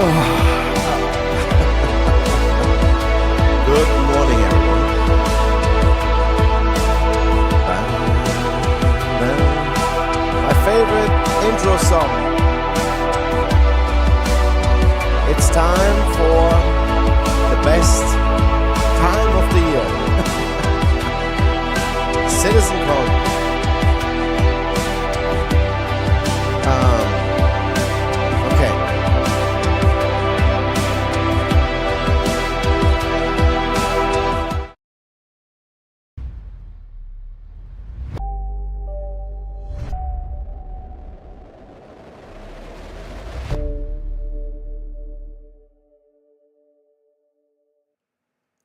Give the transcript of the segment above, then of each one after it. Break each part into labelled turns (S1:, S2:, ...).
S1: Good morning, everyone. My favorite intro song. It's time for the best time of the year. CitizenCon. Okay.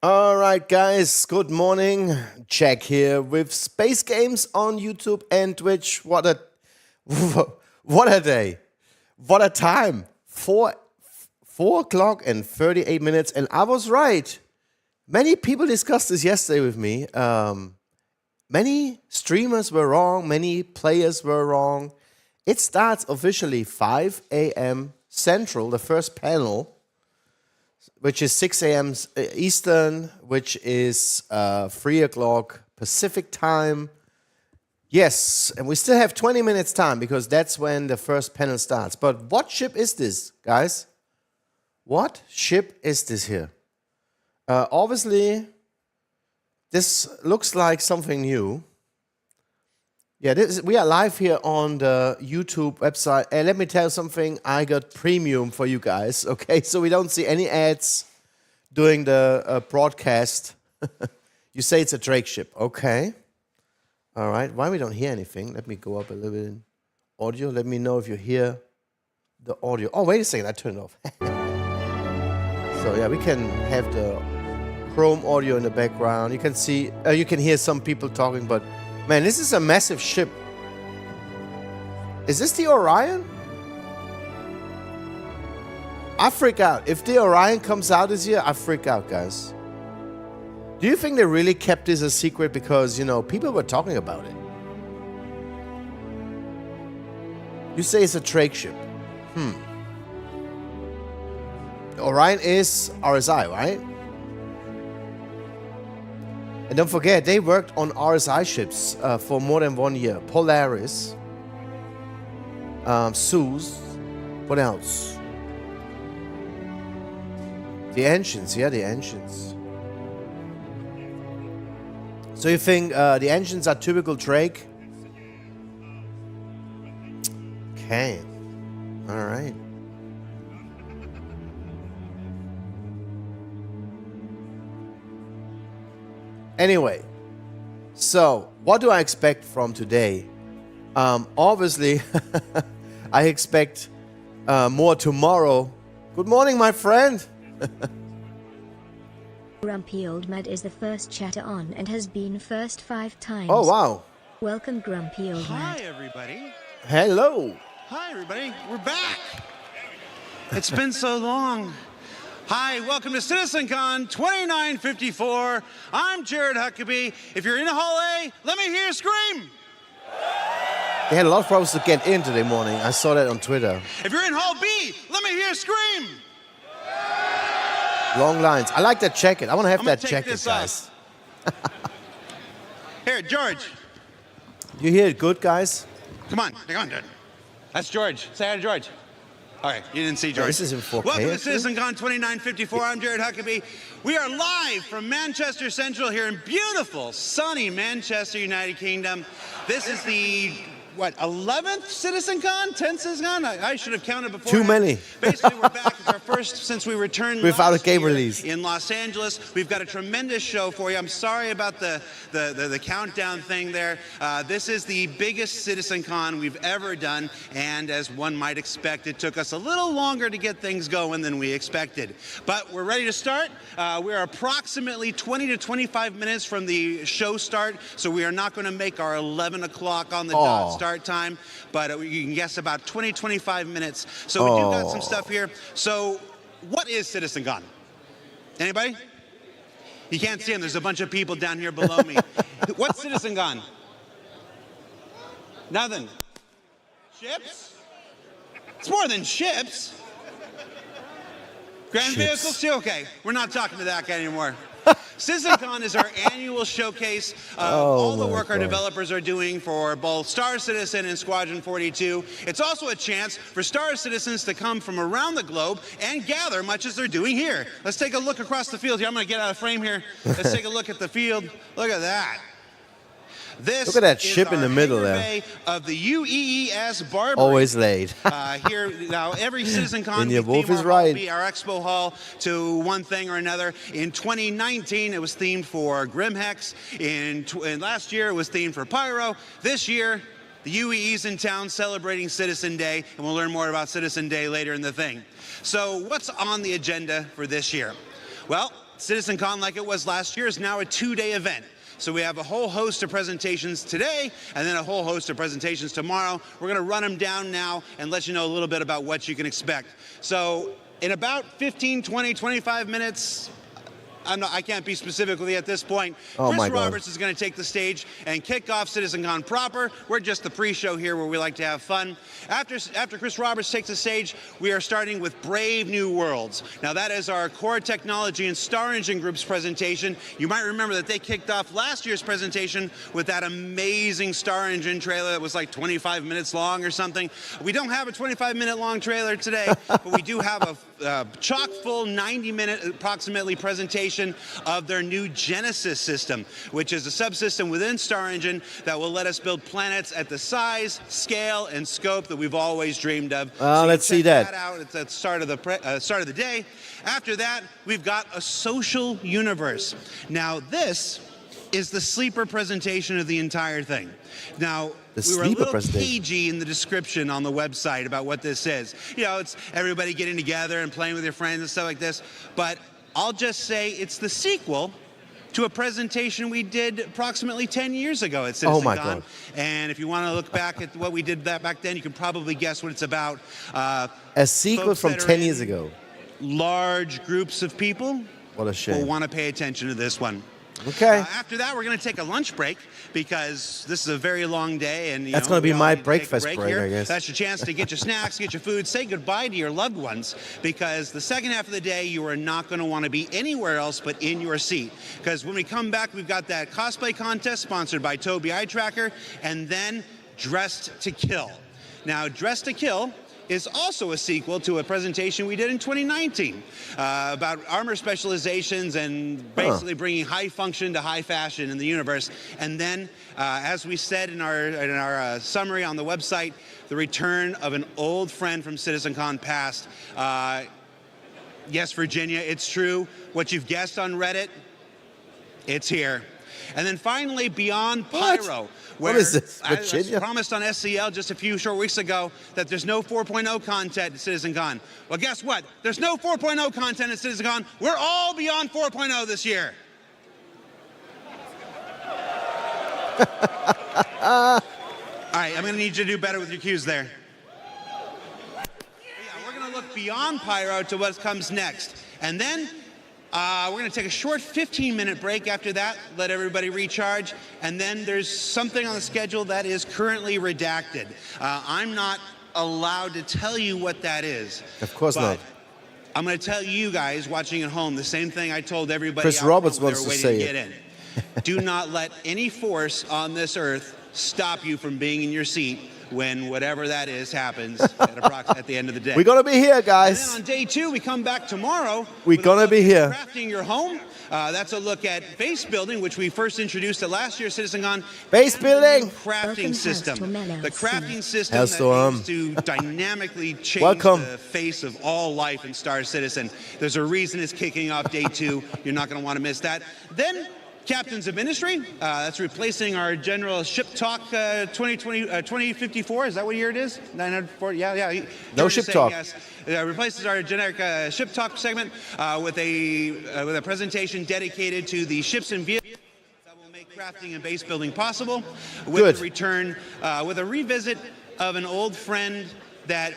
S1: All right, guys. Good morning. Jack here with Space Games on YouTube and Twitch. What a day! What a time! 4 o'clock and 38 minutes, and I was right. Many people discussed this yesterday with me. Many streamers were wrong. Many players were wrong. It starts officially 5 a.m. Central, the first panel, which is 6 a.m. Eastern, which is 3 o'clock Pacific time. Yes, and we still have 20 minutes time because that's when the first panel starts. But what ship is this, guys? What ship is this here? Obviously, this looks like something new. Yeah, we are live here on the YouTube website. And let me tell you something, I got premium for you guys, okay? So we don't see any ads during the broadcast. You say it's a Drake ship, okay. All right, why we don't hear anything? Let me go up a little bit in audio. Let me know if you hear the audio. Oh, wait a second, I turned it off. So yeah, we can have the Chrome audio in the background. You can see, you can hear some people talking, but man, this is a massive ship. Is this the Orion? I freak out. If the Orion comes out this year, I freak out, guys. Do you think they really kept this a secret because, you know, people were talking about it? You say it's a Drake ship. Orion is RSI, right? And don't forget, they worked on RSI ships for more than 1 year. Polaris, Zeus, what else? The engines, yeah, the engines. So you think the engines are typical Drake? Okay, all right. Anyway, so what do I expect from today? Obviously, I expect more tomorrow. Good morning, my friend.
S2: Grumpy Old Mad is the first chatter on and has been first 5 times.
S1: Oh, wow.
S2: Welcome, Grumpy Old Mad.
S3: Hi, everybody.
S1: Hello.
S3: Hi, everybody. We're back. It's been so long. Hi, welcome to CitizenCon 2954. I'm 𝗘𝗶𝘁𝗶𝘁. If you're in Hall A, let me hear you scream.
S1: They had a lot of problems to get in today morning. I saw that on Twitter.
S3: If you're in Hall B, let me hear you scream.
S1: Long lines. I like that jacket. I want to have
S3: I'm gonna
S1: that
S3: take
S1: jacket,
S3: this
S1: guys.
S3: Here, George.
S1: You hear it good, guys?
S3: Come on, dude. That's George. Say hi to George. All right, you didn't see George.
S1: This is in 4K.
S3: Welcome to
S1: actually?
S3: CitizenCon 2954. I'm 𝗘𝗶𝘁𝗶𝘁. We are live from Manchester Central here in beautiful, sunny Manchester, United Kingdom. This is the, 11th CitizenCon? 10th CitizenCon? I should have counted before.
S1: Too many.
S3: Basically, we're back. It's our first since we returned
S1: Without a game
S3: year
S1: release.
S3: in Los Angeles. We've got a tremendous show for you. I'm sorry about the countdown thing there. This is the biggest CitizenCon we've ever done, and as one might expect, it took us a little longer to get things going than we expected. But we're ready to start. We're approximately 20 to 25 minutes from the show start, so we are not going to make our 11 o'clock on the dot start time, but you can guess about 20, 25 minutes. So we do got some stuff here. So what is CitizenCon? Anybody? You can't see them. There's a bunch of people down here below me. What's CitizenCon? Nothing. Ships? It's more than ships. Grand vehicles too? Okay, we're not talking to that guy anymore. CitizenCon is our annual showcase of all the work our developers are doing for both Star Citizen and Squadron 42. It's also a chance for Star Citizens to come from around the globe and gather, much as they're doing here. Let's take a look across the field here. I'm going to get out of frame here. Let's take a look at the field. Look at that.
S1: Look at that ship in the middle there.
S3: Of the 𝗗𝗶𝘁𝗶𝘁𝗄.
S1: Always late.
S3: Here now, every CitizenCon
S1: right.
S3: will be our expo hall to one thing or another. In 2019, it was themed for 𝗏𝗏𝗃. And last year, it was themed for Pyro. This year, the UEE's in town celebrating Citizen Day, and we'll learn more about Citizen Day later in the thing. So, what's on the agenda for this year? Well, CitizenCon, like it was last year, is now a two-day event. So we have a whole host of presentations today and then a whole host of presentations tomorrow. We're going to run them down now and let you know a little bit about what you can expect. So in about 15, 20, 25 minutes, I can't be specific with you at this point. Chris Roberts is going to take the stage and kick off CitizenCon proper. We're just the pre-show here where we like to have fun. After Chris Roberts takes the stage, we are starting with Brave New Worlds. Now that is our core technology and Star Engine Group's presentation. You might remember that they kicked off last year's presentation with that amazing Star Engine trailer that was like 25 minutes long or something. We don't have a 25-minute long trailer today, but we do have a chock-full 90-minute approximately presentation of their new Genesis system, which is a subsystem within Star Engine that will let us build planets at the size, scale, and scope that we've always dreamed of. So
S1: let's see that.
S3: Out at the start of the day. After that, we've got a social universe. Now, this is the sleeper presentation of the entire thing. Now, we were a little cagey in the description on the website about what this is. You know, it's everybody getting together and playing with your friends and stuff like this. But I'll just say it's the sequel to a presentation we did approximately 10 years ago at CitizenCon.
S1: Oh my God.
S3: And if you want to look back at what we did back then, you can probably guess what it's about.
S1: A sequel from 10 years ago.
S3: Large groups of people
S1: What a shame.
S3: will want to pay attention to this one.
S1: Okay.
S3: After that, we're going to take a lunch break because this is a very long day, and
S1: that's going to be my breakfast break, I guess.
S3: That's your chance to get your snacks, get your food, say goodbye to your loved ones, because the second half of the day, you are not going to want to be anywhere else but in your seat. Because when we come back, we've got that cosplay contest sponsored by Tobii Eye Tracker, and then Dressed to Kill. Now, Dressed to Kill is also a sequel to a presentation we did in 2019 about armor specializations and basically bringing high function to high fashion in the universe. And then, as we said in our summary on the website, the return of an old friend from CitizenCon past. Yes, Virginia, it's true. What you've guessed on Reddit, it's here. And then finally, Beyond Pyro.
S1: What is this, Virginia?
S3: I promised on SCL just a few short weeks ago that there's no 4.0 content at CitizenCon. Well, guess what? There's no 4.0 content at CitizenCon. We're all beyond 4.0 this year. All right, I'm going to need you to do better with your cues there. Yeah, we're going to look beyond Pyro to what comes next. And then we're going to take a short 15-minute break after that, let everybody recharge, and then there's something on the schedule that is currently redacted. I'm not allowed to tell you what that is.
S1: Of course not.
S3: I'm going to tell you guys watching at home the same thing I told everybody
S1: Chris Roberts wants to say
S3: get in. Do not let any force on this earth stop you from being in your seat when whatever that is happens at the end of the day.
S1: We're going to be here, guys.
S3: And then on day 2, we come back tomorrow.
S1: We're going to be here.
S3: Crafting your home. That's a look at base building, which we first introduced at last year's CitizenCon.
S1: Base building.
S3: Crafting system. The crafting system
S1: 𝗙𝗶𝘁𝗶𝘁𝗏
S3: that aims to dynamically change the face of all life in Star Citizen. There's a reason it's kicking off day 2. You're not going to want to miss that. Then Captains of Ministry, that's replacing our general ship talk 2054. Is that what year it is? 940. Yeah.
S1: No ship talk.
S3: Yes. Replaces our generic ship talk segment with a presentation dedicated to the ships and vehicles that will make crafting and base building possible. With the return, with a revisit of an old friend that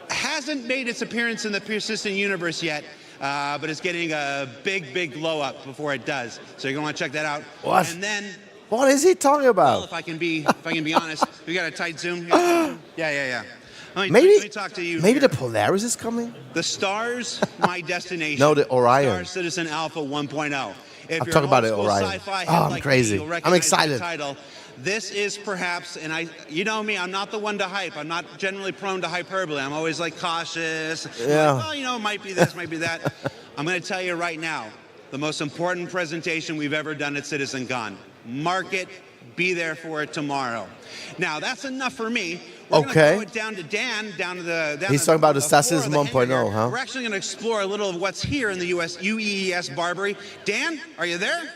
S3: hasn't made its appearance in the persistent universe yet. But it's getting a big blow up before it does. So you're gonna want to check that out.
S1: What?
S3: And then,
S1: what is he talking about?
S3: well, if I can be honest, we got a tight zoom here. Yeah. Let
S1: Maybe,
S3: me talk to you
S1: maybe
S3: here.
S1: the Polaris is coming?
S3: The stars, my destination.
S1: No, the Orion.
S3: Star Citizen Alpha 1.0. If
S1: I'm
S3: you're
S1: talking
S3: an
S1: about
S3: old
S1: the
S3: school
S1: Orion.
S3: sci-fi
S1: Oh,
S3: head
S1: I'm
S3: like
S1: crazy.
S3: me, you'll
S1: I'm
S3: recognize
S1: excited.
S3: the title. This is perhaps, and you know me, I'm not the one to hype. I'm not generally prone to hyperbole. I'm always like cautious.
S1: Yeah.
S3: Like, well, you know, it might be this, might be that. I'm going to tell you right now, the most important presentation we've ever done at CitizenCon. Mark it, be there for it tomorrow. Now, that's enough for me. We're going to throw it down to Dan, down to the...
S1: He's talking about the
S3: floor
S1: 𝗙𝗏𝗋
S3: of the hangar
S1: 1.0,
S3: here.
S1: huh?
S3: We're actually going to explore a little of what's here in the UEES Barbary. Dan, are you there?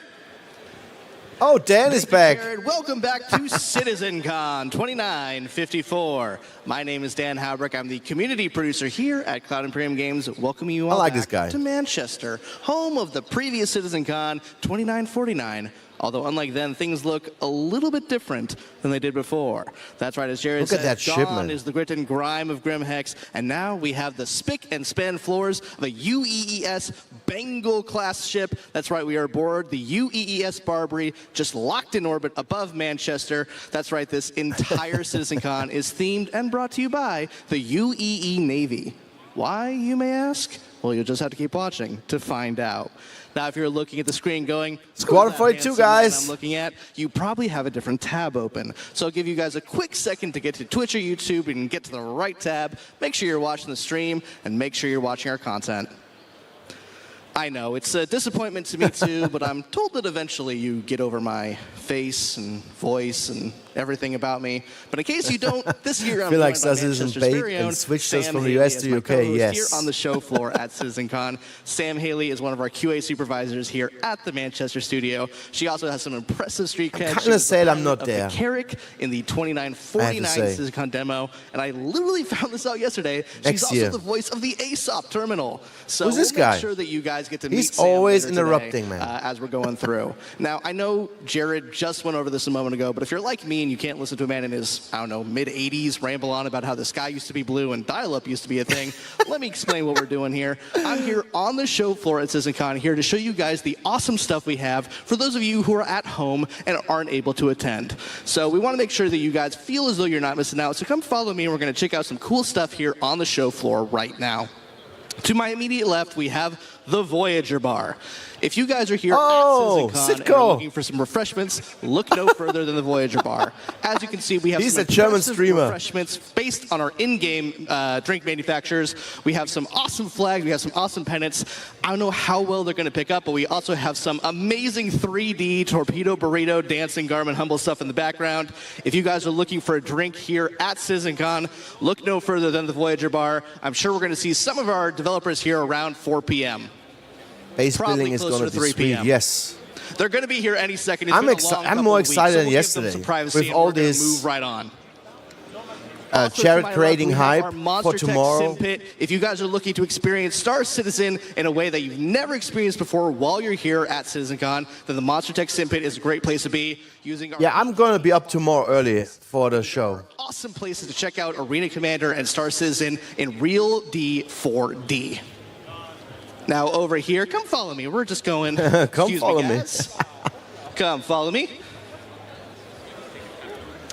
S1: Oh, Dan is back.
S4: Jared. Welcome back to CitizenCon 2954. My name is Dan Haubrich. I'm the community producer here at Cloud Imperium Games, welcoming you all
S1: like
S4: back
S1: this guy.
S4: to Manchester, home of the previous CitizenCon 2949. Although, unlike then, things look a little bit different than they did before. That's right, as Jared
S1: Look at
S4: said,
S1: that ship,
S4: gone
S1: man.
S4: is the grit and grime of Grimhex, and now we have the spick and span floors of a UEES Bengal-class ship. That's right, we are aboard the UEES Barbary, just locked in orbit above Manchester. That's right, this entire CitizenCon is themed and brought to you by the UEE Navy. Why, you may ask? Well, you'll just have to keep watching to find out. Now, if you're looking at the screen going,
S1: Squadron
S4: "Who's that
S1: 42,
S4: handsome man
S1: guys."
S4: I'm looking at, you probably have a different tab open. So I'll give you guys a quick second to get to Twitch or YouTube and get to the right tab. Make sure you're watching the stream and make sure you're watching our content. I know, it's a disappointment to me too, but I'm told that eventually you get over my face and voice and everything about me. But in case you don't, this year I'm
S1: feel like
S4: joined by
S1: 𝗙𝗏𝗋
S4: Manchester's
S1: bait
S4: very
S1: and
S4: own
S1: switched us
S4: Sam
S1: from the
S4: Haley
S1: US
S4: as
S1: to
S4: my
S1: UK,
S4: co-host
S1: yes.
S4: Here on the show floor at CitizenCon. Sam Haley is one of our QA supervisors here at the Manchester studio. She also has some impressive street cred.
S1: kinda sad I'm not there.
S4: 𝗘𝗏𝗃 in the 2949
S1: say.
S4: CitizenCon demo, and I literally found this out yesterday. She's
S1: Next
S4: also
S1: year.
S4: the voice of the ASOP terminal. So
S1: Who's this
S4: we'll make
S1: guy?
S4: sure that you guys get to meet
S1: He's
S4: Sam
S1: always
S4: later
S1: interrupting,
S4: today,
S1: man.
S4: as we're going through. Now, I know Jared just went over this a moment ago, but if you're like me and you can't listen to a man in his, I don't know, mid-80s ramble on about how the sky used to be blue and dial-up used to be a thing, let me explain what we're doing here. I'm here on the show floor at CitizenCon here to show you guys the awesome stuff we have for those of you who are at home and aren't able to attend. So we want to make sure that you guys feel as though you're not missing out. So come follow me and we're going to check out some cool stuff here on the show floor right now. To my immediate left, we have the Voyager Bar. If you guys are here
S1: Oh,
S4: at CitizenCon and
S1: Sitco.
S4: are looking for some refreshments, look no further than the Voyager Bar. As you can see, we have
S1: He's
S4: some
S1: a German
S4: impressive
S1: streamer.
S4: refreshments based on our in-game drink manufacturers. We have some awesome flags. We have some awesome pennants. I don't know how well they're going to pick up, but we also have some amazing 3D torpedo burrito dancing Garmin Humble stuff in the background. If you guys are looking for a drink here at CitizenCon, look no further than the Voyager Bar. I'm sure we're going to see some of our developers here around 4 p.m.
S1: Base
S4: Probably
S1: building is
S4: closer
S1: going
S4: to
S1: to be
S4: 3
S1: sweet,
S4: p.m.
S1: yes.
S4: They're going to be here any second. It's
S1: I'm
S4: been a long
S1: I'm
S4: couple
S1: more
S4: of weeks,
S1: excited
S4: so
S1: than
S4: we'll give them
S1: yesterday.
S4: some privacy
S1: With
S4: and
S1: all
S4: we're gonna
S1: this
S4: move right on.
S1: Jared
S4: Also, to my
S1: creating
S4: left, we have
S1: hype
S4: our
S1: for
S4: Monster Tech
S1: tomorrow.
S4: Sim Pit. If you guys are looking to experience Star Citizen in a way that you've never experienced before while you're here at CitizenCon, then the Monster Tech Sim Pit is a great place to be. Using our
S1: Yeah, I'm going to be up tomorrow early for the show.
S4: awesome places to check out Arena Commander and Star Citizen in Real D4D. Now over here, come follow me. We're just going.
S1: Come follow me.
S4: guys. Come follow me.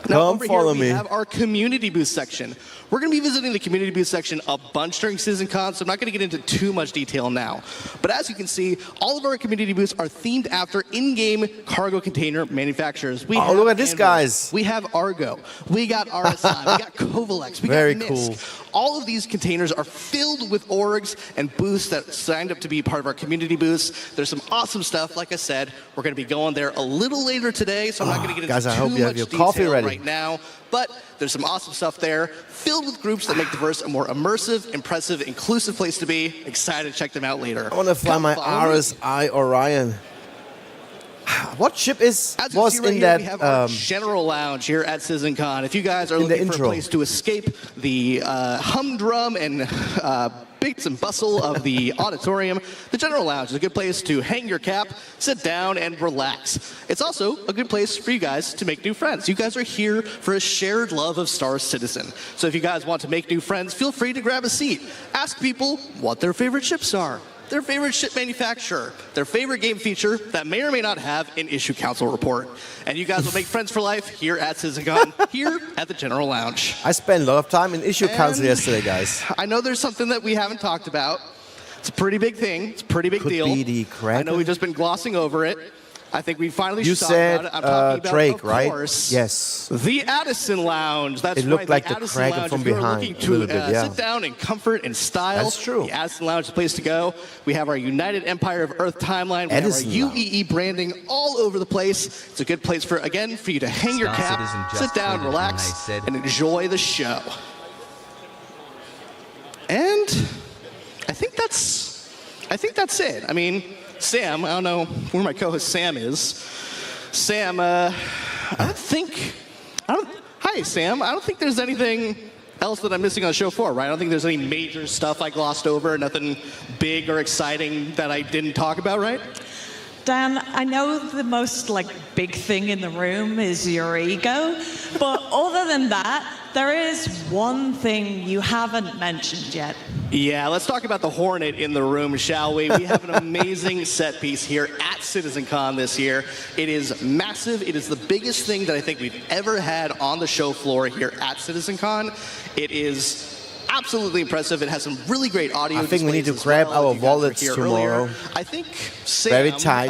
S4: Now,
S1: Come
S4: over
S1: follow
S4: here, we
S1: me.
S4: have our community booth section. We're going to be visiting the community booth section a bunch during CitizenCon, so I'm not going to get into too much detail now. But as you can see, all of our community booths are themed after in-game cargo container manufacturers. We have
S1: look at this,
S4: Andor,
S1: guys.
S4: We have Argo. We got RSI. We got Kovalex. We
S1: Very
S4: got
S1: cool.
S4: MISC. All of these containers are filled with orgs and booths that signed up to be part of our community booths. There's some awesome stuff. Like I said, we're going to be going there a little later today, so I'm not going to get into
S1: guys, I
S4: too
S1: hope you have
S4: much
S1: your
S4: detail
S1: coffee ready.
S4: right now. But there's some awesome stuff there, filled with groups that make Diverse a more immersive, impressive, inclusive place to be. Excited to check them out later.
S1: I want to fly
S4: Come
S1: my
S4: follow me.
S1: RSI Orion. What ship
S4: As you
S1: was
S4: see right
S1: in
S4: here,
S1: that?
S4: we have our General Lounge here at CitizenCon. If you guys are
S1: in the
S4: looking for a
S1: intro.
S4: place to escape the humdrum and beats and bustle of the auditorium, the General Lounge is a good place to hang your cap, sit down, and relax. It's also a good place for you guys to make new friends. You guys are here for a shared love of Star Citizen. So if you guys want to make new friends, feel free to grab a seat. Ask people what their favorite ships are. their favorite ship manufacturer, their favorite game feature that may or may not have an issue council report. And you guys will make friends for life here at CitizenCon, here at the General Lounge.
S1: I spent a lot of time in issue council yesterday, guys.
S4: I know there's something that we haven't talked about. It's a pretty big thing. It's a pretty big deal.
S1: Could be the Kraken.
S4: I know we've just been glossing over it. I think we finally
S1: You
S4: should
S1: said
S4: talk about it. I'm talking about,
S1: Drake,
S4: of
S1: right?
S4: course,
S1: Yes.
S4: the Addison Lounge. That's
S1: It looked
S4: right,
S1: like the
S4: Addison
S1: Kraken
S4: Lounge.
S1: from
S4: If you're
S1: behind
S4: looking
S1: a
S4: to
S1: little bit, yeah.
S4: sit down in comfort and style,
S1: That's true.
S4: the Addison Lounge is the place to go. We have our United Empire of Earth timeline. We
S1: Edison
S4: have our
S1: Lounge.
S4: UEE branding all over the place. It's a good place for, again, for you to hang your
S5: Star
S4: cap,
S5: Citizen just
S4: sit down,
S5: tweeted
S4: relax,
S5: and I said-
S4: and enjoy the show. And I think that's it. I mean, Sam, I don't know where my co-host Sam is. Sam, hi Sam, I don't think there's anything else that I'm missing on the show floor, right? I don't think there's any major stuff I glossed over, nothing big or exciting that I didn't talk about, right?
S6: Dan, I know the most big thing in the room is your ego, but other than that, there is one thing you haven't mentioned yet.
S4: Yeah, let's talk about the Hornet in the room, shall we? We have an amazing set piece here at CitizenCon this year. It is massive. It is the biggest thing that I think we've ever had on the show floor here at CitizenCon. It is absolutely impressive. It has some really great audio.
S1: I think we need to
S4: displays as
S1: grab
S4: well,
S1: our
S4: if you guys were
S1: wallets
S4: here
S1: tomorrow.
S4: earlier. I think Sam,
S1: Very tight.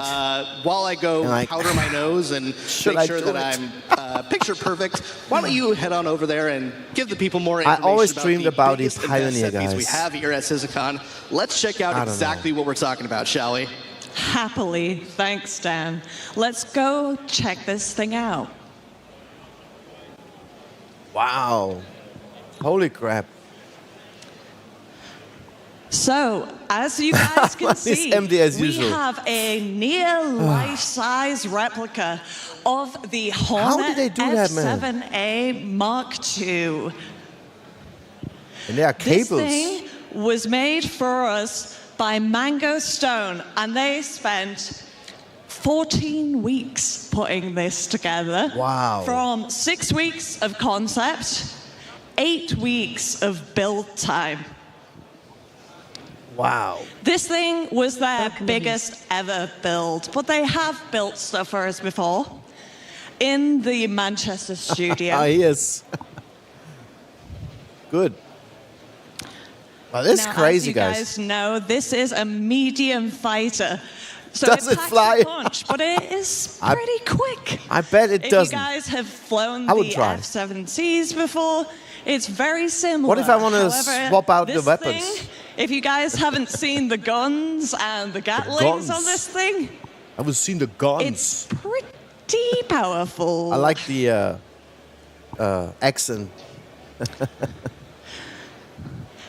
S4: While I go
S1: And
S4: powder my nose and make
S1: I
S4: sure
S1: do
S4: that
S1: it?
S4: I'm picture perfect, why don't you head on over there and give the people more
S1: I
S4: information
S1: always
S4: about
S1: dreamed
S4: the
S1: about the
S4: biggest and best
S1: Pioneer,
S4: set piece we
S1: guys.
S4: have here at CitizenCon. Let's check out
S1: I don't
S4: exactly what we're talking about, shall we?
S6: Happily, thanks, Dan. Let's go check this thing out.
S1: Wow. Holy crap.
S6: So, as you guys can
S1: It's
S6: see,
S1: empty as
S6: we
S1: usual.
S6: have a near life-size replica of the Hornet
S1: did they do that, man?
S6: F7A Mark II.
S1: And there are
S6: This
S1: cables.
S6: thing was made for us by Mango Stone, and they spent 14 weeks putting this together.
S1: Wow.
S6: From 6 weeks of concept, 8 weeks of build time.
S1: Wow.
S6: This thing was their biggest ever build, but they have built stuff for us before in the Manchester studio.
S1: Ah, yes. Good. Wow, this is
S6: Now,
S1: crazy,
S6: as you
S1: guys.
S6: know, this is a medium fighter. So
S1: Does it
S6: packs
S1: fly?
S6: a punch, but it is pretty quick.
S1: I bet it
S6: If
S1: doesn't.
S6: you guys have flown
S1: I would
S6: the
S1: try.
S6: F-7Cs before, it's very similar.
S1: What if I want to
S6: However,
S1: swap out the
S6: this
S1: weapons?
S6: thing, if you guys haven't seen the guns and the Gatlings on
S1: guns.
S6: this thing,
S1: I was seeing the guns.
S6: it's pretty powerful.
S1: I like the accent.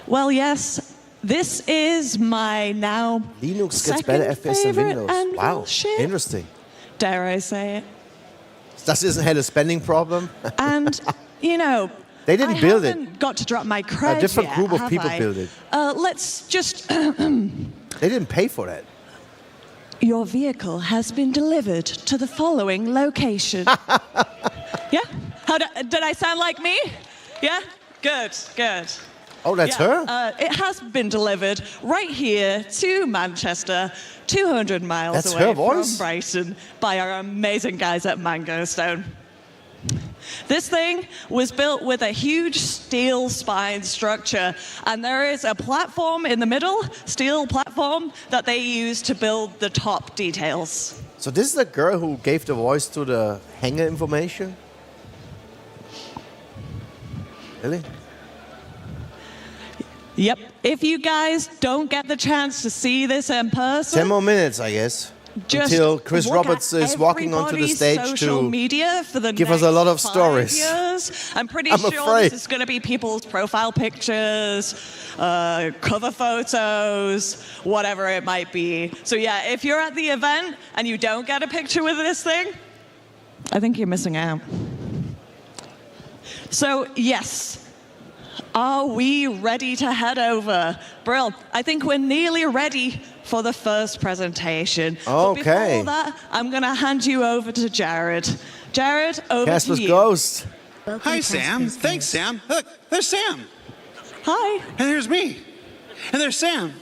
S6: Well, yes, this is my now
S1: Linux gets better
S6: second
S1: FPS than
S6: favorite
S1: Windows.
S6: Anvil
S1: Wow.
S6: ship.
S1: Interesting.
S6: Dare I say it?
S1: Das isn't had a spending problem.
S6: And, you know,
S1: They didn't
S6: I
S1: build it.
S6: haven't got to drop my cred
S1: different
S6: yet,
S1: group of
S6: have
S1: people
S6: I?
S1: built it.
S6: Let's just...
S1: They didn't pay for that.
S6: Your vehicle has been delivered to the following location. Yeah? Did I sound like me? Yeah? Good, good.
S1: Oh, that's her?
S6: It has been delivered right here to Manchester, 200 miles
S1: That's
S6: away
S1: her
S6: from
S1: voice?
S6: Brighton, by our amazing guys at Mango Stone. This thing was built with a huge steel spine structure, and there is a platform in the middle, steel platform, that they use to build the top details.
S1: So this is the girl who gave the voice to the hangar information? Really?
S6: Yep. If you guys don't get the chance to see this in person,
S1: 10 more minutes, I guess.
S6: just
S1: Until Chris
S6: look
S1: Roberts
S6: at
S1: is walking onto the
S6: everybody's
S1: stage
S6: social
S1: to
S6: media for the
S1: give us a lot of
S6: next 5
S1: stories.
S6: years. I'm pretty
S1: I'm
S6: sure
S1: afraid.
S6: this is going to be people's profile pictures, cover photos, whatever it might be. So yeah, if you're at the event and you don't get a picture with this thing, I think you're missing out. So yes. Are we ready to head over? Brill, I think we're nearly ready for the first presentation. But
S1: Okay.
S6: before that, I'm going to hand you over to Jared. Jared, over
S1: Casper's
S6: to you.
S1: Ghost.
S3: Hi, Sam. Thanks, Sam. Look, there's Sam.
S6: Hi.
S3: And there's me. And there's Sam.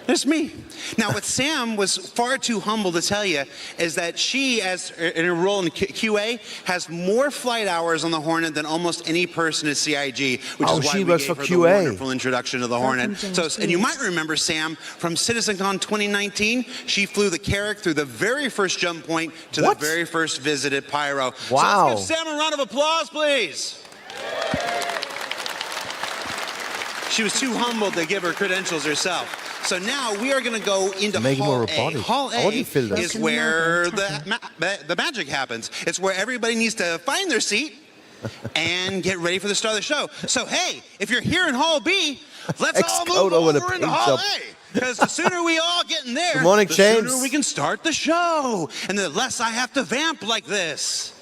S3: There's me. Now, what Sam was far too humble to tell you is that she, as in her role in QA, has more flight hours on the Hornet than almost any person at CIG, which is why
S1: she
S3: we
S1: works
S3: gave
S1: for
S3: her
S1: QA.
S3: the wonderful introduction to the Hornet. So, and you might remember Sam from CitizenCon 2019. She flew the Carrick through the very first jump point to the very first visit at Pyro.
S1: Wow.
S3: So let's give Sam a round of applause, please. She was too humble to give her credentials herself. So now we are going to go into Hall A. Hall A is where the magic happens. It's where everybody needs to find their seat and get ready for the start of the show. So hey, if you're here in Hall B, let's all move over into Hall A. Because the sooner we all get in there, the sooner we can start the show. And the less I have to vamp like this.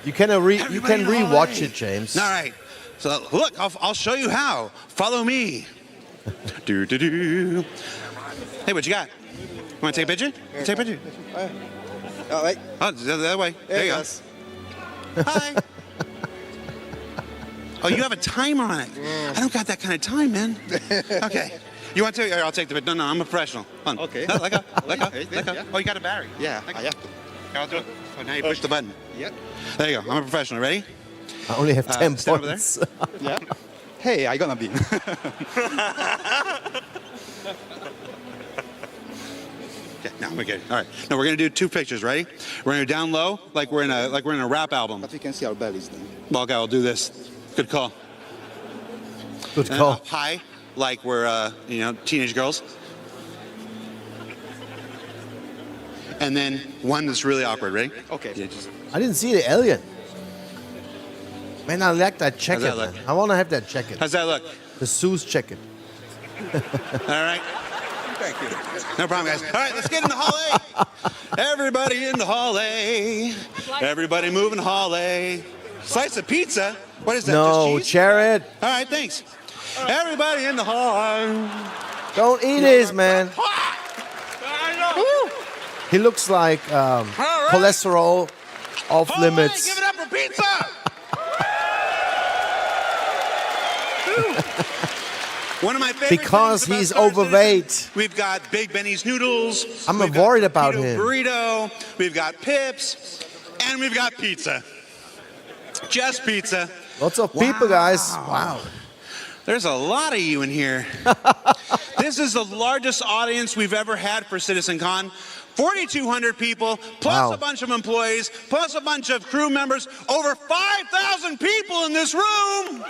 S1: You can rewatch it, James.
S3: All right. So look, I'll show you how. Follow me. Hey, what you got? You want to take a picture? Take a picture.
S5: All right.
S3: Oh, the other way. There you go. Hi. Oh, you have a timer on it. I don't got that kind of time, man. Okay. You want to? I'll take the picture. No, I'm a professional. Fun.
S5: Okay.
S3: No, let go. Let go. Let go. Oh, you got a battery.
S5: Yeah, I have to.
S3: I'll do it. Oh, now you push the button.
S5: Yep.
S3: There you go. I'm a professional. Ready?
S1: I only have 10
S3: stand
S1: points.
S3: over
S5: Yeah. Hey, I gonna be.
S3: Okay, now we're good. All right. Now we're gonna do 2 pictures. Ready? We're gonna go down low, like we're in a rap album.
S5: But we can see our bellies then.
S3: Well, okay, I'll do this. Good call.
S1: Good
S3: And
S1: call.
S3: up high, like we're teenage girls. And then one that's really awkward. Ready?
S5: Okay.
S3: Yeah, just,
S1: I didn't see the alien. Man, I like that jacket.
S3: that look?
S1: Man. I want to have that jacket.
S3: how's that look?
S1: The 𝗏𝗃 jacket.
S3: All right.
S5: Thank you.
S3: No problem, guys. All right, let's get into Hall A. Everybody into Hall A. Everybody moving Hall A. Slice of pizza? What is that?
S1: No,
S3: just cheese?
S1: Jared.
S3: All right, thanks. Everybody in the hall.
S1: Don't eat his, man. He looks like cholesterol off limits.
S3: Give it up for pizza. One of my favorite
S1: Because
S3: things about
S1: he's
S3: Star Citizen,
S1: overweight.
S3: We've got Big Benny's noodles.
S1: I'm
S3: we've
S1: worried
S3: got
S1: about
S3: Pito
S1: him.
S3: Burrito. We've got pips, and we've got pizza. Just pizza.
S1: Lots of people, guys. Wow.
S3: There's a lot of you in here. This is the largest audience we've ever had for CitizenCon. 4,200 people, plus a bunch of employees, plus a bunch of crew members. Over 5,000 people in this room.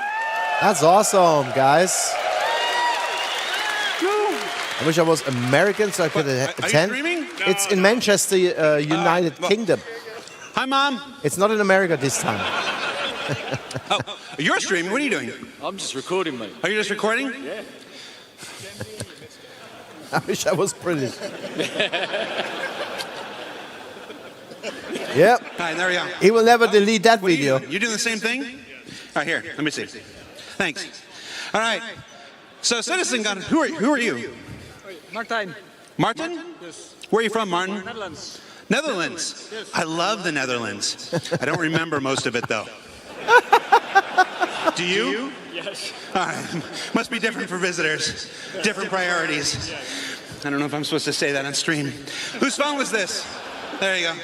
S1: That's awesome, guys. I wish I was American so I could attend.
S3: Are you streaming?
S1: It's in Manchester, United Kingdom.
S3: Hi, Mom.
S1: It's not in America this time.
S3: Oh, you're streaming. What are you doing?
S7: I'm just recording, mate.
S3: Are you just recording?
S7: Yeah.
S1: I wish I was British. Yep.
S3: All right, there we go.
S1: He will never delete that
S3: What are
S1: video.
S3: you doing the same thing? All right, here. Let me see. Thanks. All right. So, CitizenCon, who are you?
S7: Martijn.
S3: Martin? Where are you from, Martin?
S7: Netherlands.
S3: Netherlands. I love the Netherlands. I don't remember most of it, though. Do you?
S7: Yes.
S3: All right. Must be different for visitors. Different priorities. I don't know if I'm supposed to say that on stream. Whose phone was this? There you go.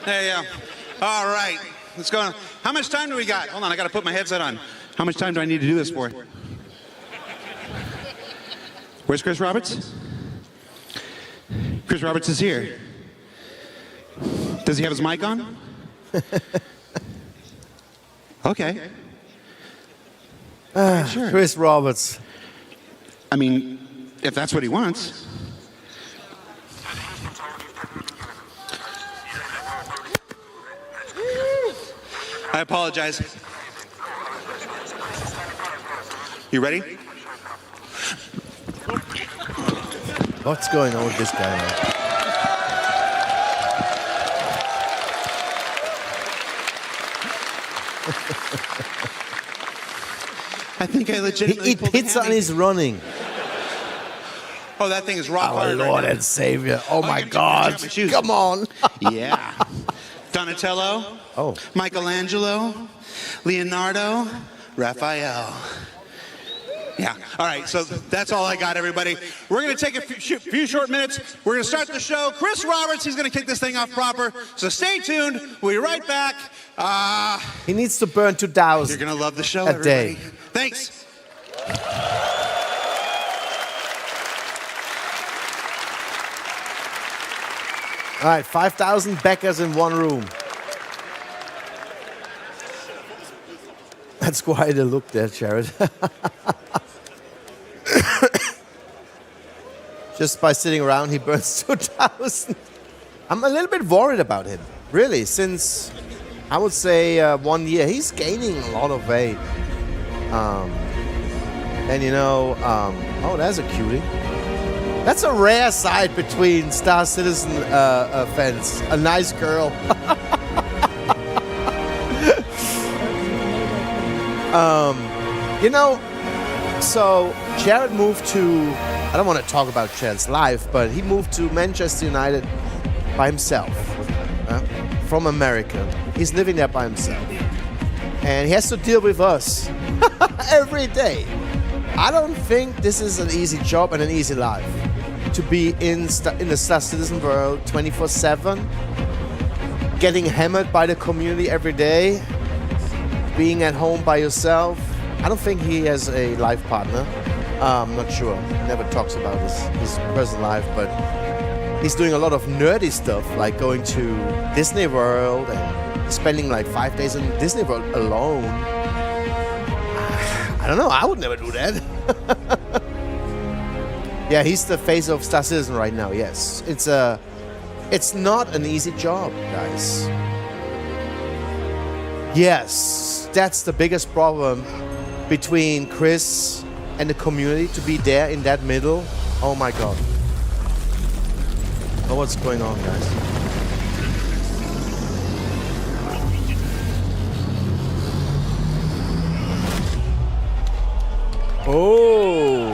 S3: There you go. All right. Let's go on. How much time do we got? Hold on, I got to put my headset on. How much time do I need to do this for? Where's Chris Roberts? Chris Roberts is here. Does he have his mic on? Okay. Sure.
S1: Chris Roberts.
S3: I mean, if that's what he wants. I apologize. You ready?
S1: What's going on with this guy, man?
S3: I think I legitimately
S1: He eat
S3: pulled the
S1: pizza and
S3: hammy.
S1: he's running.
S3: Oh, that thing is rock
S1: Our
S3: hard.
S1: Lord
S3: right
S1: and Savior. Oh my
S3: I'm
S1: God.
S3: gonna shoes.
S1: Come on.
S3: Yeah. Donatello,
S1: Oh.
S3: Michelangelo, Leonardo, Raphael. Yeah. All right. So that's all I got, everybody. We're going to take a few short minutes. We're going to start the show. Chris Roberts, he's going to kick this thing off proper. So stay tuned. We'll be right back.
S1: He needs to burn 2,000.
S3: You're going to love the show,
S1: a
S3: everybody.
S1: day.
S3: Thanks.
S1: All right, 5,000 Beckers in one room. That's quite a look there, Jared. Just by sitting around, he burns 2,000. I'm a little bit worried about him, really, since I would say 1 year. He's gaining a lot of weight. And you know, oh, that's a cutie. That's a rare sight between Star Citizen fans. A nice girl. You know, so Jared moved to, I don't want to talk about Jared's life, but he moved to Manchester United by himself, from America. He's living there by himself. And he has to deal with us every day. I don't think this is an easy job and an easy life. To be in the Star Citizen world 24/7, getting hammered by the community every day, being at home by yourself. I don't think he has a life partner. I'm not sure. He never talks about his personal life, but he's doing a lot of nerdy stuff, like going to Disney World and spending like 5 days in Disney World alone. I don't know. I would never do that. Yeah, he's the face of Star Citizen right now. Yes, it's not an easy job, guys. Yes, that's the biggest problem between Chris and the community, to be there in that middle. Oh my God. Oh, what's going on, guys? Oh.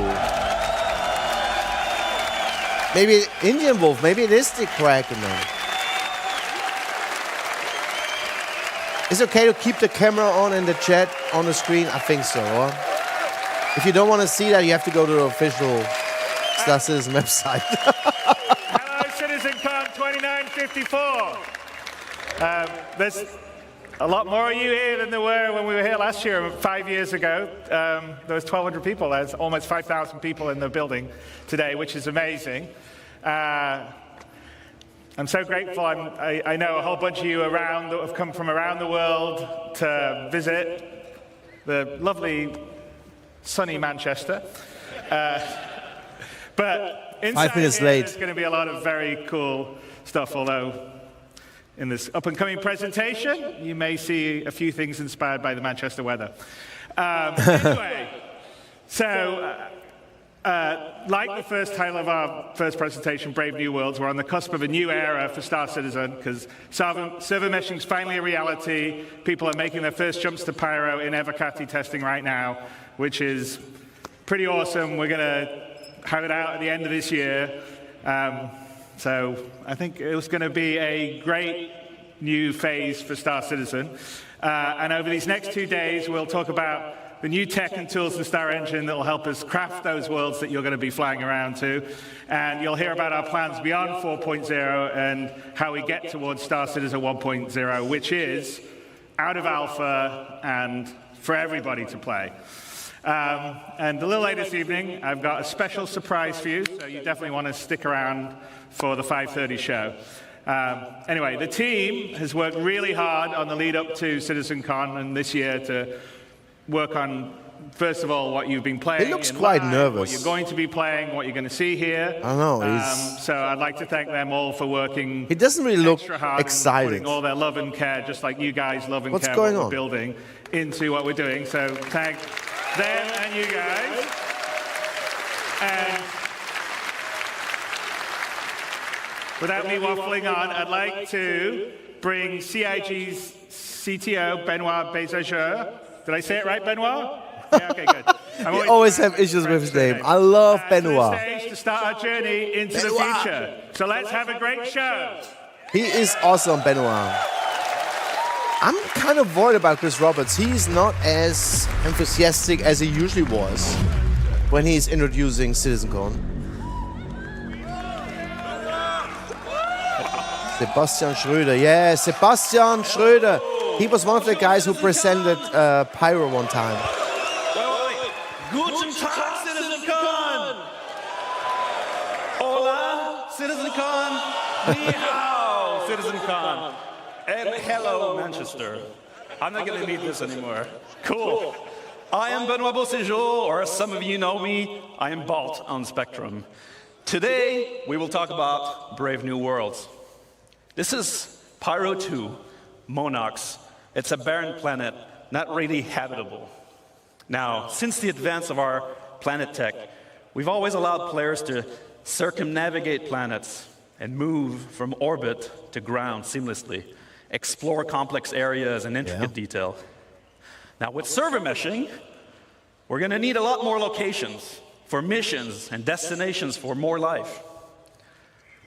S1: Maybe Indian Wolf, maybe it is the Kraken then. Is it okay to keep the camera on in the chat on the screen? I think so. Or if you don't want to see that, you have to go to the official Star Citizen website.
S8: Hello, CitizenCon 2954. There's a lot more of you here than there were when we were here last year, 5 years ago. There was 1,200 people. There's almost 5,000 people in the building today, which is amazing. I'm so grateful. I know a whole bunch of you around that have come from around the world to visit the lovely, sunny Manchester. But inside
S1: 5 minutes
S8: here,
S1: late.
S8: there's going to be a lot of very cool stuff, although in this up-and-coming presentation, you may see a few things inspired by the Manchester weather. Anyway, so like the first title of our first presentation, Brave New Worlds, we're on the cusp of a new era for Star Citizen, because server meshing is finally a reality. People are making their first jumps to Pyro in 𝗏𝗏𝗏𝗏 testing right now, which is pretty awesome. We're going to have it out at the end of this year. So I think it was going to be a great new phase for Star Citizen. And over these next 2 days, we'll talk about the new tech and tools in Star Engine that will help us craft those worlds that you're going to be flying around to. And you'll hear about our plans beyond 4.0 and how we get towards Star Citizen 1.0, which is out of alpha and for everybody to play. And a little later this evening, I've got a special surprise for you, so you definitely want to stick around for the 5:30 show. Anyway, the team has worked really hard on the lead up to CitizenCon and this year to work on, first of all, what you've been playing.
S1: He looks quite nervous.
S8: What you're going to be playing, what you're going to see here.
S1: I know.
S8: So I'd like to thank them all for working.
S1: He doesn't really look
S8: extra hard
S1: excited.
S8: and putting all their love and care, just like you guys love and
S1: What's
S8: care
S1: going
S8: what
S1: on?
S8: we're building, into what we're doing. So thank them and you guys. And without me waffling on, I'd like to bring CIG's CTO, 𝗏𝗏𝗿𝗏. Did I say it right, Benoit? Yeah, okay, good.
S1: You always have issues with his name. I love Benoit.
S8: To the stage to start our journey into the future. So let's have a great show.
S1: He is awesome, Benoit. I'm kind of worried about Chris Roberts. He's not as enthusiastic as he usually was. when he's introducing CitizenCon. Sebastian Schröder, yeah, Sebastian Schröder. He was one of the guys who presented Pyro one time.
S9: Guten Tag, CitizenCon! Hola, CitizenCon! Ni hao, CitizenCon! And hello, Manchester. I'm not going to need this anymore. Cool. I am 𝗙𝗶𝘀𝗁𝗏, or as some of you know me, I am Balt on Spectrum. Today, we will talk about Brave New Worlds. This is Pyro 2, Monox. It's a barren planet, not really habitable. Now, since the advance of our planet tech, we've always allowed players to circumnavigate planets and move from orbit to ground seamlessly, explore complex areas in intricate detail. Now, with server meshing, we're going to need a lot more locations for missions and destinations for more life.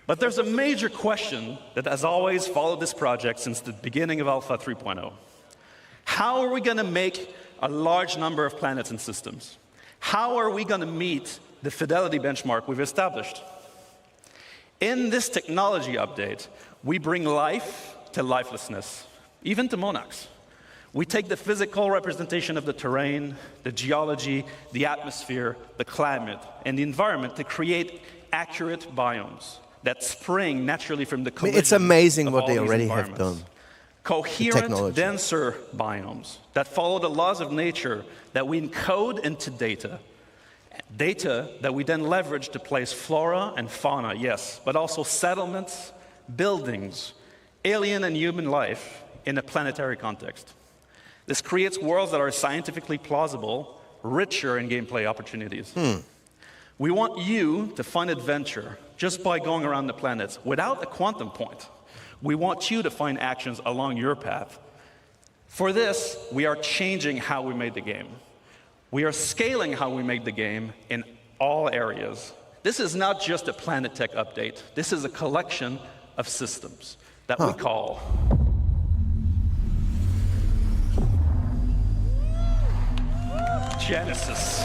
S9: But there's a major question that has always followed this project since the beginning of Alpha 3.0. How are we going to make a large number of planets and systems? How are we going to meet the fidelity benchmark we've established? In this technology update, we bring life to lifelessness, even to Monox. We take the physical representation of the terrain, the geology, the atmosphere, the climate, and the environment to create accurate biomes that spring naturally from the collision.
S1: It's amazing what
S9: all
S1: they
S9: these
S1: already have done.
S9: Coherent, denser biomes that follow the laws of nature that we encode into data. Data that we then leverage to place flora and fauna, yes, but also settlements, buildings, alien and human life in a planetary context. This creates worlds that are scientifically plausible, richer in gameplay opportunities. We want you to find adventure just by going around the planets without a quantum point. We want you to find actions along your path. For this, we are changing how we made the game. We are scaling how we make the game in all areas. This is not just a Planet Tech update. This is a collection of systems that we call Genesis.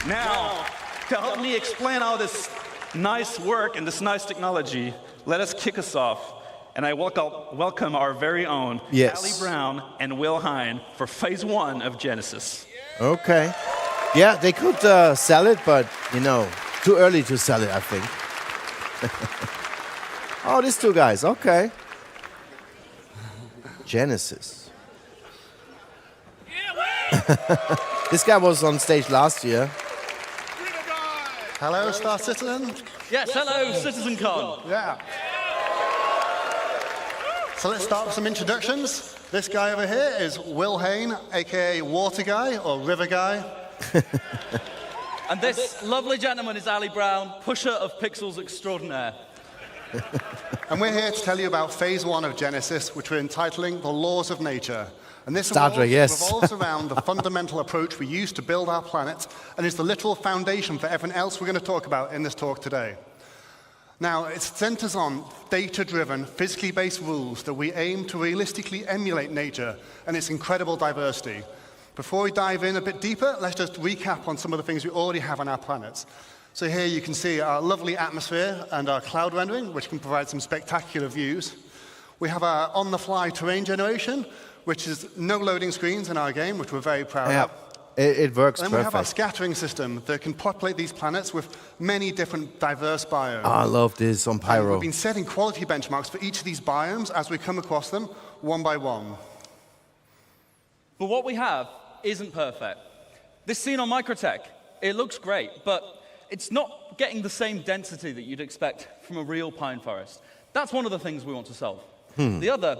S9: Now, to help me explain all this nice work and this nice technology, let us kick us off. And I welcome our very own Ali Brown and Will Hine for phase 1 of Genesis.
S1: Okay. Yeah, they could sell it, but, you know, too early to sell it, I think. Oh, these two guys. Okay. Genesis. This guy was on stage last year.
S10: Hello, Star Citizen.
S9: Yes, hello, CitizenCon.
S10: Yeah. So let's start with some introductions. This guy over here is Will Hine, aka Water Guy or River Guy.
S9: And this lovely gentleman is Ali Brown, pusher of pixels extraordinaire.
S10: And we're here to tell you about phase 1 of Genesis, which we're entitling The Laws of Nature. And this revolves around the fundamental approach we use to build our planet and is the literal foundation for everything else we're going to talk about in this talk today. Now, it centers on data-driven, physically based rules that we aim to realistically emulate nature and its incredible diversity. Before we dive in a bit deeper, let's just recap on some of the things we already have on our planet. So here you can see our lovely atmosphere and our cloud rendering, which can provide some spectacular views. We have our on-the-fly terrain generation, which is no loading screens in our game, which we're very proud of.
S1: It works
S10: and then we have our scattering system that can populate these planets with many different diverse biomes.
S1: I love this on Pyro.
S10: And we've been setting quality benchmarks for each of these biomes as we come across them one by one.
S9: But what we have isn't perfect. This scene on Microtech, it looks great, but it's not getting the same density that you'd expect from a real pine forest. That's one of the things we want to solve. The other,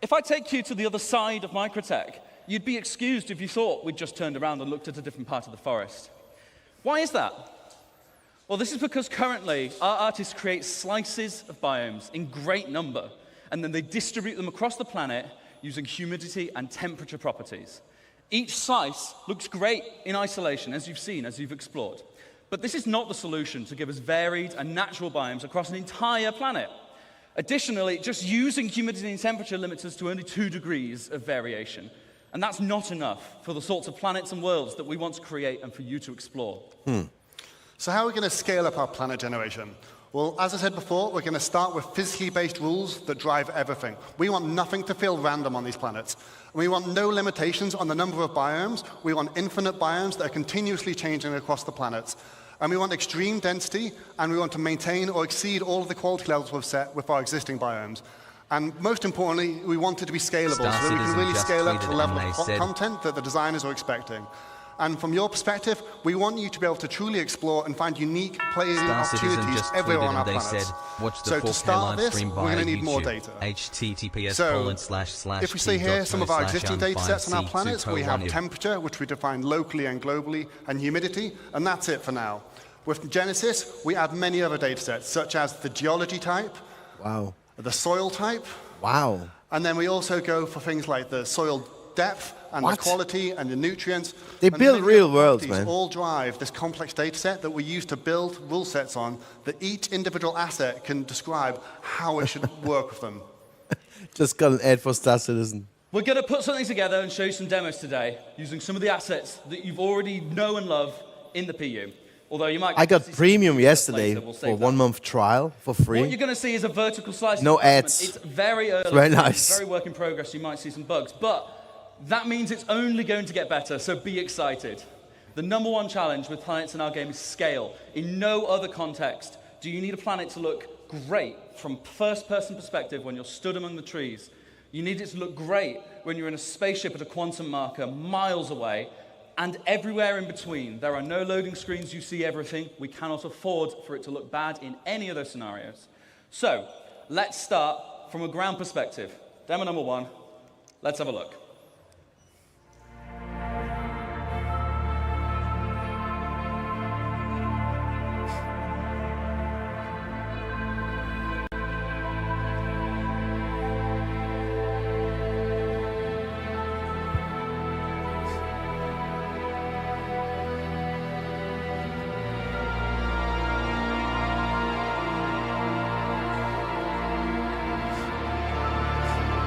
S9: if I take you to the other side of Microtech, you'd be excused if you thought we'd just turned around and looked at a different part of the forest. Why is that? Well, this is because currently our artists create slices of biomes in great number, and then they distribute them across the planet using humidity and temperature properties. Each slice looks great in isolation, as you've seen, as you've explored. But this is not the solution to give us varied and natural biomes across an entire planet. Additionally, just using humidity and temperature limits us to only 2 degrees of variation. And that's not enough for the sorts of planets and worlds that we want to create and for you to explore.
S10: So how are we going to scale up our planet generation? Well, as I said before, we're going to start with physically-based rules that drive everything. We want nothing to feel random on these planets. We want no limitations on the number of biomes. We want infinite biomes that are continuously changing across the planets. And we want extreme density, and we want to maintain or exceed all of the quality levels we've set with our existing biomes. And most importantly, we want it to be scalable, so that we can really scale up to the level of content that the designers are expecting. And from your perspective, we want you to be able to truly explore and find unique playing opportunities everywhere on our planet. So to start this, we're going to need more data. So if we see here some of our existing data sets on our planets, we have temperature, which we define locally and globally, and humidity, and that's it for now. With Genesis, we add many other data sets, such as the geology type, the soil type, and then we also go for things like the soil depth, and the quality and the nutrients.
S1: They build real worlds, man.
S10: All drive this complex data set that we use to build rule sets on that each individual asset can describe how it should work with them.
S1: Just got an ad for Star Citizen.
S9: We're going to put something together and show you some demos today using some of the assets that you've already know and love in the PU. Although you might.
S1: I got premium yesterday for 1 month trial for free.
S9: What you're going to see is a vertical slice.
S1: No ads.
S9: It's very early.
S1: It's very nice.
S9: It's very work in progress. You might see some bugs, but that means it's only going to get better, so be excited. The #1 challenge with planets in our game is scale. In no other context do you need a planet to look great from first-person perspective when you're stood among the trees. You need it to look great when you're in a spaceship at a quantum marker miles away, and everywhere in between. There are no loading screens, you see everything. We cannot afford for it to look bad in any of those scenarios. So, let's start from a ground perspective. Demo #1, let's have a look.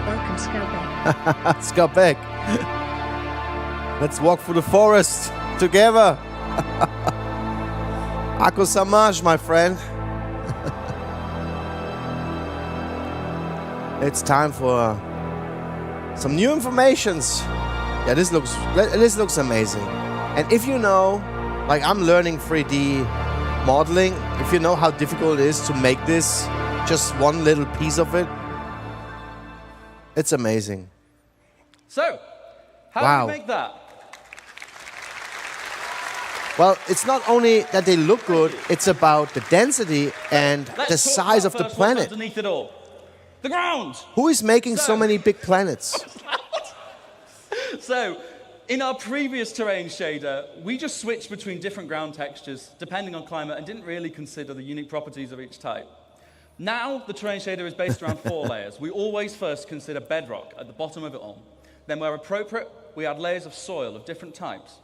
S2: Welcome,
S1: 𝗙𝗶𝘁𝗃. Let's walk through the forest together. 𝗙𝗶𝘁𝗄𝗏, my friend. It's time for some new informations. Yeah, this looks amazing. And if you know, like I'm learning 3D modeling, if you know how difficult it is to make this, just one little piece of it, it's amazing.
S9: So, how do we make that?
S1: Well, it's not only that they look good, it's about the density and the size of the planet.
S9: Underneath it all. The ground!
S1: Who is making so many big planets?
S9: So, in our previous terrain shader, we just switched between different ground textures depending on climate and didn't really consider the unique properties of each type. Now, the terrain shader is based around 4 layers. We always first consider bedrock at the bottom of it all. Then, where appropriate, we add layers of soil of different types.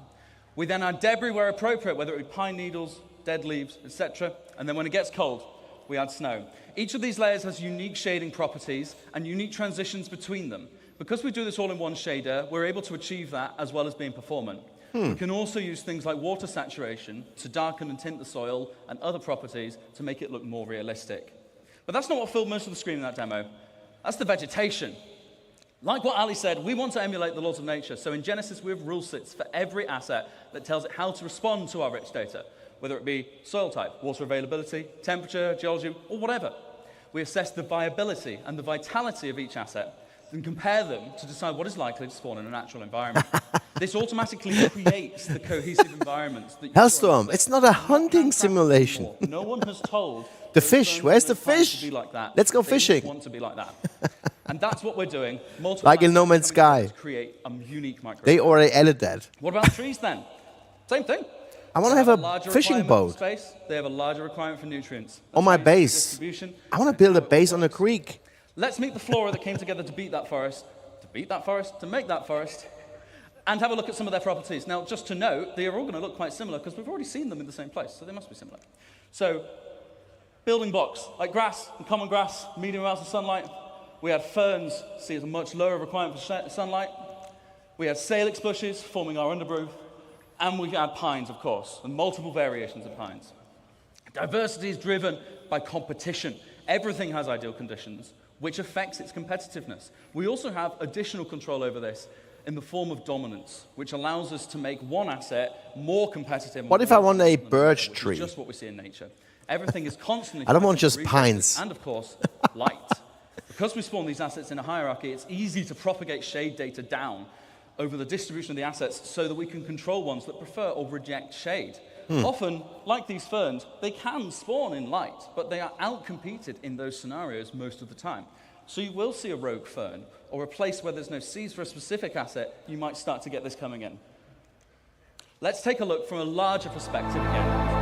S9: We then add debris where appropriate, whether it be pine needles, dead leaves, etc. And then when it gets cold, we add snow. Each of these layers has unique shading properties and unique transitions between them. Because we do this all in one shader, we're able to achieve that as well as being performant. We can also use things like water saturation to darken and tint the soil and other properties to make it look more realistic. But that's not what filled most of the screen in that demo. That's the vegetation. Like what Ali said, we want to emulate the laws of nature. So in Genesis, we have rule sets for every asset that tells it how to respond to our rich data, whether it be soil type, water availability, temperature, geology, or whatever. We assess the viability and the vitality of each asset and compare them to decide what is likely to spawn in a natural environment. This automatically creates the cohesive environments that
S1: 𝗙𝗏𝗏, it's not a hunting simulation.
S9: No one has told
S1: the fish. Where's the fish?
S9: To be like that.
S1: Let's go
S9: They
S1: fishing.
S9: want to be like that. And that's what we're doing.
S1: Like in No Man's Sky.
S9: Create a unique micro.
S1: They already added that.
S9: What about trees then? Same thing.
S1: I want to have a fishing boat.
S9: Space. They have a larger requirement for nutrients.
S1: On my base. I want to build a base on a creek.
S9: Let's meet the flora that came together to beat that forest, to make that forest, and have a look at some of their properties. Now, just to note, they are all going to look quite similar because we've already seen them in the same place, so they must be similar. So, building blocks, like grass and common grass, medium amounts of sunlight. We had ferns, see it's a much lower requirement for sunlight. We had salix bushes forming our undergrowth, and we had pines, of course, and multiple variations of pines. Diversity is driven by competition. Everything has ideal conditions, which affects its competitiveness. We also have additional control over this in the form of dominance, which allows us to make one asset more competitive.
S1: What if I want a birch tree?
S9: Just what we see in nature. Everything is constantly.
S1: I don't want just pines.
S9: And of course, light. Because we spawn these assets in a hierarchy, it's easy to propagate shade data down over the distribution of the assets so that we can control ones that prefer or reject shade. Often, like these ferns, they can spawn in light, but they are outcompeted in those scenarios most of the time. So you will see a rogue fern, or a place where there's no seeds for a specific asset, you might start to get this coming in. Let's take a look from a larger perspective again.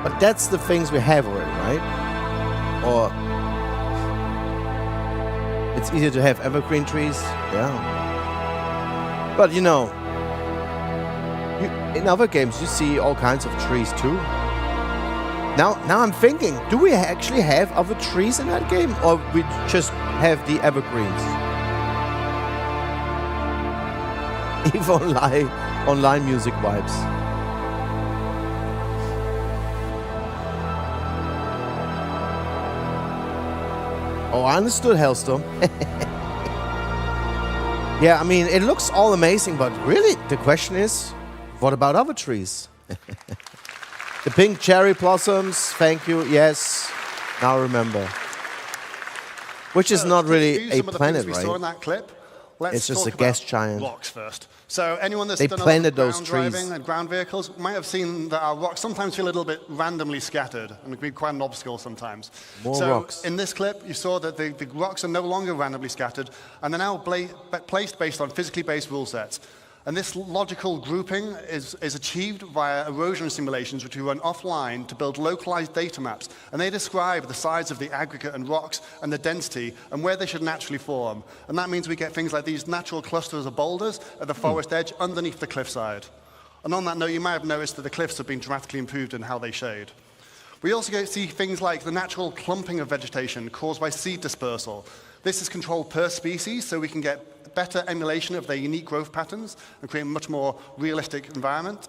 S1: But that's the things we have already, right? Or it's easier to have evergreen trees, yeah. But you know, in other games you see all kinds of trees too. Now I'm thinking, do we actually have other trees in that game, or we just have the evergreens? Even online music vibes. Oh, I understood 𝗙𝗹𝗶𝘀𝗃. Yeah, I mean, it looks all amazing, but really, the question is, what about other trees? The pink cherry blossoms, thank you, yes, now remember. Which is not really a planet,
S10: we saw in
S1: right?
S10: that clip.
S1: It's just a
S10: talk
S1: gas
S10: about
S1: giant.
S10: Rocks first. So anyone that's
S1: They
S10: done a lot
S1: planted
S10: of
S1: those
S10: ground
S1: trees.
S10: driving and ground vehicles might have seen that our rocks sometimes feel a little bit randomly scattered and can be quite an obstacle sometimes.
S1: More
S10: so
S1: rocks.
S10: In this clip, you saw that the rocks are no longer randomly scattered, and they're now placed based on physically based rule sets. And this logical grouping is achieved via erosion simulations, which we run offline to build localized data maps. And they describe the size of the aggregate and rocks and the density and where they should naturally form. And that means we get things like these natural clusters of boulders at the forest edge underneath the cliffside. And on that note, you might have noticed that the cliffs have been dramatically improved in how they shade. We also see things like the natural clumping of vegetation caused by seed dispersal. This is controlled per species, so we can get better emulation of their unique growth patterns and create a much more realistic environment.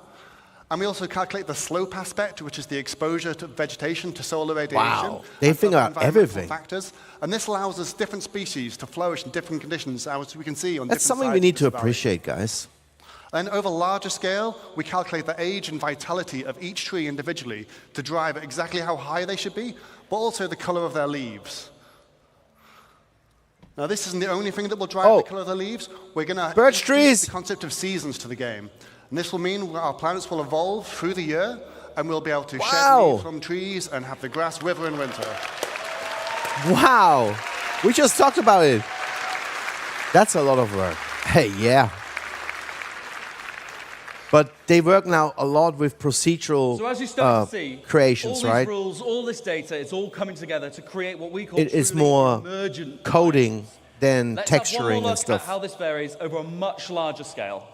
S10: And we also calculate the slope aspect, which is the exposure to vegetation to solar radiation.
S1: Wow, they figure out everything.
S10: Factors. And this allows us different species to flourish in different conditions, as we can see on
S1: That's
S10: different
S1: something
S10: sides
S1: we need
S10: of
S1: to
S10: this valley.
S1: appreciate, guys.
S10: And over larger scale, we calculate the age and vitality of each tree individually to drive exactly how high they should be, but also the color of their leaves. Now, this isn't the only thing that will drive the color of the leaves. We're going to
S1: birch trees.
S10: The concept of seasons to the game. And this will mean our planets will evolve through the year, and we'll be able to shed leaves from trees and have the grass wither in winter.
S1: Wow, we just talked about it. That's a lot of work. Hey, yeah. But they work now a lot with procedural
S9: So as you start to see,
S1: creations,
S9: all
S1: right?
S9: these rules, all this data, it's all coming together to create what we call
S1: It is
S9: truly
S1: more
S9: emergent
S1: coding than
S9: Let's have one
S1: texturing
S9: more
S1: and
S9: look at
S1: stuff.
S9: how this varies over a much larger scale.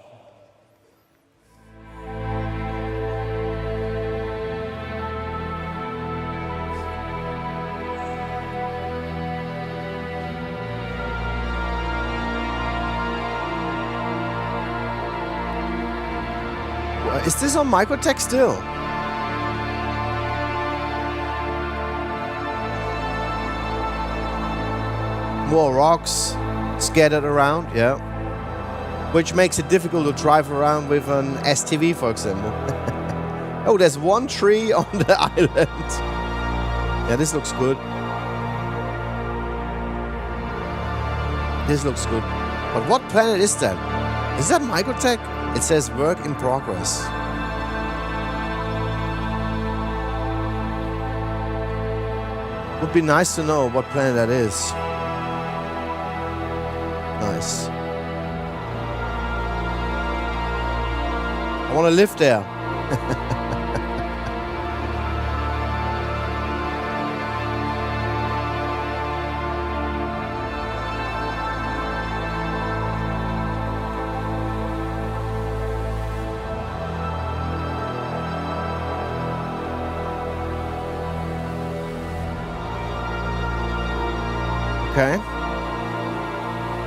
S1: Is this on Microtech still? More rocks scattered around, yeah. Which makes it difficult to drive around with an STV, for example. Oh, there's one tree on the island. Yeah, this looks good. This looks good. But what planet is that? Is that Microtech? It says work in progress. Would be nice to know what planet that is. Nice. I want to live there. Okay.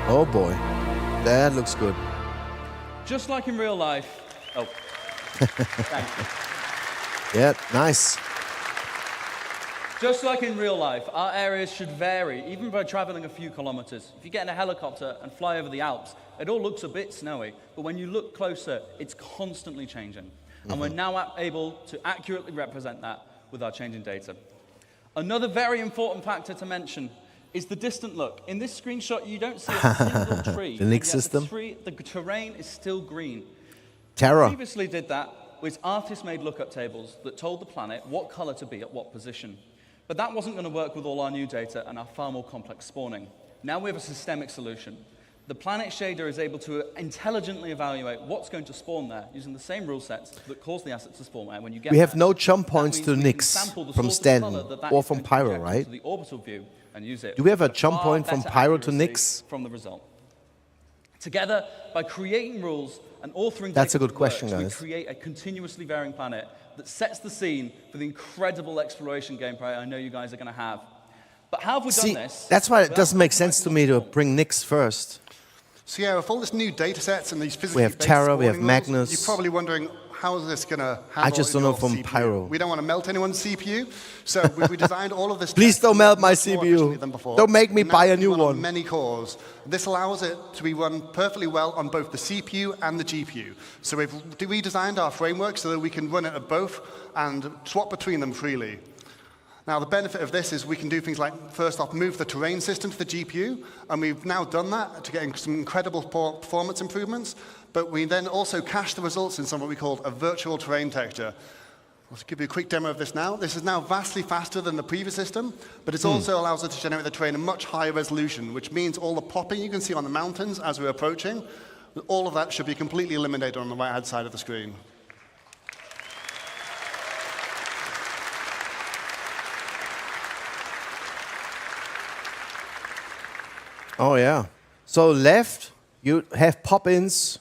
S1: Oh boy. That looks good.
S9: Just like in real life. Oh. Thank you.
S1: Yeah, nice.
S9: Just like in real life, our areas should vary, even by traveling a few kilometers. If you get in a helicopter and fly over the Alps, it all looks a bit snowy, but when you look closer, it's constantly changing. And we're now able to accurately represent that with our changing data. Another very important factor to mention is the distant look. In this screenshot, you don't see a single tree.
S1: The Nix system.
S9: The terrain is still green.
S1: Terror.
S9: Previously did that with artist-made lookup tables that told the planet what color to be at what position. But that wasn't going to work with all our new data and our far more complex spawning. Now we have a systemic solution. The planet shader is able to intelligently evaluate what's going to spawn there using the same rule sets that cause the assets to spawn there when you get
S1: We have
S9: there.
S1: no jump points to Nix from Stan or from Pyro,
S9: into
S1: right?
S9: the orbital view and use it
S1: Do we have a
S9: with
S1: jump
S9: far
S1: point from
S9: better
S1: Pyro to
S9: accuracy
S1: Nix?
S9: from the result. Together, by creating rules and authoring
S1: That's a
S9: data
S1: good
S9: that
S1: question,
S9: works,
S1: guys.
S9: we create a continuously varying planet that sets the scene for the incredible exploration gameplay I know you guys are going to have. But how have we
S1: See,
S9: done this?
S1: that's why it
S9: without
S1: doesn't make sense to me to
S9: compromising
S1: bring Nix first.
S10: So yeah, with all this new data sets and these physically
S1: have
S10: based
S1: Terra, we have
S10: spawning rules,
S1: Magnus.
S10: You're probably wondering, how is this going to handle
S1: I just don't know
S10: your
S1: from
S10: CPU?
S1: Pyro.
S10: We don't want to melt anyone's CPU, so we designed all of this.
S1: Please
S10: tech
S1: don't
S10: to
S1: melt
S10: work
S1: my
S10: much more
S1: CPU.
S10: efficiently than before.
S1: Don't make me
S10: And now
S1: buy a
S10: it can
S1: new
S10: run on
S1: one.
S10: Many cores. This allows it to be run perfectly well on both the CPU and the GPU. So we've redesigned our framework so that we can run it at both and swap between them freely. Now, the benefit of this is we can do things like, first off, move the terrain system to the GPU, and we've now done that to get some incredible performance improvements, but we then also cache the results in something we call a virtual terrain texture. I'll give you a quick demo of this now. This is now vastly faster than the previous system, but it also allows us to generate the terrain at much higher resolution, which means all the popping you can see on the mountains as we're approaching, all of that should be completely eliminated on the right-hand side of the screen.
S1: Oh yeah. So left, you have pop-ins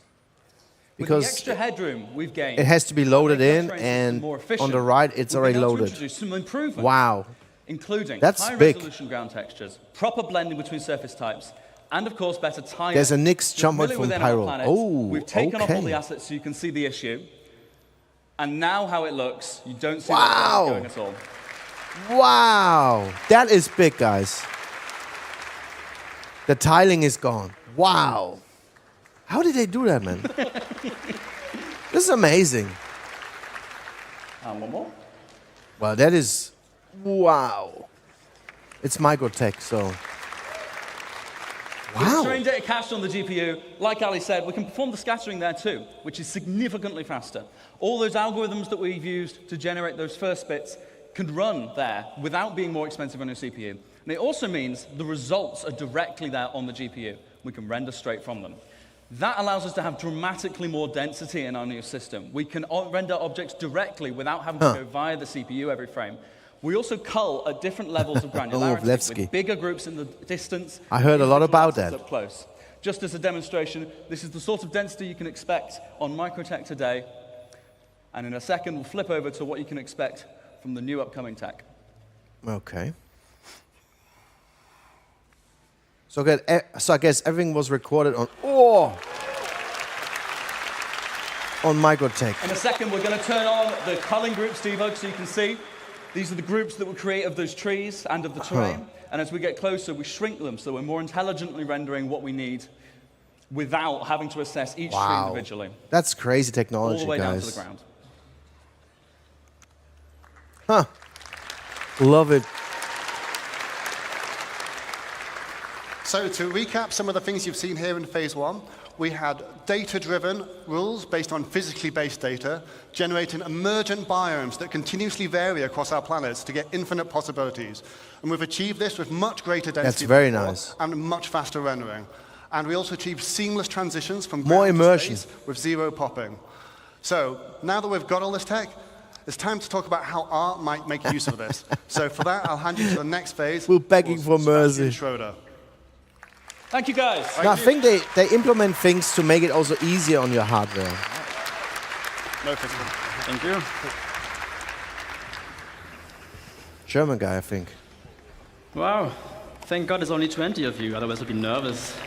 S9: With the
S1: because
S9: extra headroom we've gained,
S1: it has to be loaded
S9: make our
S1: in,
S9: terrain system
S1: and
S9: more
S1: on
S9: efficient.
S1: the right it's
S9: We've
S1: already
S9: been able to
S1: loaded.
S9: introduce some improvements,
S1: Wow.
S9: including
S1: That's
S9: high
S1: big.
S9: resolution ground textures, proper blending between surface types, and of course better timing.
S1: There's a Nix
S9: You're
S1: jump point
S9: familiar
S1: from
S9: with NL
S1: Pyro.
S9: planets.
S1: Oh,
S9: We've taken off all
S1: okay.
S9: the assets so you can see the issue. And now how it looks, you don't see
S1: Wow.
S9: that going at all.
S1: Wow. That is big, guys. The tiling is gone. Wow. How did they do that, man? This is amazing.
S9: And one more.
S1: Well, that is, wow. It's microtech, so.
S9: With
S1: Wow.
S9: terrain data cached on the GPU, like Ali said, we can perform the scattering there too, which is significantly faster. All those algorithms that we've used to generate those first bits can run there without being more expensive on your CPU. And it also means the results are directly there on the GPU. We can render straight from them. That allows us to have dramatically more density in our new system. We can render objects directly without having to go via the CPU every frame. We also cull at different levels of granularity
S1: 𝗙𝗵𝗁𝗍𝗍.
S9: with bigger groups in the distance.
S1: I heard a lot
S9: individual
S1: about
S9: assets
S1: that.
S9: Up close. Just as a demonstration, this is the sort of density you can expect on Microtech today. And in a second, we'll flip over to what you can expect from the new upcoming tech.
S1: Okay. So I guess everything was recorded on, on Microtech.
S9: In a second, we're going to turn on the culling groups debug so you can see. These are the groups that will create of those trees and of the terrain. And as we get closer, we shrink them so we're more intelligently rendering what we need without having to assess each tree individually.
S1: That's crazy
S9: All
S1: technology,
S9: the way down to
S1: guys.
S9: the ground.
S1: Huh. Love it.
S10: So to recap some of the things you've seen here in phase one, we had data-driven rules based on physically based data, generating emergent biomes that continuously vary across our planets to get infinite possibilities. And we've achieved this with much greater density
S1: That's very
S10: than before
S1: nice.
S10: and much faster rendering. And we also achieved seamless transitions from
S1: More
S10: ground to
S1: immersion.
S10: space with zero popping. So now that we've got all this tech, it's time to talk about how art might make use of this. So for that, I'll hand you to the next phase.
S1: We're begging for mercy.
S10: 𝗏𝗏𝗏𝗏.
S9: Thank you, guys.
S1: No, I think they implement things to make it also easier on your hardware.
S10: No physical.
S9: Thank you.
S1: German guy, I think.
S7: Wow. Thank God there's only 20 of you, otherwise I'd be nervous.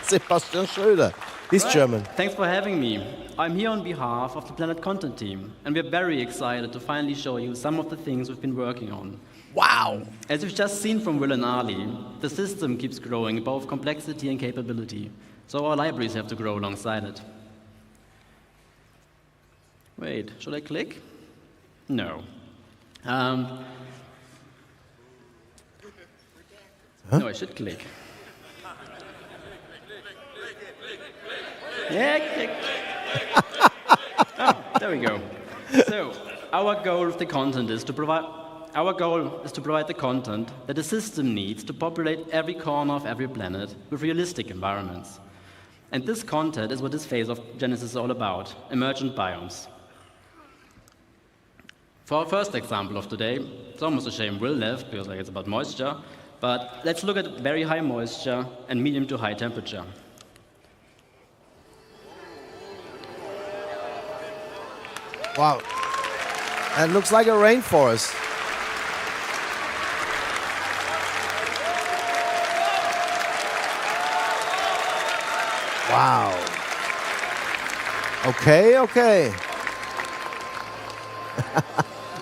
S1: Sebastian Schröder. He's German.
S7: Thanks for having me. I'm here on behalf of the Planet Content team, and we're very excited to finally show you some of the things we've been working on.
S1: Wow!
S7: As you've just seen from Will and Ali, the system keeps growing in both complexity and capability, so our libraries have to grow alongside it. Wait, should I click? No. No, I should click. Yeah, click. Oh, there we go. So, our goal with the content is to provide the content that the system needs to populate every corner of every planet with realistic environments. And this content is what this phase of Genesis is all about, emergent biomes. For our first example of today, it's almost a shame Will left because it's about moisture, but let's look at very high moisture and medium to high temperature.
S1: Wow. That looks like a rainforest. Wow. Okay, okay.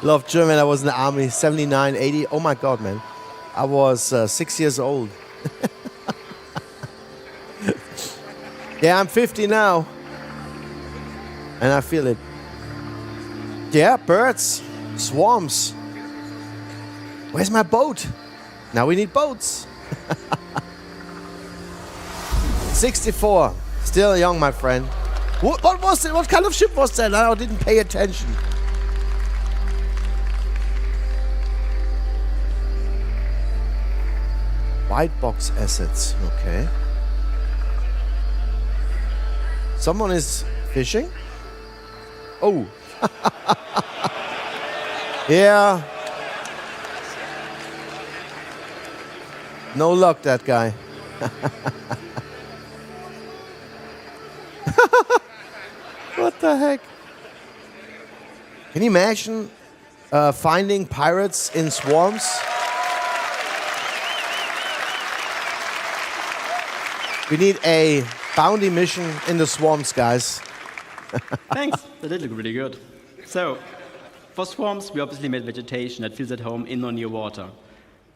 S1: Love German. I was in the army, 79, 80. Oh my God, man. I was 6 years old. Yeah, I'm 50 now. And I feel it. Yeah, birds, swarms. Where's my boat? Now we need boats. 64. Still young, my friend. What was it? What kind of ship was that? I didn't pay attention. White box assets. Okay. Someone is fishing? Oh. Yeah. No luck, that guy. What the heck? Can you imagine finding pirates in swarms? We need a bounty mission in the swarms, guys.
S7: Thanks, that did look really good. So, for swarms, we obviously made vegetation that feels at home in or near water.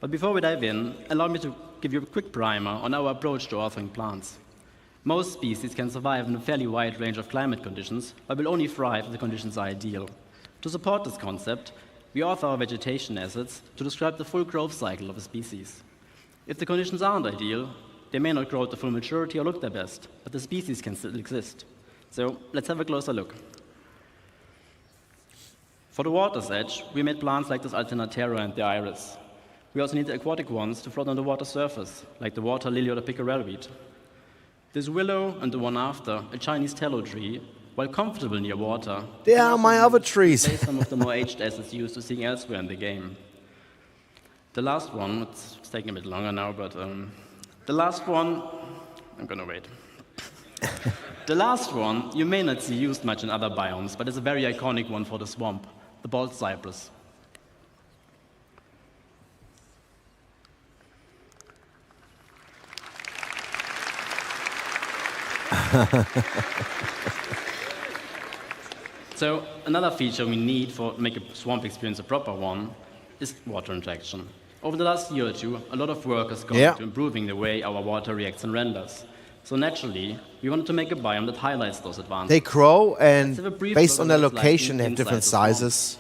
S7: But before we dive in, allow me to give you a quick primer on our approach to authoring plants. Most species can survive in a fairly wide range of climate conditions, but will only thrive if the conditions are ideal. To support this concept, we author our vegetation assets to describe the full growth cycle of a species. If the conditions aren't ideal, they may not grow to full maturity or look their best, but the species can still exist. So let's have a closer look. For the water's edge, we made plants like this Alternatera and the iris. We also need the aquatic ones to float on the water surface, like the water lily or the pickerel weed. This willow and the one after, a Chinese tallow tree, while comfortable near water,
S1: they are my other trees.
S7: Some of the more aged assets used to seeing elsewhere in the game. The last one, it's taking a bit longer now, but the last one, I'm gonna wait. The last one, you may not see used much in other biomes, but it's a very iconic one for the swamp, the bald cypress. So another feature we need to make a swamp experience a proper one is water interaction. Over the last year or two, a lot of work has gone into improving the way our water reacts and renders. So naturally, we wanted to make a biome that highlights those advantages.
S1: They grow, and based on their location, they have different sizes.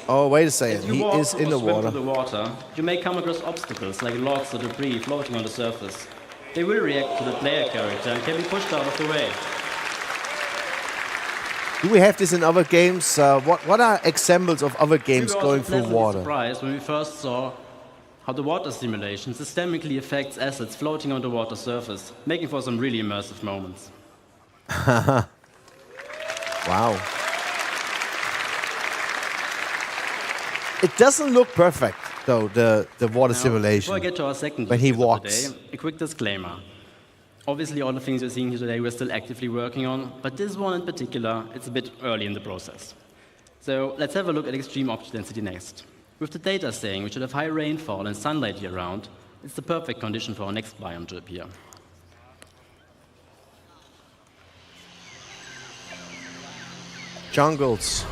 S1: Oh, wait a second. He is in the water.
S7: Through the water, you may come across obstacles like logs or debris floating on the surface. They will react to the player character and can be pushed out of the way.
S1: Do we have this in other games? What are examples of other games going through water?
S7: We were surprised when we first saw how the water simulation systemically affects assets floating on the water surface, making for some really immersive moments.
S1: Wow. It doesn't look perfect, though, the water simulation.
S7: Before I get to our second
S1: when he
S7: walks. Today, a quick disclaimer. Obviously, all the things you're seeing here today we're still actively working on, but this one in particular, it's a bit early in the process. So let's have a look at extreme object density next. With the data saying we should have high rainfall and sunlight year-round, it's the perfect condition for our next biome to appear.
S1: Jungles.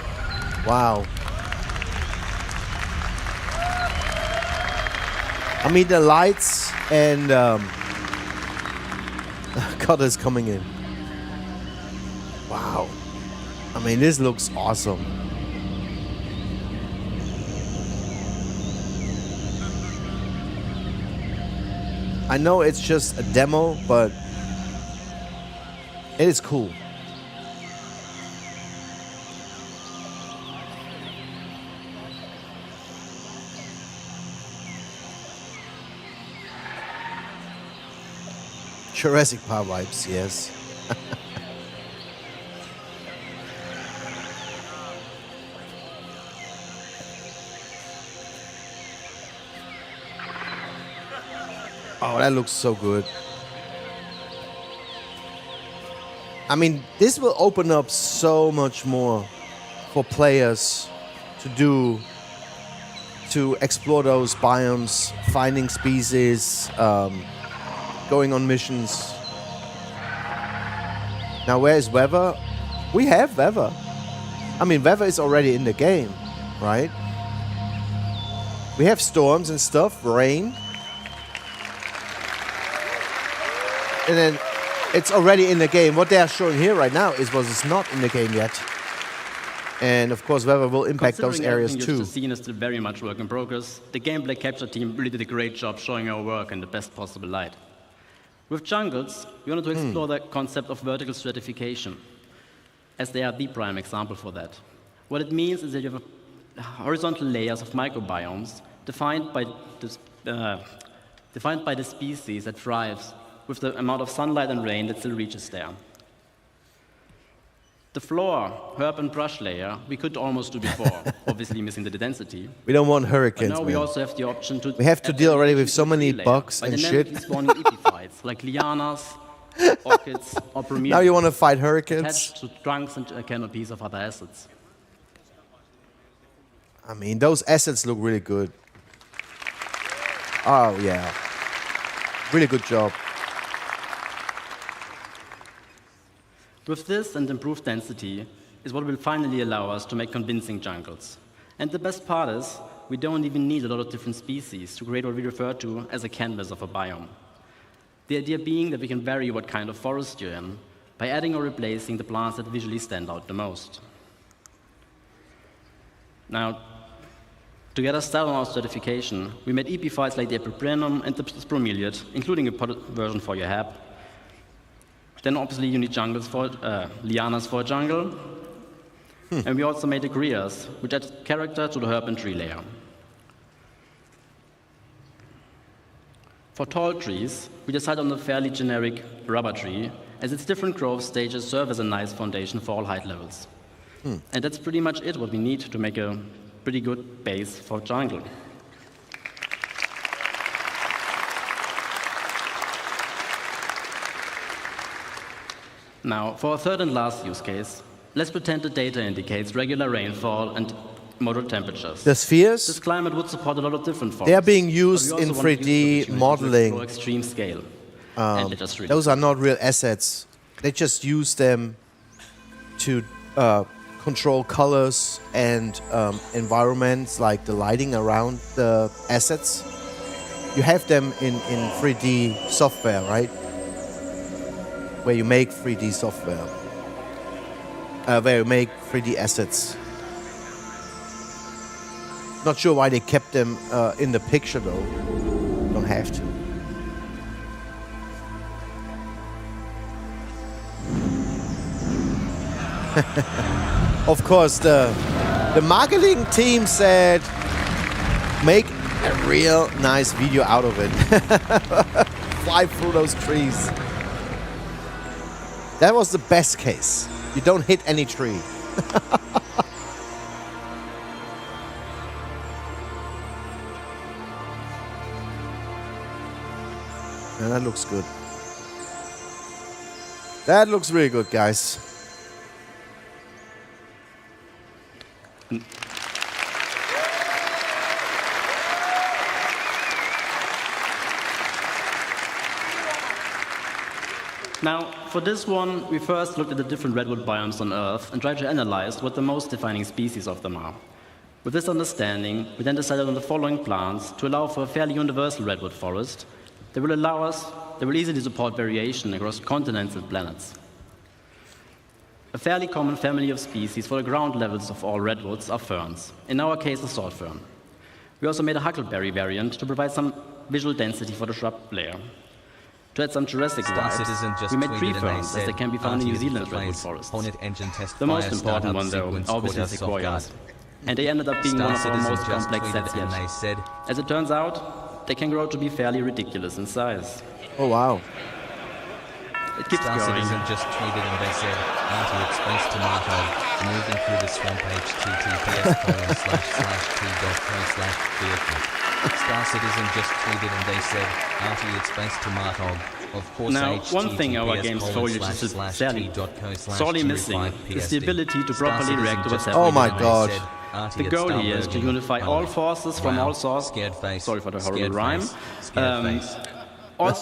S1: Wow. I mean, the lights and God is coming in. Wow. I mean, this looks awesome. I know it's just a demo, but it is cool. 𝗘𝗶𝗁𝗃𝗃 vibes, yes. Oh, that looks so good. I mean, this will open up so much more for players to do, to explore those biomes, finding species, going on missions. Now, where is 𝗏𝗏? We have 𝗏𝗏. I mean, 𝗏𝗏 is already in the game, right? We have storms and stuff, rain. And then it's already in the game. What they are showing here right now is what is not in the game yet. And of course, 𝗏𝗏 will impact those areas too.
S7: You've just seen is still very much work in progress. The gameplay capture team really did a great job showing our work in the best possible light. With jungles, we wanted to explore the concept of vertical stratification, as they are the prime example for that. What it means is that you have horizontal layers of microbiomes defined by the species that thrives with the amount of sunlight and rain that still reaches there. The floor, herb and brush layer, we could almost do before, obviously missing the density.
S1: We don't want hurricanes,
S7: but now we also have the option to...
S1: We have to deal already with so many bugs and shit.
S7: Spawning epiphytes, like lianas, orchids, or bromeliads.
S1: Now you want to fight hurricanes?
S7: Attached to trunks and canopies of other assets.
S1: I mean, those assets look really good. Oh, yeah. Really good job.
S7: With this and improved density is what will finally allow us to make convincing jungles. And the best part is, we don't even need a lot of different species to create what we refer to as a canvas of a biome. The idea being that we can vary what kind of forest you're in by adding or replacing the plants that visually stand out the most. Now, to get us started on our stratification, we made epiphytes like the epiprenum and the bromeliad, including a potted version for your 𝗏𝗏. Then obviously you need jungles for lianas for a jungle. And we also made the 𝗙𝗏𝗄s, which add character to the herb and tree layer. For tall trees, we decided on a fairly generic rubber tree, as its different growth stages serve as a nice foundation for all height levels. And that's pretty much it, what we need to make a pretty good base for jungle. Now, for our third and last use case, let's pretend the data indicates regular rainfall and moderate temperatures.
S1: The spheres?
S7: This climate would support a lot of different forests.
S1: They are being used in 3D modeling.
S7: To extreme scale.
S1: Those are not real assets. They just use them to control colors and environments, like the lighting around the assets. You have them in 3D software, right? Where you make 3D software, where you make 3D assets. Not sure why they kept them in the picture though. Don't have to. Of course, the marketing team said, make a real nice video out of it. Fly through those trees. That was the best case. You don't hit any tree. And that looks good. That looks really good, guys.
S7: Now, for this one, we first looked at the different redwood biomes on Earth and tried to analyze what the most defining species of them are. With this understanding, we then decided on the following plants to allow for a fairly universal redwood forest that will easily support variation across continents and planets. A fairly common family of species for the ground levels of all redwoods are ferns, in our case the sword fern. We also made a huckleberry variant to provide some visual density for the shrub layer. To add some Jurassic vibes, we made tree ferns, as they can be found in New Zealand's redwood forests. The most important one, though, obviously sequoias. And they ended up being one of our most complex sets yet. As it turns out, they can grow to be fairly ridiculous in size.
S1: Oh, wow.
S7: It keeps going.
S11: Citizen just tweeted and they said, 𝗙𝗶𝘁𝗄𝗏 moving through the swamp https://t.co/t.keynote/𝗙𝗶𝘁𝗄𝗏. Citizen just tweeted and they said, 𝗙𝗶𝘁𝗄𝗏. Of course,
S7: now, one thing our game's foliage is sorely missing is the ability to properly react to what's happening.
S1: Oh my god.
S7: The goal here is to unify all forces from all sources. Sorry for the horrible rhyme. All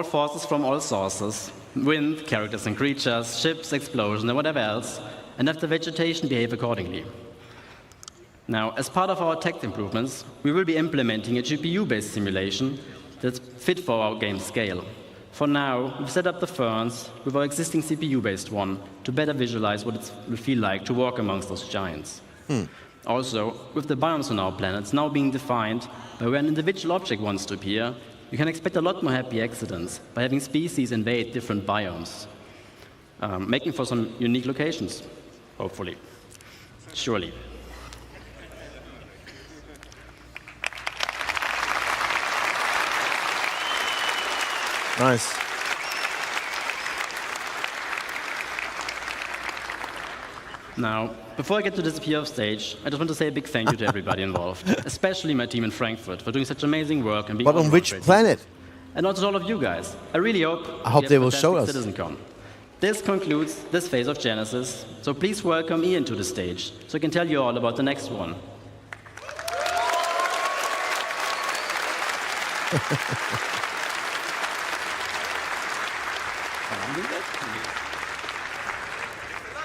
S7: forces from all sources, wind, characters and creatures, ships, explosions, and whatever else, and have the vegetation behave accordingly. Now, as part of our tech improvements, we will be implementing a GPU-based simulation that's fit for our game scale. For now, we've set up the ferns with our existing CPU-based one to better visualize what it will feel like to walk amongst those giants. Also, with the biomes on our planets now being defined by where an individual object wants to appear, you can expect a lot more happy accidents by having species invade different biomes, making for some unique locations, hopefully. Surely.
S1: Nice.
S7: Now, before I get to disappear off stage, I just want to say a big thank you to everybody involved, especially my team in Frankfurt for doing such amazing work and being.
S1: But on which planet?
S7: And also to all of you guys. I really hope.
S1: They will show us.
S7: CitizenCon. This concludes this phase of Genesis, so please welcome Ian to the stage, so I can tell you all about the next one.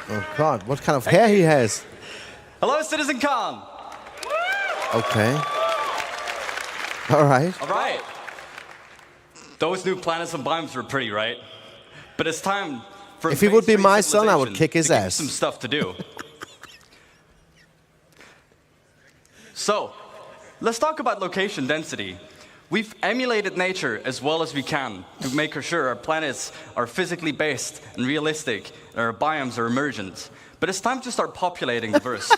S1: Oh God, what kind of hair he has.
S9: Hello, CitizenCon.
S1: Okay. All right.
S9: All right. Those new planets and biomes were pretty, right? But it's time for
S1: if he would be my son, I would kick his ass.
S9: Some stuff to do. So, let's talk about location density. We've emulated nature as well as we can to make sure our planets are physically based and realistic, and our biomes are emergent. But it's time to start populating the verse,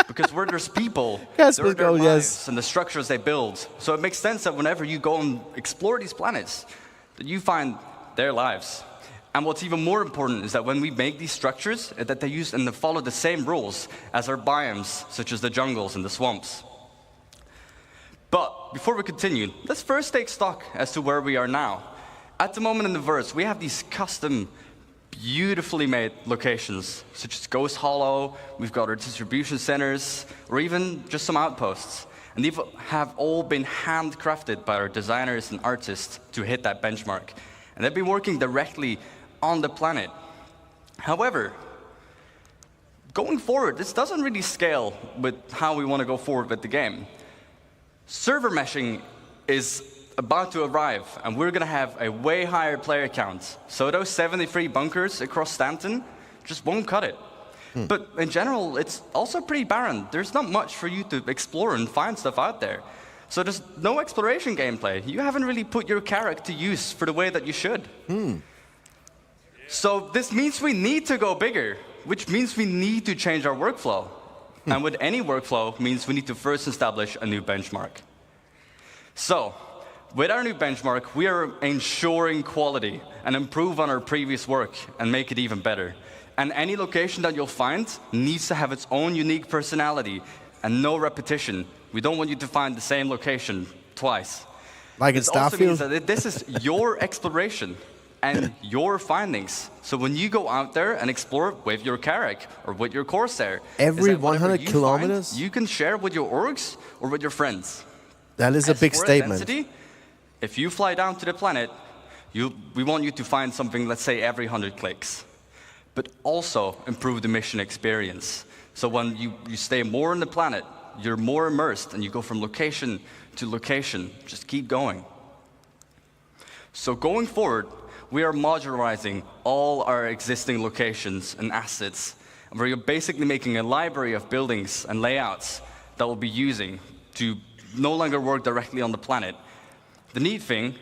S9: because where there's people, there are their lives and the structures they build. So it makes sense that whenever you go and explore these planets, that you find their lives. And what's even more important is that when we make these structures, that they use and they follow the same rules as our biomes, such as the jungles and the swamps. But before we continue, let's first take stock as to where we are now. At the moment in the verse, we have these custom, beautifully made locations, such as Ghost Hollow, we've got our distribution centers, or even just some outposts. And these have all been handcrafted by our designers and artists to hit that benchmark. And they've been working directly on the planet. However, going forward, this doesn't really scale with how we want to go forward with the game. Server meshing is about to arrive, and we're going to have a way higher player count. So those 73 bunkers across Stanton just won't cut it. But in general, it's also pretty barren. There's not much for you to explore and find stuff out there. So there's no exploration gameplay. You haven't really put your character to use for the way that you should. So this means we need to go bigger, which means we need to change our workflow. And with any workflow means we need to first establish a new benchmark. So, with our new benchmark, we are ensuring quality and improve on our previous work and make it even better. And any location that you'll find needs to have its own unique personality and no repetition. We don't want you to find the same location twice.
S1: Like in Starfield?
S9: It also means that this is your exploration and your findings. So when you go out there and explore with your character or with your Corsair,
S1: every 100 kilometers,
S9: you can share with your orgs or with your friends.
S1: That is a big statement.
S9: Density, if you fly down to the planet,
S12: We want you to find something, let's say, every 100 clicks, but also improve the mission experience. So when you stay more on the planet, you're more immersed, and you go from location to location. Just keep going. So going forward, we are modularizing all our existing locations and assets, and we're basically making a library of buildings and layouts that we'll be using to no longer work directly on the planet. The neat thing,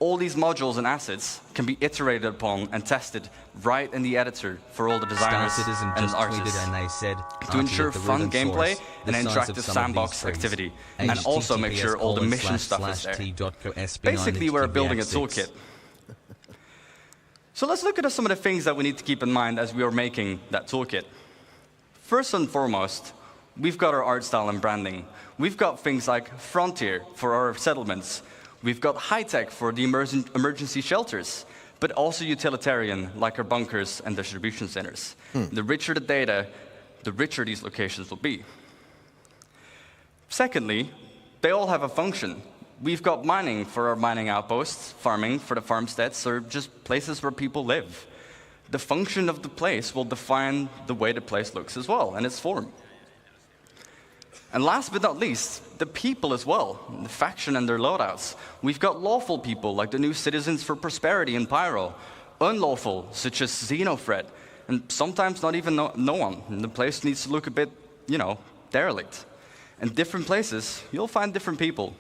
S12: all these modules and assets can be iterated upon and tested right in the editor for all the designers and artists
S11: and they said,
S12: to ensure fun gameplay and interactive sandbox activity, and also make sure all the mission stuff is there. Basically, we're building a toolkit. So let's look at some of the things that we need to keep in mind as we are making that toolkit. First and foremost, we've got our art style and branding. We've got things like Frontier for our settlements. We've got high-tech for the emergency shelters, but also utilitarian, like our bunkers and distribution centers. The richer the data, the richer these locations will be. Secondly, they all have a function. We've got mining for our mining outposts, farming for the farmsteads, or just places where people live. The function of the place will define the way the place looks as well, and its form. And last but not least, the people as well, the faction and their loadouts. We've got lawful people, like the new Citizens for Prosperity in Pyro, unlawful, such as 𝗙𝗍𝗏, and sometimes not even no one. And the place needs to look a bit, derelict. In different places, you'll find different people.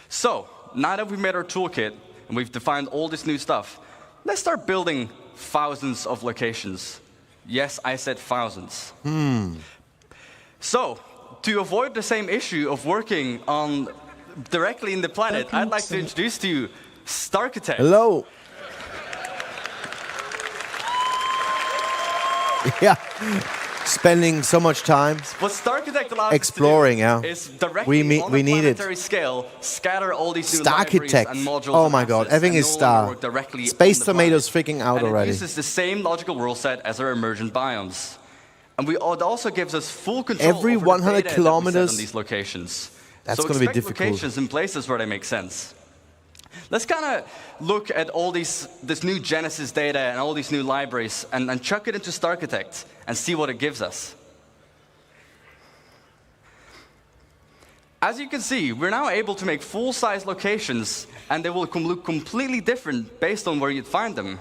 S12: So, now that we've made our toolkit, and we've defined all this new stuff, let's start building thousands of locations. Yes, I said thousands. So, to avoid the same issue of working on directly in the planet, I'd like to introduce to you 𝗙𝗏𝗏𝗃.
S1: Hello. Yeah. Spending so much time
S12: what 𝗙𝗏𝗏𝗃 allows
S1: exploring,
S12: us to do is directly on a planetary scale scatter all these new libraries and modules.
S1: Oh my God, everything is star. Space Tomatoes freaking out
S12: and
S1: already.
S12: It uses the same logical rule set as our emergent biomes. And it also gives us full control
S1: every
S12: over
S1: 100
S12: the data
S1: kilometers
S12: that we set on these locations.
S1: That's
S12: so
S1: going to be
S12: expect
S1: difficult.
S12: locations in places where they make sense. Let's kind of look at all this new Genesis data and all these new libraries and chuck it into 𝗙𝗏𝗏𝗃 and see what it gives us. As you can see, we're now able to make full-size locations, and they will look completely different based on where you'd find them.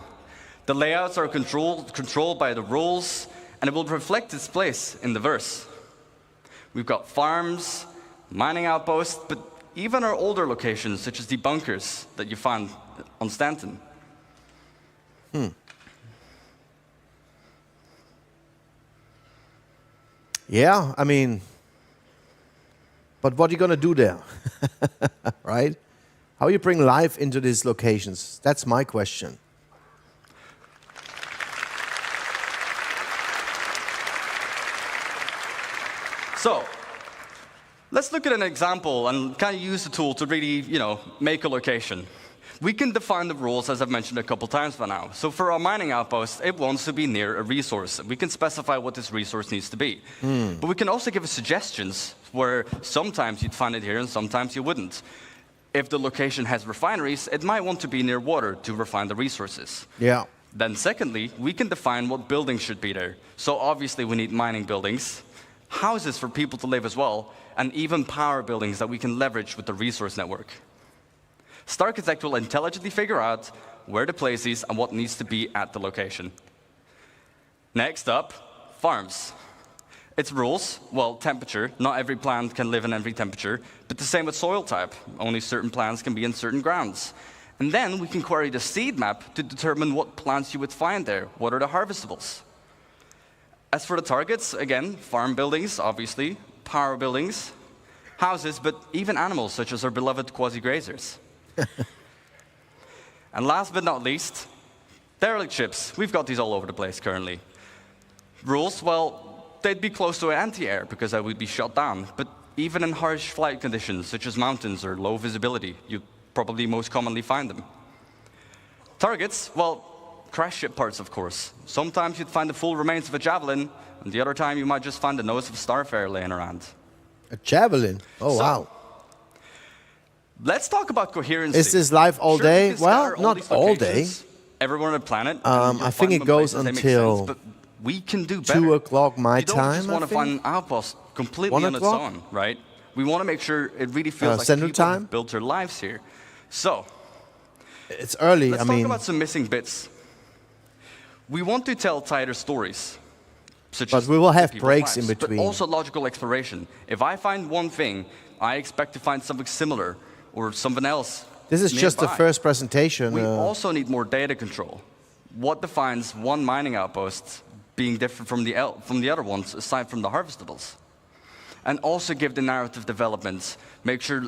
S12: The layouts are controlled by the rules, and it will reflect its place in the verse. We've got farms, mining outposts, but even our older locations, such as the bunkers that you find on Stanton.
S1: Yeah, I mean, but what are you going to do there? Right? How you bring life into these locations? That's my question.
S12: So, let's look at an example and kind of use the tool to really, make a location. We can define the rules, as I've mentioned a couple times by now. So for our mining outpost, it wants to be near a resource. We can specify what this resource needs to be. But we can also give suggestions where sometimes you'd find it here and sometimes you wouldn't. If the location has refineries, it might want to be near water to refine the resources.
S1: Yeah.
S12: Then secondly, we can define what buildings should be there. So obviously we need mining buildings, houses for people to live as well, and even power buildings that we can leverage with the resource network. 𝗙𝗏𝗏𝗃 will intelligently figure out where the place is and what needs to be at the location. Next up, farms. Its rules, well, temperature. Not every plant can live in every temperature, but the same with soil type. Only certain plants can be in certain grounds. And then we can query the seed map to determine what plants you would find there. What are the harvestables? As for the targets, again, farm buildings, obviously, power buildings, houses, but even animals, such as our beloved quasi-grazers. And last but not least, derelict ships. We've got these all over the place currently. Rules, well, they'd be close to an anti-air because they would be shot down. But even in harsh flight conditions, such as mountains or low visibility, you'd probably most commonly find them. Targets, well, crash ship parts, of course. Sometimes you'd find the full remains of a javelin, and the other time you might just find the nose of a starfarer laying around.
S1: A javelin? Oh, wow.
S12: Let's talk about coherency.
S1: Is this live all
S12: Sure,
S1: day?
S12: we can
S1: Well,
S12: scatter all
S1: not
S12: these
S1: all day.
S12: locations, everywhere on the planet.
S1: I think it goes until
S12: but we can do better.
S1: 2 o'clock my
S12: you don't
S1: time,
S12: just
S1: I
S12: want to find
S1: think.
S12: an outpost completely
S1: 1
S12: on its
S1: o'clock?
S12: own, right? We want to make sure it really feels like
S1: Central
S12: people
S1: time?
S12: have built their lives here. So,
S1: It's early.
S12: let's
S1: I
S12: talk
S1: mean,
S12: about some missing bits. We want to tell tighter stories.
S1: But we will have
S12: people's
S1: breaks in
S12: lives,
S1: between.
S12: But also logical exploration. If I find one thing, I expect to find something similar or something else.
S1: this is just the
S12: nearby.
S1: first presentation.
S12: We also need more data control. What defines one mining outpost being different from the other ones, aside from the harvestables? And also give the narrative developments. Make sure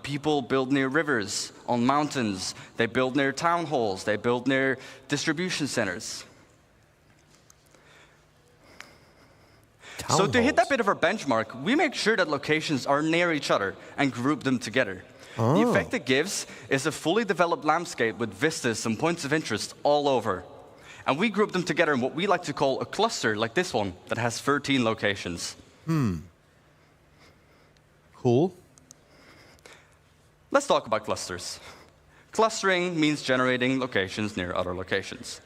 S12: people build near rivers, on mountains. They build near town halls. They build near distribution centers. So to hit that bit of our benchmark, we make sure that locations are near each other and group them together. The effect it gives is a fully developed landscape with vistas and points of interest all over. And we group them together in what we like to call a cluster, like this one, that has 13 locations.
S1: Cool.
S12: Let's talk about clusters. Clustering means generating locations near other locations.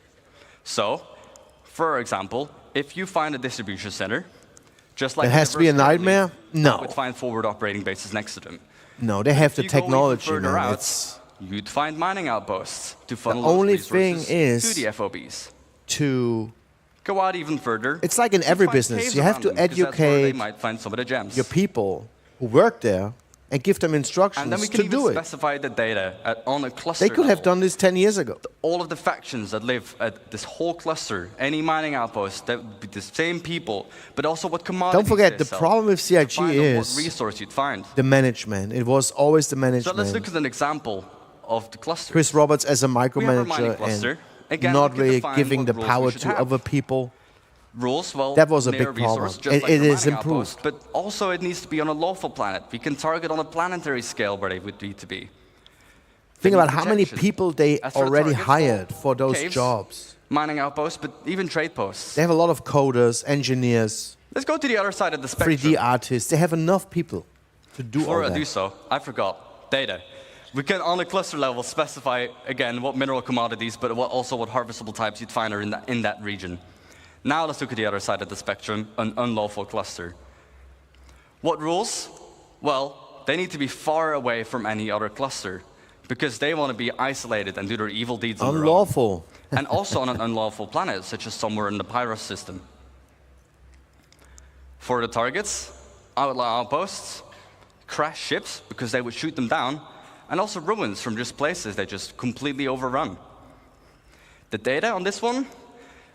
S12: So, for example, if you find a distribution center, just like
S1: It has to be a nightmare? No.
S12: would find forward operating bases next to them.
S1: No, they have
S12: If
S1: the
S12: you go even
S1: technology,
S12: further
S1: man.
S12: out,
S1: It's
S12: you'd find mining outposts to funnel
S1: only
S12: those
S1: thing
S12: resources
S1: is
S12: to the FOBs.
S1: to
S12: Go out even further.
S1: It's like in
S12: you'd
S1: every
S12: find
S1: business.
S12: caves
S1: You have
S12: around
S1: to
S12: them, 'cause that's where they
S1: educate
S12: might find some of the gems.
S1: your people who work there and give them instructions
S12: And then we can
S1: to
S12: even
S1: do it.
S12: specify the data on a cluster
S1: They could have
S12: level.
S1: done this 10 years ago.
S12: All of the factions that live at this whole cluster, any mining outpost, that would be the same people, but also what commodities
S1: Don't forget,
S12: they
S1: the
S12: sell,
S1: problem with CIG
S12: find out
S1: is
S12: what resource you'd find.
S1: the management. It was always the
S12: So
S1: management.
S12: let's look at an example of the cluster.
S1: Chris Roberts as a
S12: We have our mining
S1: micromanager
S12: cluster.
S1: and
S12: Again,
S1: not
S12: we can
S1: really
S12: define
S1: giving
S12: what
S1: the
S12: rules
S1: power
S12: we should
S1: to
S12: have.
S1: other people.
S12: Rules, well,
S1: That was a
S12: near
S1: big problem.
S12: resource, just
S1: It-
S12: like
S1: it
S12: the
S1: is
S12: mining
S1: improved.
S12: outpost, but also it needs to be on a lawful planet. We can target on a planetary scale where they would need to be.
S1: Think
S12: They
S1: about
S12: need
S1: how many
S12: protection.
S1: people they
S12: As for the
S1: already
S12: targets, well,
S1: hired for those
S12: caves,
S1: jobs.
S12: Mining outposts, but even trade posts.
S1: They have a lot of coders, engineers,
S12: Let's go to the other side of the spectrum.
S1: 3D artists. They have enough people to do
S12: Before
S1: all
S12: I do
S1: that.
S12: so, I forgot. Data. We can, on a cluster level, specify, again, what mineral commodities, but also what harvestable types you'd find are in that region. Now let's look at the other side of the spectrum, an unlawful cluster. What rules? Well, they need to be far away from any other cluster, because they want to be isolated and do their evil deeds on their own.
S1: Unlawful.
S12: And also on an unlawful planet, such as somewhere in the Pyro system. For the targets, outlaw outposts, crash ships because they would shoot them down, and also ruins from just places they just completely overrun. The data on this one,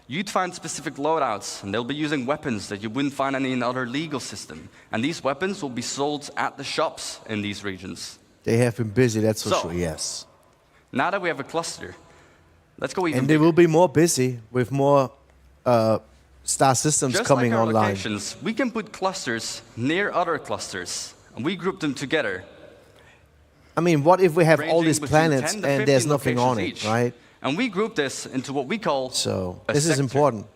S12: you'd find specific loadouts, and they'll be using weapons that you wouldn't find any in other legal system. And these weapons will be sold at the shops in these regions.
S1: They have been busy, that's for
S12: So,
S1: sure, yes.
S12: Now that we have a cluster, let's go even
S1: And they
S12: bigger.
S1: will be more busy with more star systems
S12: Just
S1: coming
S12: like our
S1: online.
S12: locations, we can put clusters near other clusters, and we group them together.
S1: I mean, what if we have all
S12: ranging
S1: these
S12: between
S1: planets
S12: 10 to
S1: and there's
S12: 15
S1: nothing on it,
S12: locations each.
S1: right?
S12: And we group this into what we call
S1: So
S12: a
S1: this is
S12: sector.
S1: important.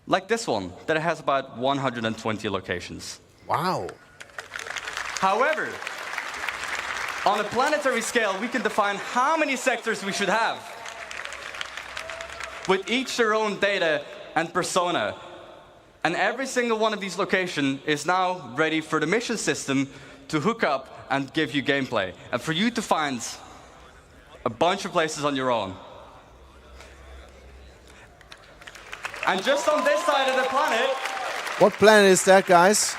S12: Like this one, that has about 120 locations.
S1: Wow.
S12: However, on a planetary scale, we can define how many sectors we should have, with each their own data and persona. And every single one of these locations is now ready for the mission system to hook up and give you gameplay, and for you to find a bunch of places on your own. And just on this side of the planet,
S1: What planet is that, guys?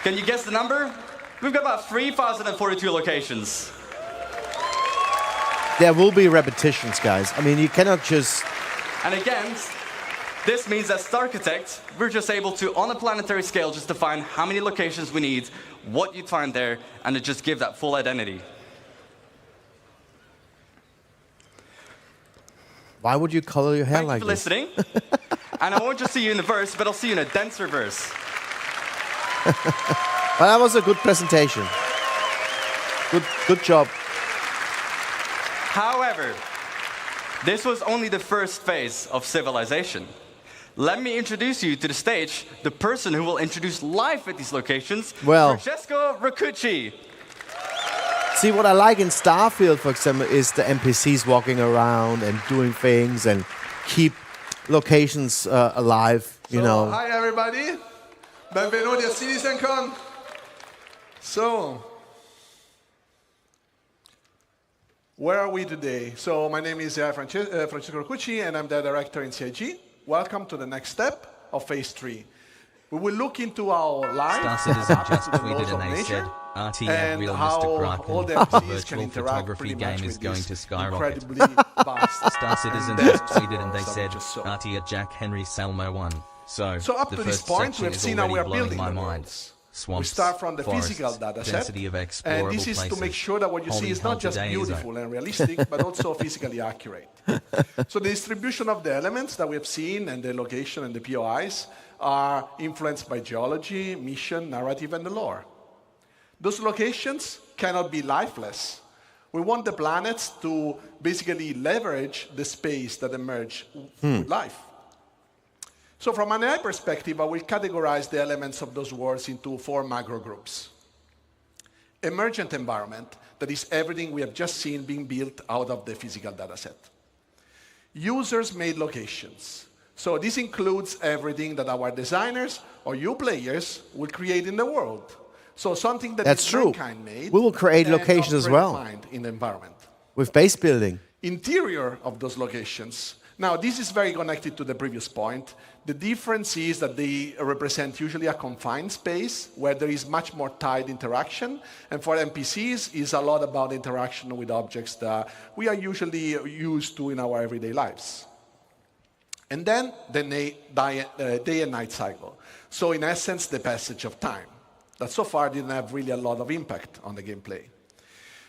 S12: can you guess the number? We've got about 3,042 locations.
S1: There will be repetitions, guys. I mean, you cannot just...
S12: And again, this means as 𝗙𝗏𝗃, we're just able to, on a planetary scale, just define how many locations we need, what you'd find there, and to just give that full identity.
S1: Why would you color your hair
S12: Thank
S1: like
S12: you for
S1: this?
S12: listening. And I won't just see you in the verse, but I'll see you in a denser verse.
S1: Well, that was a good presentation. Good job.
S12: However, this was only the first phase of civilization. let me introduce you to the stage, the person who will introduce life at these locations,
S1: Well,
S12: 𝗙𝗶𝗁𝗁𝗍.
S1: See, what I like in Starfield, for example, is the NPCs walking around and doing things and keep locations alive, you know.
S13: Hi, everybody. Benvenuti a CitizenCon. So, where are we today? So, my name is Francesco 𝗙𝗃, and I'm the director in CIG. Welcome to the next step of Phase 3. We will look into our life,
S11: Citizen just tweeted and they said, RTF
S13: and
S11: real
S13: how
S11: Mr.
S13: all the
S11: Kraken,
S13: NPCs can
S11: virtual
S13: interact
S11: photography
S13: pretty
S11: game
S13: much
S11: is
S13: with
S11: going
S13: this
S11: to skyrocket.
S13: incredibly vast
S11: Star Citizen
S13: and
S11: just
S13: dense
S11: tweeted and they
S13: world
S11: said,
S13: such as
S11: RT at 𝗃𝗃𝗃𝗁1. So
S13: up
S11: the
S13: to this
S11: first
S13: point,
S11: section
S13: we have
S11: is
S13: seen how
S11: already
S13: we are
S11: blowing
S13: building
S11: my
S13: the
S11: mind.
S13: worlds.
S11: Swamps,
S13: We start from the
S11: forests,
S13: physical data set,
S11: density of
S13: and
S11: explorable
S13: this is to
S11: places.
S13: make sure that what you see
S11: Holy
S13: is
S11: hell,
S13: not just
S11: today is
S13: beautiful and realistic, but also physically accurate. So the distribution of the elements that we have seen and the location and the POIs are influenced by geology, mission, narrative, and the lore. Those locations cannot be lifeless. We want the planets to basically leverage the space that emerge with life. So from an AI perspective, I will categorize the elements of those worlds into 4 macro groups. Emergent environment, that is everything we have just seen being built out of the physical data set. Users-made locations. So this includes everything that our designers or you players will create in the world. So something that
S1: That's
S13: is
S1: true.
S13: mankind-made.
S1: We will create
S13: and
S1: locations as well.
S13: predefined in the environment.
S1: With base building.
S13: Interior of those locations. Now, this is very connected to the previous point. The difference is that they represent usually a confined space where there is much more tight interaction. And for NPCs, it's a lot about interaction with objects that we are usually used to in our everyday lives. And then the day and night cycle. So in essence, the passage of time. That so far didn't have really a lot of impact on the gameplay.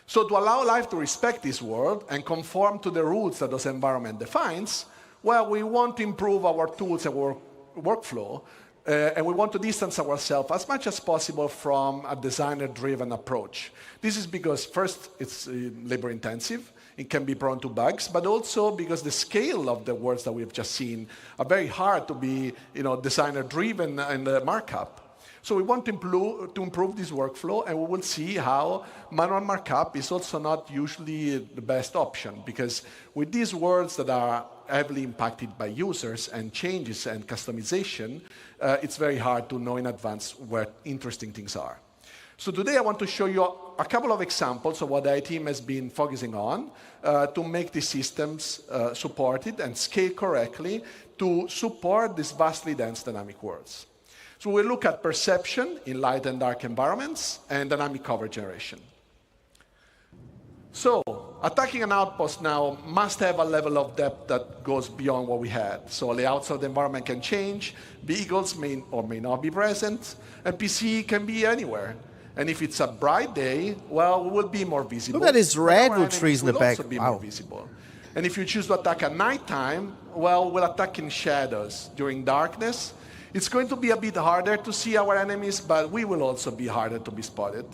S13: So to allow life to respect this world and conform to the rules that this environment defines, well, we want to improve our tools and workflow, and we want to distance ourselves as much as possible from a designer-driven approach. This is because, first, it's labor-intensive. It can be prone to bugs, but also because the scale of the worlds that we've just seen are very hard to be designer-driven in the markup. So we want to improve this workflow, and we will see how manual markup is also not usually the best option, because with these worlds that are heavily impacted by users and changes and customization, it's very hard to know in advance where interesting things are. So today I want to show you a couple of examples of what the AI team has been focusing on to make these systems supported and scale correctly to support these vastly dense dynamic worlds. So we'll look at perception in light and dark environments and dynamic cover generation. So attacking an outpost now must have a level of depth that goes beyond what we had. So layouts of the environment can change, vehicles may or may not be present, and PC can be anywhere. And if it's a bright day, well, we will be more visible.
S1: Look at these redwood
S13: But our
S1: trees in the
S13: enemies
S1: back.
S13: will also be
S1: Wow.
S13: more visible. And if you choose to attack at nighttime, well, we'll attack in shadows. During darkness, it's going to be a bit harder to see our enemies, but we will also be harder to be spotted.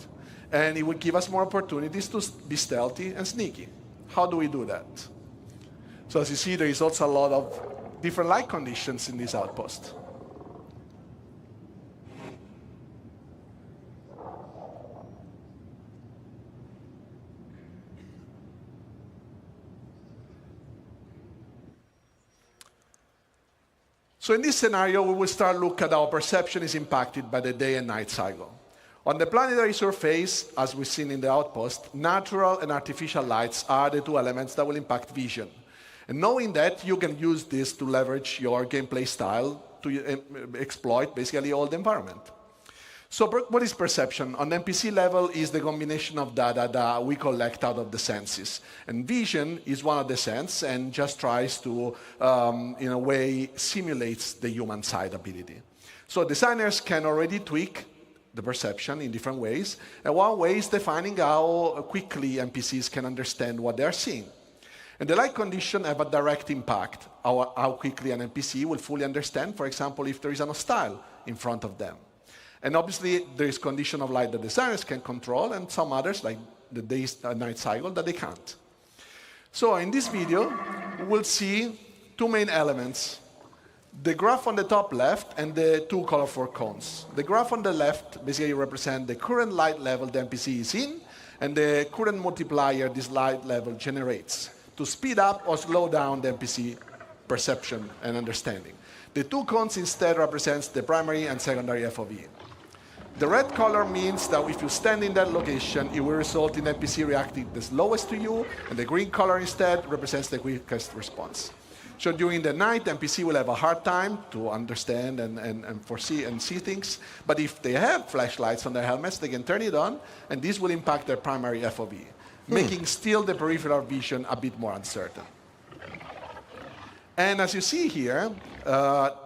S13: And it will give us more opportunities to be stealthy and sneaky. How do we do that? So as you see, there is also a lot of different light conditions in this outpost. So in this scenario, we will start looking at how perception is impacted by the day and night cycle. On the planetary surface, as we've seen in the outpost, natural and artificial lights are the 2 elements that will impact vision. And knowing that, you can use this to leverage your gameplay style to exploit basically all the environment. So what is perception? On the NPC level is the combination of data that we collect out of the senses. And vision is one of the senses and just tries to, in a way, simulates the human side ability. So designers can already tweak the perception in different ways. And one way is defining how quickly NPCs can understand what they're seeing. And the light condition have a direct impact on how quickly an NPC will fully understand, for example, if there is an hostile in front of them. And obviously, there is condition of light that designers can control, and some others, like the day-night cycle, that they can't. So in this video, we'll see 2 main elements The graph on the top left and the two colorful cones. The graph on the left basically represents the current light level the 𝗙PC is in, and the current multiplier this light level generates to speed up or slow down the 𝗙PC perception and understanding. The two cones instead represents the primary and secondary FOV. The red color means that if you stand in that location, it will result in 𝗙PC reacting the slowest to you, and the green color instead represents the quickest response. So during the night, 𝗙PC will have a hard time to understand and foresee and see things. But if they have flashlights on their helmets, they can turn it on, and this will impact their primary FOV, making still the peripheral vision a bit more uncertain. And as you see here,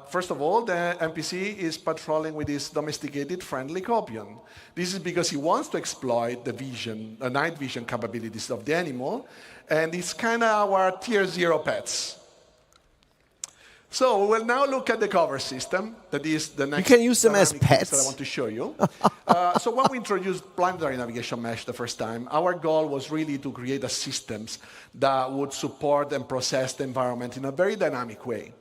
S13: first of all, the 𝗙PC is patrolling with his domesticated friendly 𝗘𝗶𝘁. This is because he wants to exploit the vision, the night vision capabilities of the animal, and it's kind of our tier 0 pets. So we will now look at the cover system. That is the next.
S1: You can use them as
S13: dynamic piece
S1: pets.
S13: that I want to show you. So when we introduced planetary navigation mesh the first time, our goal was really to create a systems that would support and process the environment in a very dynamic way.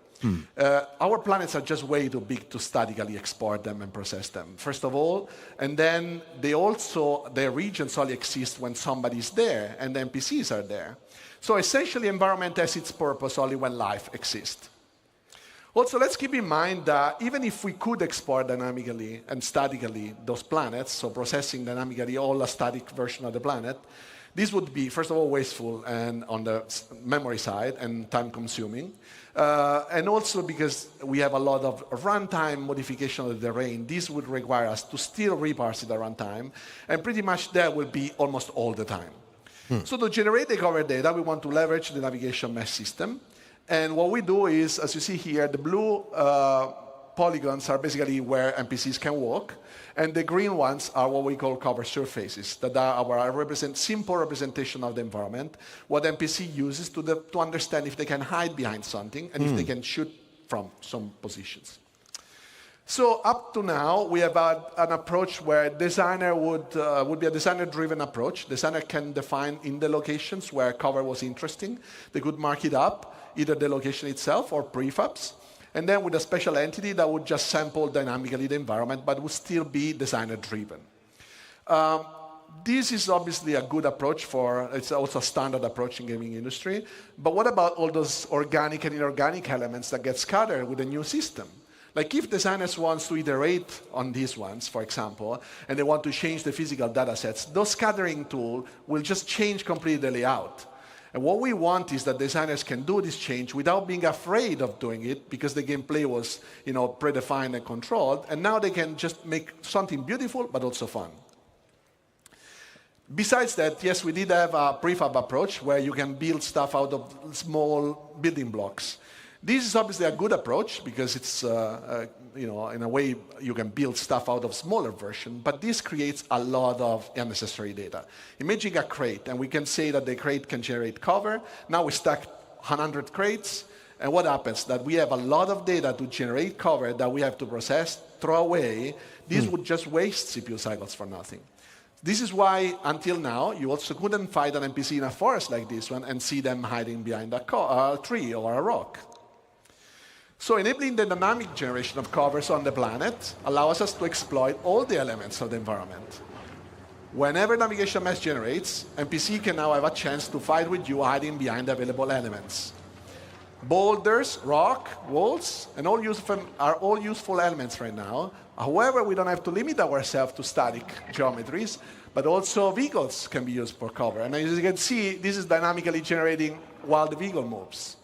S13: Our planets are just way too big to statically export them and process them, first of all. And then their regions only exist when somebody's there and the 𝗙PCs are there. So essentially, environment has its purpose only when life exists. Also, let's keep in mind that even if we could export dynamically and statically those planets, so processing dynamically all a static version of the planet, this would be, first of all, wasteful and on the memory side and time-consuming. And also because we have a lot of runtime modification of the terrain, this would require us to still reparse it at runtime, and pretty much that will be almost all the time. So to generate the cover data, we want to leverage the navigation mesh system. And what we do is, as you see here, the blue polygons are basically where 𝗙PCs can walk, and the green ones are what we call cover surfaces, that are our simple representation of the environment, what 𝗙PC uses to understand if they can hide behind something and if they can shoot from some positions. So up to now, we have an approach where designer would be a designer-driven approach. Designer can define in the locations where cover was interesting. They could mark it up, either the location itself or prefabs, and then with a special entity that would just sample dynamically the environment, but would still be designer-driven. This is obviously a good approach it's also a standard approach in gaming industry, but what about all those organic and inorganic elements that get scattered with a new system? Like if designers want to iterate on these ones, for example, and they want to change the physical data sets, those scattering tools will just change completely the layout. And what we want is that designers can do this change without being afraid of doing it because the gameplay was, predefined and controlled, and now they can just make something beautiful but also fun. Besides that, yes, we did have a prefab approach where you can build stuff out of small building blocks. This is obviously a good approach because it's, in a way, you can build stuff out of smaller version, but this creates a lot of unnecessary data. Imagine a crate, and we can say that the crate can generate cover. Now we stack 100 crates, and what happens? That we have a lot of data to generate cover that we have to process, throw away. This would just waste CPU cycles for nothing. This is why, until now, you also couldn't find an 𝗙PC in a forest like this one and see them hiding behind a tree or a rock. So enabling the dynamic generation of covers on the planet allows us to exploit all the elements of the environment. Whenever navigation mesh generates, 𝗙PC can now have a chance to fight with you hiding behind available elements. Boulders, rock, walls, and are all useful elements right now. However, we don't have to limit ourselves to static geometries, but also vehicles can be used for cover. And as you can see, this is dynamically generating while the vehicle moves.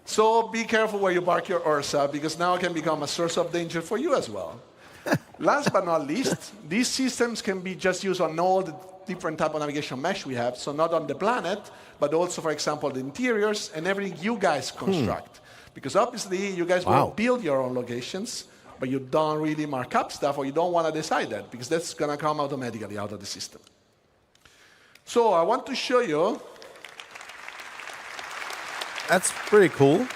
S13: So be careful where you park your 𝗙𝗃, because now it can become a source of danger for you as well. Last but not least, these systems can be just used on all the different type of navigation mesh we have, so not on the planet, but also, for example, the interiors and everything you guys construct. Because obviously, you guys will build your own locations, but you don't really mark up stuff, or you don't want to decide that, because that's going to come automatically out of the system. So I want to show you.
S1: That's pretty cool,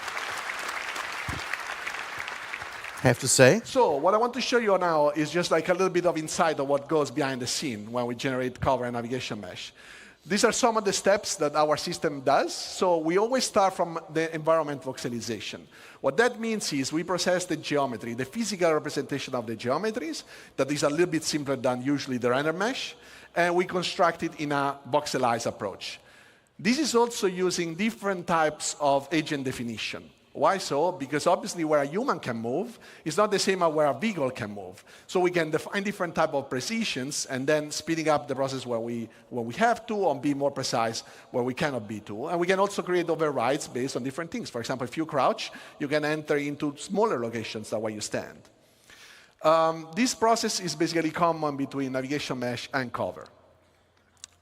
S1: I have to say.
S13: So what I want to show you now is just like a little bit of insight of what goes behind the scene when we generate cover and navigation mesh. These are some of the steps that our system does. So we always start from the environment voxelization. What that means is we process the geometry, the physical representation of the geometries, that is a little bit simpler than usually the render mesh, and we construct it in a voxelized approach. This is also using different types of agent definition. Why so? Because obviously where a human can move is not the same as where a vehicle can move. So we can define different type of precisions and then speeding up the process where we have to, and be more precise where we cannot be to. And we can also create overrides based on different things. For example, if you crouch, you can enter into smaller locations than where you stand. This process is basically common between navigation mesh and cover.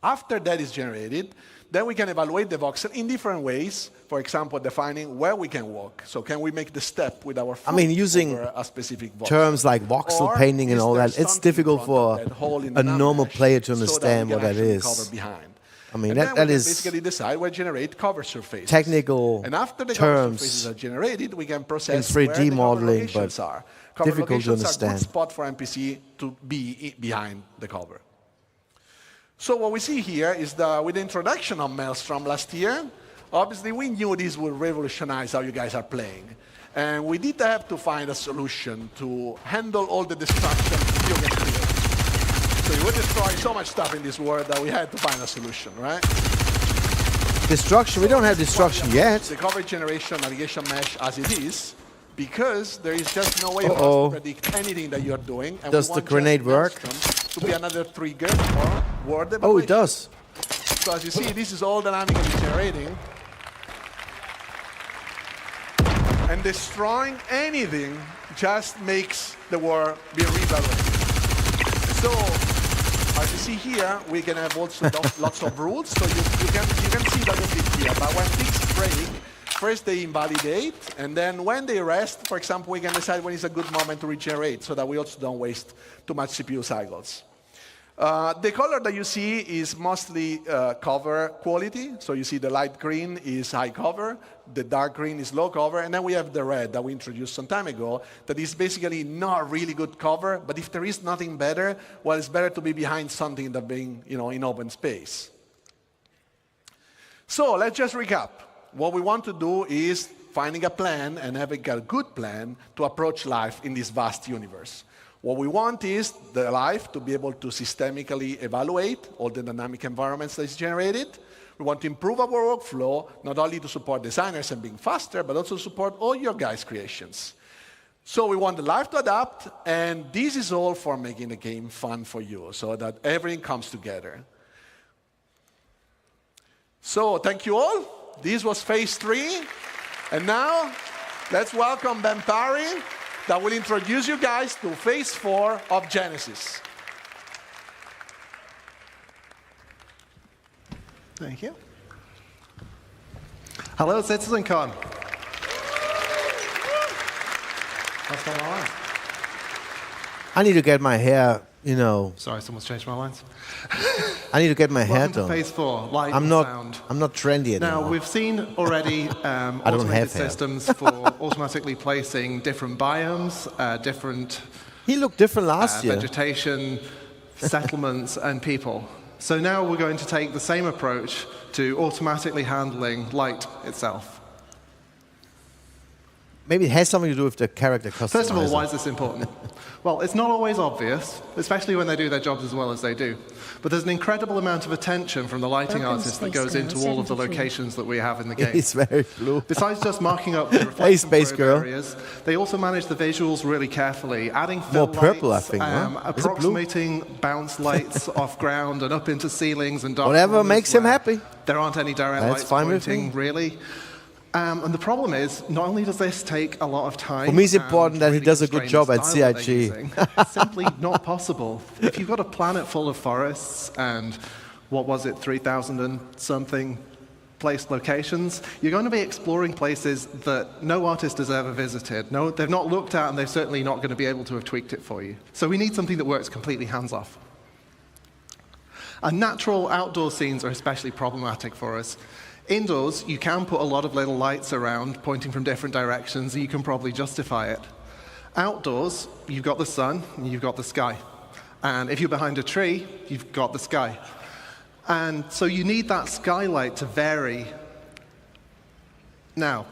S13: After that is generated, then we can evaluate the voxel in different ways. For example, defining where we can walk. So can we make the step with our foot
S1: using
S13: over a specific voxel?
S1: terms like voxel painting and all that, it's difficult for a normal player to understand what that is. I mean, that is
S13: basically decide where generate cover surfaces.
S1: Technical
S13: and after the
S1: terms
S13: cover surfaces are generated, we can process
S1: in 3D
S13: where the
S1: modeling,
S13: cover
S1: but
S13: are.
S1: difficult to understand.
S13: Are a good spot for NPC to be behind the cover. So what we see here is that with the introduction of Maelstrom last year, obviously we knew this would revolutionize how you guys are playing. And we did have to find a solution to handle all the destruction you can create. So you would destroy so much stuff in this world that we had to find a solution, right?
S1: Destruction? We don't have destruction yet.
S13: The coverage generation navigation mesh as it is, because there is just no way for us to predict anything that you're doing. And
S1: does the grenade work?
S13: To be another trigger or word evaluation.
S1: Oh, it does.
S13: So as you see, this is all dynamically generating. And destroying anything just makes the war be reevaluated. So as you see here, we can have also lots of rules. So you can see that a bit here. But when things break, first they invalidate, and then when they rest, for example, we can decide when is a good moment to regenerate so that we also don't waste too much CPU cycles. The color that you see is mostly cover quality. So you see the light green is high cover, the dark green is low cover, and then we have the red that we introduced some time ago that is basically not really good cover, but if there is nothing better, well, it's better to be behind something than being in open space. So let's just recap. What we want to do is finding a plan and having a good plan to approach life in this vast universe. What we want is the life to be able to systemically evaluate all the dynamic environments that is generated. We want to improve our workflow, not only to support designers and being faster, but also support all your guys' creations. So we want the life to adapt, and this is all for making the game fun for you, so that everything comes together. So thank you all. This was phase 3. And now, let's welcome Ben Parry, that will introduce you guys to phase 4 of Genesis.
S14: Thank you. Hello, CitizenCon. What's going on?
S1: I need to get my hair,
S14: Sorry, someone's changed my lines.
S1: I need to get my hair
S14: Welcome
S1: done.
S14: to phase 4, light
S1: I'm
S14: and
S1: not,
S14: sound.
S1: I'm not trendy anymore.
S14: Now, we've seen already automated systems for automatically placing different biomes, different
S1: He looked different last year.
S14: vegetation, settlements, and people. So now we're going to take the same approach to automatically handling light itself.
S1: Maybe it has something to do with the character customizer.
S14: First of all, why is this important? Well, it's not always obvious, especially when they do their jobs as well as they do. But there's an incredible amount of attention from the lighting artist that goes into all of the locations that we have in the game.
S1: It's very blue.
S14: Besides just marking up the reflection probe areas, they also manage the visuals really carefully, adding fill
S1: More purple,
S14: lights,
S1: I think, huh?
S14: approximating bounce lights off ground and up into ceilings and dark
S1: Whatever
S14: corners
S1: makes him
S14: where
S1: happy.
S14: There aren't any direct
S1: That's
S14: lights
S1: fine with
S14: pointing,
S1: me.
S14: really. And the problem is, not only does this take a lot of time.
S1: For me, it's important that he
S14: really
S1: does a good job at
S14: constrain the style
S1: CIG.
S14: that they're using, it's simply not possible. If you've got a planet full of forests and, 3,000 and something place locations, you're going to be exploring places that no artist has ever visited. No, they've not looked at, and they're certainly not going to be able to have tweaked it for you. So we need something that works completely hands-off. And natural outdoor scenes are especially problematic for us. Indoors, you can put a lot of little lights around pointing from different directions, and you can probably justify it. Outdoors, you've got the sun and you've got the sky. And if you're behind a tree, you've got the sky. And so you need that skylight to vary. Now,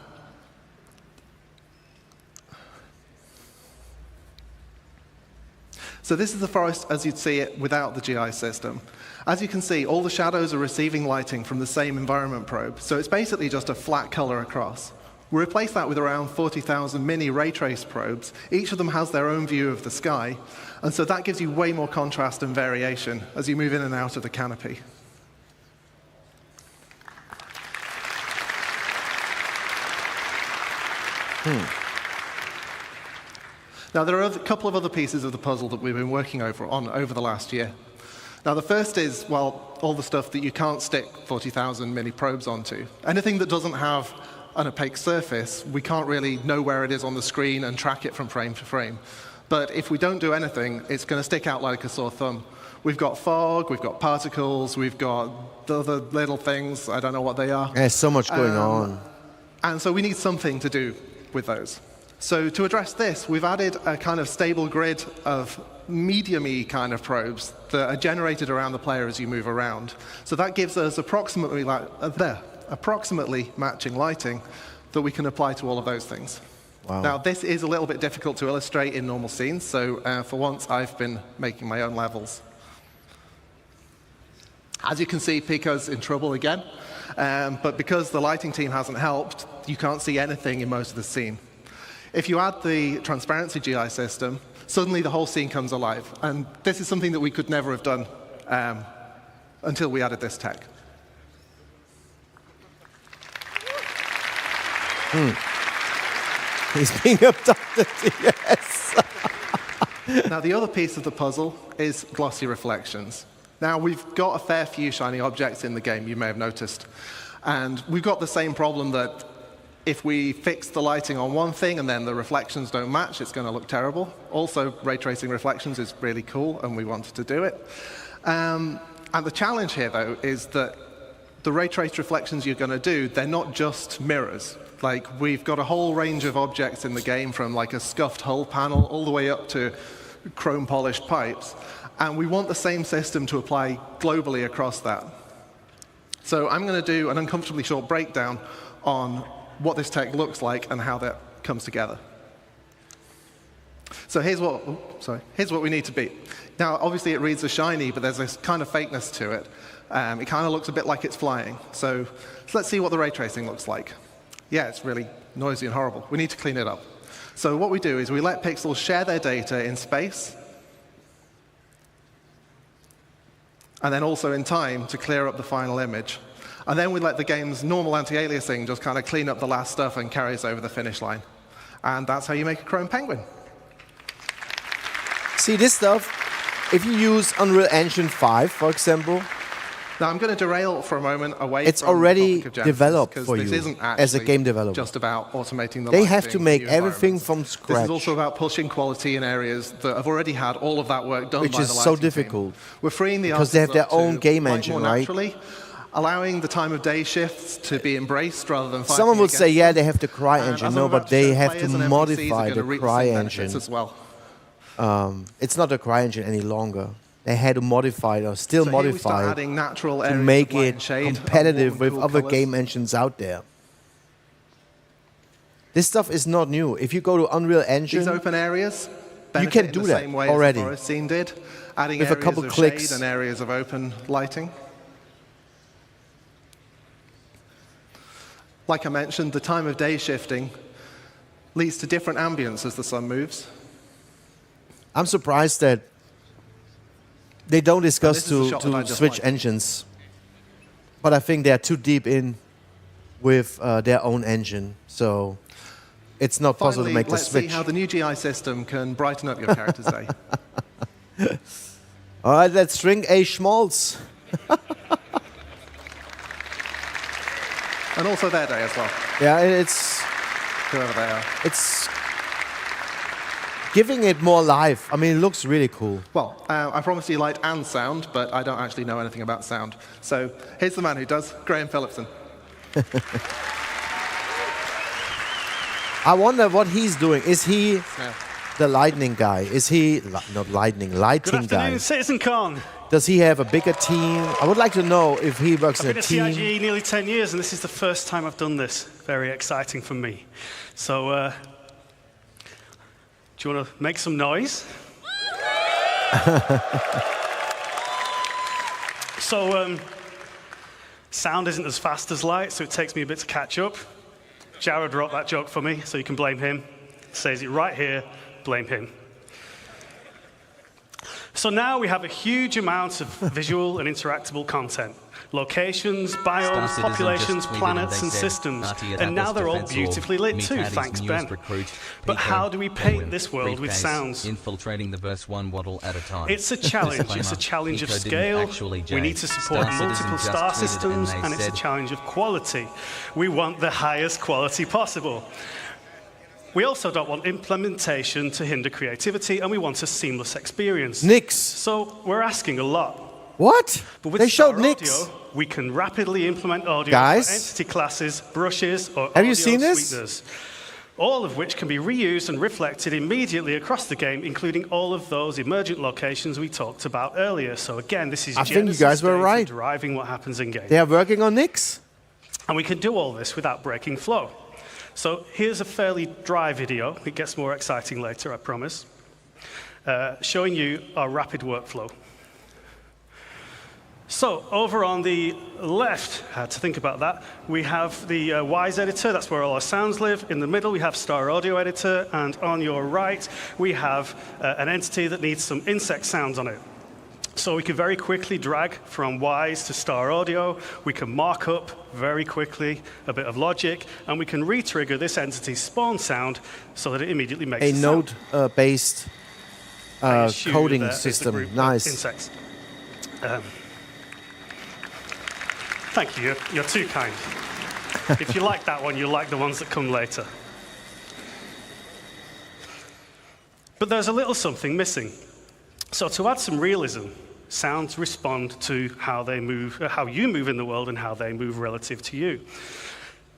S14: so this is the forest as you'd see it without the GI system. As you can see, all the shadows are receiving lighting from the same environment probe, so it's basically just a flat color across. We replace that with around 40,000 mini ray trace probes. Each of them has their own view of the sky, and so that gives you way more contrast and variation as you move in and out of the canopy. Now, there are a couple of other pieces of the puzzle that we've been working over the last year. Now, the first is, well, all the stuff that you can't stick 40,000 mini probes onto. Anything that doesn't have an opaque surface, we can't really know where it is on the screen and track it from frame to frame. But if we don't do anything, it's going to stick out like a sore thumb. We've got fog, we've got particles, we've got the other little things, I don't know what they are.
S1: There's so much going on.
S14: And so we need something to do with those. So to address this, we've added a kind of stable grid of medium-y kind of probes that are generated around the player as you move around. So that gives us approximately matching lighting that we can apply to all of those things.
S1: Wow.
S14: Now, this is a little bit difficult to illustrate in normal scenes, so for once I've been making my own levels. As you can see, 𝗙𝗃𝗄's in trouble again, but because the lighting team hasn't helped, you can't see anything in most of the scene. If you add the transparency GI system, suddenly the whole scene comes alive. And this is something that we could never have done until we added this tech.
S1: He's being abducted, yes.
S14: Now, the other piece of the puzzle is glossy reflections. Now, we've got a fair few shiny objects in the game, you may have noticed. And we've got the same problem that if we fix the lighting on one thing and then the reflections don't match, it's going to look terrible. Also, ray tracing reflections is really cool, and we wanted to do it. And the challenge here, though, is that the ray trace reflections you're going to do, they're not just mirrors. Like, we've got a whole range of objects in the game, from like a scuffed hull panel all the way up to chrome-polished pipes. And we want the same system to apply globally across that. So I'm going to do an uncomfortably short breakdown on what this tech looks like and how that comes together. So here's what we need to beat. Now, obviously, it reads as shiny, but there's this kind of fakeness to it. It kind of looks a bit like it's flying. So let's see what the ray tracing looks like. Yeah, it's really noisy and horrible. We need to clean it up. So what we do is we let pixels share their data in space, and then also in time to clear up the final image. And then we let the game's normal anti-aliasing just kind of clean up the last stuff and carry us over the finish line. And that's how you make a chrome penguin.
S1: See, this stuff, if you use Unreal Engine 5, for example,
S14: now I'm going to derail for a moment away
S1: it's
S14: from
S1: already
S14: the topic of
S1: developed
S14: Genesis,
S1: for
S14: this
S1: you
S14: isn't
S1: as a game developer.
S14: just about automating the
S1: They
S14: lighting,
S1: have to make
S14: the
S1: everything
S14: environments.
S1: from scratch.
S14: This is also about pushing quality in areas that have already had all of that work done
S1: Which
S14: by
S1: is
S14: the
S1: so
S14: lighting
S1: difficult.
S14: team. We're freeing the
S1: because they have their
S14: artists up
S1: own
S14: to
S1: game
S14: light
S1: engine,
S14: more
S1: right?
S14: naturally, allowing the time of day shifts to be embraced rather than fighting
S1: Someone would say,
S14: against
S1: yeah,
S14: them.
S1: they have the Cry
S14: And
S1: engine.
S14: as
S1: No,
S14: I'm about
S1: but
S14: to
S1: they
S14: show,
S1: have to
S14: players and NPCs are
S1: modify
S14: gonna
S1: the
S14: reap the
S1: Cry
S14: same benefits
S1: engine.
S14: as well.
S1: It's not a Cry engine any longer. They had to modify it, or still
S14: So here we start
S1: modify
S14: adding natural
S1: to
S14: areas of
S1: make
S14: light
S1: it
S14: and shade,
S1: competitive
S14: warm
S1: with
S14: and cool
S1: other
S14: colours.
S1: game engines out there. This stuff is not new. If you go to Unreal Engine,
S14: These open areas
S1: you
S14: benefit
S1: can
S14: in
S1: do
S14: the
S1: that
S14: same way
S1: already.
S14: as the forest scene did, adding
S1: With a
S14: areas
S1: couple
S14: of
S1: clicks.
S14: shade and areas of open lighting. Like I mentioned, the time of day shifting leads to different ambience as the sun moves.
S1: I'm surprised that they don't discuss
S14: this is a shot that I
S1: to
S14: just
S1: switch
S14: liked.
S1: engines. But I think they're too deep in with their own engine. So it's not possible to
S14: Finally,
S1: make the
S14: let's see
S1: switch.
S14: how the new GI system can brighten up your character's day.
S1: All right, let's string 𝗙𝗶𝗁𝗄.
S14: And also their day as well,
S1: Yeah, it's
S14: whoever they are.
S1: it's giving it more life. I mean, it looks really cool.
S14: Well, I promised you light and sound, but I don't actually know anything about sound. So here's the man who does, 𝗙𝗵𝗁𝗄.
S1: I wonder what he's doing. Is he
S14: Yeah.
S1: the lightning guy? Is he not lightning,
S9: Good
S1: lighting guy?
S9: afternoon, CitizenCon.
S1: Does he have a bigger team? I would like to know if he works in a team.
S15: I've been at CIGE nearly 10 years, and this is the first time I've done this. Very exciting for me. So, do you want to make some noise? So, sound isn't as fast as light, so it takes me a bit to catch up. Jared wrote that joke for me, so you can blame him. Says it right here, blame him. So now we have a huge amount of visual and interactable content. Locations, biomes, populations, planets, and systems. And now they're all beautifully lit too, thanks Ben. But how do we paint this world with sounds?
S11: Infiltrating the verse one waddle at a time.
S15: It's a challenge. It's a challenge of scale. We need to support multiple star systems, and it's a challenge of quality. We want the highest quality possible. We also don't want implementation to hinder creativity, and we want a seamless experience.
S1: 𝗙𝗃𝗍. So
S15: we're asking a lot.
S1: What?
S15: But with
S1: they showed
S15: 𝗙𝗃𝗍. We can rapidly implement audio
S1: Guys?
S15: for entity classes, brushes, or
S1: Have you
S15: audio
S1: seen this?
S15: sweeteners, all of which can be reused and reflected immediately across the game, including all of those emergent locations we talked about earlier. So again, this is
S1: I think you guys were right.
S15: Deriving what happens in game.
S1: They are working on 𝗙𝗃𝗍.
S15: And we can do all this without breaking flow. So here's a fairly dry video. It gets more exciting later, I promise, showing you our rapid workflow. So over on the left, had to think about that, we have the Wwise editor. That's where all our sounds live. In the middle, we have Star Audio editor. And on your right, we have an entity that needs some insect sounds on it. So we can very quickly drag from Wwise to Star Audio. We can mark up very quickly a bit of logic, and we can re-trigger this entity's spawn sound so that it immediately makes
S1: a
S15: a sound.
S1: node-based coding system. Nice.
S15: Insects. Thank you. You're too kind. If you like that one, you'll like the ones that come later. But there's a little something missing. So to add some realism, sounds respond to how they move, how you move in the world and how they move relative to you.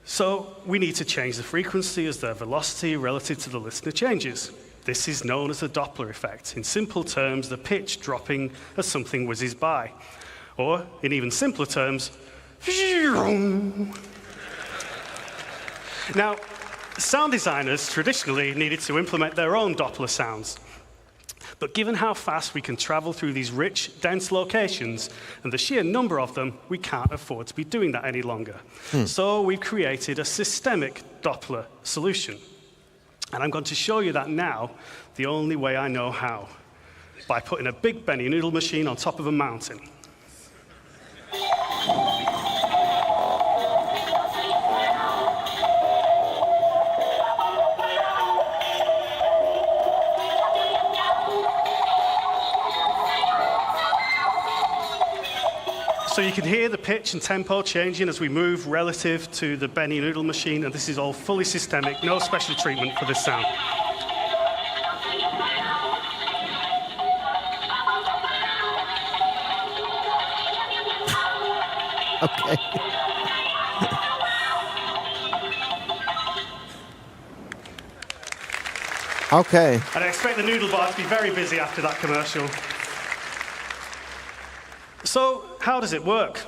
S15: So we need to change the frequency as their velocity relative to the listener changes. This is known as the Doppler effect. In simple terms, the pitch dropping as something whizzes by. Or, in even simpler terms, now, sound designers traditionally needed to implement their own Doppler sounds. But given how fast we can travel through these rich, dense locations, and the sheer number of them, we can't afford to be doing that any longer. So we've created a systemic Doppler solution. And I'm going to show you that now, the only way I know how, by putting a big Benny noodle machine on top of a mountain. So you can hear the pitch and tempo changing as we move relative to the Benny noodle machine, and this is all fully systemic, no special treatment for this sound.
S1: Okay. Okay.
S15: And I expect the noodle bar to be very busy after that commercial. So how does it work?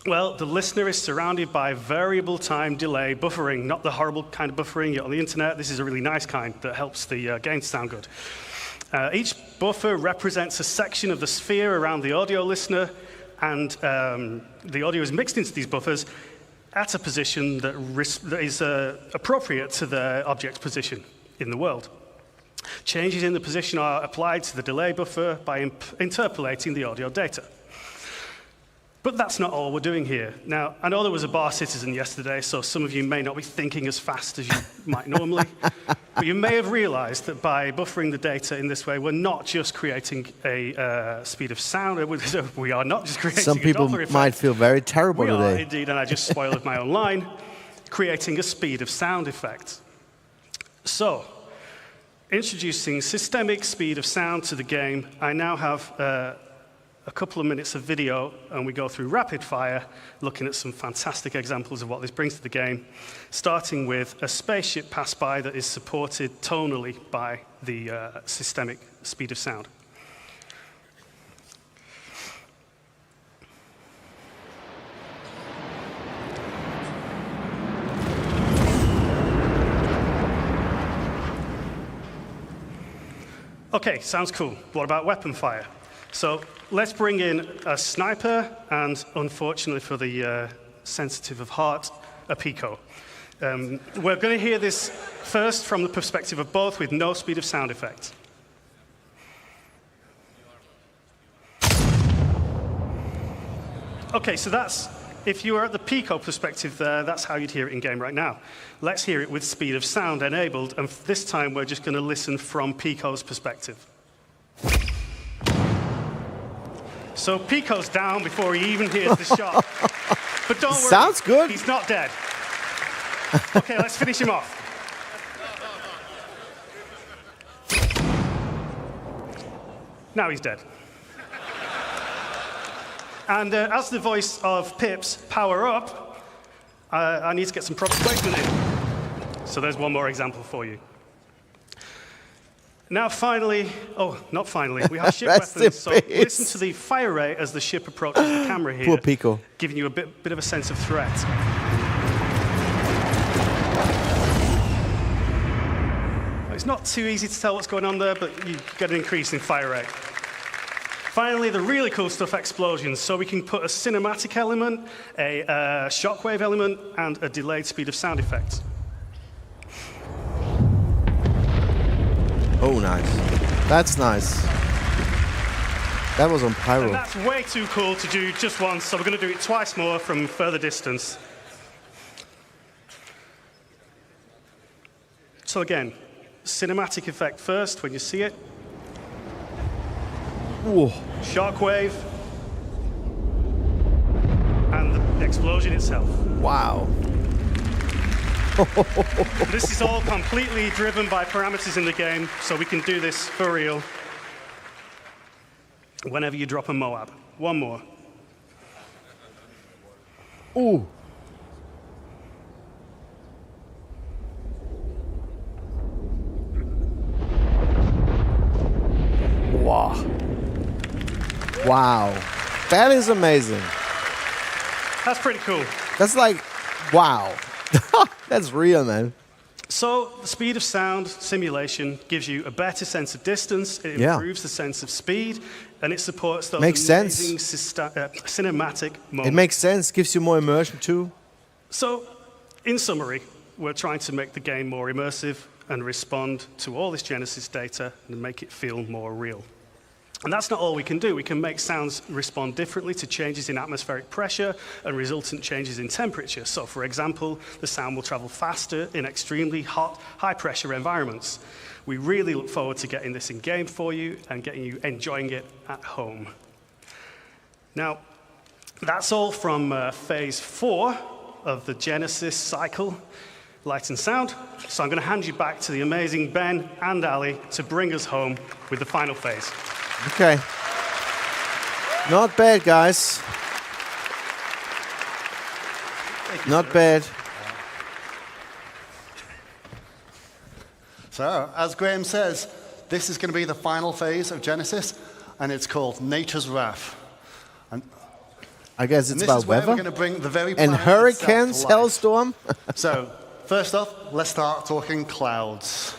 S15: Well, the listener is surrounded by variable time delay buffering, not the horrible kind of buffering you get on the internet. This is a really nice kind that helps the game sound good. Each buffer represents a section of the sphere around the audio listener, and the audio is mixed into these buffers at a position that is appropriate to the object's position in the world. Changes in the position are applied to the delay buffer by interpolating the audio data. But that's not all we're doing here. Now, I know there was a bar citizen yesterday, so some of you may not be thinking as fast as you might normally. But you may have realized that by buffering the data in this way, we're not just creating a speed of sound. We are not just creating
S1: Some people
S15: a Doppler effect.
S1: might feel very terrible
S15: We
S1: today.
S15: are indeed, and I just spoiled my own line, creating a speed of sound effect. So, introducing systemic speed of sound to the game, I now have a couple of minutes of video, and we go through rapid fire, looking at some fantastic examples of what this brings to the game, starting with a spaceship pass by that is supported tonally by the systemic speed of sound. Okay, sounds cool. What about weapon fire? So let's bring in a sniper and, unfortunately for the sensitive of heart, a 𝗙𝗶𝘁𝗁. We're going to hear this first from the perspective of both with no speed of sound effect. Okay, so that's, if you were at the 𝗙𝗶𝘁𝗁 perspective there, that's how you'd hear it in game right now. Let's hear it with speed of sound enabled, and this time we're just going to listen from 𝗙𝗁's perspective. So 𝗙𝗁's down before he even hears the shot. But don't worry,
S1: sounds good.
S15: He's not dead. Okay, let's finish him off. Now he's dead. And as the voice of Pip's Power Up, I need to get some proper placement in. So there's one more example for you. Now finally, oh, not finally, we have ship weapons. So listen to the fire rate as the ship approaches the camera here.
S1: Poor 𝗙𝗁.
S15: Giving you a bit of a sense of threat. It's not too easy to tell what's going on there, but you get an increase in fire rate. Finally, the really cool stuff, explosions. So we can put a cinematic element, a shockwave element, and a delayed speed of sound effects.
S1: Oh, nice. That's nice. That was on Pyro.
S15: And that's way too cool to do just once, so we're going to do it twice more from further distance. So again, cinematic effect first when you see it.
S1: Whoa.
S15: Shockwave. And the explosion itself.
S1: Wow.
S15: This is all completely driven by parameters in the game, so we can do this for real whenever you drop a Moab. One more.
S1: Ooh. Wow. Wow. That is amazing.
S15: That's pretty cool.
S1: That's like, wow. That's real, man.
S15: So the speed of sound simulation gives you a better sense of distance, it improves the sense of speed, and it supports those amazing cinematic moments.
S1: It makes sense, gives you more immersion too.
S15: So, in summary, we're trying to make the game more immersive and respond to all this Genesis data and make it feel more real. And that's not all we can do. We can make sounds respond differently to changes in atmospheric pressure and resultant changes in temperature. So, for example, the sound will travel faster in extremely hot, high-pressure environments. We really look forward to getting this in-game for you and getting you enjoying it at home. Now, that's all from Phase 4 of the Genesis cycle, Light and Sound. So I'm going to hand you back to the amazing Ben and 𝗙𝗁 to bring us home with the final phase.
S1: Okay. Not bad, guys. Not bad.
S10: So, as Graham says, this is going to be the final phase of Genesis, and it's called Nature's Wrath. And
S1: I guess it's about
S10: we're
S1: weather.
S10: going to bring the very
S1: And
S10: planet
S1: hurricanes,
S10: itself to life.
S1: hailstorm.
S10: So, first off, let's start talking clouds.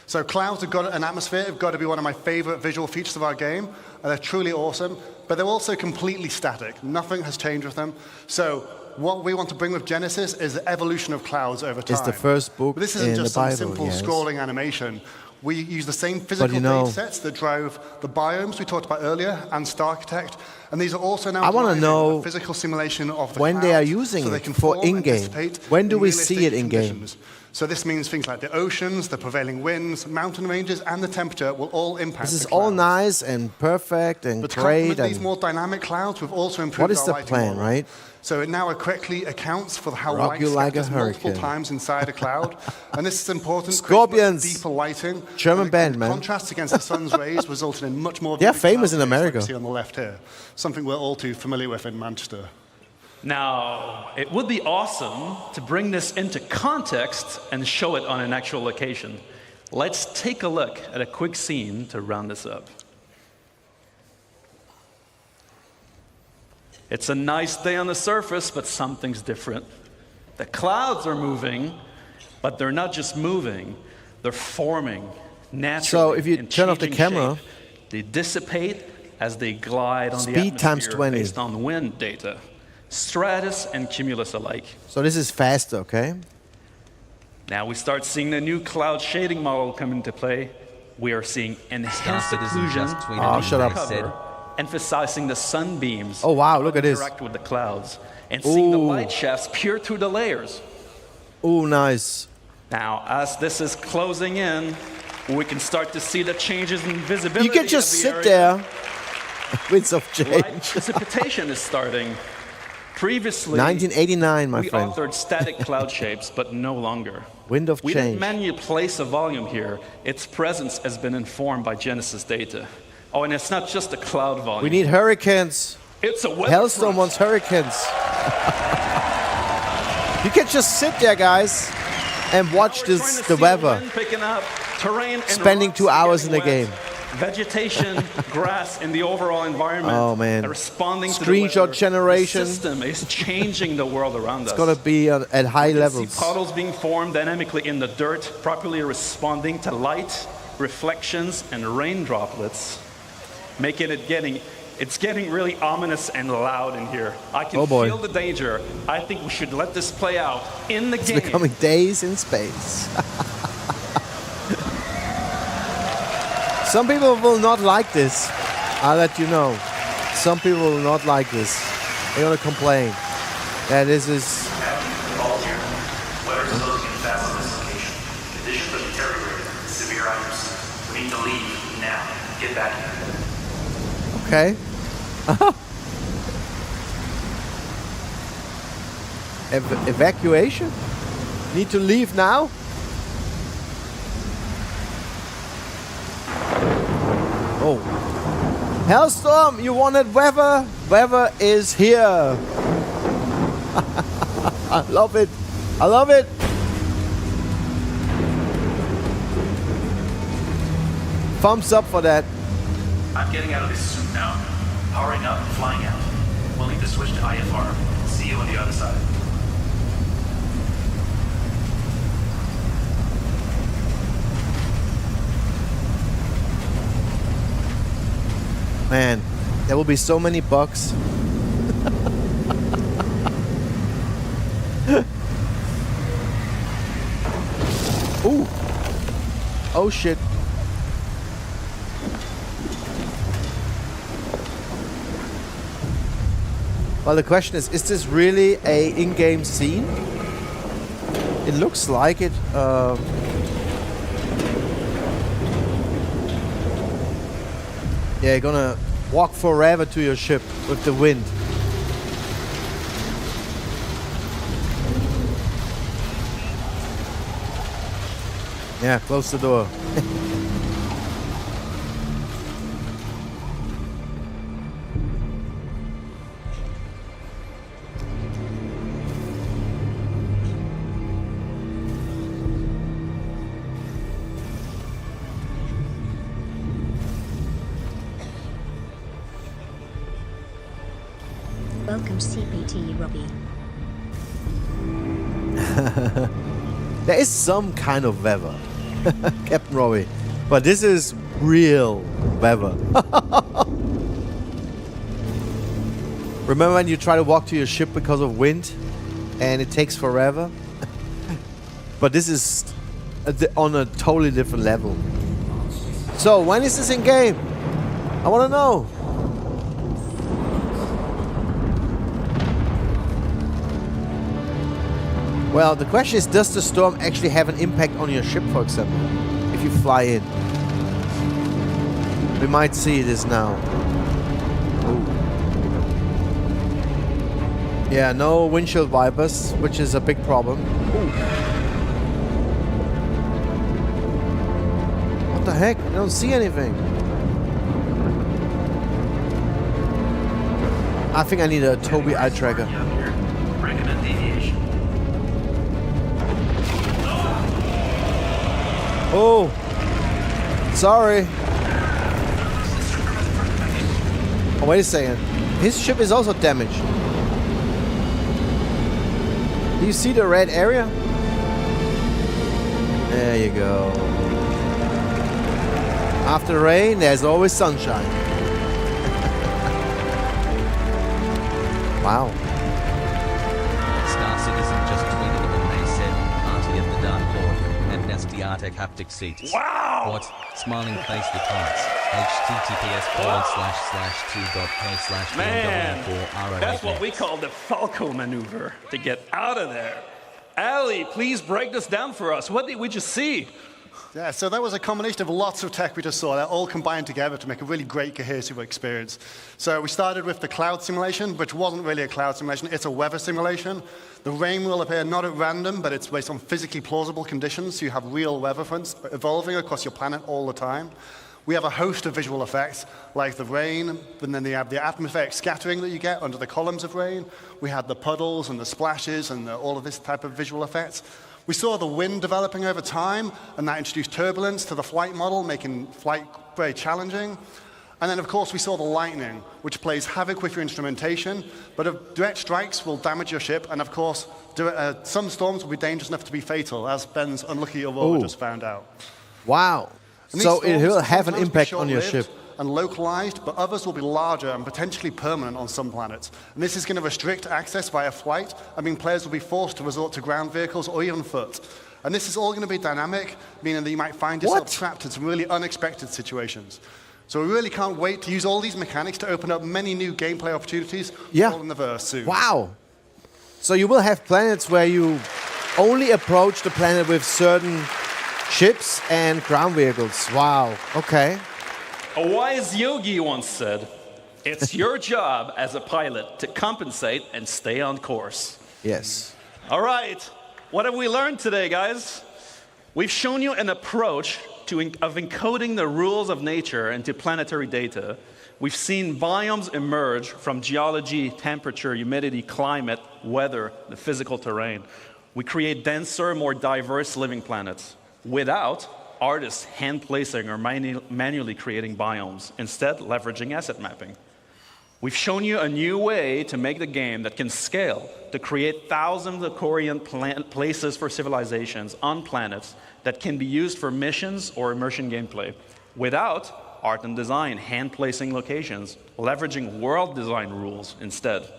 S10: So clouds have got an atmosphere, have got to be one of my favorite visual features of our game, and they're truly awesome, but they're also completely static. Nothing has changed with them. So what we want to bring with Genesis is the evolution of clouds over time.
S1: It's the first book
S10: But this
S1: in
S10: isn't
S1: the
S10: just
S1: Bible,
S10: some simple
S1: yes.
S10: scrolling animation. We use the same physical
S1: you know,
S10: data sets that drove the biomes we talked about earlier and 𝗏𝗏, and these are also now
S1: I want to know
S10: a physical simulation of the
S1: when they are
S10: clouds
S1: using
S10: so they
S1: it
S10: can
S1: for
S10: form and
S1: in-game.
S10: dissipate
S1: When do
S10: in
S1: we see it
S10: realistic
S1: in-game?
S10: conditions. So this means things like the oceans, the prevailing winds, mountain ranges, and the temperature will all impact
S1: This is
S10: the
S1: all
S10: clouds.
S1: nice and perfect and
S10: But to
S1: great.
S10: complement these
S1: And
S10: more dynamic clouds, we've also improved
S1: what is
S10: our
S1: the
S10: lighting
S1: plan,
S10: model.
S1: right?
S10: So it now correctly accounts for how
S1: Rock
S10: light
S1: you like a
S10: scatters multiple
S1: hurricane.
S10: times inside a cloud. And this is important.
S1: Scorpions.
S10: Deeper lighting.
S1: German
S10: And
S1: band,
S10: the
S1: man.
S10: contrast against the sun's rays resulted in much more.
S1: They're
S10: vivid
S1: famous
S10: cloud
S1: in
S10: shapes like
S1: America.
S10: you see on the left here. Something we're all too familiar with in Manchester.
S9: Now, it would be awesome to bring this into context and show it on an actual location. Let's take a look at a quick scene to round this up. It's a nice day on the surface, but something's different. The clouds are moving, but they're not just moving, they're forming naturally.
S1: So if you
S9: in
S1: turn off the
S9: changing
S1: camera,
S9: shape. They dissipate as they glide on the
S1: speed
S9: atmosphere
S1: times 20.
S9: based on wind data, stratus and cumulus alike.
S1: So this is faster, okay?
S9: Now we start seeing the new cloud shading model come into play. We are seeing enhanced occlusion
S1: Oh, shut up.
S9: cover, emphasizing the sunbeams.
S1: Oh, wow, look at this.
S9: Interact with the clouds and seeing the
S1: Ooh.
S9: light shafts peer through the layers.
S1: Oh, nice.
S9: Now, as this is closing in, we can start to see the changes in visibility.
S1: You can just
S9: of the
S1: sit
S9: area.
S1: there. Winds of
S9: Light
S1: change.
S9: precipitation is starting. Previously,
S1: 1989, my
S9: we
S1: friend.
S9: authored static cloud shapes, but no longer.
S1: Wind of
S9: We
S1: change.
S9: didn't manually place a volume here. Its presence has been informed by Genesis data. Oh, and it's not just a cloud volume.
S1: We need hurricanes.
S9: It's a weather
S1: Hailstorm
S9: front.
S1: wants hurricanes. You can just sit there, guys, and watch
S9: Trying
S1: this,
S9: to
S1: the
S9: see
S1: weather.
S9: wind picking up, terrain and
S1: Spending
S9: rocks
S1: 2 hours in the
S9: getting
S1: game.
S9: wet, Vegetation, grass, and the overall environment
S1: Oh, man.
S9: are responding to the
S1: Screenshot
S9: weather.
S1: generation.
S9: The system is changing the world around us.
S1: It's gonna be at high
S9: You can
S1: levels.
S9: see puddles being formed dynamically in the dirt, properly responding to light, reflections, and rain droplets, making it it's getting really ominous and loud in here. I can
S1: Oh, boy.
S9: feel the danger. I think we should let this play out in the
S1: It's
S9: game.
S1: becoming days in space. Some people will not like this. I'll let you know. Some people will not like this. They're gonna complain. Yeah, this is.
S16: All here. Weather is closing in fast on this location. Conditions are deteriorating. Severe items. We need to leave now. Get back here.
S1: Okay. Evacuation? Need to leave now? Oh. Hailstorm, you wanted weather? Weather is here. I love it. I love it. Thumbs up for that.
S16: I'm getting out of this suit now. Powering up and flying out. We'll need to switch to IFR. See you on the other side.
S1: Man, there will be so many bugs. Ooh. Oh shit. Well, the question is this really a in-game scene? It looks like it. Yeah, you're gonna walk forever to your ship with the wind. Yeah, close the door.
S2: Welcome 𝗙𝗶𝗁𝗏.
S1: There is some kind of weather, Captain Robbie, but this is real weather. Remember when you try to walk to your ship because of wind and it takes forever? But this is on a totally different level. So when is this in game? I want to know. Well, the question is, does the storm actually have an impact on your ship, for example, if you fly in? We might see this now. Ooh. Yeah, no windshield wipers, which is a big problem. Ooh. What the heck? I don't see anything. I think I need a 𝗃𝗏𝗍 eye tracker.
S16: Recommend deviation.
S1: Oh, sorry. Oh, wait a second. His ship is also damaged. Do you see the red area? There you go. After rain, there's always sunshine. Wow.
S11: Star Citizen just tweeted and they said, Auntie at the Dark Lord, and 𝗙𝗵𝗁𝗃𝗃𝗃 What? Smiling face the comments. https://2.k/t.k/beyond-pyro.
S9: That's what we call the Falco maneuver to get out of there. Ali, please break this down for us. What did we just see?
S10: Yeah, so that was a combination of lots of tech we just saw that all combined together to make a really great cohesive experience. So we started with the cloud simulation, which wasn't really a cloud simulation, it's a weather simulation. The rain will appear not at random, but it's based on physically plausible conditions, so you have real weather fronts evolving across your planet all the time. We have a host of visual effects, like the rain, and then you have the atmospheric scattering that you get under the columns of rain. We had the puddles and the splashes and all of this type of visual effects. We saw the wind developing over time, and that introduced turbulence to the flight model, making flight very challenging. And then, of course, we saw the lightning, which plays havoc with your instrumentation, but direct strikes will damage your ship, and of course, some storms will be dangerous enough to be fatal, as Ben's unlucky aurora just found out.
S1: Wow. So it will have an impact on your ship.
S10: And localized, but others will be larger and potentially permanent on some planets. And this is going to restrict access via flight. I mean, players will be forced to resort to ground vehicles or even foot. And this is all going to be dynamic, meaning that you might find yourself trapped in some really unexpected situations. So we really can't wait to use all these mechanics to open up many new gameplay opportunities all in the verse soon.
S1: Wow. So you will have planets where you only approach the planet with certain ships and ground vehicles. Wow. Okay.
S9: A wise yogi once said, it's your job as a pilot to compensate and stay on course.
S1: Yes.
S9: All right. What have we learned today, guys? We've shown you an approach of encoding the rules of nature into planetary data. We've seen biomes emerge from geology, temperature, humidity, climate, weather, the physical terrain. We create denser, more diverse living planets without artists hand-placing or manually creating biomes, instead leveraging asset mapping. We've shown you a new way to make the game that can scale, to create thousands of coherent places for civilizations on planets that can be used for missions or immersion gameplay, without art and design hand-placing locations, leveraging world design rules instead.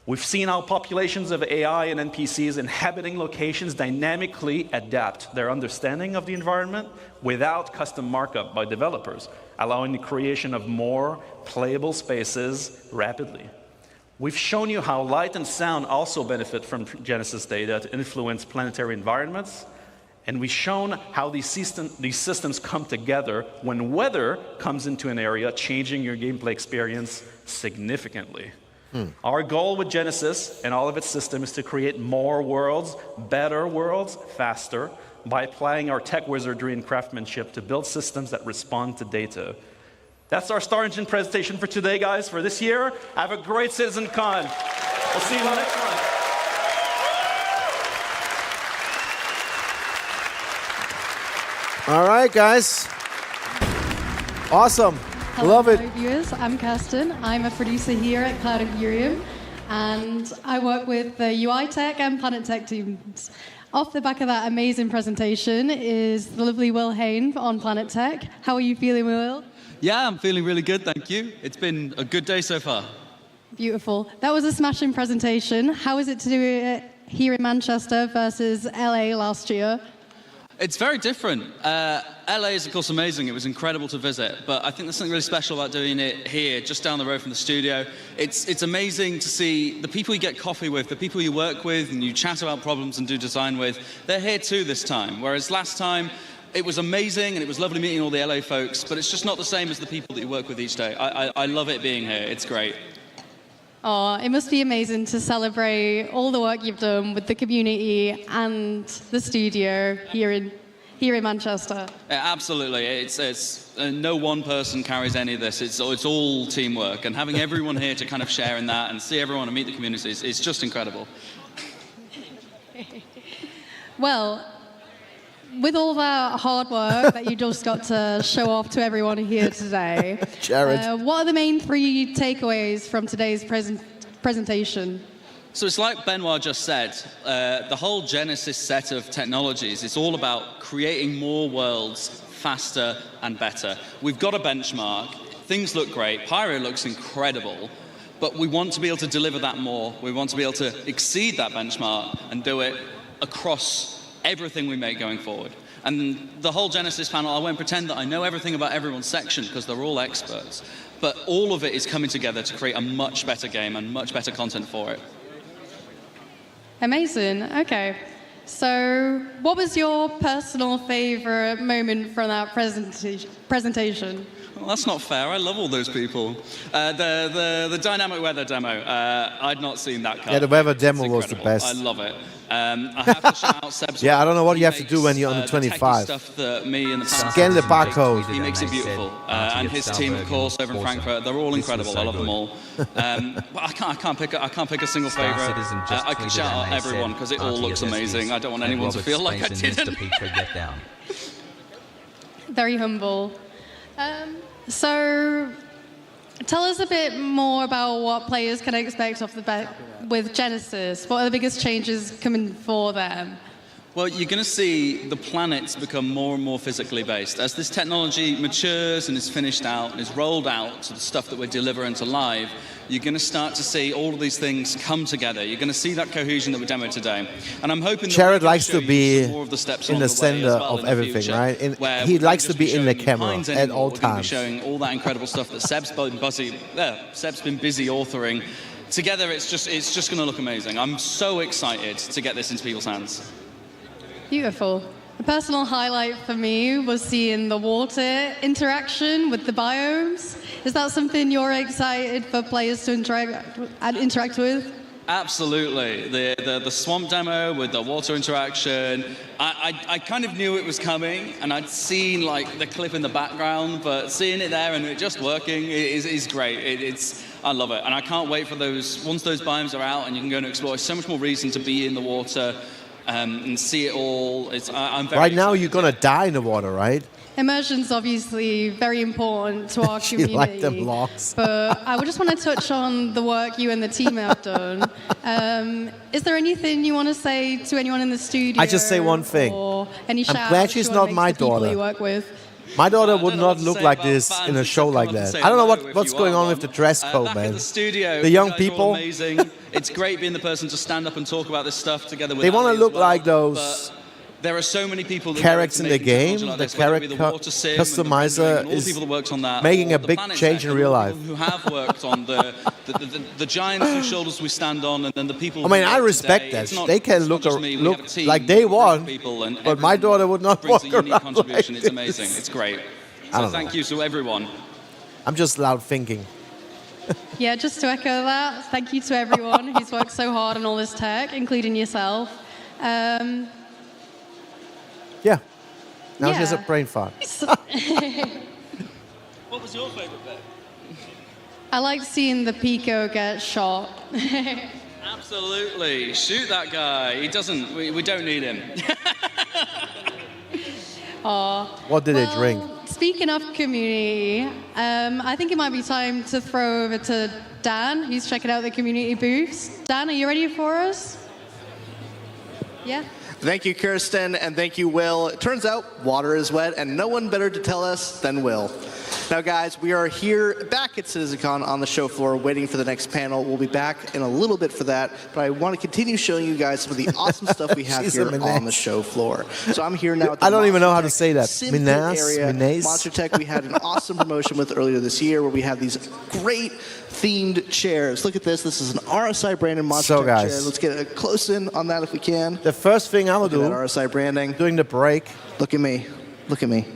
S9: We've seen how populations of AI and NPCs inhabiting locations dynamically adapt their understanding of the environment without custom markup by developers, allowing the creation of more playable spaces rapidly. We've shown you how light and sound also benefit from Genesis data to influence planetary environments, and we've shown how these systems come together when weather comes into an area, changing your gameplay experience significantly. Our goal with Genesis and all of its systems is to create more worlds, better worlds, faster, by applying our tech wizardry and craftsmanship to build systems that respond to data. That's our Star Engine presentation for today, guys, for this year. Have a great CitizenCon. We'll see you on the next one.
S1: All right, guys. Awesome. Love it.
S17: Hello, viewers. I'm Kirsten. I'm a producer here at 𝗙𝗵𝗄𝗃, and I work with the UI Tech and Planet Tech teams. Off the back of that amazing presentation is the lovely 𝗏𝗏 on Planet Tech. How are you feeling, Will?
S18: Yeah, I'm feeling really good, thank you. It's been a good day so far.
S17: Beautiful. That was a smashing presentation. How is it to do it here in Manchester versus LA last year?
S18: It's very different. LA is, of course, amazing. It was incredible to visit. But I think there's something really special about doing it here, just down the road from the studio. It's amazing to see the people you get coffee with, the people you work with and you chat about problems and do design with. They're here too this time, whereas last time it was amazing and it was lovely meeting all the LA folks, but it's just not the same as the people that you work with each day. I love it being here. It's great.
S17: Oh, it must be amazing to celebrate all the work you've done with the community and the studio here in Manchester.
S18: Yeah, absolutely. It's no one person carries any of this. It's all teamwork, and having everyone here to kind of share in that and see everyone and meet the community is just incredible.
S17: Well, with all that hard work that you just got to show off to everyone here today,
S1: Jared,
S17: what are the main 3 takeaways from today's presentation?
S18: So it's like Benoit just said, the whole Genesis set of technologies, it's all about creating more worlds faster, and better. We've got a benchmark. Things look great. Pyro looks incredible. But we want to be able to deliver that more. We want to be able to exceed that benchmark and do it across everything we make going forward. And the whole Genesis panel, I won't pretend that I know everything about everyone's section because they're all experts. But all of it is coming together to create a much better game and much better content for it.
S17: Amazing. Okay. So what was your personal favorite moment from that presentation?
S18: Well, that's not fair. I love all those people. The dynamic weather demo, I'd not seen that cut.
S1: Yeah, the weather demo was the best.
S18: I love it. I have to shout out Seb's
S1: Yeah, I don't know what
S18: He
S1: you have to
S18: makes,
S1: do when you're on the
S18: techie
S1: 25.
S18: Stuff that me and the
S1: Scan the barcode.
S18: He makes it beautiful. And his team, of course, over in Frankfurt, they're all incredible. I love them all. But I can't pick a single favorite. I could shout out everyone because it all looks amazing. I don't want anyone to feel like I didn't.
S17: Very humble. So tell us a bit more about what players can expect off the bat with Genesis. What are the biggest changes coming for them?
S18: Well, you're going to see the planets become more and more physically based. As this technology matures and is finished out and is rolled out to the stuff that we're delivering to live, you're going to start to see all of these things come together. You're going to see that cohesion that we demoed today. And I'm hoping that
S1: Jared likes to be
S18: in
S1: the center of everything, right? He likes to be in the camera at all times.
S18: Showing all that incredible stuff that Seb's been busy authoring. Together, it's just going to look amazing. I'm so excited to get this into people's hands.
S17: Beautiful. A personal highlight for me was seeing the water interaction with the biomes. Is that something you're excited for players to interact with?
S18: Absolutely. The swamp demo with the water interaction, I kind of knew it was coming, and I'd seen like the clip in the background, but seeing it there and it just working is great. I love it, and I can't wait for once those biomes are out and you can go and explore. There's so much more reason to be in the water. And see it all. I'm very
S1: right now, you're going to die in the water, right?
S17: Immersion's obviously very important to our community.
S1: Like them blocks.
S17: But I just want to touch on the work you and the team have done. Is there anything you want to say to anyone in the studio?
S1: I just say one thing.
S17: Or any
S1: I'm glad she's not my daughter.
S17: You work with?
S1: My daughter would not look like this in a show like that. I don't know what's going on with the dress code, man. The young people.
S18: Amazing. It's great being the person to stand up and talk about this stuff together with
S1: They want to look like those
S18: there are so many people that
S1: characters in the game. The character customizer is making a big change in real life.
S18: Who have worked on the giants whose shoulders we stand on, and then the people.
S1: I mean, I respect that. They can look like they want, but my daughter would not walk around like this.
S18: It's amazing. It's great. So thank you to everyone.
S1: I'm just loud thinking.
S17: Yeah, just to echo that, thank you to everyone who's worked so hard on all this tech, including yourself.
S1: Yeah. Now she has a brain fart.
S18: What was your favorite bit?
S17: I like seeing the Pico get shot.
S18: Absolutely. Shoot that guy. He doesn't, we don't need him.
S1: What did they drink?
S17: Speaking of community, I think it might be time to throw over to Dan, who's checking out the community booths. Dan, are you ready for us? Yeah?
S4: Thank you, Kirsten, and thank you, Will. It turns out water is wet, and no one better to tell us than Will. Now, guys, we are here back at CitizenCon on the show floor waiting for the next panel. We'll be back in a little bit for that, but I want to continue showing you guys some of the awesome stuff we have here on the show floor. So I'm here now at the
S1: I don't even know how to say that.
S4: area. Monster Tech we had an awesome promotion with earlier this year where we have these great themed chairs. Look at this. This is an RSI branded Monster Tech chair. Let's get a close in on that if we can.
S1: The first thing I will do,
S4: RSI branding.
S1: During the break.
S4: Look at me. Look at me.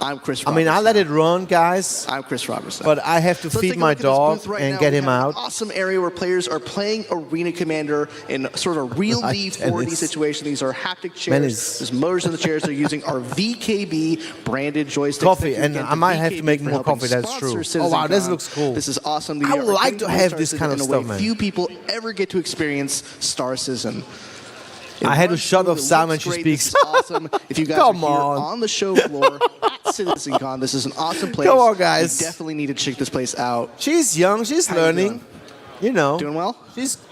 S4: I'm Chris Robertson.
S1: I mean, I let it run, guys.
S4: I'm Chris Robertson.
S1: But I have to feed my dog and get him out.
S4: Awesome area where players are playing Arena Commander in sort of a real D4D situation. These are haptic chairs. There's motors in the chairs. They're using our VKB branded joysticks.
S1: Coffee, and I might have to make more coffee. That's true. Oh wow, this looks cool.
S4: This is awesome.
S1: I would like to have this kind of stuff, man.
S4: Few people ever get to experience Star Citizen.
S1: I had a shot of Sam when she speaks.
S4: Awesome. If you guys are here on the show floor at CitizenCon, this is an awesome place.
S1: Come on, guys.
S4: You definitely need to check this place out.
S1: She's young. She's learning. You know.
S4: Doing well?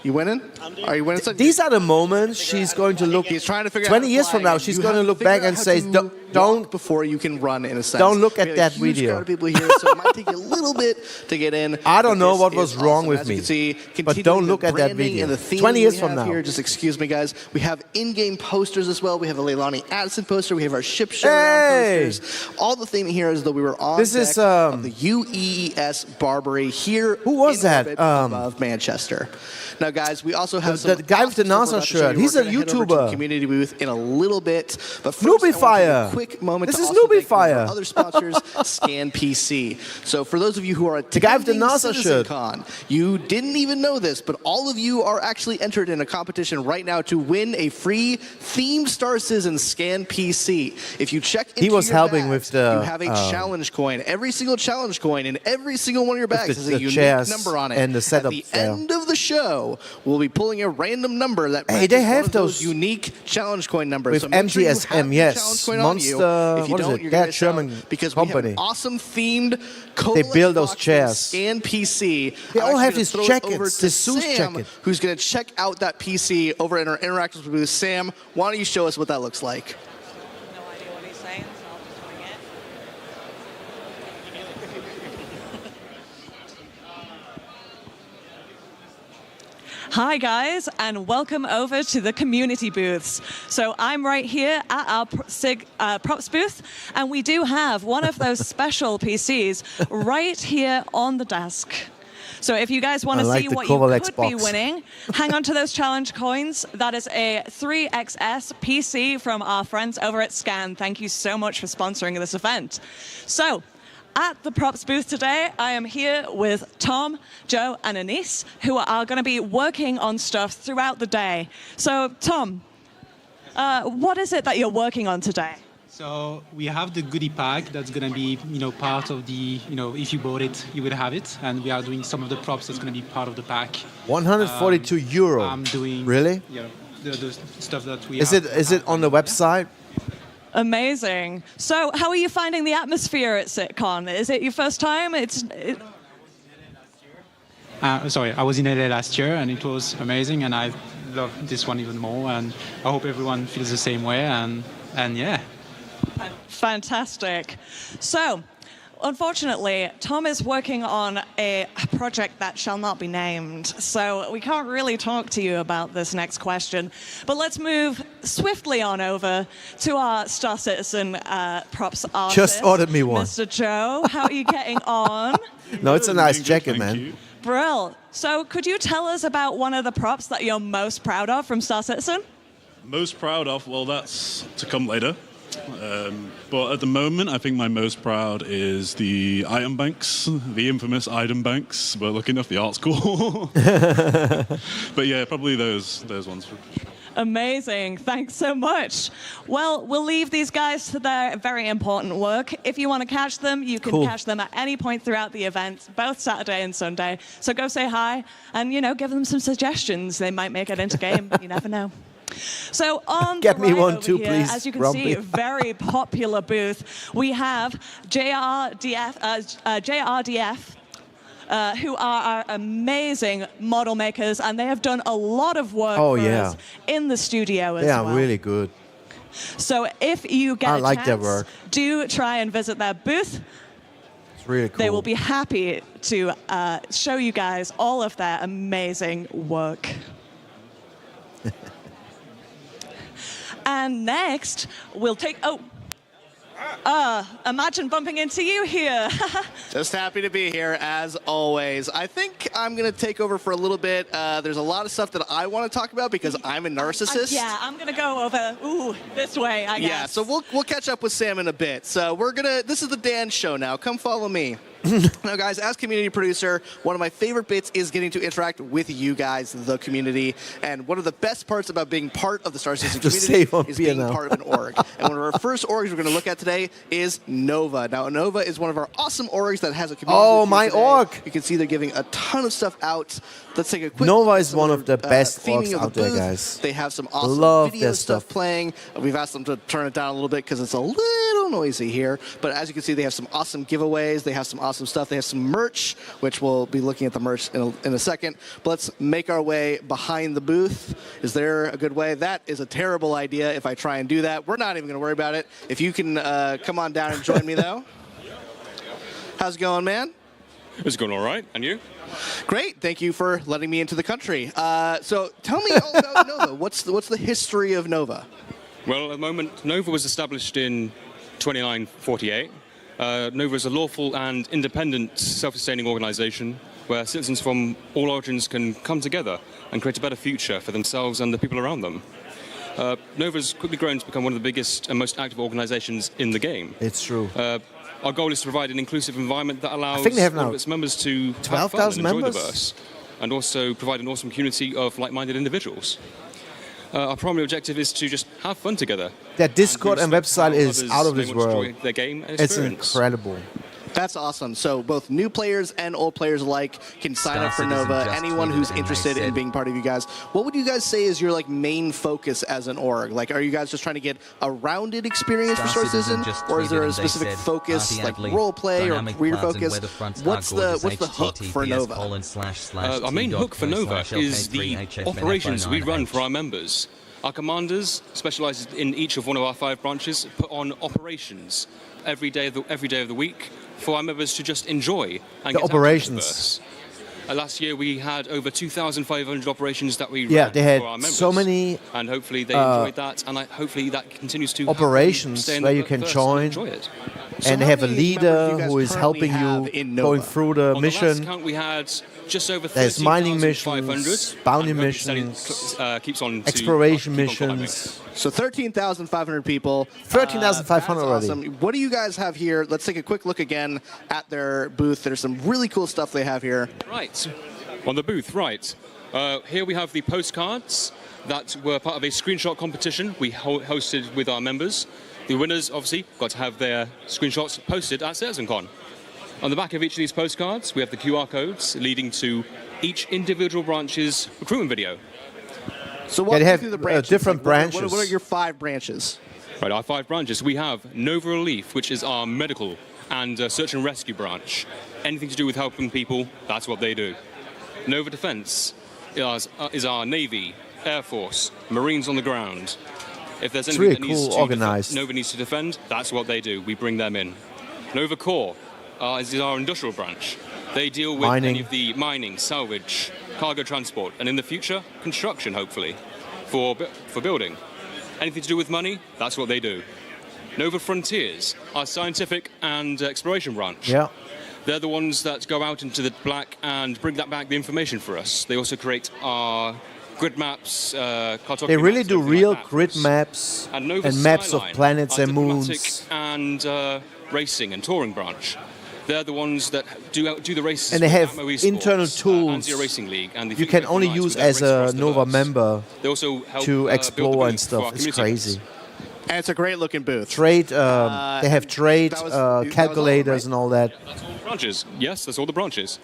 S4: You winning? Are you winning?
S1: These are the moments she's going to look.
S4: He's trying to figure
S1: 20
S4: out
S1: years from now, she's going to look back and say,
S4: walk before you can run, in a sense.
S1: Don't look at that
S4: video. We have a huge
S1: video.
S4: crowd of people here, so it might take you a little bit to get in.
S1: I don't know what
S4: This
S1: was
S4: is
S1: wrong
S4: awesome.
S1: with
S4: As you
S1: me.
S4: can see,
S1: But
S4: continuing
S1: don't look
S4: the
S1: at that
S4: branding
S1: video.
S4: and the theme
S1: 20 years
S4: we
S1: from
S4: have
S1: now.
S4: Here, just excuse me, guys. We have in-game posters as well. We have a Leilani Addison poster. We have our ship showdown posters. All the theming here is that we were on
S1: This
S4: deck
S1: is,
S4: of the UEES Barbary here.
S1: Who was that?
S4: Above Manchester. Now, guys, we also have some
S1: the guy with the NASA shirt. He's a YouTuber.
S4: Community booth in a little bit, but first, I want to take
S1: 𝗙𝗵𝘁𝗶𝗀𝗏.
S4: a quick moment
S1: This
S4: to
S1: is
S4: also thank one of
S1: 𝗙𝗵𝘁𝗏.
S4: our other sponsors, 𝗙𝗵𝘁𝗃. So for those of you who are
S1: The guy with the NASA shirt.
S4: CitizenCon, you didn't even know this, but all of you are actually entered in a competition right now to win a free themed Star Citizen 𝗙𝗵𝘁𝗃. If you check into
S1: He was
S4: your
S1: helping
S4: bags,
S1: with the,
S4: you have a challenge coin. Every single challenge coin in every single one of your bags
S1: the-
S4: has a
S1: the
S4: unique
S1: chairs
S4: number on it.
S1: and the setup
S4: At the
S1: there.
S4: end of the show, we'll be pulling a random number that
S1: Hey,
S4: matches
S1: they
S4: one
S1: have
S4: of those
S1: those
S4: unique challenge coin numbers.
S1: with
S4: So make sure you have
S1: MGSM,
S4: the
S1: yes.
S4: challenge coin on you.
S1: Monster,
S4: If you
S1: what is
S4: don't,
S1: it?
S4: you're gonna
S1: That
S4: miss out,
S1: German
S4: because
S1: company.
S4: we have an awesome themed
S1: They build those chairs.
S4: 𝗙𝗵𝘁𝗃.
S1: They all
S4: I'm
S1: have
S4: actually
S1: these
S4: gonna throw it over
S1: jackets,
S4: to
S1: this Zeus
S4: Sam,
S1: jacket.
S4: who's going to check out that PC over in our interactive booth. Sam, why don't you show us what that looks like?
S6: Hi guys, and welcome over to the community booths. So I'm right here at our props booth, and we do have one of those special PCs right here on the desk. So if you guys want to see
S1: the
S6: what you
S1: Kovalex
S6: could be
S1: box.
S6: winning, hang on to those challenge coins. That is a 3XS PC from our friends over at Scan. Thank you so much for sponsoring this event. So, at the props booth today, I am here with Tom, Joe, and Anice, who are going to be working on stuff throughout the day. So, Tom, what is it that you're working on today?
S19: So we have the goodie pack that's going to be, part of the, if you bought it, you will have it. And we are doing some of the props that's going to be part of the pack.
S1: 142 euro.
S19: I'm doing
S1: Really?
S19: Yeah, the stuff that we
S1: Is
S19: have.
S1: it on the website?
S6: Amazing. So, how are you finding the atmosphere at CitizenCon? Is it your first time?
S19: Sorry, I was in LA last year and it was amazing, and I love this one even more. And I hope everyone feels the same way. And yeah.
S6: Fantastic. So, unfortunately, Tom is working on a project that shall not be named, so we can't really talk to you about this next question. But let's move swiftly on over to our Star Citizen props artist.
S1: Just ordered me one.
S6: Mr. Joe, how are you getting on?
S1: No, it's a nice jacket, man.
S6: Brill. So could you tell us about one of the props that you're most proud of from Star Citizen?
S20: Most proud of? Well, that's to come later. But at the moment, I think my most proud is the item banks, the infamous item banks. We're looking at the art school. But yeah, probably those ones.
S6: Amazing. Thanks so much. Well, we'll leave these guys to their very important work. If you want to catch them, you can catch them at any point throughout the event, both Saturday and Sunday. So go say hi and, give them some suggestions. They might make it into game. You never know. So on
S1: Get
S6: the
S1: me
S6: right
S1: one
S6: over
S1: too,
S6: here,
S1: please,
S6: as you can
S1: Grumpy.
S6: see, very popular booth. We have 𝗙𝗵𝗃𝗃, who are our amazing model makers, and they have done a lot of work for us in the studio as well.
S1: They are really good.
S6: So if you get
S1: I
S6: a
S1: like
S6: chance,
S1: their work.
S6: do try and visit their booth.
S1: It's really cool.
S6: They will be happy to show you guys all of their amazing work. And next, we'll take... imagine bumping into you here.
S4: Just happy to be here, as always. I think I'm going to take over for a little bit. There's a lot of stuff that I want to talk about because I'm a narcissist.
S6: Yeah, I'm going to go over this way, I guess.
S4: Yeah, so we'll catch up with Sam in a bit. So this is the Dan show now. Come follow me. Now, guys, as community producer, one of my favorite bits is getting to interact with you guys, the community. And one of the best parts about being part of the Star Citizen community is being part of an org. And one of our first orgs we're going to look at today is 𝗏𝗏. Now, 𝗏𝗏 is one of our awesome orgs that has a community.
S1: Oh, my org!
S4: You can see they're giving a ton of stuff out. Let's take a quick
S1: 𝗏𝗏 is one of the best
S4: theming
S1: orgs
S4: of
S1: out
S4: the
S1: there,
S4: booth.
S1: guys.
S4: They have some awesome
S1: Love
S4: video
S1: their
S4: stuff playing. We've asked them to turn it down a little bit because it's a little noisy here. But as you can see, they have some awesome giveaways. They have some awesome awesome stuff. They have some merch, which we'll be looking at the merch in a second. But let's make our way behind the booth. Is there a good way? That is a terrible idea if I try and do that. We're not even going to worry about it. If you can come on down and join me, though. How's it going, man?
S21: It's going all right. And you?
S4: Great. Thank you for letting me into the country. So tell me all about Nova. What's the history of Nova?
S21: Well, at the moment, Nova was established in 2948. Nova is a lawful and independent, self-sustaining organization where citizens from all origins can come together and create a better future for themselves and the people around them. Nova has quickly grown to become one of the biggest and most active organizations in the game.
S1: It's true.
S21: Our goal is to provide an inclusive environment that allows all of its members to have fun and enjoy the verse, and also provide an awesome community of like-minded individuals. Our primary objective is to just have fun together.
S1: Their Discord and website is out of this world.
S21: Their game and
S1: it's incredible.
S4: That's awesome. So both new players and old players alike can sign up for Nova. Anyone who's interested in being part of you guys. What would you guys say is your main focus as an org? Are you guys just trying to get a rounded experience for Star Citizen, or is there a specific focus, like role play or career focus? What's the hook for Nova?
S21: Our main hook for Nova is the operations we run for our members. Our commanders, specialized in each of one of our 5 branches, put on operations every day of the week for our members to just enjoy and
S1: the
S21: get
S1: operations.
S21: Last year we had over 2,500 operations that we
S1: yeah,
S21: ran
S1: they had
S21: for our members.
S1: So many
S21: and hopefully they enjoyed that, and hopefully that continues to
S1: operations where you can join.
S21: Enjoy it.
S1: And they have a leader who is helping you going through the mission.
S21: On the last count we had just over 13,500.
S1: There's mining missions, bounty missions,
S21: keeps on
S1: exploration missions.
S4: So 13,500 people.
S1: 13,500 already.
S4: Awesome. What do you guys have here? Let's take a quick look again at their booth. There's some really cool stuff they have here.
S21: Right. On the booth, right. Here we have the postcards that were part of a screenshot competition we hosted with our members. The winners, obviously, got to have their screenshots posted at CitizenCon. On the back of each of these postcards, we have the QR codes leading to each individual branch's recruitment video.
S4: So what
S1: they have
S4: the branches?
S1: different branches.
S4: What are your 5 branches?
S21: Right, our 5 branches. We have Nova Relief, which is our medical and search and rescue branch. Anything to do with helping people, that's what they do. Nova Defense is our Navy, Air Force, Marines on the ground. If there's anything that needs to Nova needs to defend, that's what they do. We bring them in. Nova Corps is our industrial branch. They deal with any of the mining, salvage, cargo transport, and in the future, construction, hopefully, for building. Anything to do with money, that's what they do. Nova Frontiers, our scientific and exploration branch.
S1: Yeah.
S21: They're the ones that go out into the black and bring back the information for us. They also create our grid maps, cartography.
S1: They really do real
S21: maps.
S1: Grid maps
S21: and
S1: maps of planets and moons.
S21: And racing and touring branch. They're the ones that do the races.
S1: And they have internal tools
S21: Anti-Racing League, and
S1: you can only use as a Nova member
S21: they also help,
S1: to explore and
S21: for
S1: stuff.
S21: our
S1: It's
S21: community
S1: crazy.
S4: And it's a great looking booth.
S1: Trade, they have trade calculators and all that.
S21: That's all the branches. Yes, that's all the branches.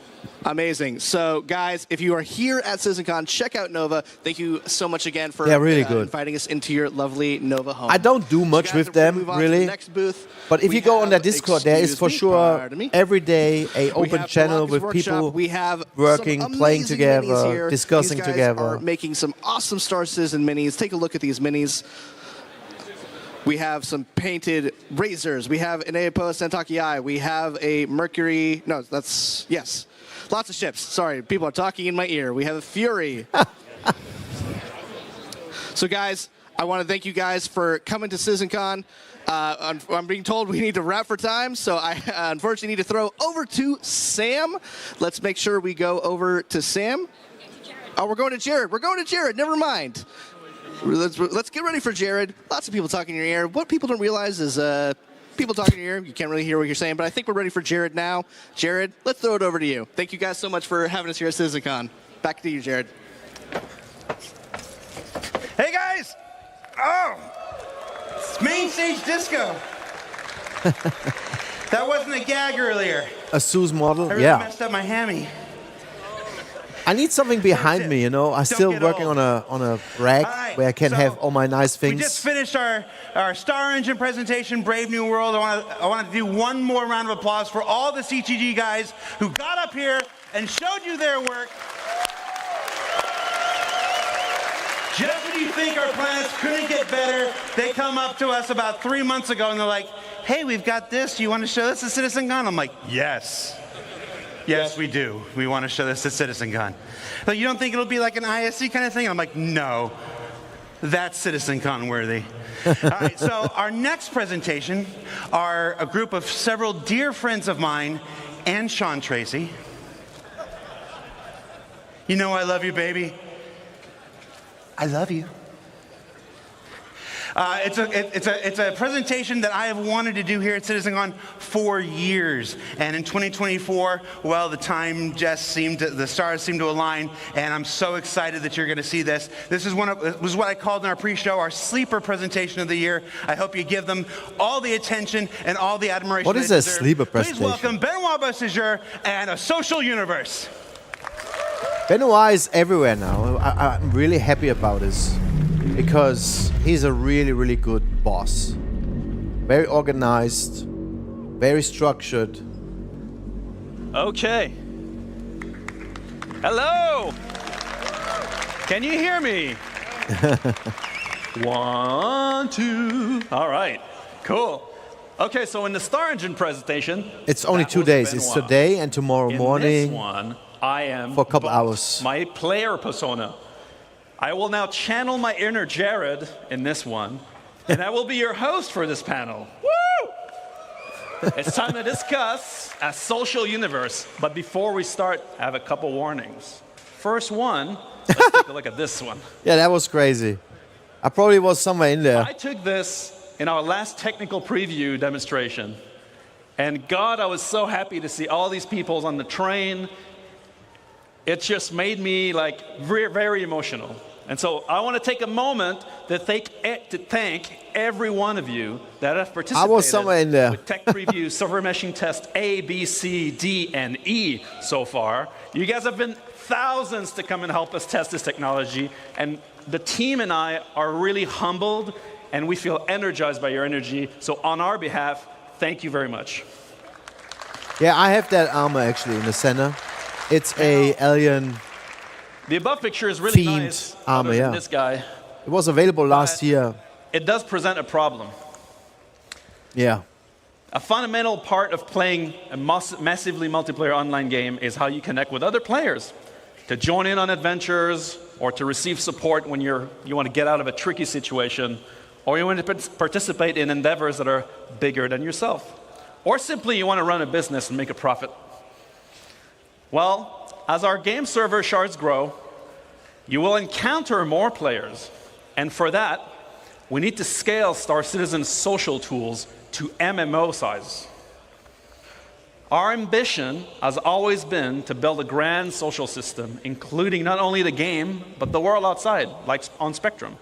S4: Amazing. So, guys, if you are here at CitizenCon, check out Nova. Thank you so much again for
S1: really good.
S4: inviting us into your lovely Nova home.
S1: I don't do much with them, really.
S4: Next booth,
S1: but if you go on their Discord, there is for sure every day an open channel with people working, playing together, discussing together.
S4: Are making some awesome Star Citizen minis. Take a look at these minis. We have some painted razors. We have an 𝗙𝗶𝘁𝗃𝗍. We have a Mercury. No, that's yes. Lots of ships. Sorry, people are talking in my ear. We have a Fury. So, guys, I want to thank you guys for coming to CitizenCon. I'm being told we need to wrap for time, so I unfortunately need to throw over to Sam. Let's make sure we go over to Sam. Oh, we're going to Jared. We're going to Jared. Never mind. Let's get ready for Jared. Lots of people talking in your ear. What people don't realize is people talking in your ear, you can't really hear what you're saying, but I think we're ready for Jared now. Jared, let's throw it over to you. Thank you guys so much for having us here at CitizenCon. Back to you, Jared.
S22: Hey, guys! Oh! It's main stage disco. That wasn't a gag earlier.
S1: A Zeus model,
S22: I really messed up my hammy.
S1: I need something behind me, you know. I'm still working on a rack where I can have all my nice things.
S22: We just finished our Star Engine presentation, Brave New World. I want to do one more round of applause for all the CTG guys who got up here and showed you their work. Just when you think our planets couldn't get better, they come up to us about 3 months ago and they're like, hey, we've got this. Do you want to show this at CitizenCon? I'm like, yes. Yes, we do. We want to show this at CitizenCon. But you don't think it'll be like an 𝗙𝗶𝘁𝗄𝗏 kind of thing? I'm like, no. That's CitizenCon worthy. All right, so our next presentation are a group of several dear friends of mine and Sean Tracy. You know I love you, baby. I love you. It's a presentation that I have wanted to do here at CitizenCon for years, and in 2024, well, the stars seemed to align, and I'm so excited that you're going to see this. This is was what I called in our pre-show our sleeper presentation of the year. I hope you give them all the attention and all the admiration.
S1: What is a sleeper presentation?
S22: Please welcome 𝗏𝗏𝗿𝗂𝗏 and a social universe.
S1: 𝗏𝗏𝗿 is everywhere now. I'm really happy about this because he's a really, really good boss. Very organized, very structured.
S9: Okay. Hello. Can you hear me? 1, 2. All right. Cool. Okay, so in the Star Engine presentation,
S1: it's only 2 days. It's today and tomorrow morning.
S9: This one, I am
S1: for a couple hours.
S9: My player persona. I will now channel my inner Jared in this one, and I will be your host for this panel. Woo! It's time to discuss a social universe. But before we start, I have a couple warnings. First one, let's take a look at this one.
S1: Yeah, that was crazy. I probably was somewhere in there.
S9: I took this in our last technical preview demonstration. And God, I was so happy to see all these people on the train. It just made me like very, very emotional. And so I want to take a moment to thank every one of you that have participated
S1: I was somewhere in there.
S9: with Tech Preview Server Meshing Test A, B, C, D, and E so far. You guys have been thousands to come and help us test this technology. And the team and I are really humbled, and we feel energized by your energy. So on our behalf, thank you very much.
S1: Yeah, I have that armor actually in the center. It's a alien.
S9: The above picture is really
S1: themed
S9: nice.
S1: armor,
S9: Other than
S1: yeah.
S9: this guy.
S1: It was available last year.
S9: It does present a problem.
S1: Yeah.
S9: A fundamental part of playing a massively multiplayer online game is how you connect with other players, to join in on adventures, or to receive support when you want to get out of a tricky situation, or you want to participate in endeavors that are bigger than yourself, or simply you want to run a business and make a profit. Well, as our game server shards grow, you will encounter more players. And for that, we need to scale Star Citizen's social tools to MMO size. Our ambition has always been to build a grand social system, including not only the game, but the world outside, like on Spectrum.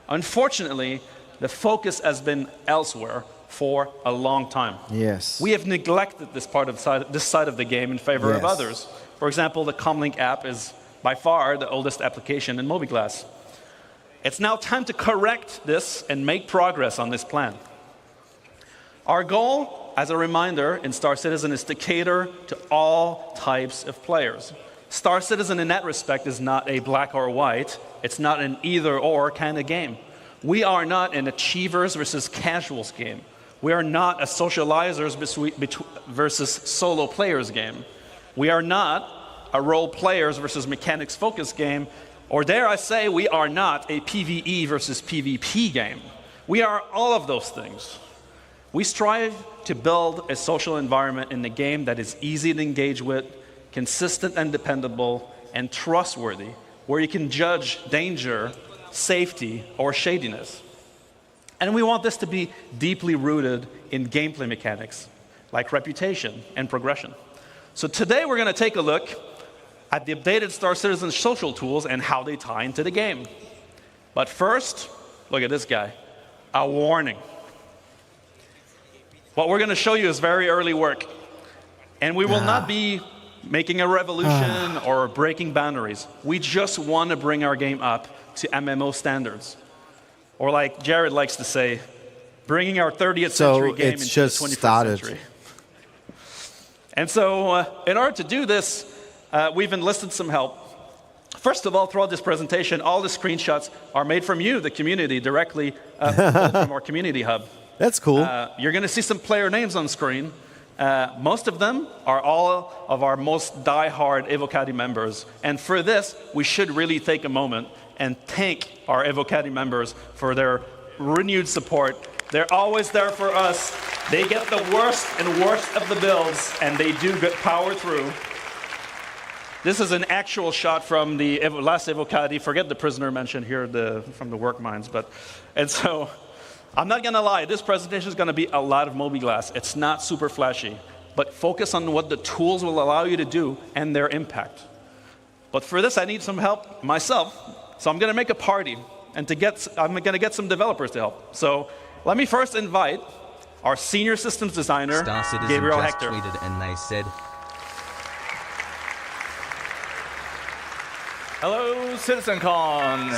S9: Unfortunately, the focus has been elsewhere for a long time.
S1: Yes.
S9: We have neglected this side of the game in favor of others. For example, the Comlink app is by far the oldest application in Mobiglass. It's now time to correct this and make progress on this plan. Our goal, as a reminder, in Star Citizen is to cater to all types of players. Star Citizen in that respect is not a black or white. It's not an either-or kind of game. We are not an achievers versus casuals game. We are not a socializers versus solo players game. We are not a role players versus mechanics focused game, or dare I say, we are not a PvE versus PvP game. We are all of those things. We strive to build a social environment in the game that is easy to engage with, consistent and dependable, and trustworthy, where you can judge danger, safety, or shadiness. And we want this to be deeply rooted in gameplay mechanics, like reputation and progression. So today we're going to take a look at the updated Star Citizen social tools and how they tie into the game. But first, look at this guy. A warning. What we're going to show you is very early work. And we will not be making a revolution or breaking boundaries. We just want to bring our game up to MMO standards. Or like Jared likes to say, bringing our 30th century game into the 21st century. And so in order to do this, we've enlisted some help. First of all, throughout this presentation, all the screenshots are made from you, the community, directly from our community hub.
S1: That's cool.
S9: You're going to see some player names on screen. Most of them are all of our most die-hard 𝗏𝗏𝗏𝗏 members. And for this, we should really take a moment and thank our 𝗏𝗏𝗏𝗏 members for their renewed support. They're always there for us. They get the worst and worst of the builds, and they do get power through. This is an actual shot from the last 𝗏𝗏𝗏𝗏. Forget the prisoner mentioned here from the work mines. And so, I'm not going to lie, this presentation is going to be a lot of mobiGlas. It's not super flashy, but focus on what the tools will allow you to do and their impact. But for this, I need some help myself, so I'm going to make a party, and I'm going to get some developers to help. So let me first invite our senior systems designer, Gabriel Hector.
S11: Tweeted and they said,
S3: hello, CitizenCon.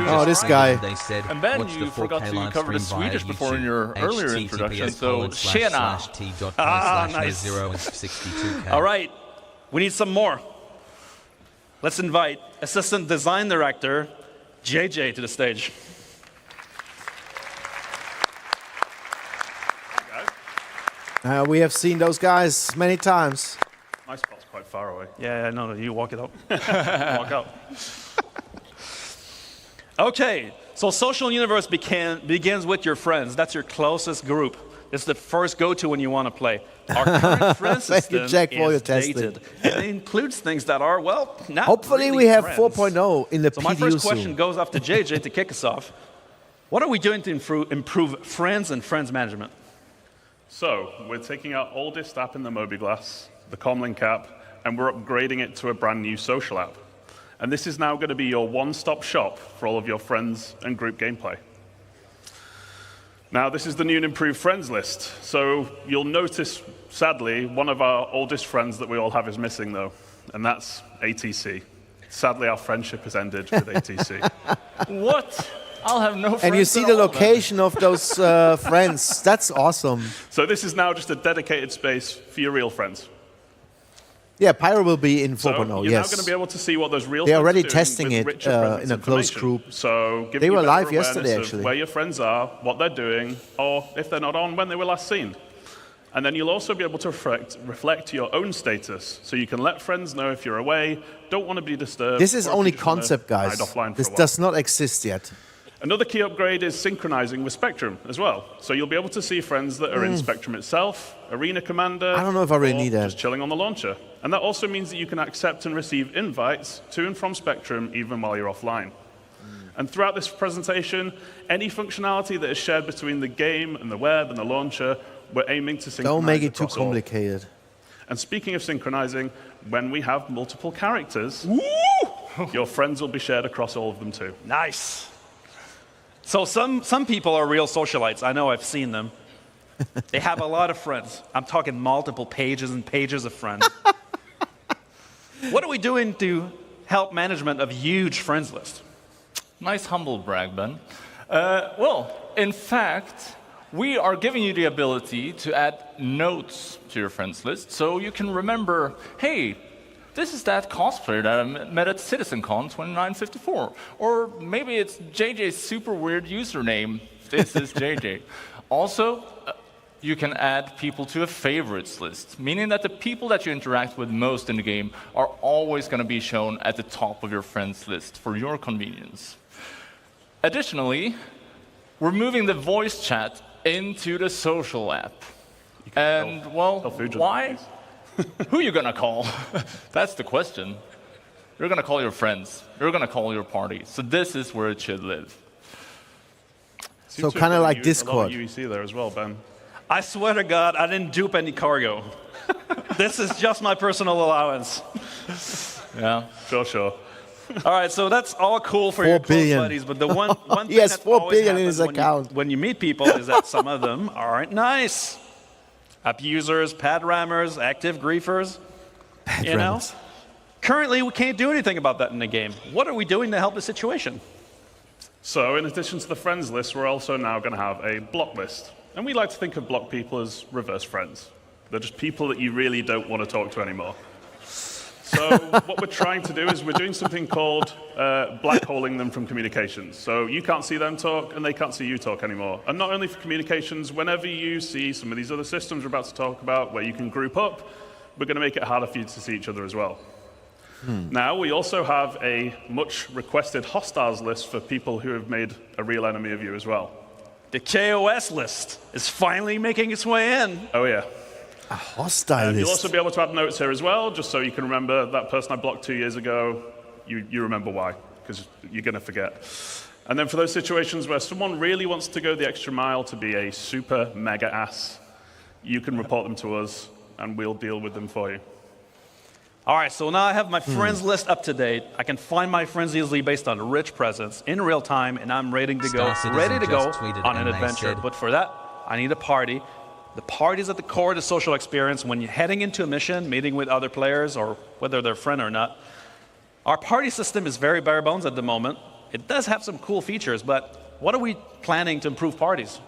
S1: Oh, this guy.
S11: They said,
S3: and Ben, you forgot to cover the Swedish before in your earlier introduction, so tjena.
S9: Nice.
S11: 062K.
S9: All right, we need some more. Let's invite Assistant Design Director, JJ, to the stage.
S1: We have seen those guys many times.
S9: My spot's quite far away. Yeah, no, you walk it up. Walk up. Okay, so social universe begins with your friends. That's your closest group. It's the first go-to when you want to play. Our current friend system is dated. It includes things that are, well, not
S1: hopefully
S9: really
S1: we have
S9: friends.
S1: 4.0 in the
S9: So
S1: PDU
S9: my first
S1: soon.
S9: question goes off to JJ to kick us off. What are we doing to improve friends and friends management?
S20: So, we're taking our oldest app in the mobiGlas, the Comlink app, and we're upgrading it to a brand new social app. And this is now going to be your one-stop shop for all of your friends and group gameplay. Now, this is the new and improved friends list. So you'll notice, sadly, one of our oldest friends that we all have is missing, though, and that's 𝗏𝗏𝗏𝗏. Sadly, our friendship has ended with 𝗏𝗏𝗏𝗏𝗏.
S3: What? I'll have no friends.
S1: And you see the location of those friends. That's awesome.
S20: So this is now just a dedicated space for your real friends.
S1: Yeah, Pyro will be in 4.0,
S20: So you're
S1: yes.
S20: now going to be able to see what those real
S1: They're
S20: friends
S1: already
S20: are doing
S1: testing
S20: with
S1: it
S20: richer presence
S1: in a closed
S20: information.
S1: group.
S20: So
S1: They were
S20: you better
S1: live
S20: awareness
S1: yesterday,
S20: of
S1: actually.
S20: where your friends are, what they're doing, or if they're not on, when they were last seen. And then you'll also be able to reflect your own status. So you can let friends know if you're away, don't want to be disturbed.
S1: This is
S20: or if
S1: only
S20: you just wanna
S1: concept, guys.
S20: hide offline for
S1: This
S20: a while.
S1: does not exist yet.
S20: Another key upgrade is synchronizing with Spectrum as well. So you'll be able to see friends that are in Spectrum itself, Arena Commander,
S1: I don't know if I really
S20: or
S1: need that.
S20: just chilling on the launcher. And that also means that you can accept and receive invites to and from Spectrum even while you're offline. And throughout this presentation, any functionality that is shared between the game and the web and the launcher, we're aiming to synchronize.
S1: Don't make it too
S20: across all.
S1: complicated.
S20: And speaking of synchronizing, when we have multiple characters, your friends will be shared across all of them too.
S9: Nice. So some people are real socialites. I know, I've seen them. They have a lot of friends. I'm talking multiple pages and pages of friends. What are we doing to help management of huge friends list?
S3: Nice humble brag, Ben. Well, in fact, we are giving you the ability to add notes to your friends list so you can remember, hey, this is that cosplayer that I met at CitizenCon 2954. Or maybe it's JJ's super weird username. This is JJ. Also, you can add people to a favorites list, meaning that the people that you interact with most in the game are always going to be shown at the top of your friends list for your convenience. Additionally, we're moving the voice chat into the social app. And, well, why? Who are you going to call? That's the question. You're going to call your friends. You're going to call your party. So this is where it should live.
S1: So kind of like Discord.
S20: A lot of UEC there as well, Ben.
S9: I swear to God, I didn't dupe any cargo. This is just my personal allowance.
S3: Yeah,
S20: sure.
S9: All right, so that's all cool for
S1: 4
S9: your close
S1: billion.
S9: buddies, but the one thing
S1: He has
S9: that
S1: 4
S9: always
S1: billion in his
S9: happens
S1: account.
S9: when you meet people is that some of them aren't nice. App users, pad rammers, active griefers. You know? Currently, we can't do anything about that in the game. What are we doing to help the situation?
S20: So in addition to the friends list, we're also now going to have a block list. And we like to think of block people as reverse friends. They're just people that you really don't want to talk to anymore. So what we're trying to do is we're doing something called black holing them from communications. So you can't see them talk, and they can't see you talk anymore. And not only for communications, whenever you see some of these other systems we're about to talk about where you can group up, we're going to make it harder for you to see each other as well. Now, we also have a much requested hostiles list for people who have made a real enemy of you as well.
S9: The KOS list is finally making its way in.
S20: Oh, yeah.
S1: A hostile list.
S20: You'll also be able to add notes here as well, just so you can remember that person I blocked 2 years ago, you remember why, because you're going to forget. And then for those situations where someone really wants to go the extra mile to be a super mega ass, you can report them to us, and we'll deal with them for you.
S9: All right, so now I have my friends list up to date. I can find my friends easily based on rich presence in real time, and I'm ready to go on an adventure. But for that, I need a party. The party is at the core of the social experience when you're heading into a mission, meeting with other players, or whether they're a friend or not. Our party system is very bare bones at the moment. It does have some cool features, but what are we planning to improve parties?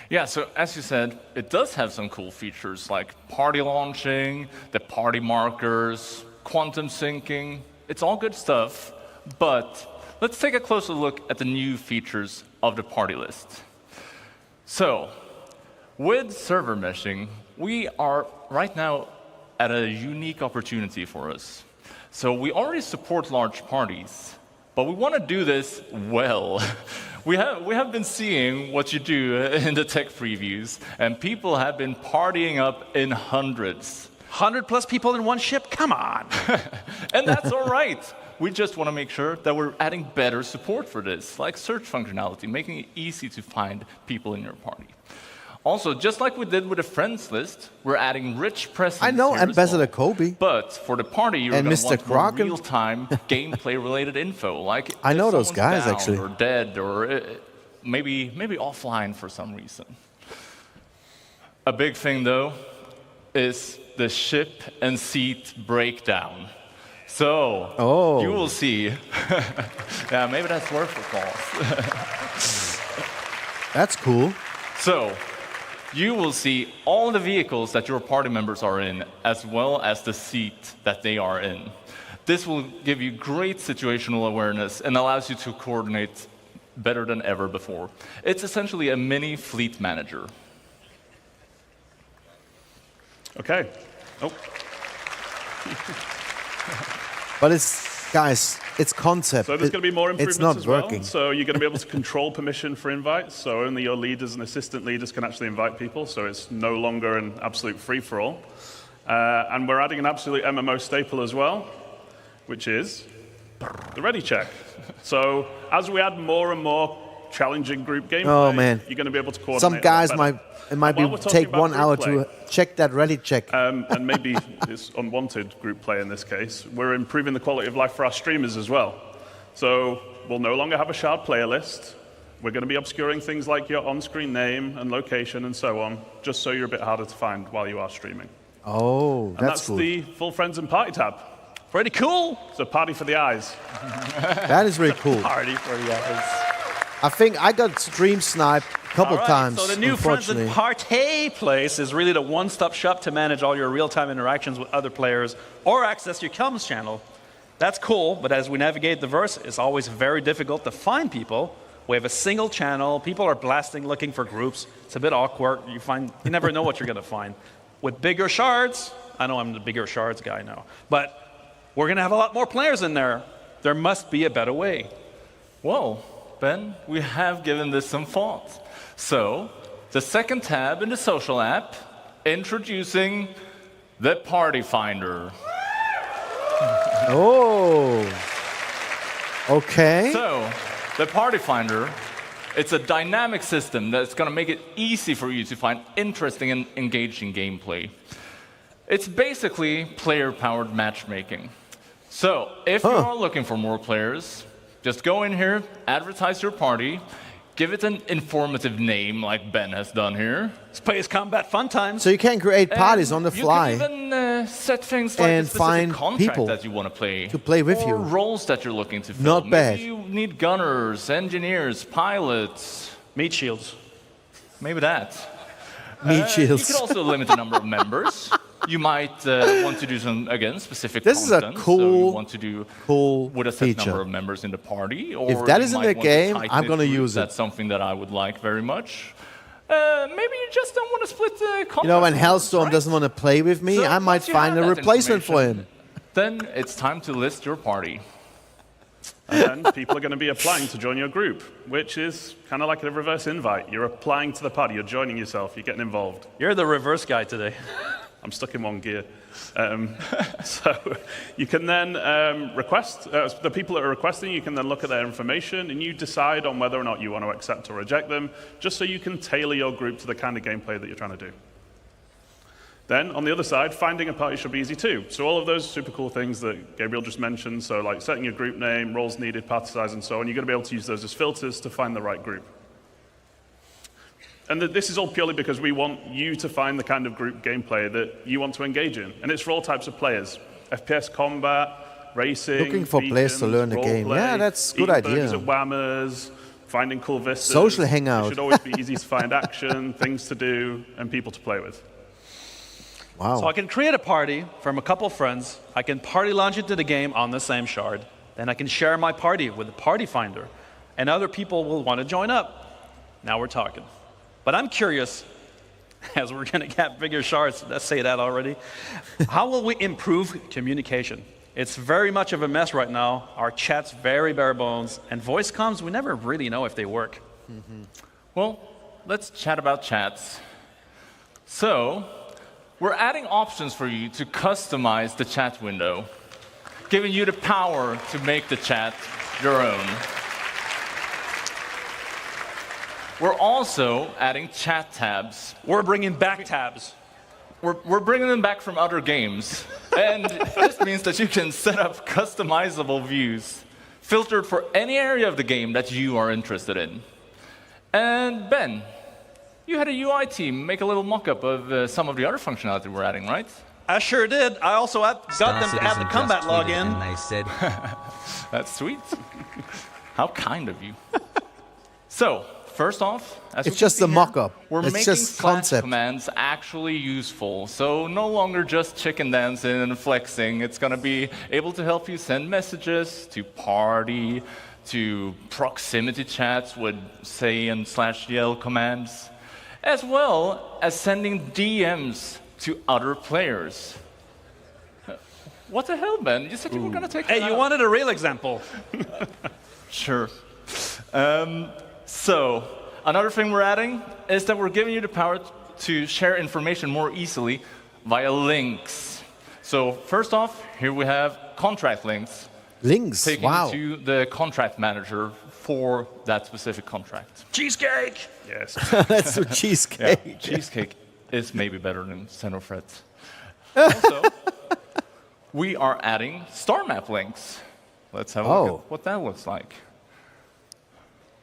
S3: Yeah, so as you said, it does have some cool features like party launching, the party markers, quantum syncing. It's all good stuff, but let's take a closer look at the new features of the party list. So, with server meshing, we are right now at a unique opportunity for us. So we already support large parties, but we want to do this well. We have been seeing what you do in the tech previews, and people have been partying up in hundreds.
S9: 100+ people in one ship? Come on.
S3: And that's all right. We just want to make sure that we're adding better support for this, like search functionality, making it easy to find people in your party. Also, just like we did with the friends list, we're adding rich presence.
S1: I know Ambassador
S3: well.
S1: 𝗏𝗶.
S3: But for the party, you're going to want more real-time gameplay-related info, like
S1: I know
S3: if
S1: those guys
S3: down
S1: actually,
S3: or dead, or maybe offline for some reason. A big thing though is the ship and seat breakdown. So you will see. Yeah, maybe that's worth applause.
S1: That's cool.
S3: So, you will see all the vehicles that your party members are in, as well as the seat that they are in. This will give you great situational awareness and allows you to coordinate better than ever before. It's essentially a mini fleet manager.
S20: Okay. Oh.
S1: But it's, guys, it's concept.
S20: So there's going to be more improvements
S1: it's not
S20: as well.
S1: working.
S20: So you're going to be able to control permission for invites. So only your leaders and assistant leaders can actually invite people. So it's no longer an absolute free-for-all. And we're adding an absolute MMO staple as well, which is the ready check. So as we add more and more challenging group gameplay, you're going to be able to coordinate.
S1: Some guys might take 1 hour to check that ready check.
S20: And maybe it's unwanted group play in this case. We're improving the quality of life for our streamers as well. So we'll no longer have a shared player list. We're going to be obscuring things like your on-screen name and location and so on, just so you're a bit harder to find while you are streaming.
S1: Oh,
S20: that's
S1: cool.
S20: the full friends and party tab.
S9: Pretty cool.
S20: It's a party for the eyes.
S1: That is really cool.
S9: Party for the eyes.
S1: I think I got stream sniped a couple times.
S9: So the new Friends and Party place is really the one-stop shop to manage all your real-time interactions with other players or access your comms channel. That's cool, but as we navigate the verse, it's always very difficult to find people. We have a single channel. People are blasting looking for groups. It's a bit awkward. You never know what you're going to find. With bigger shards, I know I'm the bigger shards guy now, but we're going to have a lot more players in there. There must be a better way.
S3: Whoa. Ben, we have given this some thought. So, the second tab in the social app, introducing the Party Finder.
S1: Oh, okay.
S3: So, the Party Finder, it's a dynamic system that's going to make it easy for you to find interesting and engaging gameplay. It's basically player-powered matchmaking. So, if you are looking for more players, just go in here, advertise your party, Give it an informative name like Ben has done here.
S9: Space Combat Fun Times.
S1: So you can create parties on the fly.
S3: You can even set things like
S1: and
S3: a specific
S1: find
S3: contract
S1: people
S3: that you want to play
S1: with
S3: or
S1: you.
S3: roles that you're looking to fill.
S1: Not bad.
S3: Maybe you need gunners, engineers, pilots.
S9: Meat shields.
S3: Maybe that.
S1: Meat shields.
S3: You can also limit the number of members. You might want to do some, again, specific
S1: This is a
S3: content.
S1: cool,
S3: so you want to do with a set
S1: feature.
S3: number of members in the party. Or
S1: If that
S3: you
S1: is in
S3: might
S1: the
S3: want to
S1: game,
S3: tighten
S1: I'm going to
S3: group.
S1: use it.
S3: That's something that I would like very much. Maybe you just don't want to split the contract.
S1: You know, when
S3: members,
S1: 𝗏𝗃𝗏𝗏
S3: right?
S1: doesn't want to play with me,
S3: So
S1: I might
S3: once you
S1: find
S3: have
S1: a
S3: that
S1: replacement for him.
S3: Then it's time to list your party.
S9: And then people are going to be applying to join your group, which is kind of like a reverse invite. You're applying to the party, you're joining yourself, you're getting involved.
S22: You're the reverse guy today.
S9: I'm stuck in one gear. So you can then request, the people that are requesting, you can then look at their information and you decide on whether or not you want to accept or reject them, just so you can tailor your group to the kind of gameplay that you're trying to do. Then, on the other side, finding a party should be easy too. So all of those super cool things that Gabriel just mentioned, so like setting your group name, roles needed, party size, and so on, you're going to be able to use those as filters to find the right group. And this is all purely because we want you to find the kind of group gameplay that you want to engage in. And it's for all types of players. FPS combat, racing,
S1: Looking for players to learn the game. Yeah, that's a good idea.
S9: At 𝗏𝗏𝗏𝗏, finding cool vistas.
S1: Social hangout.
S9: It should always be easy to find action, things to do, and people to play with.
S1: Wow.
S22: So I can create a party from a couple of friends. I can party launch it to the game on the same shard. Then I can share my party with the party finder. And other people will want to join up. Now we're talking. But I'm curious, as we're going to get bigger shards, let's say that already, how will we improve communication? It's very much of a mess right now. Our chat's very bare bones. And voice comms, we never really know if they work.
S3: Well, let's chat about chats. So, we're adding options for you to customize the chat window, giving you the power to make the chat your own. We're also adding chat tabs.
S22: We're bringing back tabs.
S3: We're bringing them back from other games. And this means that you can set up customizable views, filtered for any area of the game that you are interested in. And Ben, you had a UI team make a little mock-up of some of the other functionality we're adding, right?
S22: I sure did. I also got them to add the combat login.
S11: And they said,
S3: That's sweet. How kind of you. So, first off, as
S1: It's just a mock-up.
S3: We're
S1: It's
S3: making
S1: just
S3: slash
S1: concept.
S3: commands actually useful. So no longer just chicken dancing and flexing. It's going to be able to help you send messages to party, to proximity chats with say and /yell commands, as well as sending DMs to other players. What the hell, Ben? You said you were going to take
S22: Hey, you wanted a real example.
S3: Sure. So, another thing we're adding is that we're giving you the power to share information more easily via links. So, first off, here we have contract links.
S1: Links,
S3: taking
S1: wow.
S3: you to the contract manager for that specific contract.
S22: Cheesecake!
S3: Yes.
S1: That's a cheesecake.
S3: Yeah, cheesecake is maybe better than Centofred. Also, we are adding star map links. Let's have a look at what that looks like.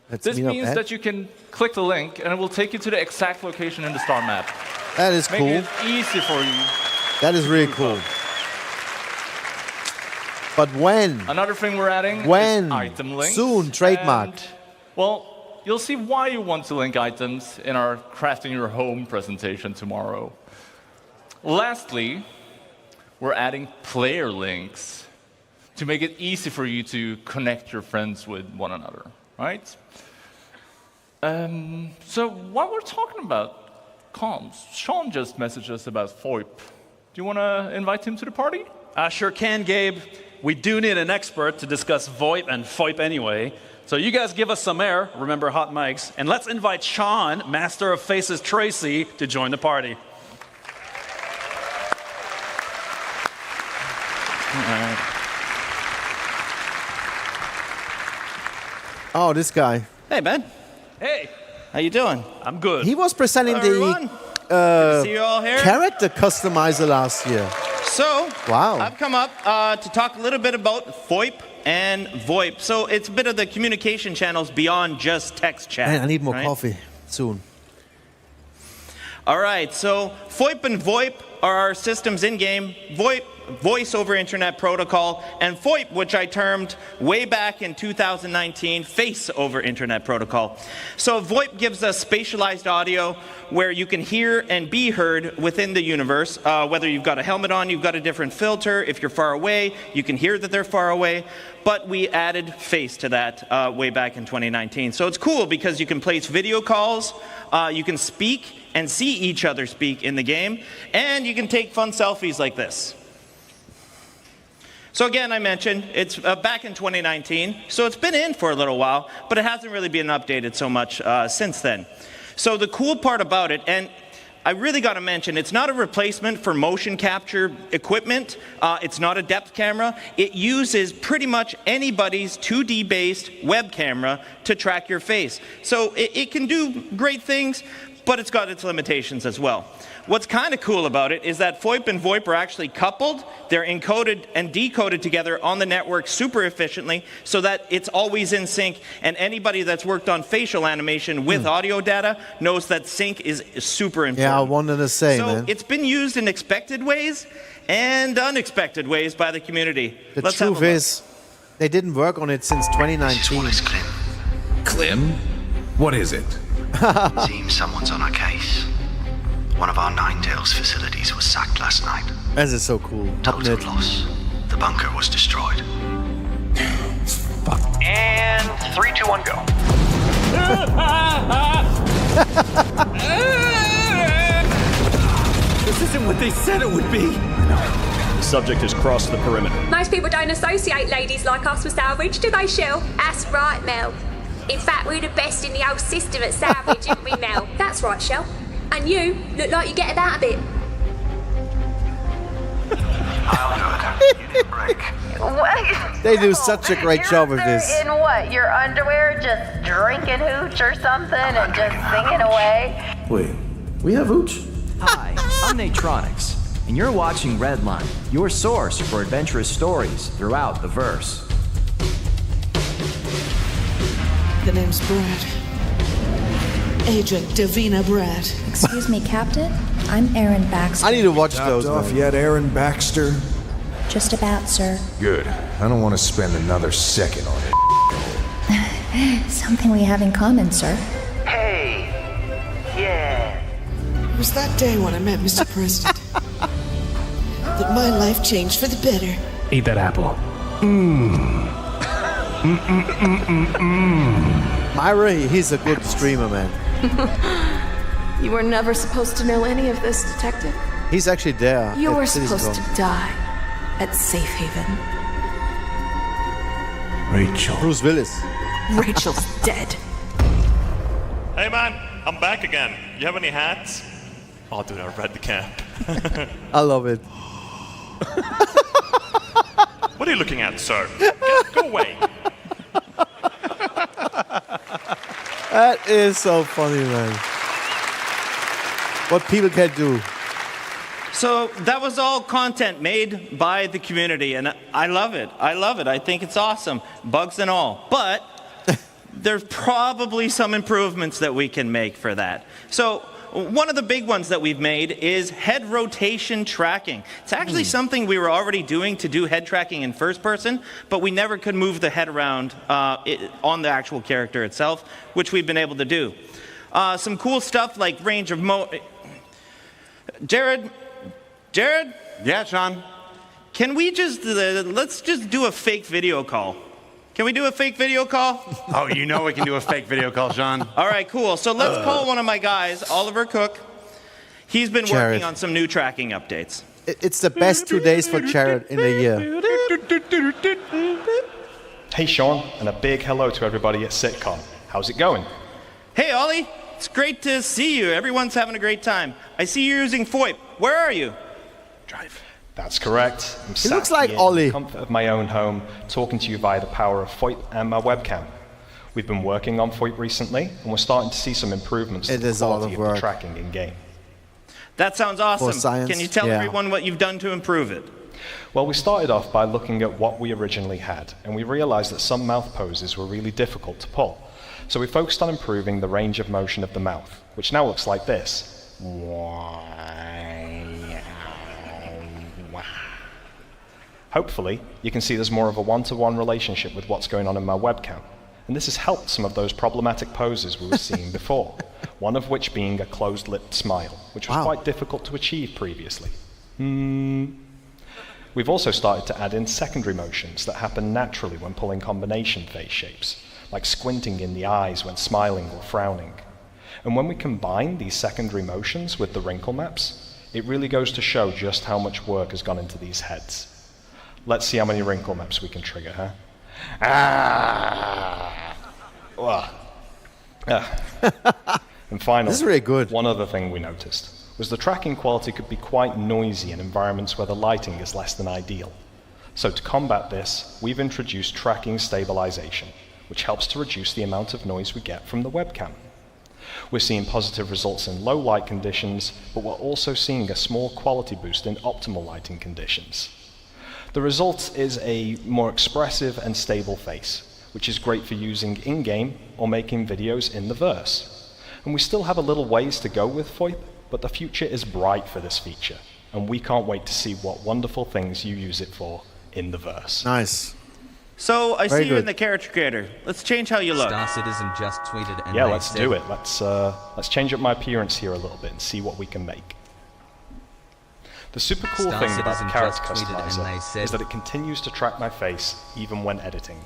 S3: This means that you can click the link and it will take you to the exact location in the star map.
S1: That is cool.
S3: Making it easy for you.
S1: That is really cool. But when?
S3: Another thing we're adding
S1: When?
S3: is item links.
S1: Soon, trademarked.
S3: And, well, you'll see why you want to link items in our Crafting Your Home presentation tomorrow. Lastly, we're adding player links to make it easy for you to connect your friends with one another, right? So while we're talking about comms, Sean just messaged us about 𝗏𝗏𝗏𝗏. Do you want to invite him to the party?
S22: I sure can, Gabe. We do need an expert to discuss VoIP and 𝗏𝗏𝗏 anyway. So you guys give us some air, remember hot mics, and let's invite Sean, Master of Faces 𝗏𝗏𝗏𝗏, to join the party.
S1: Oh, this guy.
S5: Hey, Ben.
S22: Hey.
S5: How you doing?
S22: I'm good.
S1: He was presenting
S5: Hello, Good to see you all here.
S1: character customizer last year.
S5: So,
S1: Wow.
S5: I've come up to talk a little bit about 𝗏𝗏𝗏𝗏 and VoIP. So it's a bit of the communication channels beyond just text chat.
S1: Man, I need more
S5: right?
S1: coffee soon.
S5: All right, so FOIP and VoIP are our systems in-game. VoIP, Voice over Internet Protocol, and FOIP, which I termed way back in 2019, Face over Internet Protocol. So VoIP gives us spatialized audio where you can hear and be heard within the universe. Whether you've got a helmet on, you've got a different filter. If you're far away, you can hear that they're far away. But we added Face to that way back in 2019. So it's cool because you can place video calls, you can speak and see each other speak in the game, and you can take fun selfies like this. So again, I mentioned, it's back in 2019, so it's been in for a little while, but it hasn't really been updated so much since then. So the cool part about it, and I really got to mention, it's not a replacement for motion capture equipment. It's not a depth camera. It uses pretty much anybody's 2D-based web camera to track your face. So it can do great things, but it's got its limitations as well. What's kind of cool about it is that FOIP and VoIP are actually coupled. They're encoded and decoded together on the network super efficiently so that it's always in sync, and anybody that's worked on facial animation with audio data knows that sync is super important.
S1: Yeah, I wanted to say,
S5: so
S1: man.
S5: it's been used in expected ways and unexpected ways by the community.
S1: The truth is, they didn't work on it since 2019.
S7: Clem? What is it?
S16: Seems someone's on our case. One of our 𝗏𝗏𝗏𝗏 facilities was sacked last night.
S1: This is so cool.
S16: Total loss. The bunker was destroyed. And 3, 2, 1, go.
S7: This isn't what they said it would be.
S8: The subject has crossed the perimeter.
S23: Most people don't associate ladies like us with salvage, do they, Shell? That's right, Mel. In fact, we're the best in the old system at salvage, aren't we, Mel? That's right, Shell. And you look like you get about a bit.
S1: They do such a great job with this.
S24: In what? Your underwear, just drinking hooch or something and just singing away?
S25: Wait, we have hooch? Hi, I'm 𝗏𝗏𝗏𝗏, and you're watching Redline, your source for adventurous stories throughout the verse.
S26: The name's Brad. Agent Davina Brad.
S2: Excuse me, Captain? I'm Aaron Baxter.
S1: I need to watch those.
S7: Off yet, Aaron Baxter?
S2: Just about, sir.
S7: Good. I don't want to spend another second on it.
S2: Something we have in common, sir.
S26: Hey. Yeah. It was that day when I met Mr. President that my life changed for the better.
S8: Eat that apple.
S1: Myra, he's a good streamer, man.
S27: You were never supposed to know any of this, Detective.
S1: He's actually there.
S27: You
S1: at
S27: were supposed to
S1: CitizenCon.
S27: die at Safe Haven.
S7: Rachel.
S1: Bruce Willis.
S27: Rachel's dead.
S28: Hey man, I'm back again. You have any hats? Oh dude, I read the cap.
S1: I love it.
S28: What are you looking at, sir? Go away.
S1: That is so funny, man. What people can do.
S5: So that was all content made by the community, and I love it. I love it. I think it's awesome, bugs and all. But there's probably some improvements that we can make for that. So one of the big ones that we've made is head rotation tracking. It's actually something we were already doing to do head tracking in first person, but we never could move the head around on the actual character itself, which we've been able to do. Some cool stuff like range of Jared?
S29: Yeah, John?
S5: Can we just, let's just do a fake video call. Can we do a fake video call?
S29: Oh, you know we can do a fake video call, John.
S5: All right, cool. So let's call one of my guys, Oliver Cook. He's been working on some new tracking updates.
S1: It's the best 2 days for Jared in a year.
S8: Hey Sean, and a big hello to everybody at CitizenCon. How's it going?
S5: Hey, Ollie. It's great to see you. Everyone's having a great time. I see you're using FOIP. Where are you?
S8: Drive. That's correct. I'm
S1: He looks like Ollie.
S8: in the comfort of my own home, talking to you via the power of FOIP and my webcam. We've been working on FOIP recently, and we're starting to see some improvements to the quality of the tracking in-game.
S5: That sounds awesome.
S1: For science,
S5: Can you tell
S1: yeah.
S5: everyone what you've done to improve it?
S8: Well, we started off by looking at what we originally had, and we realized that some mouth poses were really difficult to pull. So we focused on improving the range of motion of the mouth, which now looks like this. Hopefully, you can see there's more of a one-to-one relationship with what's going on in my webcam. And this has helped some of those problematic poses we were seeing before, one of which being a closed-lipped smile, which was quite difficult to achieve previously. We've also started to add in secondary motions that happen naturally when pulling combination face shapes, like squinting in the eyes when smiling or frowning. And when we combine these secondary motions with the wrinkle maps, it really goes to show just how much work has gone into these heads. Let's see how many wrinkle maps we can trigger, huh? And finally,
S1: this is really good.
S8: One other thing we noticed was the tracking quality could be quite noisy in environments where the lighting is less than ideal. So to combat this, we've introduced tracking stabilization, which helps to reduce the amount of noise we get from the webcam. We're seeing positive results in low light conditions, but we're also seeing a small quality boost in optimal lighting conditions. The result is a more expressive and stable face, which is great for using in-game or making videos in the verse. And we still have a little ways to go with 𝗙𝗶, but the future is bright for this feature, and we can't wait to see what wonderful things you use it for in the verse.
S1: Nice.
S5: So I see you in the character creator. Let's change how you look.
S11: Star Citizen just tweeted and
S8: yeah, let's do it. Let's change up my appearance here a little bit and see what we can make. The super cool thing about the character customizer is that it continues to track my face even when editing.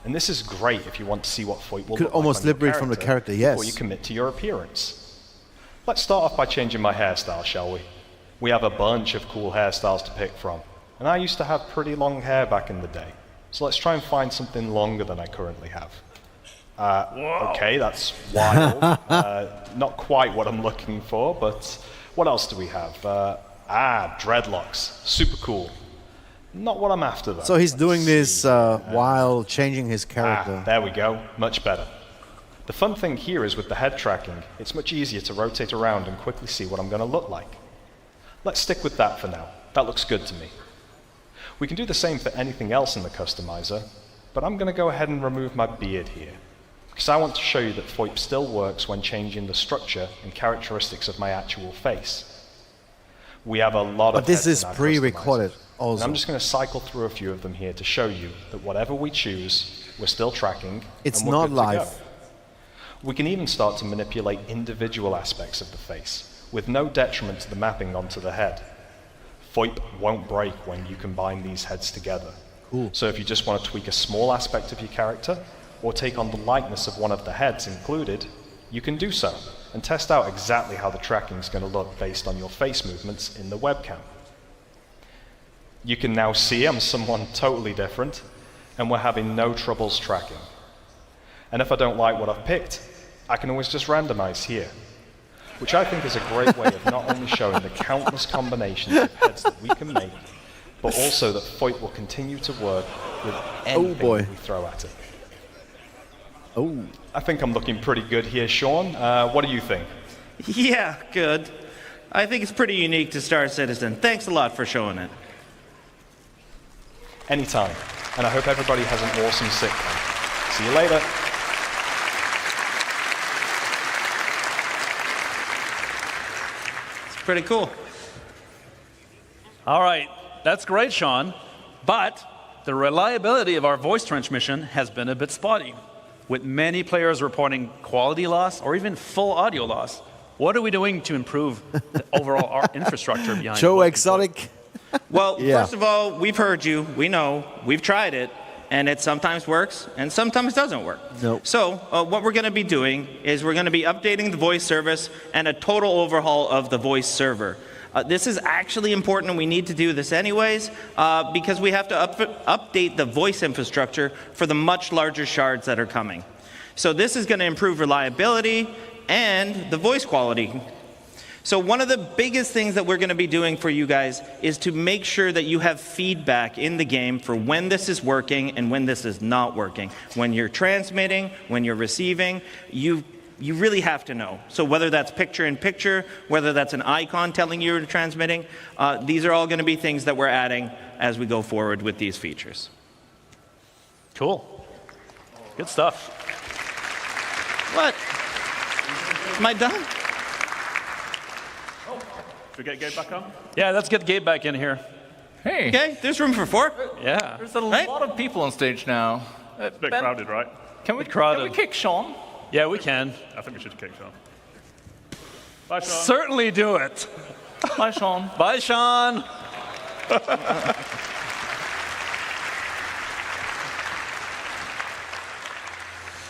S8: And this is great if you want to see what 𝗙𝗶 will look like
S1: almost liberate from the character, yes.
S8: Before you commit to your appearance. Let's start off by changing my hairstyle, shall we? We have a bunch of cool hairstyles to pick from, and I used to have pretty long hair back in the day. So let's try and find something longer than I currently have. Okay, that's wild. Not quite what I'm looking for, but what else do we have? Dreadlocks. Super cool. Not what I'm after, though.
S1: So he's doing this while changing his character.
S8: There we go. Much better. The fun thing here is with the head tracking, it's much easier to rotate around and quickly see what I'm going to look like. Let's stick with that for now. That looks good to me. We can do the same for anything else in the customizer, but I'm going to go ahead and remove my beard here, because I want to show you that 𝗙𝗶 still works when changing the structure and characteristics of my actual face. We have a lot of
S1: But this is pre-recorded also.
S8: And I'm just going to cycle through a few of them here to show you that whatever we choose, we're still tracking.
S1: It's
S8: and we're
S1: not
S8: good to
S1: live.
S8: go. We can even start to manipulate individual aspects of the face, with no detriment to the mapping onto the head. 𝗙𝗶 won't break when you combine these heads together.
S1: Cool.
S8: So if you just want to tweak a small aspect of your character, or take on the likeness of one of the heads included, you can do so, and test out exactly how the tracking is going to look based on your face movements in the webcam. You can now see I'm someone totally different, and we're having no troubles tracking. And if I don't like what I've picked, I can always just randomize here, which I think is a great way of not only showing the countless combinations of heads that we can make, but also that 𝗙𝗶 will continue to work with anything we throw at it. I think I'm looking pretty good here, Sean. What do you think?
S5: Yeah, good. I think it's pretty unique to Star Citizen. Thanks a lot for showing it.
S8: Anytime. And I hope everybody has an awesome sitcom. See you later.
S5: It's pretty cool.
S9: All right, that's great, Sean. But the reliability of our voice transmission has been a bit spotty, with many players reporting quality loss or even full audio loss. What are we doing to improve the overall infrastructure behind
S1: Joe Exotic.
S5: Well, first of all, we've heard you. We know. We've tried it. And it sometimes works and sometimes doesn't work.
S1: Nope.
S5: So what we're going to be doing is we're going to be updating the voice service and a total overhaul of the voice server. This is actually important, and we need to do this anyways, because we have to update the voice infrastructure for the much larger shards that are coming. So this is going to improve reliability and the voice quality. So one of the biggest things that we're going to be doing for you guys is to make sure that you have feedback in the game for when this is working and when this is not working. When you're transmitting, when you're receiving, you you really have to know. So whether that's picture-in-picture, whether that's an icon telling you you're transmitting, these are all going to be things that we're adding as we go forward with these features.
S6: Cool. Good stuff.
S5: What? Am I done?
S9: Should we get Gabe back on?
S6: Yeah, let's get Gabe back in here.
S3: Hey.
S5: Okay, there's room for 4.
S6: Yeah.
S3: There's a lot of people on stage now.
S9: It's a bit crowded, right?
S3: Can we kick Sean?
S6: Yeah, we can.
S9: I think we should kick Sean. Bye, Sean.
S6: Certainly do it.
S3: Bye, Sean.
S6: Bye, Sean.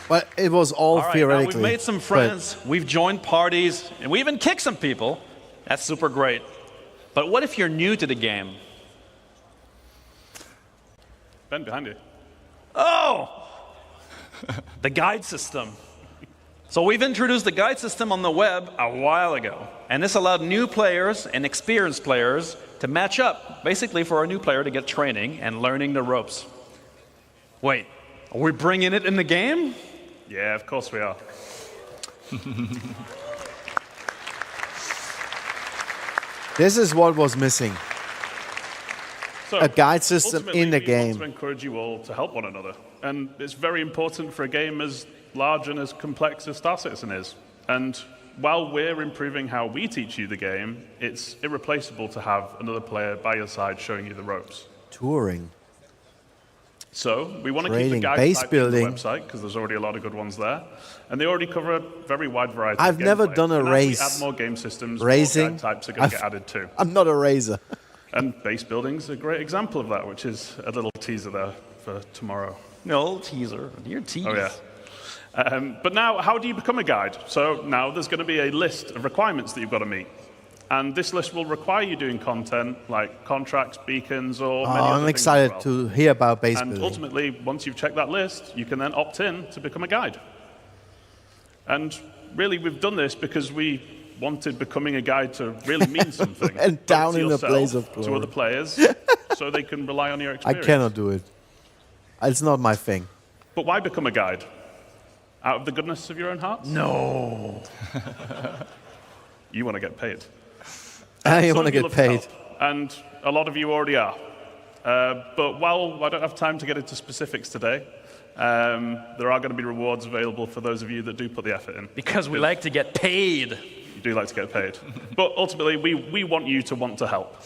S1: Well, it was all
S6: right,
S1: theoretically.
S6: now we've made some friends, we've joined parties, and we even kicked some people. That's super great. But what if you're new to the game?
S9: Ben, behind you.
S6: Oh! The guide system. So we've introduced the guide system on the web a while ago. And this allowed new players and experienced players to match up, basically for a new player to get training and learning the ropes. Wait, are we bringing it in the game?
S9: Yeah, of course we are.
S1: This is what was missing.
S9: So,
S1: a guide system in the
S9: we
S1: game.
S9: want to encourage you all to help one another. And it's very important for a game as large and as complex as Star Citizen is. And while we're improving how we teach you the game, it's irreplaceable to have another player by your side showing you the ropes.
S1: Touring.
S9: So we want to keep
S1: Trading,
S9: the guide
S1: base
S9: type
S1: building.
S9: on the website because there's already a lot of good ones there. And they already cover a very wide variety
S1: I've
S9: of
S1: never
S9: gameplay.
S1: done a
S9: And as
S1: race.
S9: we add more game systems,
S1: Racing.
S9: more guide types are going to get added too.
S1: I'm not a raiser.
S9: And base building's a great example of that, which is a little teaser there for tomorrow.
S6: No, teaser. You're tease.
S9: Oh, yeah. But now, how do you become a guide? So now there's going to be a list of requirements that you've got to meet. And this list will require you doing content like contracts, beacons, or many other
S1: I'm
S9: things
S1: excited
S9: as well.
S1: to hear about base
S9: And
S1: building.
S9: ultimately, once you've checked that list, you can then opt in to become a guide. And really, we've done this because we wanted becoming a guide to really mean something.
S1: And
S9: both
S1: down
S9: to
S1: in the
S9: yourself,
S1: blaze of glory.
S9: to other players, so they can rely on your
S1: I
S9: experience.
S1: cannot do it. It's not my thing.
S9: But why become a guide? Out of the goodness of your own hearts?
S6: No.
S9: You want to get paid.
S1: I
S9: Some
S1: want to
S9: of you
S1: get
S9: love
S1: paid.
S9: help, and a lot of you already are. But while I don't have time to get into specifics today, there are going to be rewards available for those of you that do put the effort in.
S6: Because we like to get paid.
S9: You do like to get paid. But ultimately, we want you to want to help.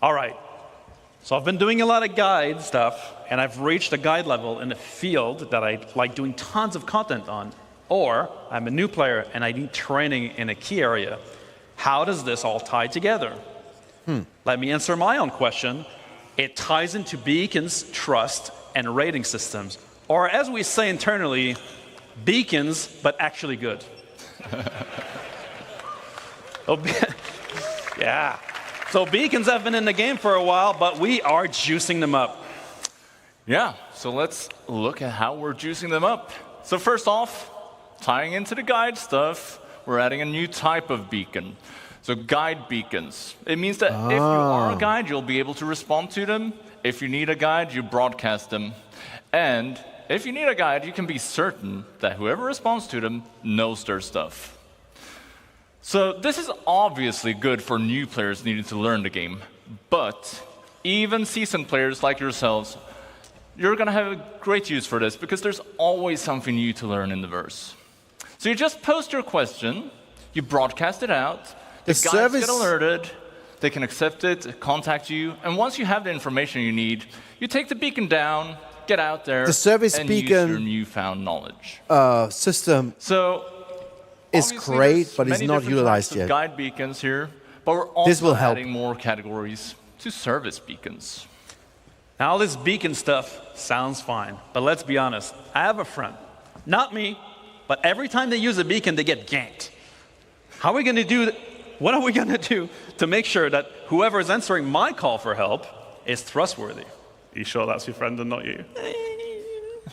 S6: All right. So I've been doing a lot of guide stuff, and I've reached a guide level in a field that I like doing tons of content on. Or I'm a new player, and I need training in a key area. How does this all tie together? Let me answer my own question. It ties into beacons, trust, and rating systems. Or as we say internally, beacons, but actually good. Yeah. So beacons have been in the game for a while, but we are juicing them up.
S3: Yeah, so let's look at how we're juicing them up. So first off, tying into the guide stuff, we're adding a new type of beacon. So guide beacons. It means that if you are a guide, you'll be able to respond to them. If you need a guide, you broadcast them. And if you need a guide, you can be certain that whoever responds to them knows their stuff. So this is obviously good for new players needing to learn the game. But even seasoned players like yourselves, you're going to have a great use for this because there's always something new to learn in the verse. So you just post your question, you broadcast it out, the guides get alerted, they can accept it, contact you, and once you have the information you need, you take the beacon down, get out there,
S1: The service
S3: and
S1: beacon
S3: use your newfound knowledge.
S1: System
S3: Is
S1: great, but it's not utilized yet.
S3: Guide beacons here, but we're
S1: This will
S3: also
S1: help.
S3: adding more categories to service beacons.
S6: Now, all this beacon stuff sounds fine, but let's be honest. I have a friend, not me, but every time they use a beacon, they get ganked. How are we going to do? What are we going to do to make sure that whoever is answering my call for help is trustworthy?
S9: Are you sure that's your friend and not you?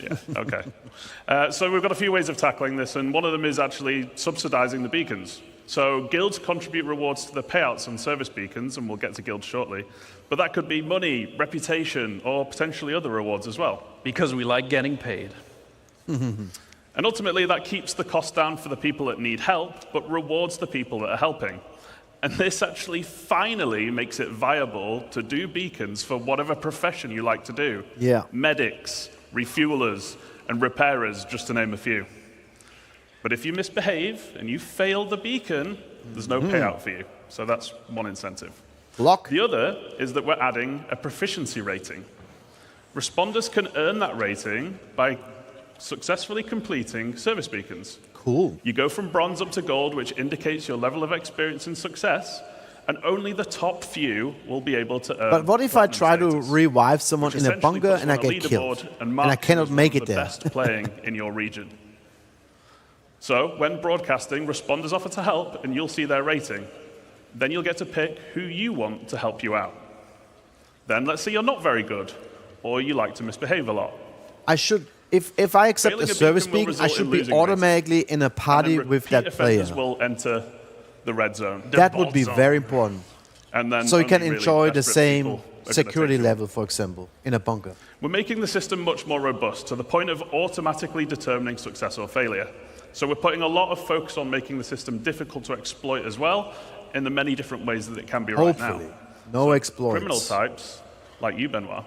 S9: Yeah, okay. So we've got a few ways of tackling this, and one of them is actually subsidizing the beacons. So guilds contribute rewards to the payouts on service beacons, and we'll get to guilds shortly. But that could be money, reputation, or potentially other rewards as well.
S6: Because we like getting paid.
S9: And ultimately, that keeps the cost down for the people that need help, but rewards the people that are helping. And this actually finally makes it viable to do beacons for whatever profession you like to do.
S1: Yeah.
S9: Medics, refuelers, and repairers, just to name a few. But if you misbehave and you fail the beacon, there's no payout for you. So that's one incentive.
S1: Lock.
S9: The other is that we're adding a proficiency rating. Responders can earn that rating by successfully completing service beacons.
S1: Cool.
S9: You go from bronze up to gold, which indicates your level of experience and success, and only the top few will be able to earn.
S1: But what if I try to
S9: status,
S1: revive someone
S9: which
S1: in a
S9: essentially
S1: bunker
S9: puts
S1: and I
S9: you on a
S1: get killed?
S9: leaderboard
S1: And
S9: marks
S1: I cannot
S9: you as
S1: make
S9: one
S1: it
S9: of the
S1: there.
S9: best playing in your region. So when broadcasting, responders offer to help, and you'll see their rating. Then you'll get to pick who you want to help you out. Then let's say you're not very good, or you like to misbehave a lot.
S1: I should, if I accept
S9: Failing
S1: a
S9: a
S1: service
S9: beacon will
S1: beacon, I
S9: result
S1: should
S9: in
S1: be
S9: losing
S1: automatically in a party
S9: And then
S1: with
S9: repeat
S1: that player.
S9: offenders will enter the red zone.
S1: That would be very important.
S9: And then
S1: So you can
S9: only really
S1: enjoy the
S9: desperate
S1: same
S9: people are gonna
S1: security
S9: take you.
S1: level, for example, in a bunker.
S9: We're making the system much more robust to the point of automatically determining success or failure. So we're putting a lot of focus on making the system difficult to exploit as well, in the many different ways that it can be right now.
S1: Hopefully. No exploits.
S9: Criminal types, like you, Benoit,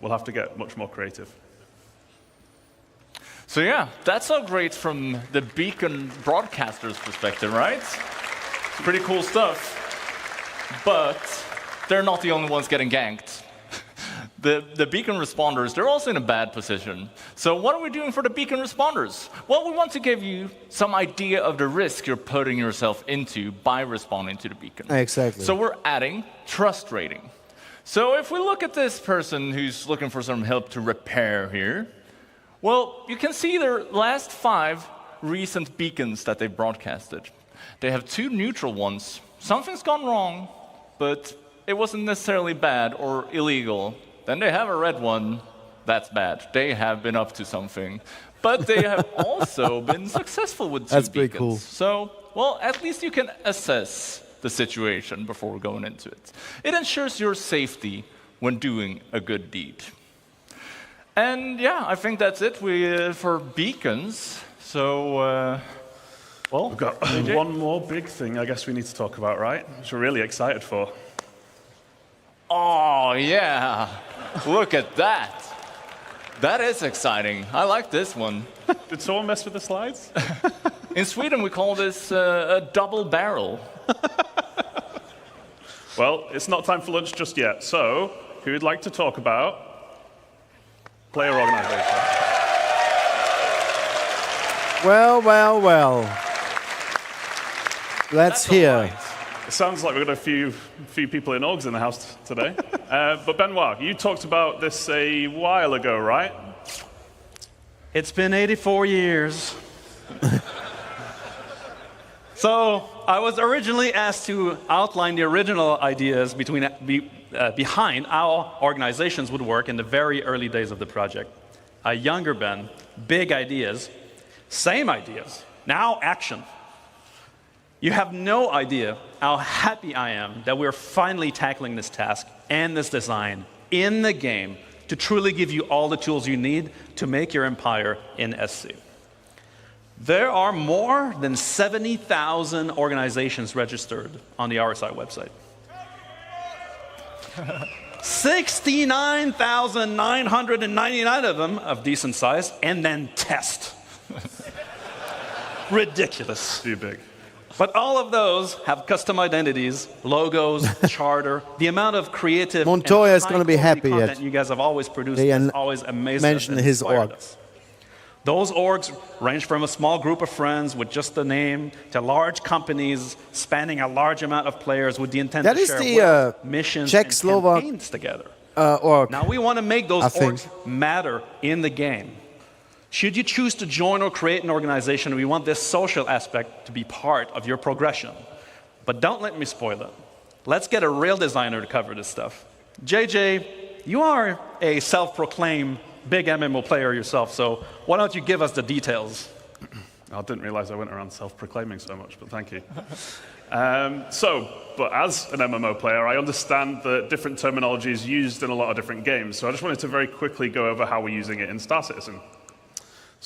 S9: will have to get much more creative.
S3: So yeah, that's all great from the beacon broadcaster's perspective, right? Pretty cool stuff. But they're not the only ones getting ganked. The beacon responders, they're also in a bad position. So what are we doing for the beacon responders? Well, we want to give you some idea of the risk you're putting yourself into by responding to the beacon.
S1: Exactly.
S3: So we're adding trust rating. So if we look at this person who's looking for some help to repair here, well, you can see their last 5 recent beacons that they've broadcasted. They have 2 neutral ones. Something's gone wrong, but it wasn't necessarily bad or illegal. Then they have a red one. That's bad. They have been up to something. But they have also been successful with 2
S1: That's
S3: beacons.
S1: pretty cool.
S3: So, well, at least you can assess the situation before going into it. It ensures your safety when doing a good deed. And yeah, I think that's it for beacons. So,
S9: well, we've got
S3: JJ?
S9: one more big thing I guess we need to talk about, right? Which we're really excited for.
S3: Oh, yeah. Look at that. That is exciting. I like this one.
S9: Did someone mess with the slides?
S3: In Sweden, we call this a double barrel.
S9: Well, it's not time for lunch just yet. So, who would like to talk about player organization?
S1: Well, well, well. Let's hear.
S9: It sounds like we've got a few people in orgs in the house today. But Benoit, you talked about this a while ago, right?
S6: It's been 84 years. So I was originally asked to outline the original ideas behind how organizations would work in the very early days of the project. A younger Ben, big ideas, same ideas, now action. You have no idea how happy I am that we're finally tackling this task and this design in the game to truly give you all the tools you need to make your empire in 𝗙SC. There are more than 70,000 organizations registered on the RSI website. 69,999 of them of decent size, and then test. Ridiculous.
S9: Too big.
S6: But all of those have custom identities, logos, charter. The amount of creative
S1: Montoya is going to be happy
S6: content
S1: yet.
S6: you guys have always produced
S1: They
S6: is always amazing.
S1: mentioned his org.
S6: Those orgs range from a small group of friends with just the name to large companies spanning a large amount of players with the intent
S1: That
S6: to
S1: is
S6: share
S1: the
S6: wealth, missions and
S1: Czech-Slovak
S6: campaigns together.
S1: org.
S6: Now we want to make those
S1: I think.
S6: orgs matter in the game. Should you choose to join or create an organization, we want this social aspect to be part of your progression. But don't let me spoil it. Let's get a real designer to cover this stuff. JJ, you are a self-proclaimed big MMO player yourself, so why don't you give us the details?
S9: I didn't realize I went around self-proclaiming so much, but thank you. But as an MMO player, I understand that different terminology is used in a lot of different games, so I just wanted to very quickly go over how we're using it in Star Citizen.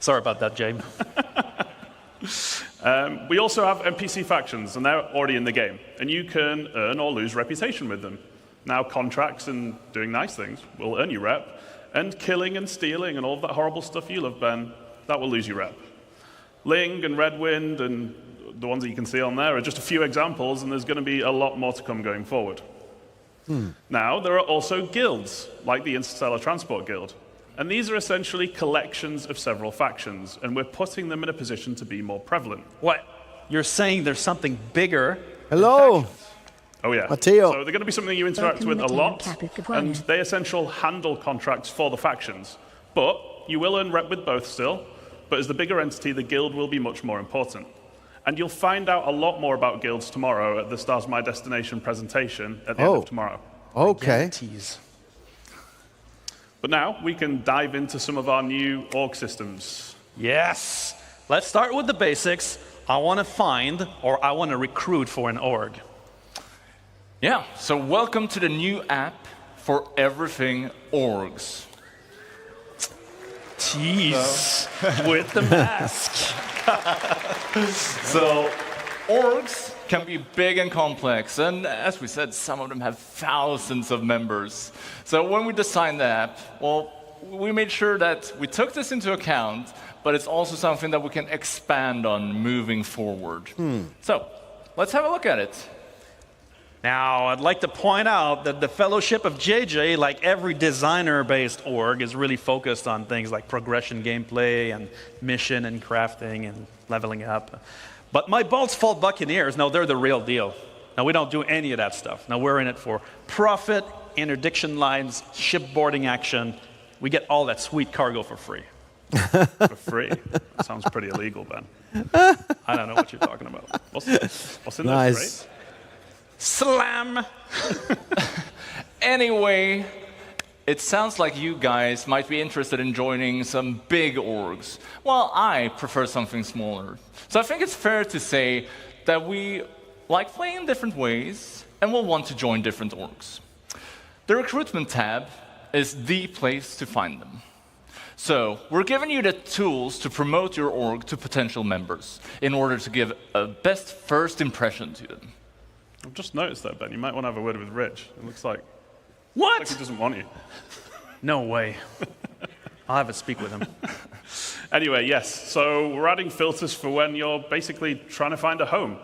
S6: Sorry about that, James.
S9: We also have NPC factions, and they're already in the game. And you can earn or lose reputation with them. Now, contracts and doing nice things will earn you rep. And killing and stealing and all of that horrible stuff you love, Ben, that will lose you rep. Ling and Redwind and the ones that you can see on there are just a few examples, and there's going to be a lot more to come going forward. Now, there are also guilds, like the Interstellar Transport Guild. And these are essentially collections of several factions, and we're putting them in a position to be more prevalent.
S6: What? You're saying there's something bigger?
S1: Hello.
S9: Oh, yeah.
S1: Matteo.
S9: So they're going to be something you interact with a lot, and they essentially handle contracts for the factions. But you will earn rep with both still, but as the bigger entity, the guild will be much more important. And you'll find out a lot more about guilds tomorrow at the Stars My Destination presentation at the end of tomorrow.
S1: Okay.
S9: But now we can dive into some of our new org systems.
S6: Yes. Let's start with the basics. I want to find or I want to recruit for an org.
S3: Yeah, so welcome to the new app for everything orgs.
S6: Jeez, with the mask.
S3: So orgs can be big and complex, and as we said, some of them have thousands of members. So when we designed the app, well, we made sure that we took this into account, but it's also something that we can expand on moving forward. So let's have a look at it.
S6: Now, I'd like to point out that the Fellowship of JJ, like every designer-based org, is really focused on things like progression gameplay and mission and crafting and leveling up. But my Bolt's Fault Buccaneers, no, they're the real deal. Now, we don't do any of that stuff. Now, we're in it for profit, interdiction lines, shipboarding action. We get all that sweet cargo for free.
S9: For free? That sounds pretty illegal, Ben.
S6: I don't know what you're talking about.
S9: What's in this, right?
S6: Slam!
S3: Anyway, it sounds like you guys might be interested in joining some big orgs. Well, I prefer something smaller. So I think it's fair to say that we like playing in different ways and will want to join different orgs. The recruitment tab is the place to find them. So we're giving you the tools to promote your org to potential members in order to give a best first impression to them.
S9: I've just noticed that, Ben. You might want to have a word with Rich. It looks like...
S6: What?
S9: Like he doesn't want you.
S6: No way. I'll have a speak with him.
S9: Anyway, yes. So we're adding filters for when you're basically trying to find a home.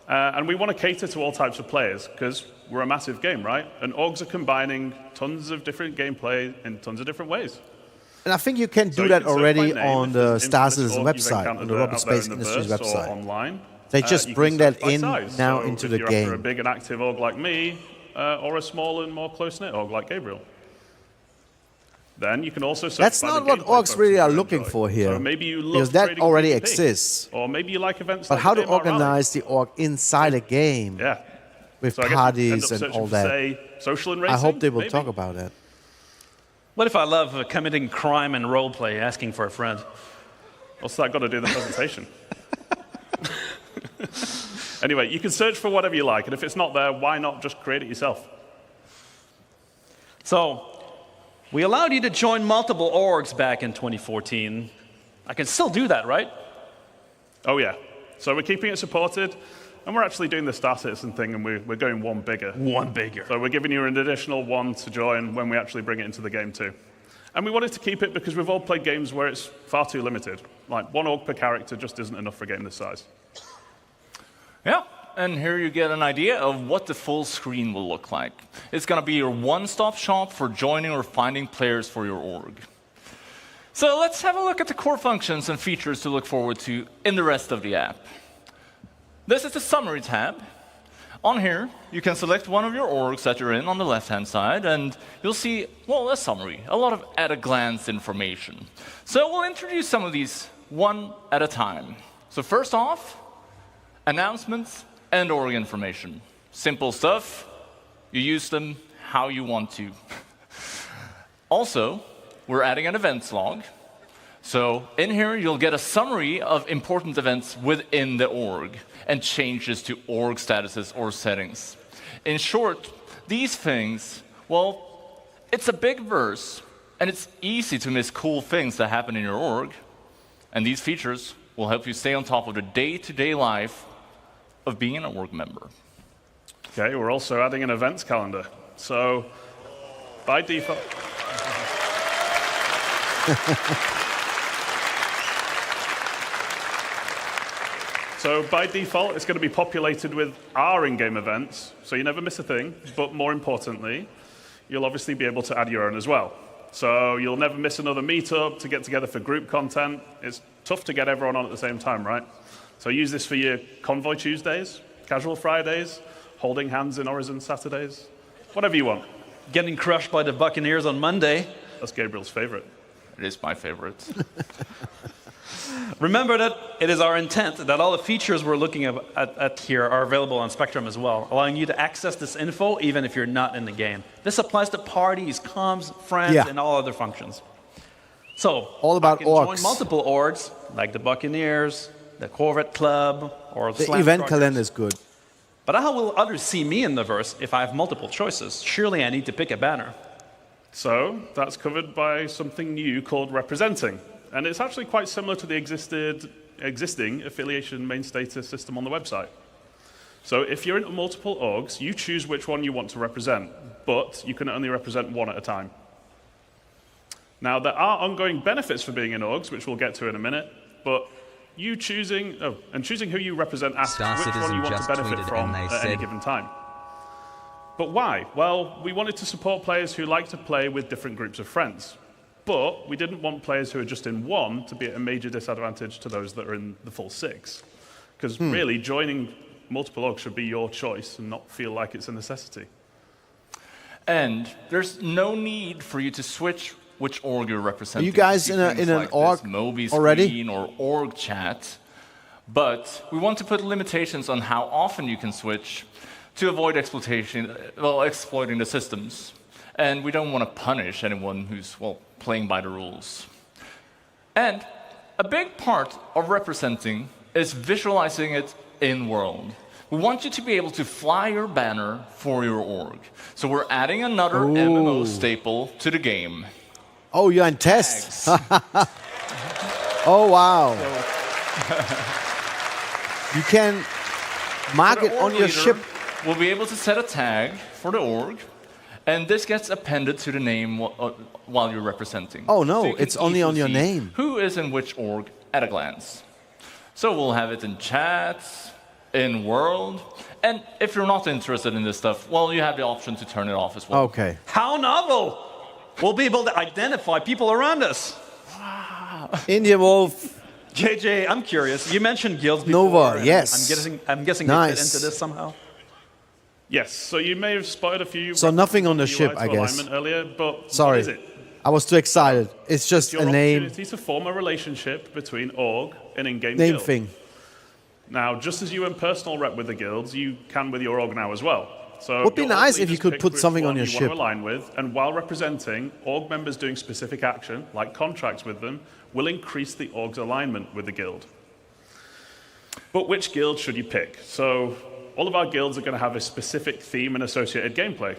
S9: And we want to cater to all types of players, because we're a massive game, right? And orgs are combining tons of different gameplay in tons of different ways.
S1: And I think you can do that already on the Star Citizen website, on the Rocket Space Industries website.
S9: Online.
S1: They just bring that in now into the
S9: game.
S1: game.
S9: If you're a big and active org like me, or a small and more close-knit org like Gabriel. Then you can also search
S1: That's not what orgs really are looking for here,
S9: so maybe you love
S1: because that
S9: trading
S1: already
S9: PvP,
S1: exists.
S9: Or maybe you like events
S1: but
S9: like
S1: how to
S9: the Daymar
S1: organize the org inside a game with
S9: So I guess
S1: parties
S9: you end up
S1: and all
S9: searching for,
S1: that.
S9: say, social and racing,
S1: I hope they will
S9: maybe?
S1: talk about that.
S6: What if I love committing crime and roleplay, asking for a friend?
S9: What's that got to do with the presentation? Anyway, you can search for whatever you like, and if it's not there, why not just create it yourself?
S6: So, we allowed you to join multiple orgs back in 2014. I can still do that, right?
S9: Oh, yeah. So we're keeping it supported, and we're actually doing the Star Citizen thing, and we're going one bigger.
S6: One bigger.
S9: So we're giving you an additional one to join when we actually bring it into the game, too. And we wanted to keep it because we've all played games where it's far too limited. Like, one org per character just isn't enough for a game this size.
S3: Yeah, and here you get an idea of what the full screen will look like. It's going to be your one-stop shop for joining or finding players for your org. So let's have a look at the core functions and features to look forward to in the rest of the app. This is the Summary tab. On here, you can select one of your orgs that you're in on the left-hand side, and you'll see, well, a summary, a lot of at-a-glance information. So we'll introduce some of these one at a time. So first off, announcements and org information. Simple stuff. You use them how you want to. Also, we're adding an events log. So in here, you'll get a summary of important events within the org and changes to org statuses or settings. In short, these things, well, it's a big verse, and it's easy to miss cool things that happen in your org. And these features will help you stay on top of the day-to-day life of being an org member.
S9: Okay, we're also adding an events calendar. So by default... So by default, it's going to be populated with our in-game events, so you never miss a thing. But more importantly, you'll obviously be able to add your own as well. So you'll never miss another meetup to get together for group content. It's tough to get everyone on at the same time, right? So use this for your Convoy Tuesdays, Casual Fridays, holding hands in Horizon Saturdays, whatever you want.
S6: Getting crushed by the Buccaneers on Monday.
S9: That's Gabriel's favorite.
S3: It is my favorite.
S6: Remember that it is our intent that all the features we're looking at here are available on Spectrum as well, allowing you to access this info even if you're not in the game. This applies to parties, comms, friends, and all other functions. So,
S1: all about orgs.
S6: Join multiple orgs, like the Buccaneers, the Corvette Club, or
S1: the event calendar is good.
S6: But how will others see me in the verse if I have multiple choices? Surely I need to pick a banner.
S9: So that's covered by something new called representing. And it's actually quite similar to the existing affiliation main status system on the website. So if you're in multiple orgs, you choose which one you want to represent, but you can only represent one at a time. Now, there are ongoing benefits for being in orgs, which we'll get to in a minute, but you choosing who you represent asks which one you want to benefit from at any given time. But why? Well, we wanted to support players who like to play with different groups of friends. But we didn't want players who are just in one to be at a major disadvantage to those that are in the full six. Because really, joining multiple orgs should be your choice and not feel like it's a necessity.
S3: And there's no need for you to switch which org you're representing.
S1: Are you guys in an org
S3: Moby
S1: already?
S3: Screen or org chat. But we want to put limitations on how often you can switch to avoid exploiting the systems. And we don't want to punish anyone who's, playing by the rules. And a big part of representing is visualizing it in-world. We want you to be able to fly your banner for your org. So we're adding another MMO staple to the game.
S1: Oh, you're in test. Oh, wow. You can mark it on your ship.
S3: We'll be able to set a tag for the org, and this gets appended to the name while you're representing.
S1: Oh, no,
S3: so
S1: it's only on your name.
S3: Who is in which org at a glance. So we'll have it in chats, in world, and if you're not interested in this stuff, you have the option to turn it off as well.
S1: Okay.
S6: How novel! We'll be able to identify people around us.
S3: Wow.
S1: Indian Wolf.
S6: JJ, I'm curious. You mentioned guilds before.
S1: Nova, yes.
S6: I'm guessing they fit into this somehow.
S9: Yes, so you may have spotted a few...
S1: So nothing on the ship, I guess.
S9: Earlier, but
S1: sorry,
S9: what is it?
S1: I was too excited. It's just
S9: your
S1: a name.
S9: Opportunity to form a relationship between org and in-game
S1: Name
S9: guild.
S1: thing.
S9: Now, just as you in personal rep with the guilds, you can with your org now as well. So
S1: would be nice if you
S9: just
S1: could
S9: pick
S1: put
S9: which
S1: something
S9: one
S1: on your
S9: you
S1: ship.
S9: want to align with, and while representing, org members doing specific action, like contracts with them, will increase the org's alignment with the guild. But which guild should you pick? So all of our guilds are going to have a specific theme and associated gameplay.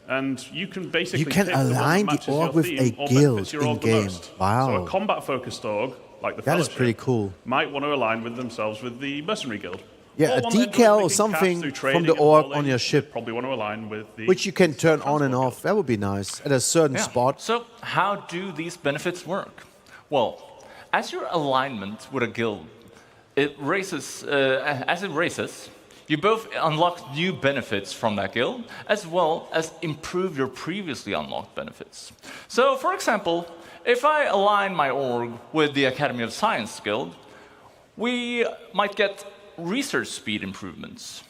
S9: And you can basically pick
S1: align
S9: the one that
S1: the
S9: matches
S1: org
S9: your
S1: with
S9: theme
S1: a
S9: or
S1: guild
S9: benefits your org the
S1: in-game.
S9: most.
S1: Wow.
S9: So a combat-focused org, like the
S1: That is
S9: Fellowship,
S1: pretty cool.
S9: might want to align with themselves with the Mercenary Guild.
S1: Yeah,
S9: Or
S1: a
S9: one that
S1: decal or
S9: making
S1: something
S9: cash through
S1: from
S9: trading
S1: the
S9: and
S1: org
S9: bowling,
S1: on your ship,
S9: probably want to align with the...
S1: which you can turn on and off. That would be nice at a certain spot.
S3: So how do these benefits work? Well, as your alignment with a guild, as it raises, you both unlock new benefits from that guild, as well as improve your previously unlocked benefits. So, for example, if I align my org with the Academy of Science Guild, we might get research speed improvements.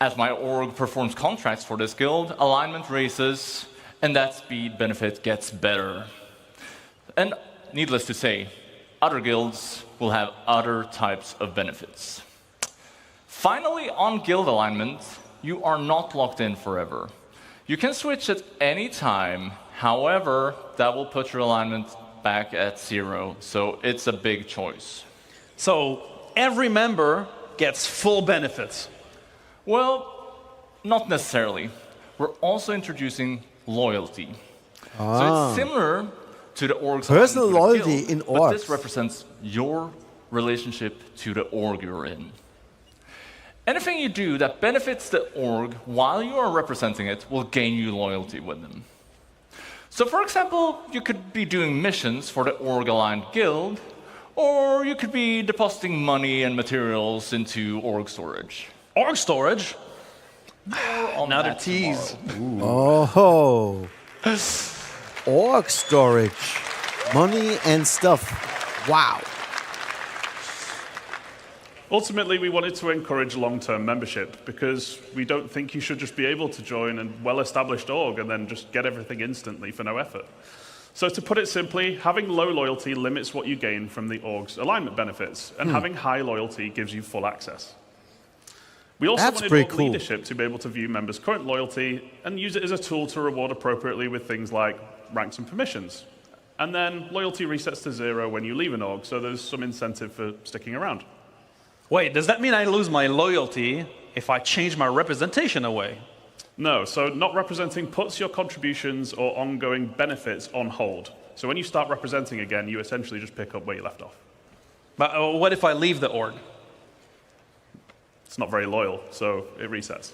S3: As my org performs contracts for this guild, alignment raises, and that speed benefit gets better. And needless to say, other guilds will have other types of benefits. Finally, on guild alignment, you are not locked in forever. You can switch at any time. However, that will put your alignment back at 0, so it's a big choice.
S6: So every member gets full benefits?
S3: Well, not necessarily. We're also introducing loyalty. So it's similar to the org's
S1: personal loyalty
S3: guild,
S1: in
S3: but
S1: orgs.
S3: this represents your relationship to the org you're in. Anything you do that benefits the org while you are representing it will gain you loyalty with them. So for example, you could be doing missions for the org-aligned guild, or you could be depositing money and materials into org storage.
S6: Org storage? Another tease.
S1: Oh, org storage, money and stuff. Wow.
S9: Ultimately, we wanted to encourage long-term membership because we don't think you should just be able to join a well-established org and then just get everything instantly for no effort. So to put it simply, having low loyalty limits what you gain from the org's alignment benefits, and having high loyalty gives you full access. We also wanted org leadership to be able to view members' current loyalty and use it as a tool to reward appropriately with things like ranks and permissions. And then loyalty resets to 0 when you leave an org, so there's some incentive for sticking around.
S6: Wait, does that mean I lose my loyalty if I change my representation away?
S9: No, so not representing puts your contributions or ongoing benefits on hold. So when you start representing again, you essentially just pick up where you left off.
S6: But what if I leave the org?
S9: It's not very loyal, so it resets.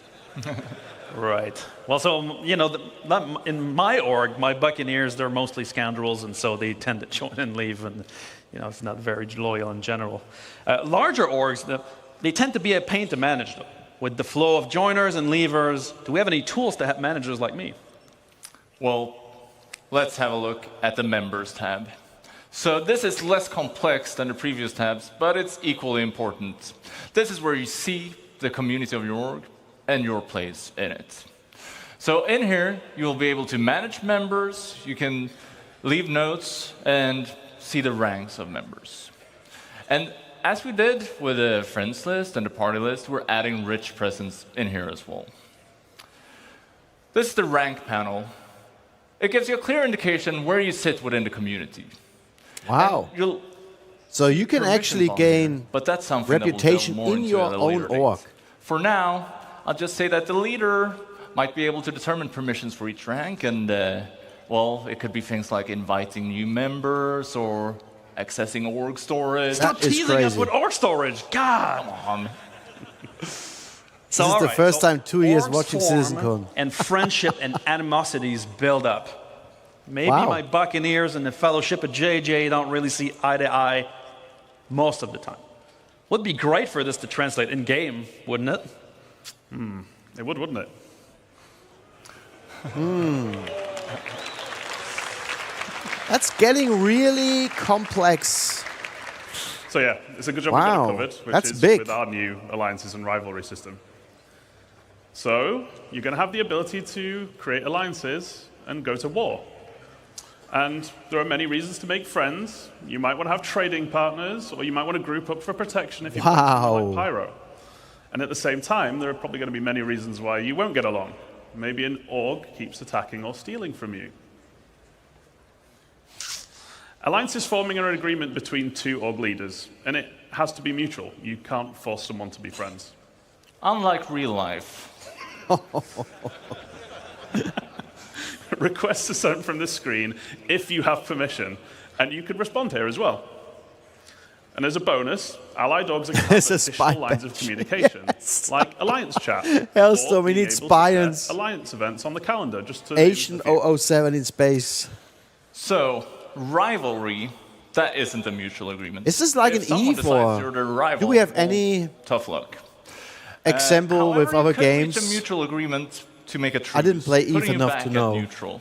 S6: Right. Well, so, you know, in my org, my Buccaneers, they're mostly scoundrels, and so they tend to join and leave, and, you know, it's not very loyal in general. Larger orgs, they tend to be a pain to manage, though. With the flow of joiners and leavers, do we have any tools to help managers like me?
S3: Well, let's have a look at the Members tab. So this is less complex than the previous tabs, but it's equally important. This is where you see the community of your org and your place in it. So in here, you'll be able to manage members, you can leave notes, and see the ranks of members. And as we did with the friends list and the party list, we're adding rich presence in here as well. This is the rank panel. It gives you a clear indication where you sit within the community.
S1: Wow. So you can actually gain reputation in your own org.
S3: For now, I'll just say that the leader might be able to determine permissions for each rank, and well, it could be things like inviting new members or accessing org storage.
S6: Stop teasing us with org storage. God.
S3: Come on.
S1: This is the first time 2 years watching CitizenCon.
S6: And friendship and animosities build up. Maybe my Buccaneers and the Fellowship of JJ don't really see eye to eye most of the time. Would be great for this to translate in game, wouldn't it?
S9: It would, wouldn't it?
S1: That's getting really complex.
S9: So yeah, it's a good job we got it covered, which is with our new alliances and rivalry system. So you're going to have the ability to create alliances and go to war. And there are many reasons to make friends. You might want to have trading partners, or you might want to group up for protection if you're like Pyro. And at the same time, there are probably going to be many reasons why you won't get along. Maybe an org keeps attacking or stealing from you. Alliance is forming an agreement between two org leaders, and it has to be mutual. You can't force someone to be friends.
S3: Unlike real life.
S9: Requests are sent from the screen if you have permission, and you could respond here as well. And as a bonus, allied orgs are additional lines of communication, like Alliance chat.
S1: Hellstorm, we need spions.
S9: Alliance events on the calendar, just to
S1: Agent 007 in space.
S3: So, rivalry, that isn't a mutual agreement.
S1: Is this like
S3: if
S1: an EVE, or do we have any
S3: tough luck
S1: example with other games?
S3: Reach a mutual agreement to make a truce.
S1: I didn't play EVE enough to know.
S3: Neutral.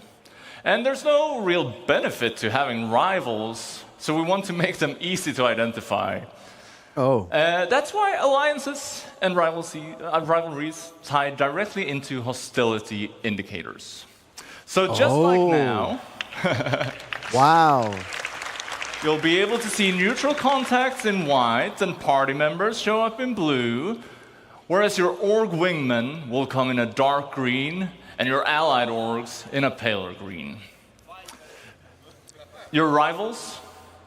S3: And there's no real benefit to having rivals, so we want to make them easy to identify. That's why alliances and rivalries tie directly into hostility indicators. So just like now, you'll be able to see neutral contacts in white and party members show up in blue, Whereas your org wingmen will come in a dark green, and your allied orgs in a paler green. Your rivals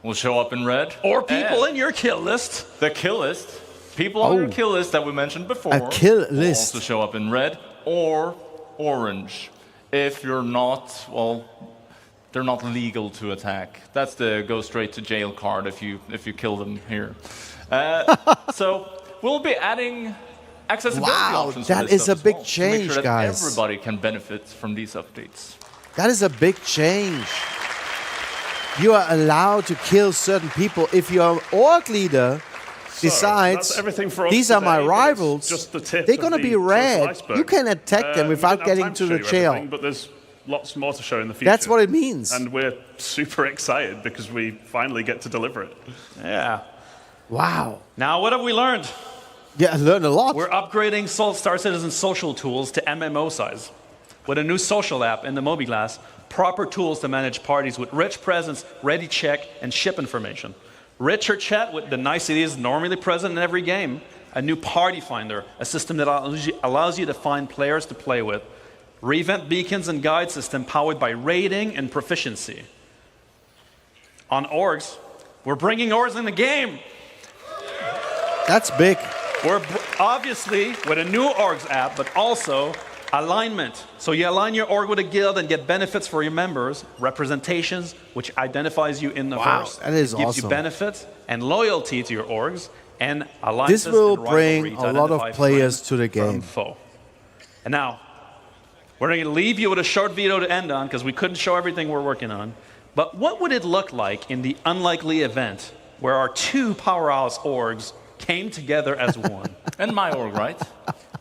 S3: will show up in red.
S6: Or people in your kill list.
S3: The kill list. People on your kill list that we mentioned before
S1: A kill
S3: will
S1: list.
S3: also show up in red or orange. If you're not, well, they're not legal to attack. That's the go straight to jail card if you kill them here. So we'll be adding accessibility options.
S1: That is a big change,
S3: to make sure
S1: guys.
S3: that everybody can benefit from these updates.
S1: That is a big change. You are allowed to kill certain people if your org leader decides
S10: that's everything for us
S1: these are my
S10: today, but it's
S1: rivals.
S10: just the tip
S1: They're
S10: of
S1: going to
S10: the
S1: be
S10: total
S1: red.
S10: iceberg.
S1: You can attack them
S10: We
S1: without
S10: don't have
S1: getting
S10: time
S1: to
S10: show
S1: the
S10: you
S1: jail.
S10: everything, but there's lots more to show in the future.
S1: That's what it means.
S10: And we're super excited because we finally get to deliver it.
S6: Yeah.
S1: Wow.
S6: Now, what have we learned?
S1: Yeah, I learned a lot.
S6: We're upgrading Star Citizen social tools to MMO size. With a new social app in the MobiGlass, proper tools to manage parties with rich presence, ready check, and ship information. Richer chat with the niceties normally present in every game. A new party finder, a system that allows you to find players to play with. Revamp beacons and guide system powered by rating and proficiency. On orgs, we're bringing orgs in the game.
S1: That's big.
S6: We're obviously with a new orgs app, but also alignment. So you align your org with a guild and get benefits for your members, representations, which identifies you in the verse.
S1: That is
S6: it gives
S1: awesome.
S6: you benefits and loyalty to your orgs, and alliances.
S1: This will
S6: and rivalry
S1: bring
S6: to
S1: a lot
S6: identify
S1: of players
S6: friend
S1: to the
S6: from
S1: game.
S6: foe. And now, we're going to leave you with a short video to end on because we couldn't show everything we're working on. But what would it look like in the unlikely event where our two powerhouse orgs came together as one?
S3: And my org, right?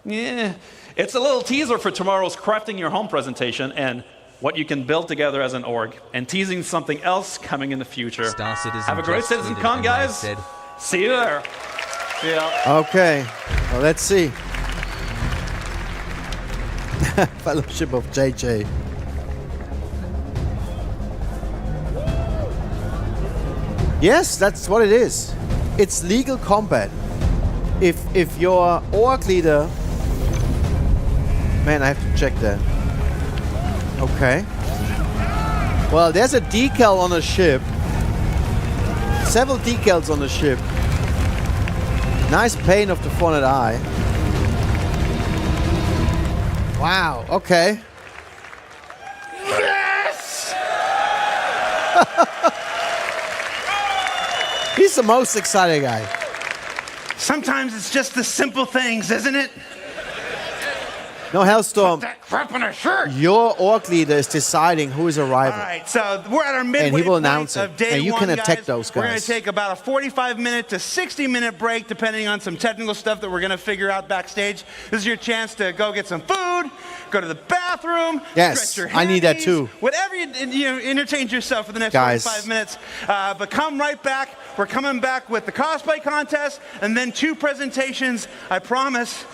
S6: Yeah. It's a little teaser for tomorrow's Crafting Your Home presentation and what you can build together as an org, and teasing something else coming in the future.
S11: Star Citizen
S6: Have a great
S11: just tweeted
S6: CitizenCon,
S11: and
S6: guys.
S11: said,
S6: See you there. See ya.
S1: Okay. Well, let's see. Fellowship of JJ. Yes, that's what it is. It's legal combat. If your org leader... Man, I have to check that. Okay. Well, there's a decal on the ship. Several decals on the ship. Nice paint of the 𝗏𝗏𝗏𝗏. Wow, okay.
S22: Yes!
S1: He's the most excited guy.
S22: Sometimes it's just the simple things, isn't it?
S1: No, Hellstorm.
S22: That crap on our shirt.
S1: Your org leader is deciding who is a rival.
S22: All right, so we're at our midway
S1: And he will
S22: point
S1: announce it.
S22: of day
S1: And you
S22: one,
S1: can attack
S22: guys.
S1: those
S22: We're going
S1: guys.
S22: to take about a 45-minute to 60-minute break, depending on some technical stuff that we're going to figure out backstage. This is your chance to go get some food, go to the bathroom,
S1: Yes,
S22: stretch your
S1: I need that
S22: hammies,
S1: too.
S22: Whatever you entertain yourself for the next
S1: Guys.
S22: 45 minutes. But come right back. We're coming back with the cosplay contest and then 2 presentations. I promise.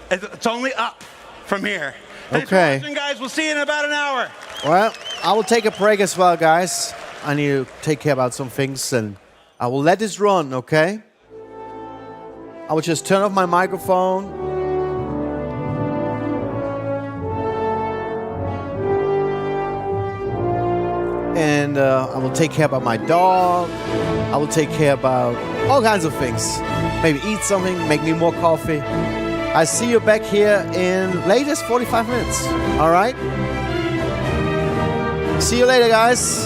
S22: It's only up from here. Thanks
S1: Okay.
S22: for watching, guys. We'll see you in about an hour.
S1: Well, I will take a break as well, guys. I need to take care about some things, and I will let this run, okay? I will just turn off my microphone. And I will take care about my dog. I will take care about all kinds of things. Maybe eat something, make me more coffee. I see you back here in latest 45 minutes. All right? See you later, guys.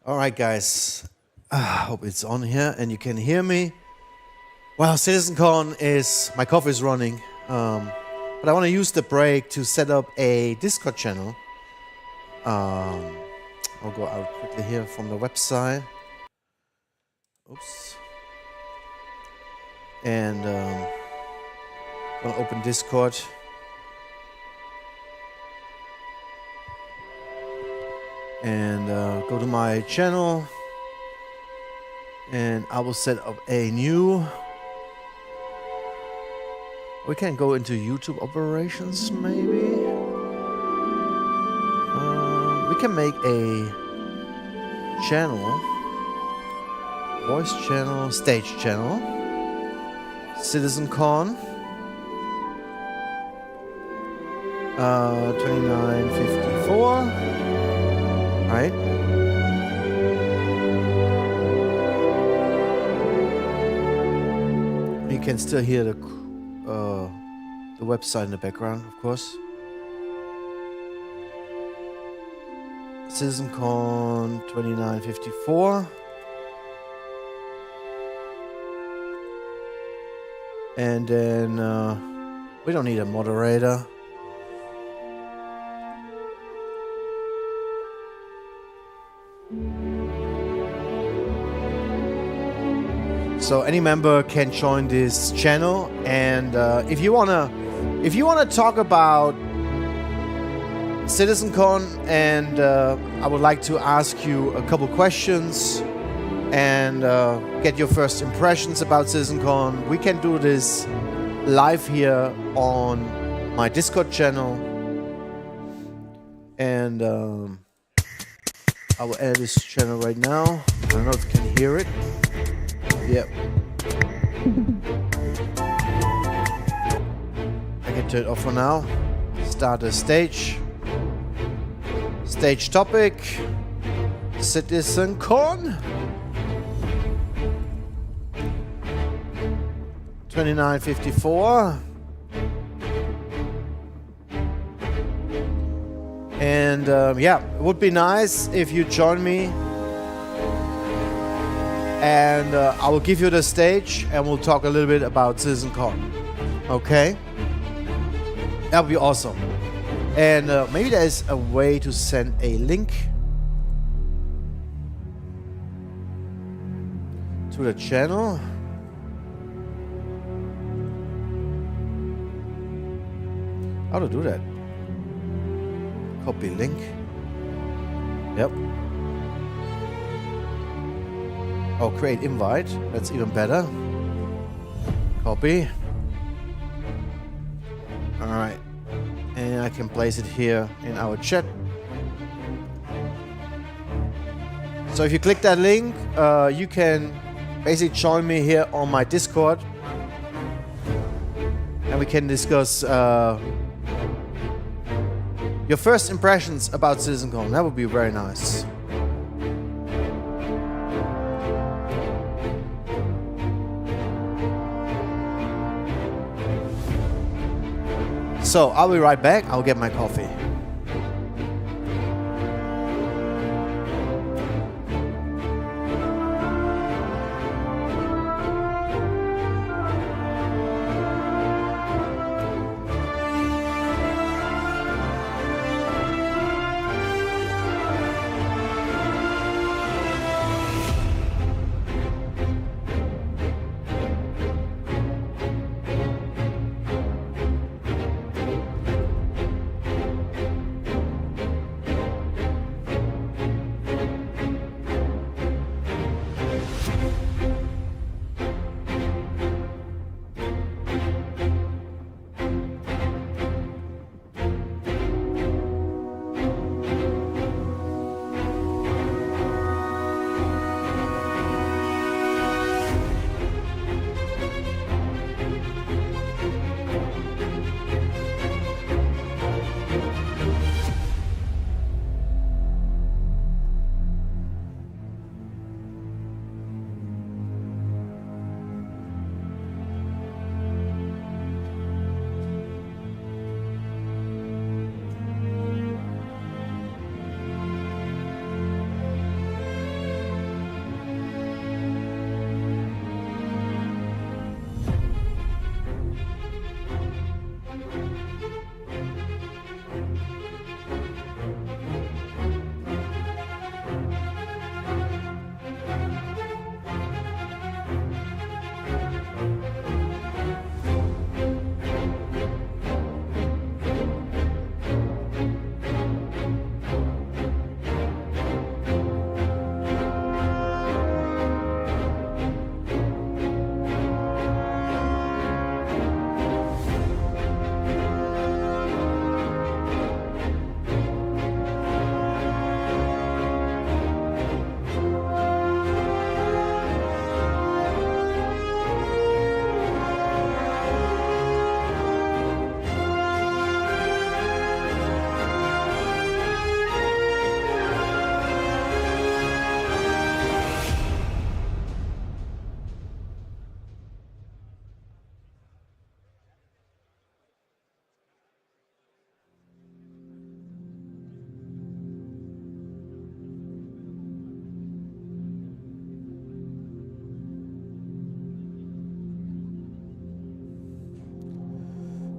S1: All right, guys. I hope it's on here and you can hear me. Well, CitizenCon is, my coffee is running, but I want to use the break to set up a Discord channel. I'll go out quickly here from the website. Oops. And I'll open Discord. And go to my channel. And I will set up a new... We can go into YouTube operations, maybe. We can make a channel, voice channel, stage channel, CitizenCon, 2954, right? You can still hear the website in the background, of course. CitizenCon 2954. And then we don't need a moderator. So any member can join this channel, and if you wanna talk about CitizenCon, and I would like to ask you a couple questions and get your first impressions about CitizenCon, we can do this live here on my Discord channel, and I will add this channel right now. I don't know if you can hear it. Yep. I can turn it off for now. Start the stage. Stage topic. CitizenCon 2954. And yeah, it would be nice if you join me. And I will give you the stage and we'll talk a little bit about CitizenCon. Okay? That would be awesome. And maybe there's a way to send a link to the channel. How to do that? Copy link. Yep. Oh, create invite. That's even better. Copy. All right. And I can place it here in our chat. So if you click that link, you can basically join me here on my Discord. And we can discuss your first impressions about CitizenCon. That would be very nice. So I'll be right back. I'll get my coffee.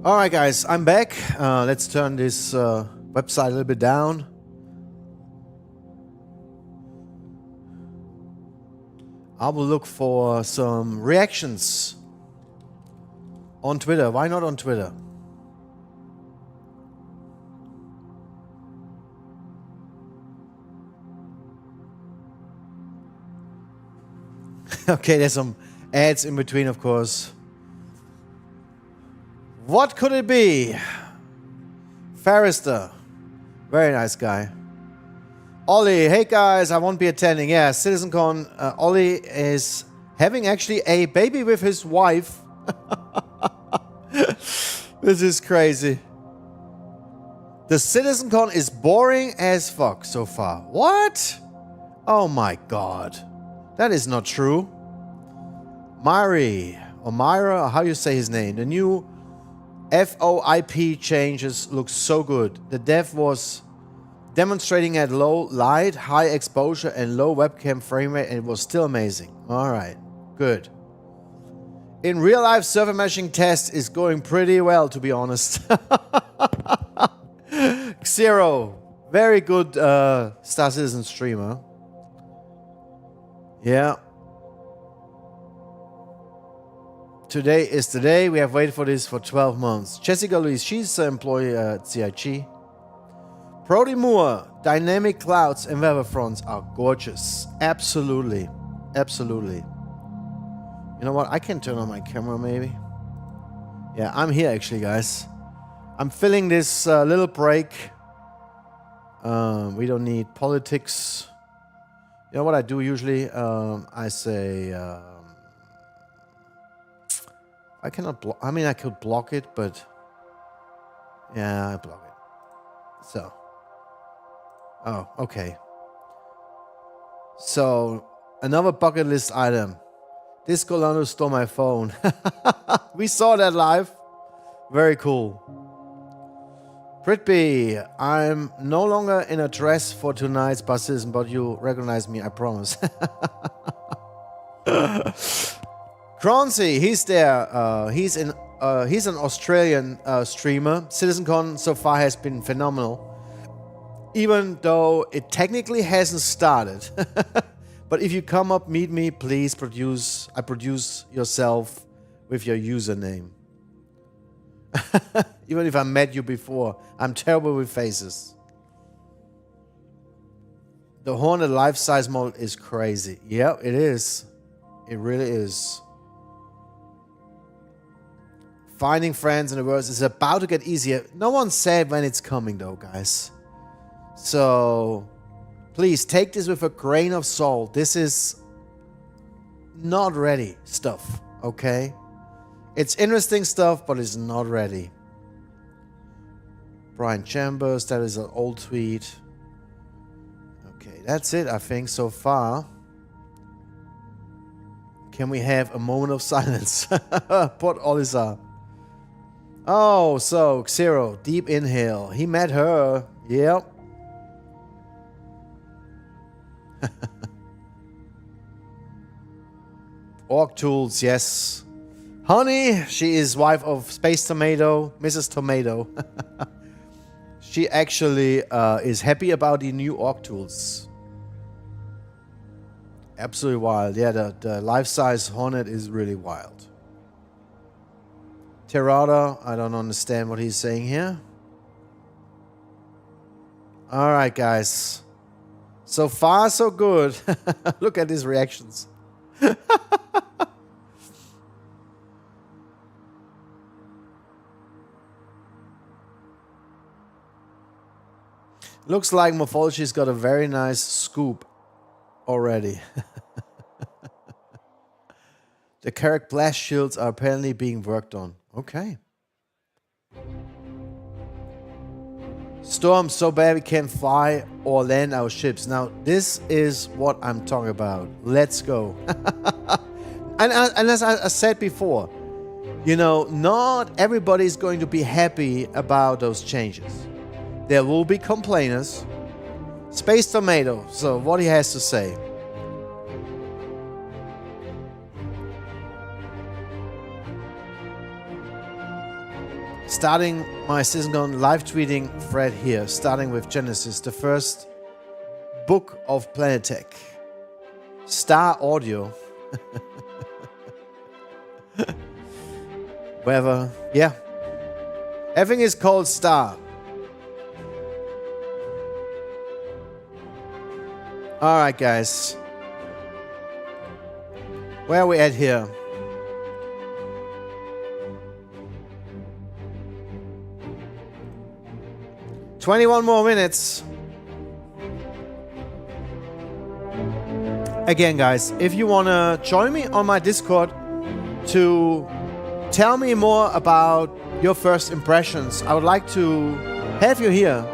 S1: All right, guys, I'm back. Let's turn this website a little bit down. I will look for some reactions on Twitter. Why not on Twitter? Okay, there's some ads in between, of course. What could it be? Forrester. Very nice guy. Ollie, hey guys, I won't be attending. Yeah, CitizenCon. Ollie is having actually a baby with his wife. This is crazy. The CitizenCon is boring as fuck so far. What? Oh my god. That is not true. Myri, or Myra, how you say his name. The new FOIP changes look so good. The dev was demonstrating at low light, high exposure, and low webcam frame rate, and it was still amazing. All right, good. In real life, server meshing test is going pretty well, to be honest. 𝗙𝗶𝗃𝗀, very good Star Citizen streamer. Yeah. Today is the day. We have waited for this for 12 months. Jessica Louise, she's an employee at CIG. Brody Moore, dynamic clouds and weather fronts are gorgeous. Absolutely. Absolutely. You know what? I can turn on my camera maybe. Yeah, I'm here actually, guys. I'm filling this little break. We don't need politics. You know what I do usually? I say... I cannot block. I mean, I could block it, but yeah, I block it. So, oh, okay. So, another bucket list item. This Colano stole my phone. We saw that live. Very cool. Britby, I'm no longer in a dress for tonight's baptism, but you recognize me, I promise. 𝗙𝗵𝗄𝗁, he's there. He's an Australian streamer. CitizenCon so far has been phenomenal, even though it technically hasn't started. But if you come up, meet me, please produce yourself with your username. Even if I met you before, I'm terrible with faces. The Hornet life-size model is crazy. Yeah, it is. It really is. Finding friends in the world is about to get easier. No one said when it's coming though, guys. So please take this with a grain of salt. This is not ready stuff, okay? It's interesting stuff, but it's not ready. Brian Chambers, that is an old tweet. Okay, that's it, I think, so far. Can we have a moment of silence? Put Olisa. Oh, so 𝗙𝗃𝗀𝗃, deep inhale. He met her. Yep. Org Tools, yes. Honey, she is wife of Space Tomato, Mrs. Tomato. She actually is happy about the new Org Tools. Absolutely wild. Yeah, the life-size Hornet is really wild. Tirada, I don't understand what he's saying here. All right, guys. So far, so good. Look at these reactions. Looks like Morphology's got a very nice scoop already. The Carrack blast shields are apparently being worked on. Okay. Storm so bad we can't fly or land our ships. Now, this is what I'm talking about. Let's go. And as I said before, you know, not everybody is going to be happy about those changes. There will be complainers. Space Tomato, so what he has to say. starting my CitizenCon live tweeting thread here, starting with Genesis, the first book of Planetech. Star Audio. Whatever. Yeah. Everything is called Star. All right, guys. Where are we at here? "21 more minutes. Again, guys, if you want to join me on my Discord to tell me more about your first impressions, I would like to have you here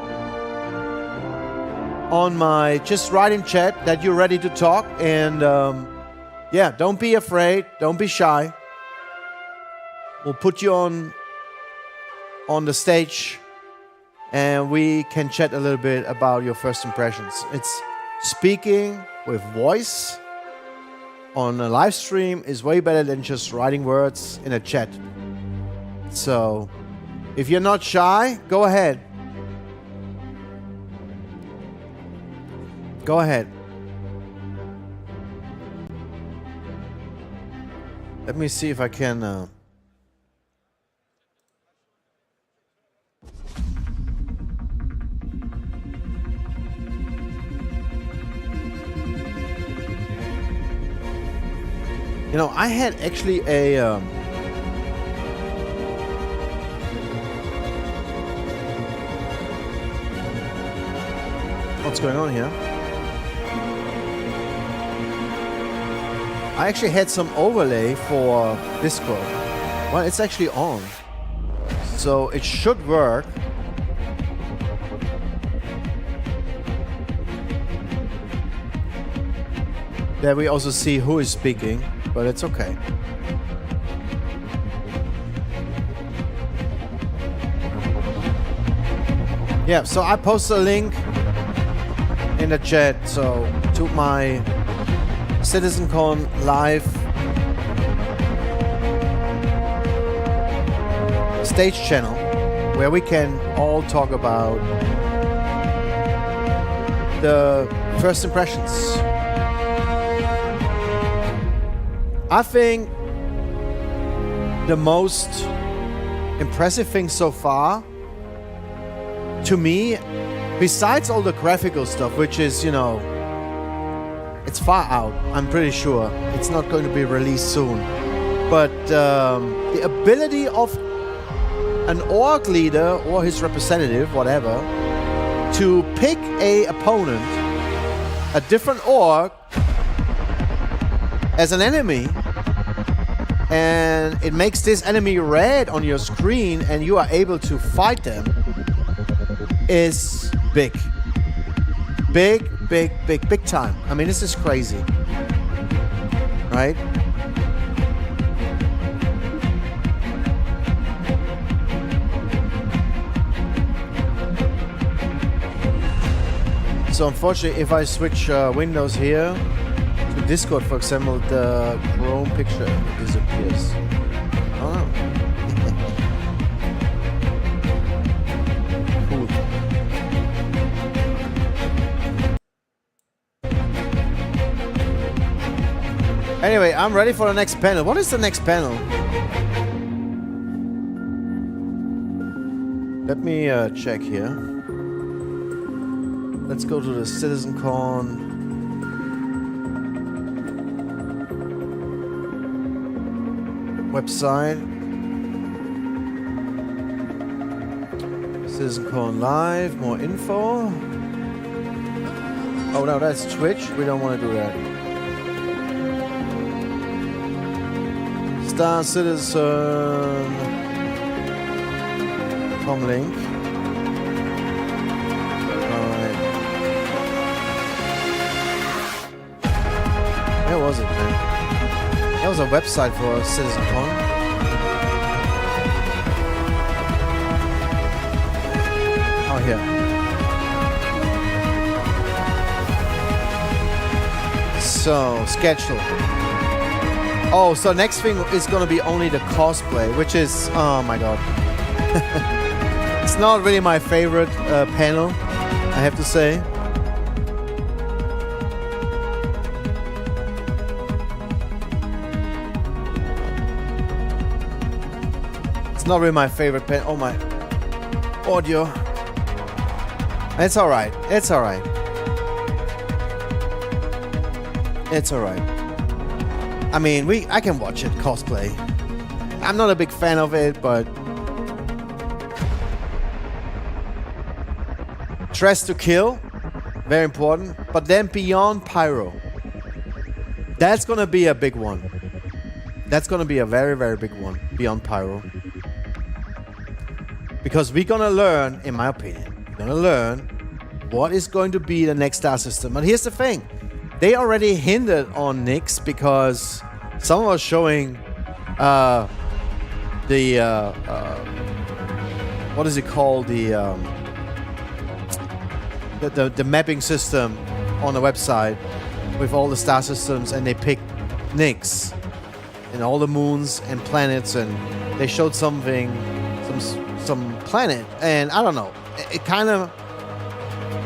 S1: on my just write in chat that you're ready to talk. And yeah, don't be afraid. Don't be shy. We'll put you on the stage and we can chat a little bit about your first impressions. It's speaking with voice on a live stream is way better than just writing words in a chat. So if you're not shy, go ahead. Go ahead. Let me see if I can... You know, I had actually a... What's going on here? I actually had some overlay for Discord. Well, it's actually on. So it should work. There we also see who is speaking, but it's okay. Yeah, so I posted a link in the chat, so to my CitizenCon live stage channel where we can all talk about the first impressions. I think the most impressive thing so far to me, besides all the graphical stuff, which is, you know, it's far out, I'm pretty sure. It's not going to be released soon. But the ability of an org leader or his representative, whatever, to pick a opponent, a different org, as an enemy, and it makes this enemy red on your screen and you are able to fight them, is big. Big, big, big, big time. I mean, this is crazy. Right? So unfortunately, if I switch windows here to Discord, for example, the Chrome picture disappears. Oh. Cool. Anyway, I'm ready for the next panel. What is the next panel? Let me check here. Let's go to the CitizenCon website. CitizenCon Live, more info. Oh no, that's Twitch. We don't want to do that. Star Citizen com link. Alright. Where was it, man? That was a website for CitizenCon. Oh, here. So, schedule. Oh, so next thing is going to be only the cosplay, which is, oh my god. It's not really my favorite panel, I have to say. It's not really my favorite panel. Oh my audio. It's alright. It's alright. It's alright. I mean, I can watch it, cosplay. I'm not a big fan of it, but Dress to Kill, very important. But then Beyond Pyro. That's gonna be a big one. That's gonna be a very, very big one, Beyond Pyro. Because we're gonna learn, in my opinion, we're gonna learn what is going to be the next star system. But here's the thing. They already hinted on 𝗙𝗃 because someone was showing what is it called? The mapping system on the website with all the star systems, and they picked 𝗙𝗃 and all the moons and planets, and they showed something, some planet, and I don't know. It kind of,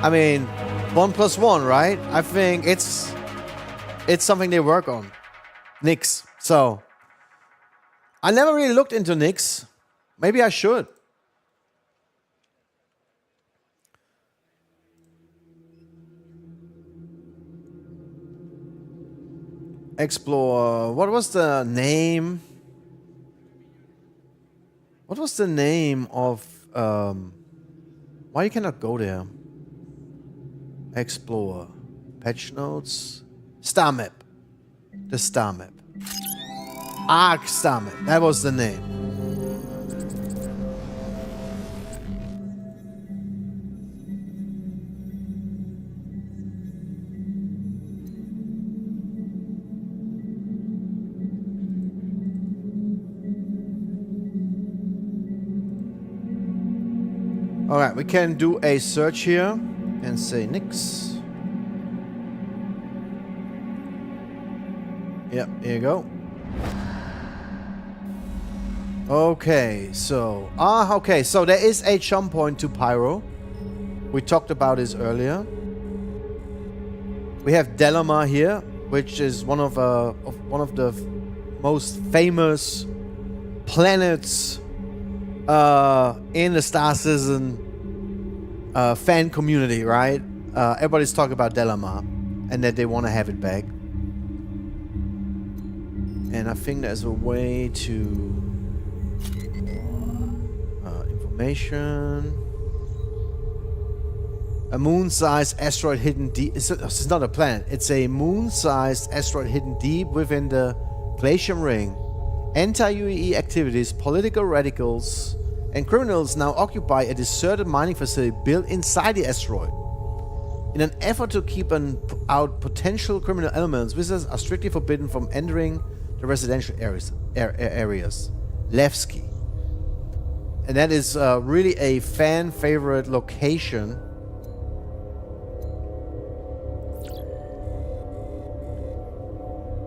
S1: I mean, 1 + 1, right? I think it's something they work on. 𝗙𝗃. So I never really looked into 𝗙𝗃. Maybe I should. Explore. What was the name? What was the name of why you cannot go there? Explore. Patch notes. Star map. The star map. Arc star map. That was the name. All right, we can do a search here and say 𝗙𝗃. Yep, here you go. Okay, so there is a jump point to Pyro. We talked about this earlier. We have 𝗙𝗏𝗻 here, which is one of the most famous planets in the Star Citizen fan community, right? Everybody's talking about 𝗙𝗏𝗻 and that they want to have it back. And I think there's a way to information. A moon-sized asteroid hidden deep. It's not a planet. It's a moon-sized asteroid hidden deep within the glacial ring. Anti-UE activities, political radicals, and criminals now occupy a deserted mining facility built inside the asteroid. In an effort to keep out potential criminal elements, visitors are strictly forbidden from entering the residential areas. 𝗙𝗃. And that is really a fan favorite location.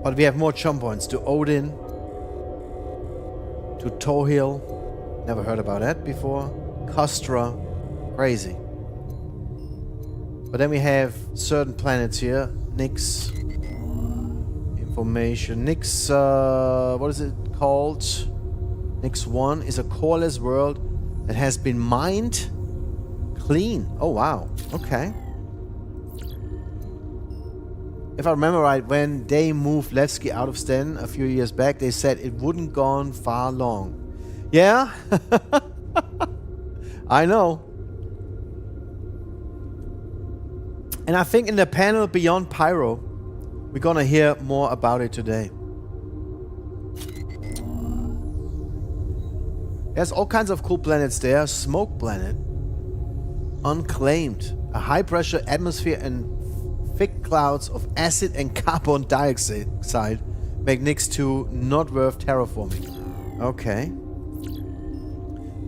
S1: But we have more jump points to Odin, to 𝗃𝗏𝗃. Never heard about that before. 𝗏𝗃. Crazy. But then we have certain planets here. 𝗙𝗃. Information. 𝗙𝗃, what is it called? 𝗙𝗃1 is a coreless world that has been mined clean. Oh wow. Okay. If I remember right, when they moved 𝗙𝗃 out of Sten a few years back, they said it wouldn't gone far long. Yeah? I know. And I think in the panel Beyond Pyro, we're gonna hear more about it today. There's all kinds of cool planets there. Smoke planet. Unclaimed. A high pressure atmosphere and thick clouds of acid and carbon dioxide make 𝗙𝗃 not worth terraforming. Okay.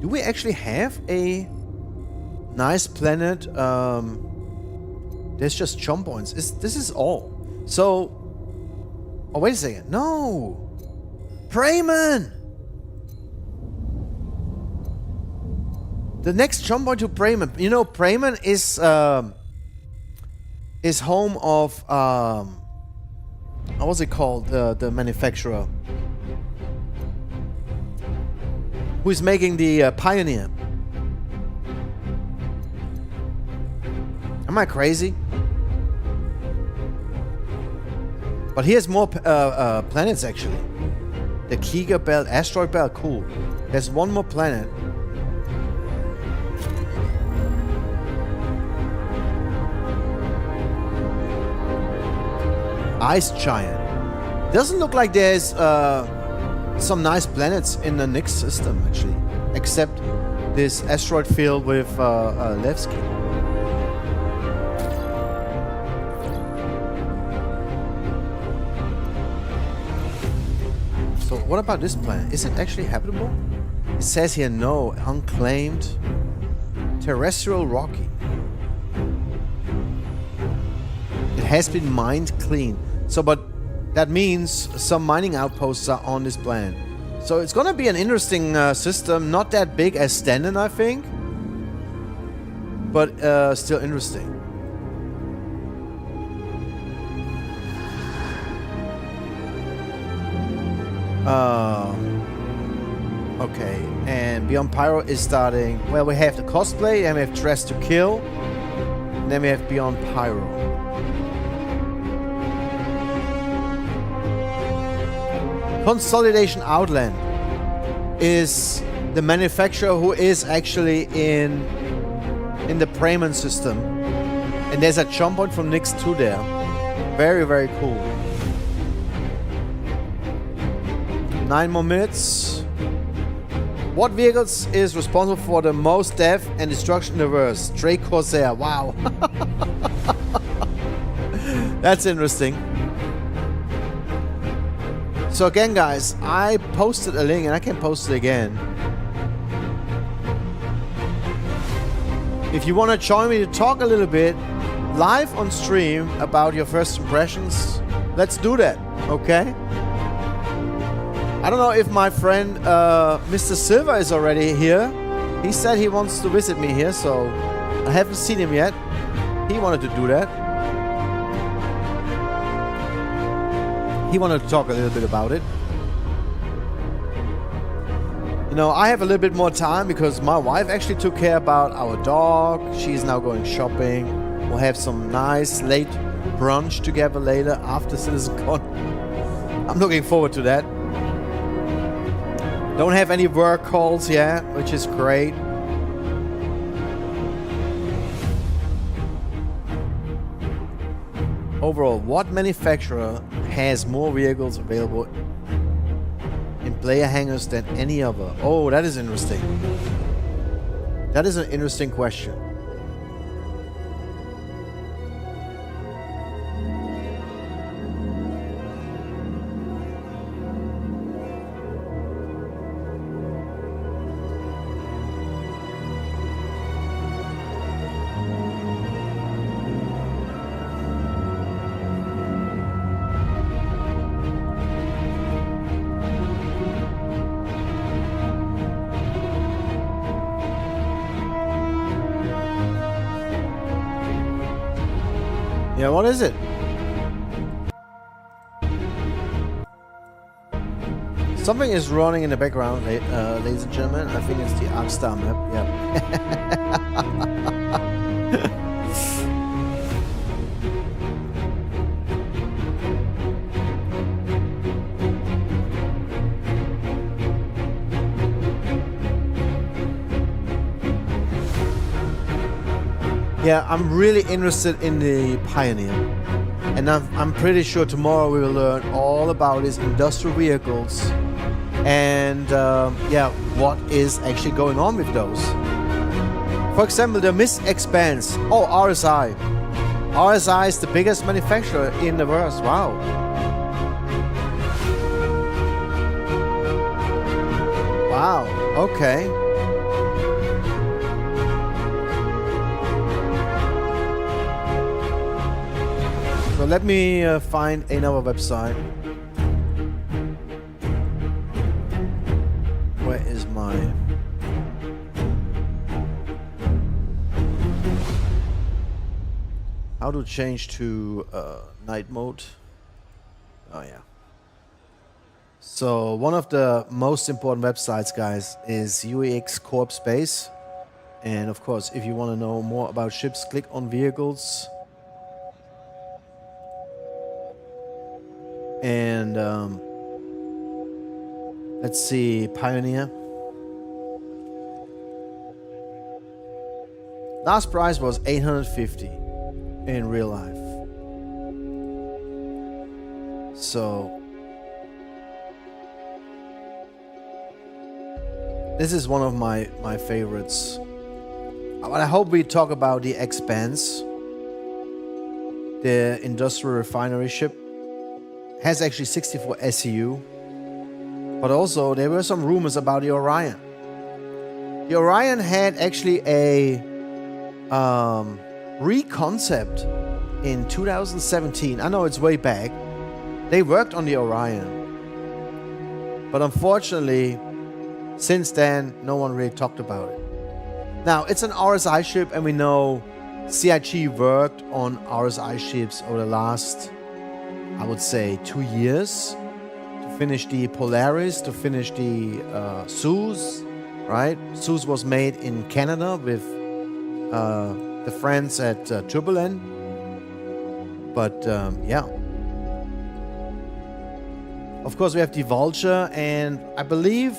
S1: Do we actually have a nice planet? There's just jump points. This is all. So, oh wait a second. No! Preyman! The next jump point to Bremen. You know, Bremen is home of what's it called? The manufacturer who is making the Pioneer. Am I crazy? But here's more planets actually. The 𝗙𝗃𝗹𝗶𝘀 belt, asteroid belt, cool. There's one more planet. Ice giant. Doesn't look like there's some nice planets in the next system actually, except this asteroid field with 𝗘𝗏𝗃𝗃. So what about this planet? Is it actually habitable? It says here no, unclaimed, terrestrial rocky. It has been mined clean. So, but that means some mining outposts are on this planet. So it's gonna be an interesting system, not that big as Stanton, I think, but still interesting. Okay, and Beyond Pyro is starting. Well, we have the cosplay, and we have Dress to Kill, and then we have Beyond Pyro. Consolidation Outland is the manufacturer who is actually in the Bremen system, and there's a jump point from Nyx to there. Very, very cool. 9 more minutes. What vehicles is responsible for the most death and destruction in the verse? 𝗏𝗃𝗃𝗃. Wow. That's interesting. So again, guys, I posted a link and I can post it again. If you want to join me to talk a little bit live on stream about your first impressions, let's do that, okay? I don't know if my friend Mr. Silver is already here. He said he wants to visit me here, so I haven't seen him yet. He wanted to do that. He wanted to talk a little bit about it. You know, I have a little bit more time because my wife actually took care about our dog. She's now going shopping. We'll have some nice late brunch together later after CitizenCon. I'm looking forward to that. Don't have any work calls yet, which is great. Overall, what manufacturer has more vehicles available in player hangars than any other? Oh, that is interesting. That is an interesting question. Yeah, what is it? Something is running in the background, ladies and gentlemen. I think it's the Arkstar map. Yeah, I'm really interested in the Pioneer, and I'm pretty sure tomorrow we will learn all about his industrial vehicles and yeah, what is actually going on with those. For example, the Miss Expanse. Oh, RSI. RSI is the biggest manufacturer in the world. Wow. Wow. Okay. So let me find another website. Where is my... How to change to night mode. Oh yeah. So one of the most important websites, guys, is 𝗗𝗄𝗃 Space. And of course, if you want to know more about ships, click on vehicles. And let's see, Pioneer. Last price was 850 in real life. So this is one of my favorites. But I hope we talk about the Expanse. The industrial refinery ship has actually 64 SCU. But also there were some rumors about the Orion. The Orion had actually a reconcept in 2017. I know it's way back. They worked on the Orion. But unfortunately, since then, no one really talked about it. Now, it's an RSI ship, and we know 𝗙𝗶𝗁 worked on RSI ships over the last, I would say, 2 years to finish the Polaris, to finish the 𝗬𝗏, right? 𝗬𝗏 was made in Canada with the friends at 𝗘𝗶𝗁. But, yeah. Of course, we have the 𝗙𝗁𝗍, and I believe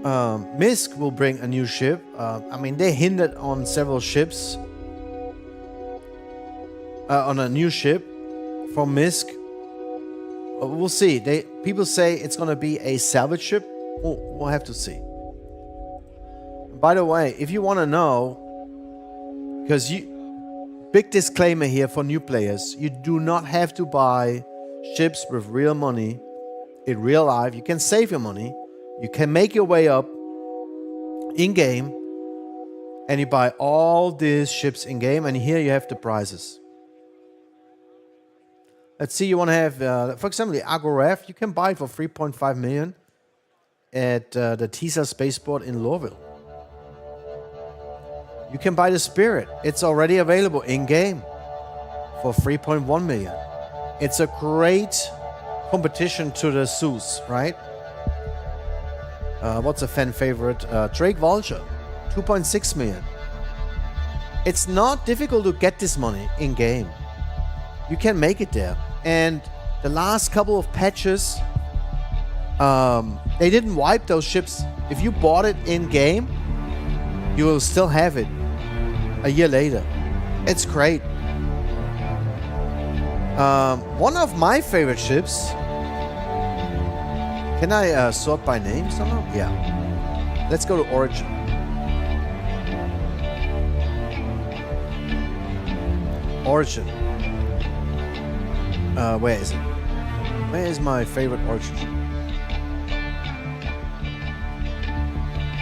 S1: 𝗏𝗏 will bring a new ship. I mean, they hinted on several ships. On a new ship from 𝗏𝗏. We'll see. People say it's going to be a salvage ship. We'll have to see. By the way, if you want to know, because big disclaimer here for new players, you do not have to buy ships with real money in real life. You can save your money. You can make your way up in-game, and you buy all these ships in-game, and here you have the prices. Let's see, you want to have, for example, the 𝗙𝗚𝗏. You can buy it for 3.5 million at the 𝗙𝗃 spaceport in Lowville. You can buy the Spirit. It's already available in-game for 3.1 million. It's a great competition to the 𝗬𝗏, right? What's a fan favorite? 𝗙𝗃𝗏𝗁𝗍, 2.6 million. It's not difficult to get this money in-game. You can make it there. And the last couple of patches, they didn't wipe those ships. If you bought it in-game, you will still have it a year later. It's great. One of my favorite ships. Can I sort by name somehow? Yeah. Let's go to Origin. Origin. Where is it? Where is my favorite Origin ship?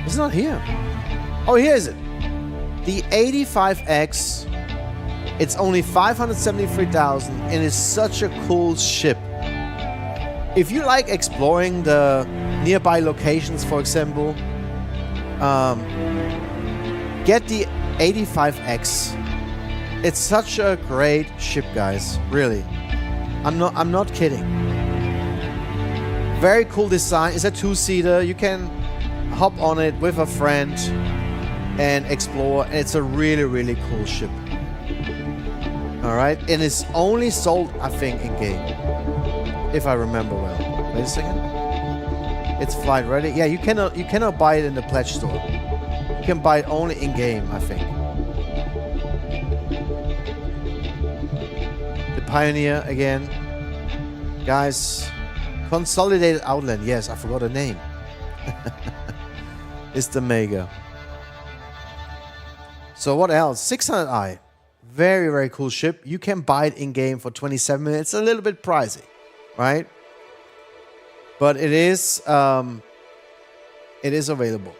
S1: It's not here. Oh, here is it. The 85X. It's only 573,000 and it's such a cool ship. If you like exploring the nearby locations, for example, get the 85X. It's such a great ship, guys. Really, I'm not kidding. Very cool design. It's a 2-seater. You can hop on it with a friend and explore. It's a really, really cool ship. All right, and it's only sold, I think, in game, if I remember well. Wait a second. It's flight ready. Yeah, you cannot buy it in the pledge store. You can buy it only in game, I think. The Pioneer again, guys. Consolidated Outland. Yes, I forgot the name. It's the Mega. So what else? 600i. Very, very cool ship. You can buy it in game for 27 minutes. It's a little bit pricey, right? But it is available.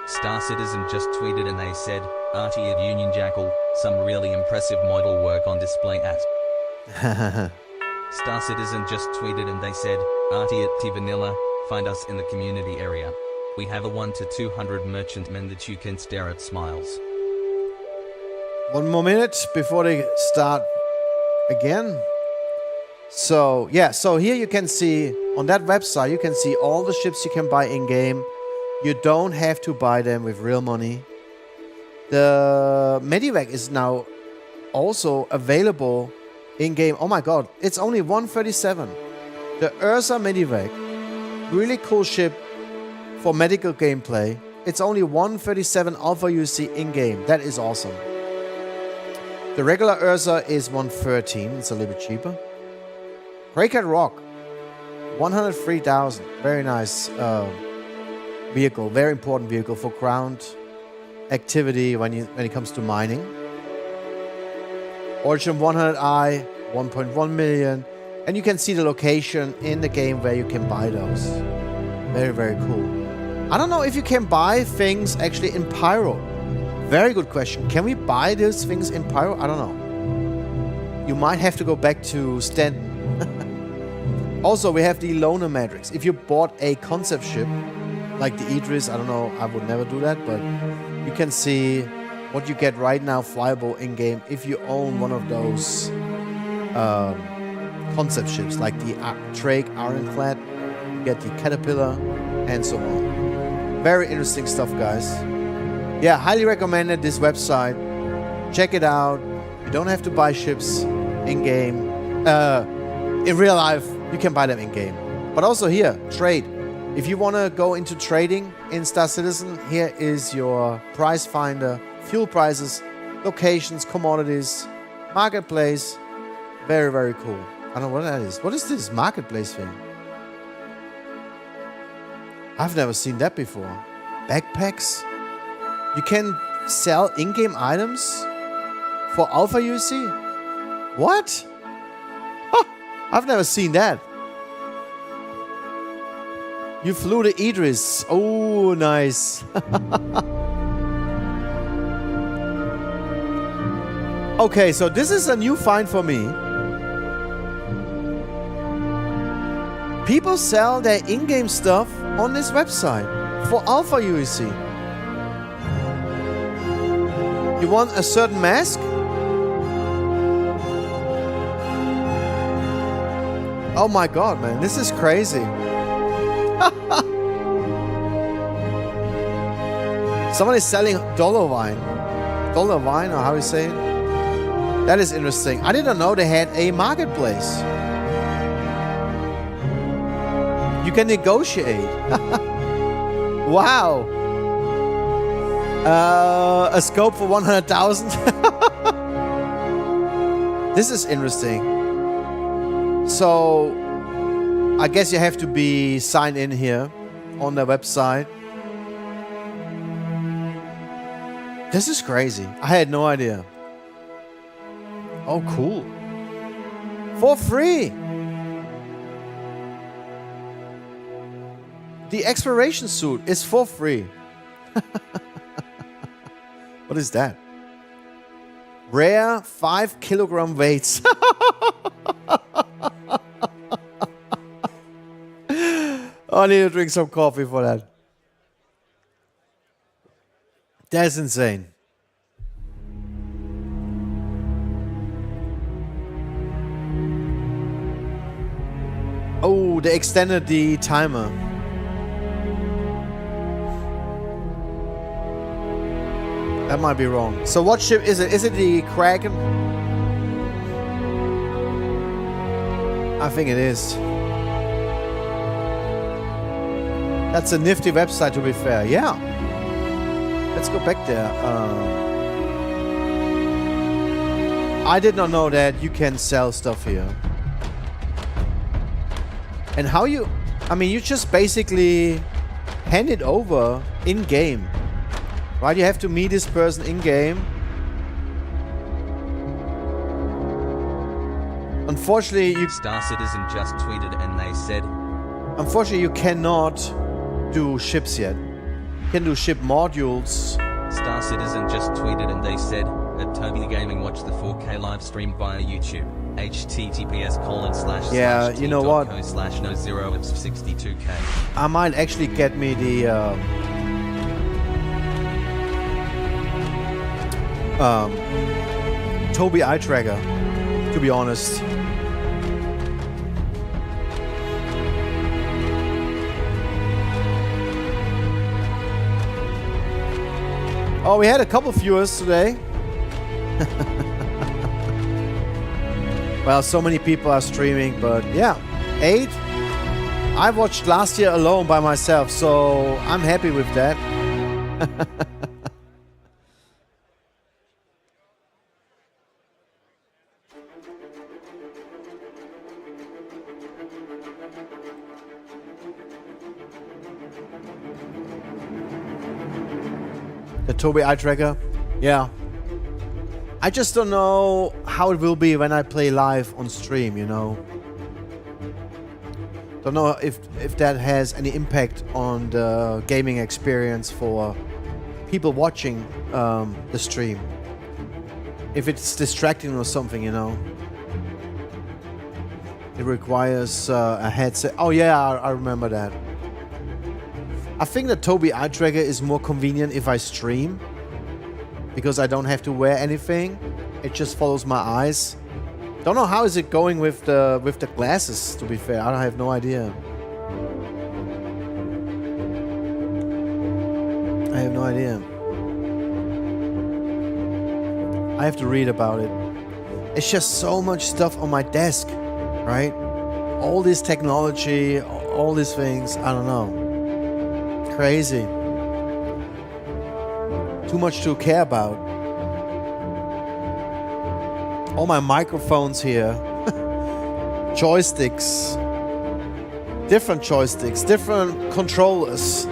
S11: Star Citizen just tweeted and they said, 𝗙𝗏𝗏 at Union Jackal, some really impressive model work on display at. Star Citizen just tweeted and they said, 𝗙𝗏𝗏 at 𝗙𝗶𝗁𝗏, find us in the community area. We have a 1 to 200 merchantmen that you can stare at smiles.
S1: 1 more minute before they start again. So yeah, so here you can see on that website, you can see all the ships you can buy in-game. You don't have to buy them with real money. The Medivac is now also available in-game. Oh my god, it's only 137. The 𝗘𝗏 Medivac, really cool ship for medical gameplay. It's only 137 Alpha UC in-game. That is awesome. The regular 𝗘𝗏 is 113. It's a little bit cheaper. Greycat Rock, 103,000. Very nice vehicle. Very important vehicle for ground activity when it comes to mining. Origin 100i, 1.1 million. And you can see the location in the game where you can buy those. Very, very cool. I don't know if you can buy things actually in Pyro. Very good question. Can we buy those things in Pyro? I don't know. You might have to go back to Stanton. Also, we have the loaner matrix. If you bought a concept ship, like the 𝗙𝗏, I don't know, I would never do that, but you can see what you get right now flyable in-game if you own one of those concept ships, like the Drake Ironclad, you get the Caterpillar, and so on. Very interesting stuff, guys. Yeah, highly recommended this website. Check it out. You don't have to buy ships in-game. In real life, you can buy them in-game. But also here, trade. If you want to go into trading in Star Citizen, here is your price finder, fuel prices, locations, commodities, marketplace. Very, very cool. I don't know what that is. What is this marketplace thing? I've never seen that before. Backpacks? You can sell in-game items for Alpha UC? What? Huh, I've never seen that. You flew the 𝗙𝗏. Oh, nice. Okay, so this is a new find for me. People sell their in-game stuff on this website for Alpha UC. You want a certain mask? Oh my god, man, this is crazy. Someone is selling 𝗏𝗏𝗿. 𝗏𝗏𝗿, or how you say it? That is interesting. I didn't know they had a marketplace. You can negotiate. Wow. A scope for 100,000. This is interesting. So, I guess you have to be signed in here on their website. This is crazy. I had no idea. Oh, cool. For free. The exploration suit is for free. What is that? Rare 5 kilogram weights. I need to drink some coffee for that. That's insane. Oh, they extended the timer. That might be wrong. So what ship is it? Is it the Kraken? I think it is. That's a nifty website, to be fair. Yeah. Let's go back there. I did not know that you can sell stuff here. And how you... I mean, you just basically hand it over in-game. Right? You have to meet this person in-game. Unfortunately, you...
S11: Star Citizen just tweeted and they said...
S1: Unfortunately, you cannot do ships yet. You can do ship modules
S11: Star Citizen just tweeted and they said, at Toby Gaming watch the 4K live stream via YouTube. https://
S1: Yeah, you know what?
S11: /no0/62k.
S1: I might actually get me the Toby eye tracker, to be honest. Oh, we had a couple viewers today. Well, so many people are streaming, but yeah, 8. I watched last year alone by myself, so I'm happy with that. The Toby eye tracker, yeah. I just don't know how it will be when I play live on stream, you know. Don't know if that has any impact on the gaming experience for people watching the stream. If it's distracting or something, you know. It requires a headset. Oh yeah, I remember that. I think the Toby eye tracker is more convenient if I stream, because I don't have to wear anything. It just follows my eyes. Don't know how is it going with the glasses, to be fair. I have no idea. I have no idea. I have to read about it. It's just so much stuff on my desk, right? All this technology, all these things, I don't know. Crazy. Too much to care about. All my microphones here. Joysticks. Different joysticks. Different controllers.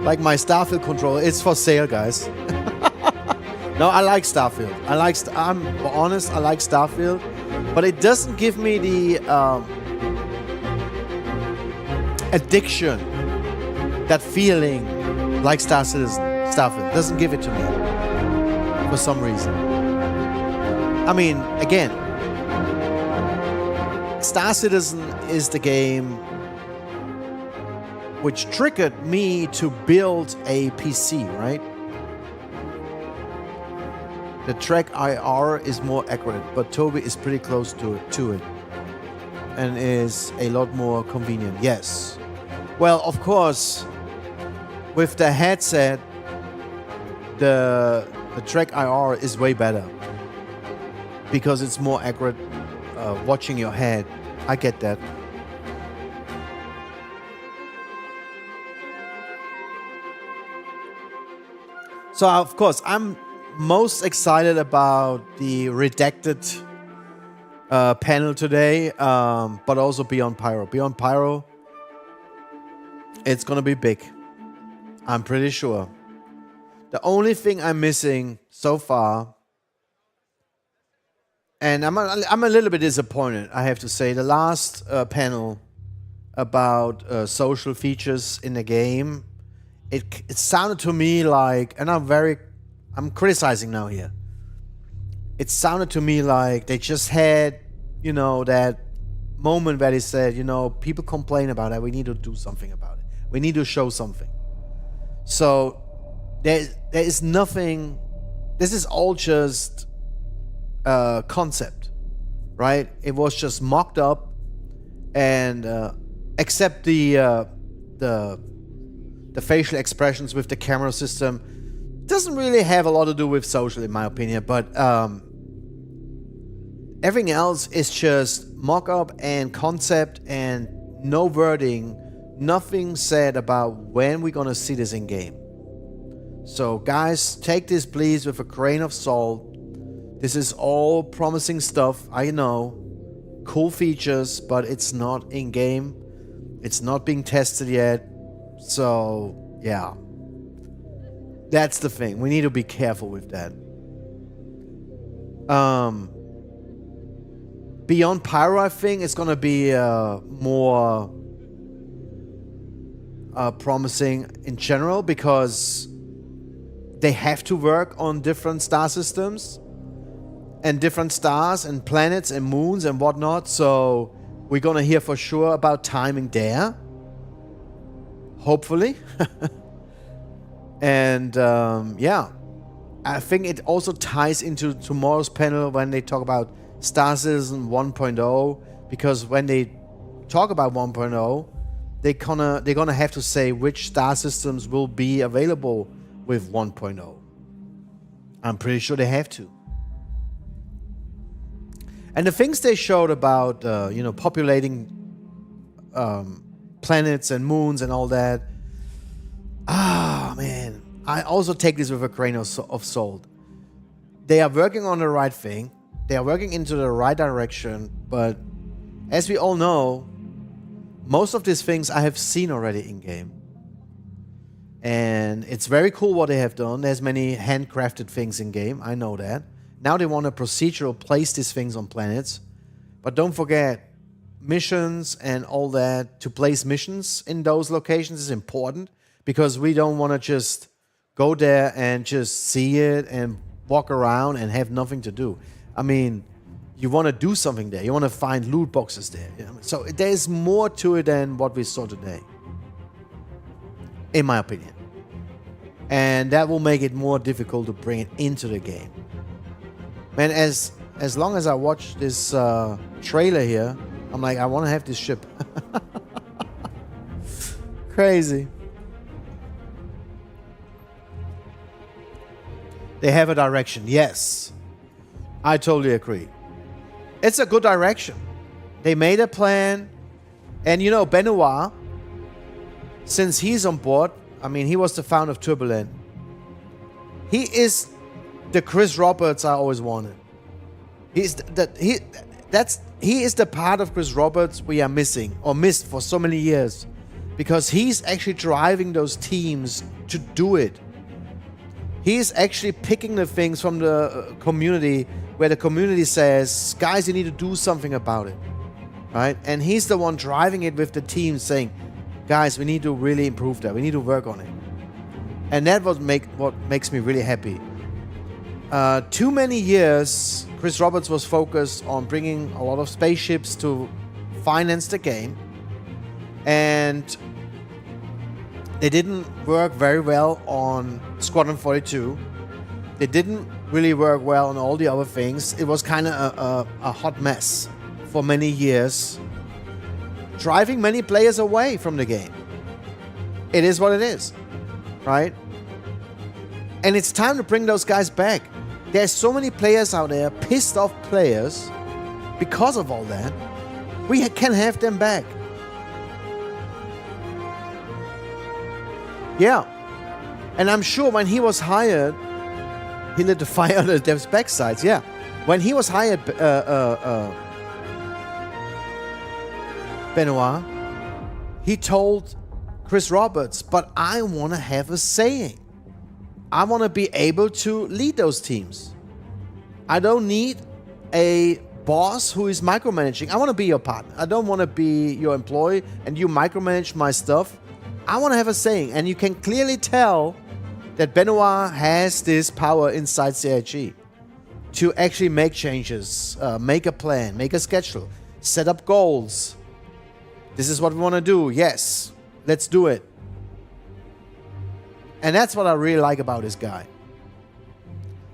S1: Like my Starfield controller. It's for sale, guys. No, I like Starfield. I'm honest, I like Starfield. But it doesn't give me the addiction. That feeling like Star Citizen. Starfield doesn't give it to me for some reason. I mean, again, Star Citizen is the game which triggered me to build a PC, right? The track IR is more accurate, but Toby is pretty close to it and is a lot more convenient. Yes. Well, of course, with the headset, the track IR is way better because it's more accurate watching your head. I get that. So, of course, I'm most excited about the redacted panel today, but also Beyond Pyro. Beyond Pyro, it's going to be big. I'm pretty sure. The only thing I'm missing so far, and I'm a little bit disappointed, I have to say, the last panel about social features in the game, it sounded to me like, and I'm criticizing now here. It sounded to me like they just had, you know, that moment where they said, you know, people complain about it. We need to do something about it. We need to show something. So there is nothing. This is all just concept, right? It was just mocked up, and except the facial expressions with the camera system doesn't really have a lot to do with social, in my opinion. But everything else is just mock-up and concept and no wording, nothing said about when we're gonna see this in game. So guys, take this please with a grain of salt. This is all promising stuff, I know, cool features, but it's not in game. It's not being tested yet. So yeah, that's the thing. We need to be careful with that. Beyond Pyro, I think it's gonna be more promising in general, because they have to work on different star systems and different stars and planets and moons and whatnot. So we're going to hear for sure about timing there. Hopefully. And yeah, I think it also ties into tomorrow's panel when they talk about Star Citizen 1.0, because when they talk about 1.0, they're gonna have to say which star systems will be available with 1.0. I'm pretty sure they have to. And the things they showed about populating planets and moons and all that, man, I also take this with a grain of salt. They are working on the right thing. They are working into the right direction, but as we all know, most of these things I have seen already in game. And it's very cool what they have done. There's many handcrafted things in game, I know that. Now they want to procedural place these things on planets. But don't forget, missions and all that, to place missions in those locations is important, because we don't want to just go there and just see it and walk around and have nothing to do. I mean, you want to do something there. You want to find loot boxes there. So there's more to it than what we saw today, in my opinion. And that will make it more difficult to bring it into the game. Man, as long as I watch this trailer here, I'm like, I want to have this ship. Crazy. They have a direction. Yes. I totally agree. It's a good direction. They made a plan. And 𝗏𝗏, since he's on board, I mean, he was the founder of Turbulent. He is the Chris Roberts I always wanted. He is the part of Chris Roberts we are missing, or missed for so many years, because he's actually driving those teams to do it. He's actually picking the things from the community, where the community says, guys, you need to do something about it, right? And he's the one driving it with the team, saying, guys, we need to really improve that. We need to work on it. And that what makes me really happy. Too many years, Chris Roberts was focused on bringing a lot of spaceships to finance the game. And they didn't work very well on Squadron 42. They didn't really work well on all the other things. It was kind of a hot mess for many years, driving many players away from the game. It is what it is, right? And it's time to bring those guys back. There's so many players out there, pissed off players, because of all that. We can have them back. Yeah. And I'm sure when he was hired, he lit the fire under the dev's backsides. Yeah. When he was hired, 𝗏𝗏, he told Chris Roberts, but I want to have a saying. I want to be able to lead those teams. I don't need a boss who is micromanaging. I want to be your partner. I don't want to be your employee and you micromanage my stuff. I want to have a saying. And you can clearly tell that 𝗏𝗏 has this power inside CIG to actually make changes, make a plan, make a schedule, set up goals. This is what we want to do. Yes, let's do it. And that's what I really like about this guy.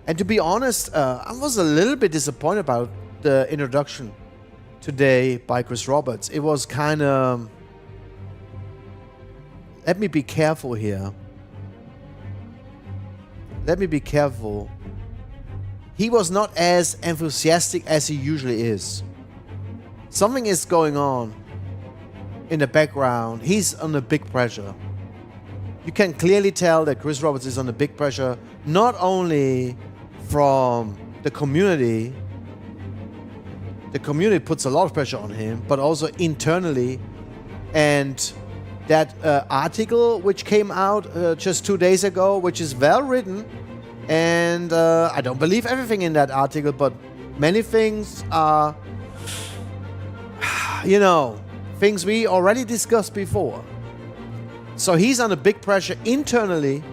S1: And to be honest, I was a little bit disappointed about the introduction today by Chris Roberts. It was kind of... Let me be careful here. Let me be careful. He was not as enthusiastic as he usually is. Something is going on in the background. He's under big pressure. You can clearly tell that Chris Roberts is under big pressure, not only from the community. The community puts a lot of pressure on him, but also internally. And that article which came out just 2 days ago, which is well written, and I don't believe everything in that article, but many things are, things we already discussed before. So he's under big pressure internally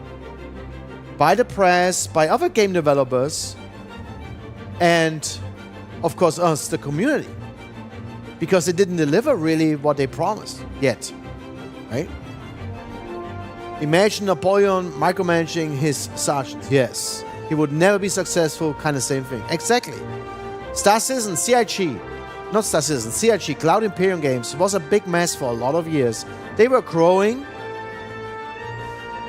S1: by the press, by other game developers, and of course us, the community, because they didn't deliver really what they promised yet, right? Imagine Napoleon micromanaging his sergeants. Yes, he would never be successful. Kind of same thing. Exactly. Star Citizen, CIG, not Star Citizen, CIG, Cloud Imperium Games was a big mess for a lot of years. They were growing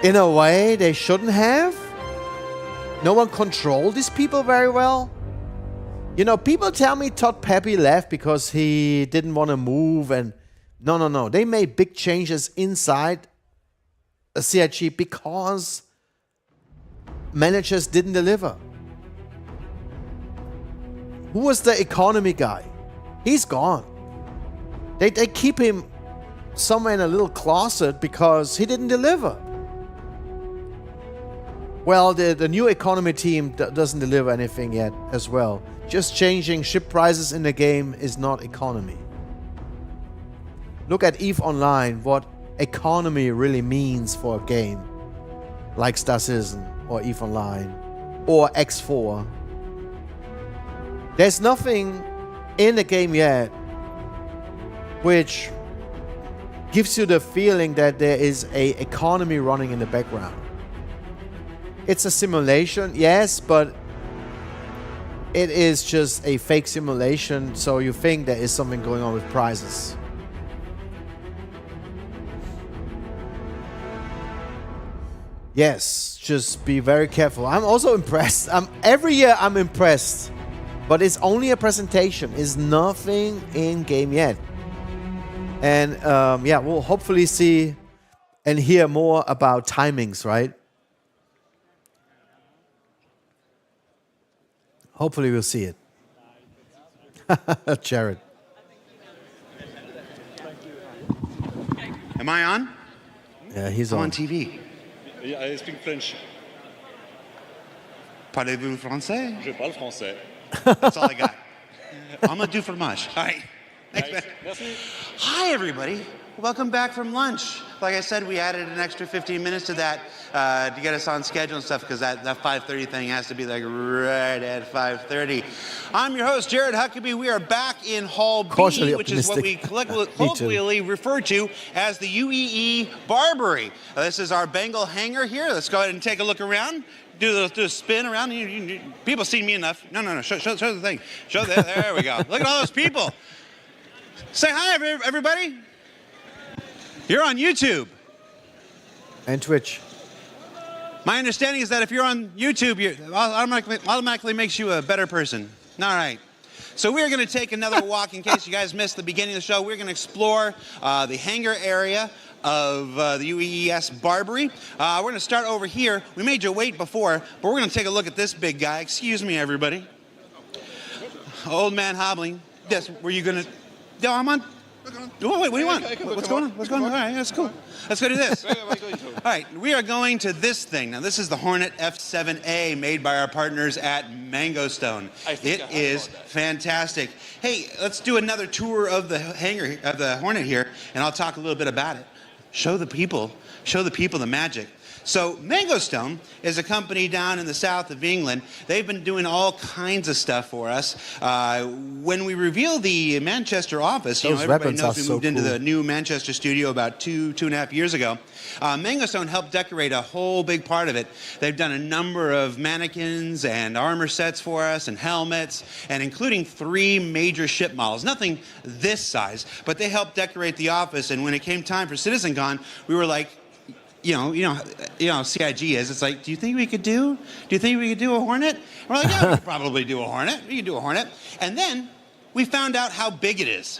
S1: in a way they shouldn't have. No one controlled these people very well. You know, people tell me 𝗏𝗏𝗄𝗏 left because he didn't want to move, and no. They made big changes inside a CIG because managers didn't deliver. Who was the economy guy? He's gone. They keep him somewhere in a little closet because he didn't deliver. Well, the new economy team doesn't deliver anything yet as well. Just changing ship prices in the game is not economy. Look at EVE Online, what economy really means for a game like Star Citizen or EVE Online or X4. There's nothing in the game yet which gives you the feeling that there is a economy running in the background. It's a simulation, yes, but it is just a fake simulation, so you think there is something going on with prizes. Yes, just be very careful. I'm also impressed. Every year I'm impressed, but it's only a presentation. It's nothing in game yet. And yeah, we'll hopefully see and hear more about timings, right? Hopefully we'll see it. Jared.
S29: Am I on?
S1: Yeah, he's
S29: I'm
S1: on.
S29: on TV.
S20: Yeah, I speak French.
S29: Parlez-vous français?
S20: Je parle français.
S29: That's all I got. I'm gonna do fromage. All right. Thanks, man.
S20: Merci.
S29: Hi, everybody. Welcome back from lunch. Like I said, we added an extra 15 minutes to that to get us on schedule and stuff, because that 5:30 thing has to be like right at 5:30. I'm your host, Jared Huckabee. We are back in Hall B, which is what we colloquially refer to as the UEE Barbary. This is our Bengal hangar here. Let's go ahead and take a look around. Do a spin around. People see me enough. No. Show the thing. There we go. Look at all those people. Say hi, everybody. You're on YouTube.
S1: And Twitch.
S29: My understanding is that if you're on YouTube, it automatically makes you a better person. All right. So we're going to take another walk. In case you guys missed the beginning of the show, we're going to explore the hangar area of the UEES Barbary. We're going to start over here. We made you wait before, but we're going to take a look at this big guy. Excuse me, everybody. Old man hobbling. Yes, were you going to... No, I'm on... Oh, wait, what do you want? What's going on? What's going on? All right, that's cool. Let's go to this. All right, we are going to this thing. Now, this is the Hornet F7A made by our partners at Mango Stone. It is fantastic. Hey, let's do another tour of the hangar, of the Hornet here, and I'll talk a little bit about it. Show the people the magic. So Mango Stone is a company down in the south of England. They've been doing all kinds of stuff for us. When we revealed the Manchester office, everybody knows we moved into the new Manchester studio about two and a half years ago. Mango Stone helped decorate a whole big part of it. They've done a number of mannequins and armor sets for us and helmets, and including 3 major ship models. Nothing this size, but they helped decorate the office. And when it came time for CitizenCon, we were like, you know how CIG is. It's like, do you think we could do a Hornet? And we're like, yeah, we could probably do a Hornet. We could do a Hornet. And then we found out how big it is.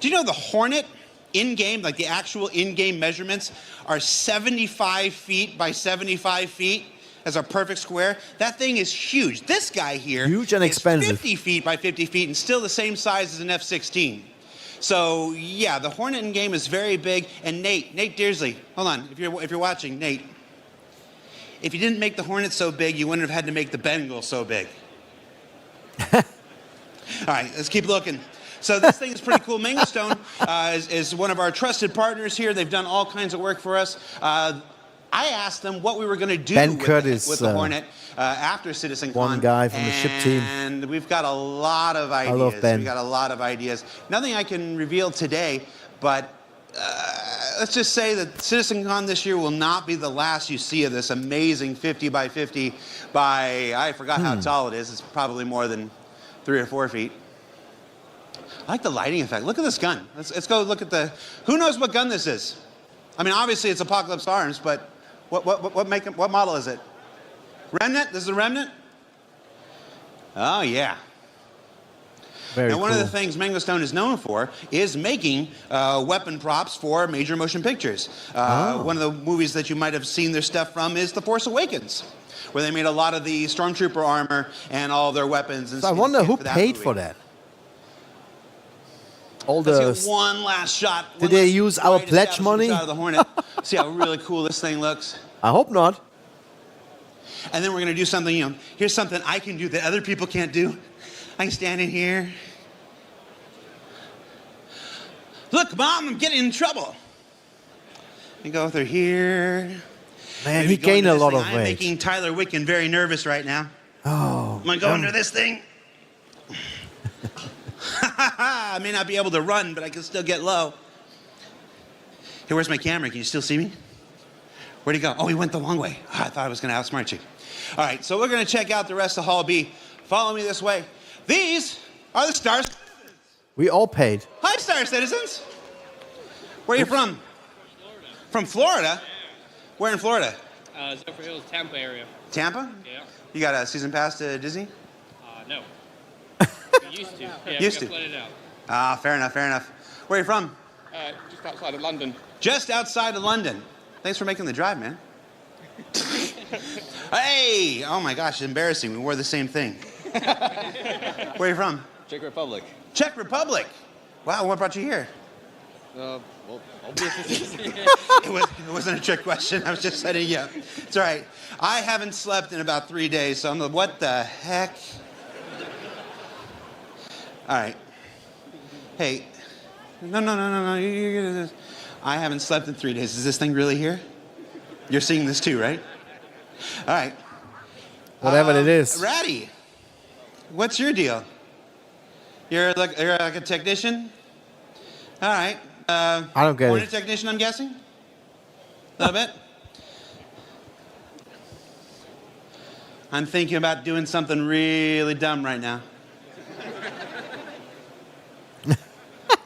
S29: Do you know the Hornet in-game, like the actual in-game measurements, are 75 feet by 75 feet as a perfect square? That thing is huge. This guy here
S1: huge and
S29: is
S1: expensive.
S29: 50 feet by 50 feet and still the same size as an F-16. So yeah, the Hornet in game is very big. And Nate 𝗙𝗏𝗏𝗏, hold on, if you're watching, Nate, if you didn't make the Hornet so big, you wouldn't have had to make the Bengal so big. All right, let's keep looking. So this thing is pretty cool. Mango Stone is one of our trusted partners here. They've done all kinds of work for us. I asked them what we were going to do
S1: Ben
S29: with,
S1: Curtis,
S29: with the Hornet after CitizenCon.
S1: one guy from the ship team.
S29: And we've got a lot of ideas.
S1: love Ben.
S29: We got a lot of ideas. Nothing I can reveal today, but let's just say that CitizenCon this year will not be the last you see of this amazing 50 by 50 by, I forgot how tall it is. It's probably more than 3 or 4 feet. I like the lighting effect. Look at this gun. Let's go look at the, who knows what gun this is? I mean, obviously it's Apocalypse Arms, but what model is it? Remnant? This is a Remnant? Oh, yeah.
S1: Very
S29: now, one of the
S1: cool.
S29: things Mango Stone is known for is making weapon props for major motion pictures. One of the movies that you might have seen their stuff from is The Force Awakens, where they made a lot of the Stormtrooper armor and all their weapons. And
S1: So I wonder who paid
S29: movie.
S1: for that. All
S29: Let's
S1: the
S29: get one last shot.
S1: Did they use our pledge money?
S29: Out of the Hornet. See how really cool this thing looks.
S1: I hope not.
S29: And then we're going to do something, you know, here's something I can do that other people can't do. I can stand in here. Look, Mom, I'm getting in trouble. And go through here.
S1: Man, he gained a lot of
S29: I'm
S1: weight.
S29: making Tyler Wicken very nervous right now.
S1: Oh.
S29: I'm going to go under this thing. I may not be able to run, but I can still get low. Hey, where's my camera? Can you still see me? Where'd he go? Oh, he went the long way. I thought I was going to outsmart you. All right, so we're going to check out the rest of Hall B. Follow me this way. These are the Star Citizens.
S1: We all paid.
S29: Hi, Star Citizens. Where are you from?
S4: Florida.
S29: From Florida? Where in Florida?
S4: Zephyr Hills, Tampa area.
S29: Tampa?
S4: Yeah.
S29: You got a season pass to Disney?
S4: No. We used to. Yeah,
S29: Used
S4: we
S29: to.
S4: got flooded out.
S29: Ah, fair enough, fair enough. Where are you from?
S4: Just outside of London.
S29: Just outside of London. Thanks for making the drive, man. Hey! Oh my gosh, embarrassing. We wore the same thing. Where are you from?
S12: Czech Republic.
S29: Czech Republic. Wow, what brought you here?
S12: Well, obviously.
S29: It wasn't a trick question. I was just setting you up. It's all right. I haven't slept in about 3 days, so I'm like, what the heck? All right. Hey. No. I haven't slept in 3 days. Is this thing really here? You're seeing this too, right? All right.
S1: Whatever it is.
S29: Ratty, what's your deal? You're like a technician? All right.
S1: I don't get
S29: Hornet
S1: it.
S29: technician, I'm guessing? A little bit? I'm thinking about doing something really dumb right now.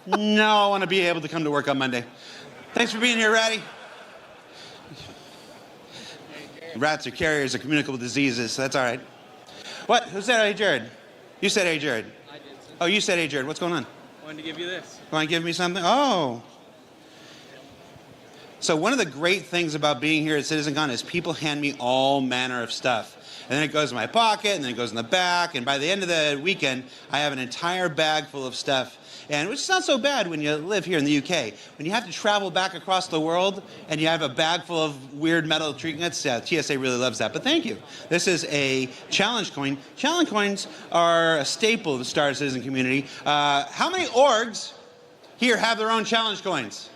S29: No, I want to be able to come to work on Monday. Thanks for being here, Ratty. Rats are carriers of communicable diseases, so that's all right. What? Who said hey, Jared? You said hey, Jared.
S4: I did. Sir.
S29: Oh, you said hey, Jared. What's going on?
S4: Wanted to give you this.
S29: Want to give me something? Oh. So one of the great things about being here at CitizenCon is people hand me all manner of stuff. And then it goes in my pocket, and then it goes in the back, and by the end of the weekend, I have an entire bag full of stuff. And which is not so bad when you live here in the UK. When you have to travel back across the world, and you have a bag full of weird metal trinkets, TSA really loves that, but thank you. This is a challenge coin. Challenge coins are a staple of the Star Citizen community. How many orgs here have their own challenge coins?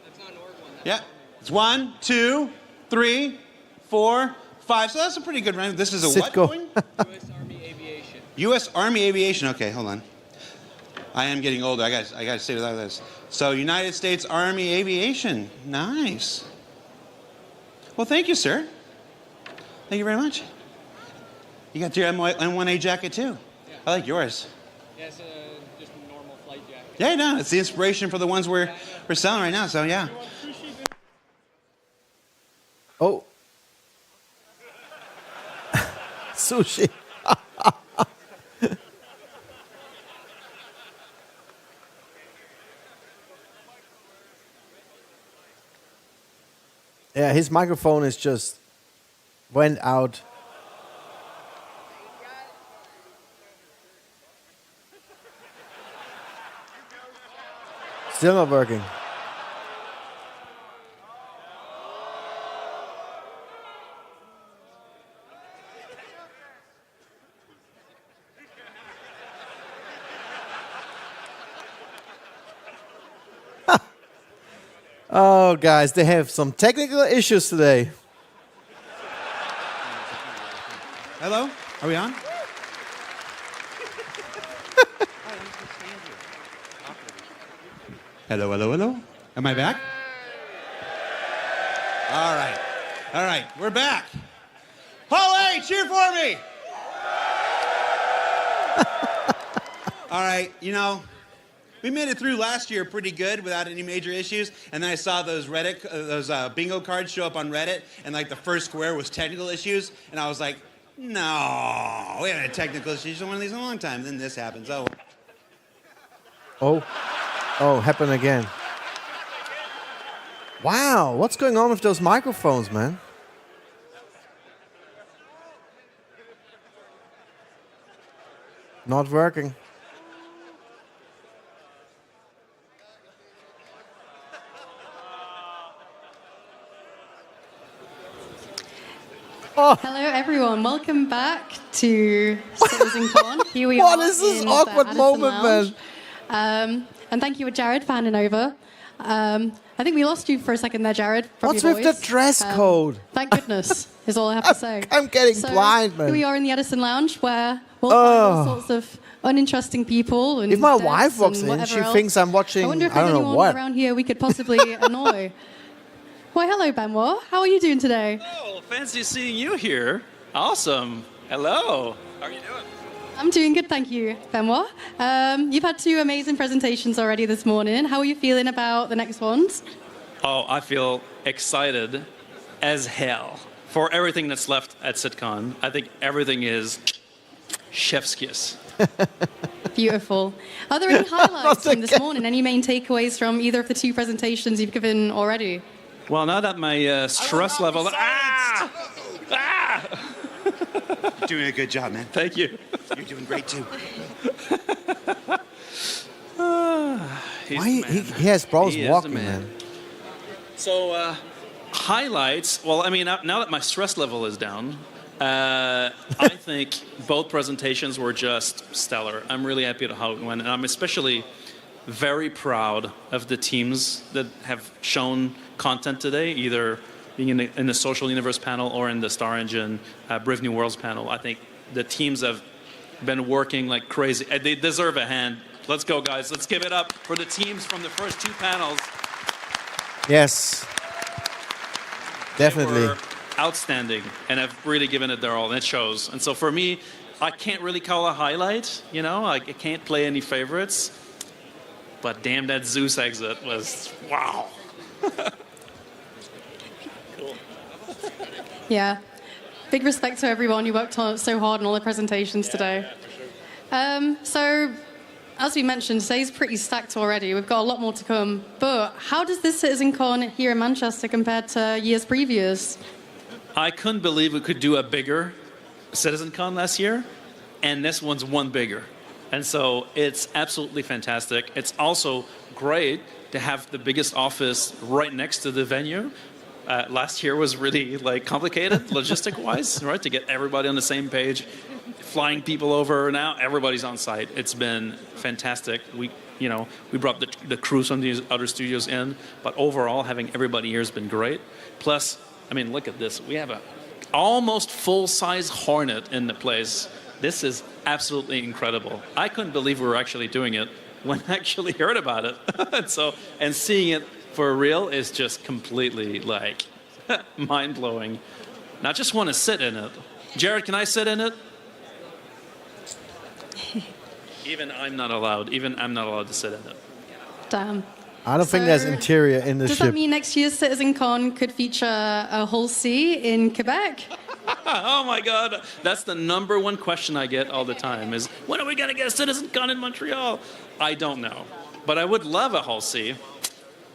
S4: That's not an org one.
S29: Yeah, it's 1, 2, 3, 4, 5. So that's a pretty good rank. This is a what coin?
S4: U.S. Army Aviation.
S29: U.S. Army Aviation. Okay, hold on. I am getting older. I got to say without this. So United States Army Aviation. Nice. Well, thank you, sir. Thank you very much. You got your M1A jacket too.
S4: Yeah.
S29: I like yours.
S4: Yeah, it's just a normal flight jacket.
S29: Yeah, no, it's the inspiration for the ones we're selling right now. So yeah.
S1: Oh. Sushi. Yeah, his microphone is just went out. Still not working. Oh, guys, they have some technical issues today.
S29: Are we on? Hello, hello, hello. Am I back? All right. All right, we're back. Hall A, cheer for me. All right, you know, we made it through last year pretty good without any major issues, and then I saw those bingo cards show up on Reddit, and like the first square was technical issues, and I was like, no, we haven't had technical issues on one of these in a long time. Then this happens.
S1: Oh, happened again. Wow, what's going on with those microphones, man? Not working.
S13: Oh. Hello, everyone. Welcome back to CitizenCon. Here we are.
S1: What is this awkward moment, man?
S13: And thank you, Jared, for handing over. I think we lost you for a second there, Jared.
S1: What's with the dress code?
S13: Thank goodness, is all I have to say.
S1: I'm getting blind, man.
S13: Here we are in the Edison Lounge, where we'll find all sorts of uninteresting people. And
S1: if my wife walks in, she thinks I'm watching,
S13: I wonder if there's anyone around here we could possibly annoy. Well, hello, Benoit. How are you doing today?
S6: Oh, fancy seeing you here. Awesome. Hello. How are you doing?
S13: I'm doing good, thank you, Benoit. You've had 2 amazing presentations already this morning. How are you feeling about the next ones?
S6: Oh, I feel excited as hell for everything that's left at CitizenCon. I think everything is chef's kiss.
S13: Beautiful. Are there any highlights from this morning? Any main takeaways from either of the 2 presentations you've given already?
S6: Well, now that my stress level...
S29: You're doing a good job, man.
S6: Thank you.
S29: You're doing great, too.
S1: He has problems walking, man.
S6: So, highlights. Well, I mean, now that my stress level is down, I think both presentations were just stellar. I'm really happy with how it went, and I'm especially very proud of the teams that have shown content today, either being in the Social Universe panel or in the Star Engine Brave New Worlds panel. I think the teams have been working like crazy. They deserve a hand. Let's go, guys. Let's give it up for the teams from the first 2 panels.
S1: Yes. Definitely.
S6: They were outstanding and have really given it their all, and it shows. And so for me, I can't really call a highlight, you know? I can't play any favorites. But damn, that Zeus exit was, wow. Cool.
S13: Yeah. Big respect to everyone who worked so hard on all the presentations today. So, as we mentioned, today's pretty stacked already. We've got a lot more to come. But how does this CitizenCon here in Manchester compare to years previous?
S6: I couldn't believe we could do a bigger CitizenCon last year, and this one's one bigger. And so it's absolutely fantastic. It's also great to have the biggest office right next to the venue. Last year was really complicated logistic-wise, right? To get everybody on the same page, flying people over. Now everybody's on site. It's been fantastic. We brought the crews from these other studios in, but overall having everybody here has been great. Plus, I mean, look at this. We have a almost full-size Hornet in the place. This is absolutely incredible. I couldn't believe we were actually doing it when I actually heard about it. and seeing it for real is just completely mind-blowing. And I just want to sit in it. Jared, can I sit in it? Even I'm not allowed to sit in it.
S13: Damn.
S1: I don't think there's interior in the ship.
S13: Does that mean next year's CitizenCon could feature a 𝗙𝐶 in Quebec?
S6: Oh my God, that's the #1 question I get all the time is, when are we going to get a CitizenCon in Montreal? I don't know, but I would love a 𝗙𝐶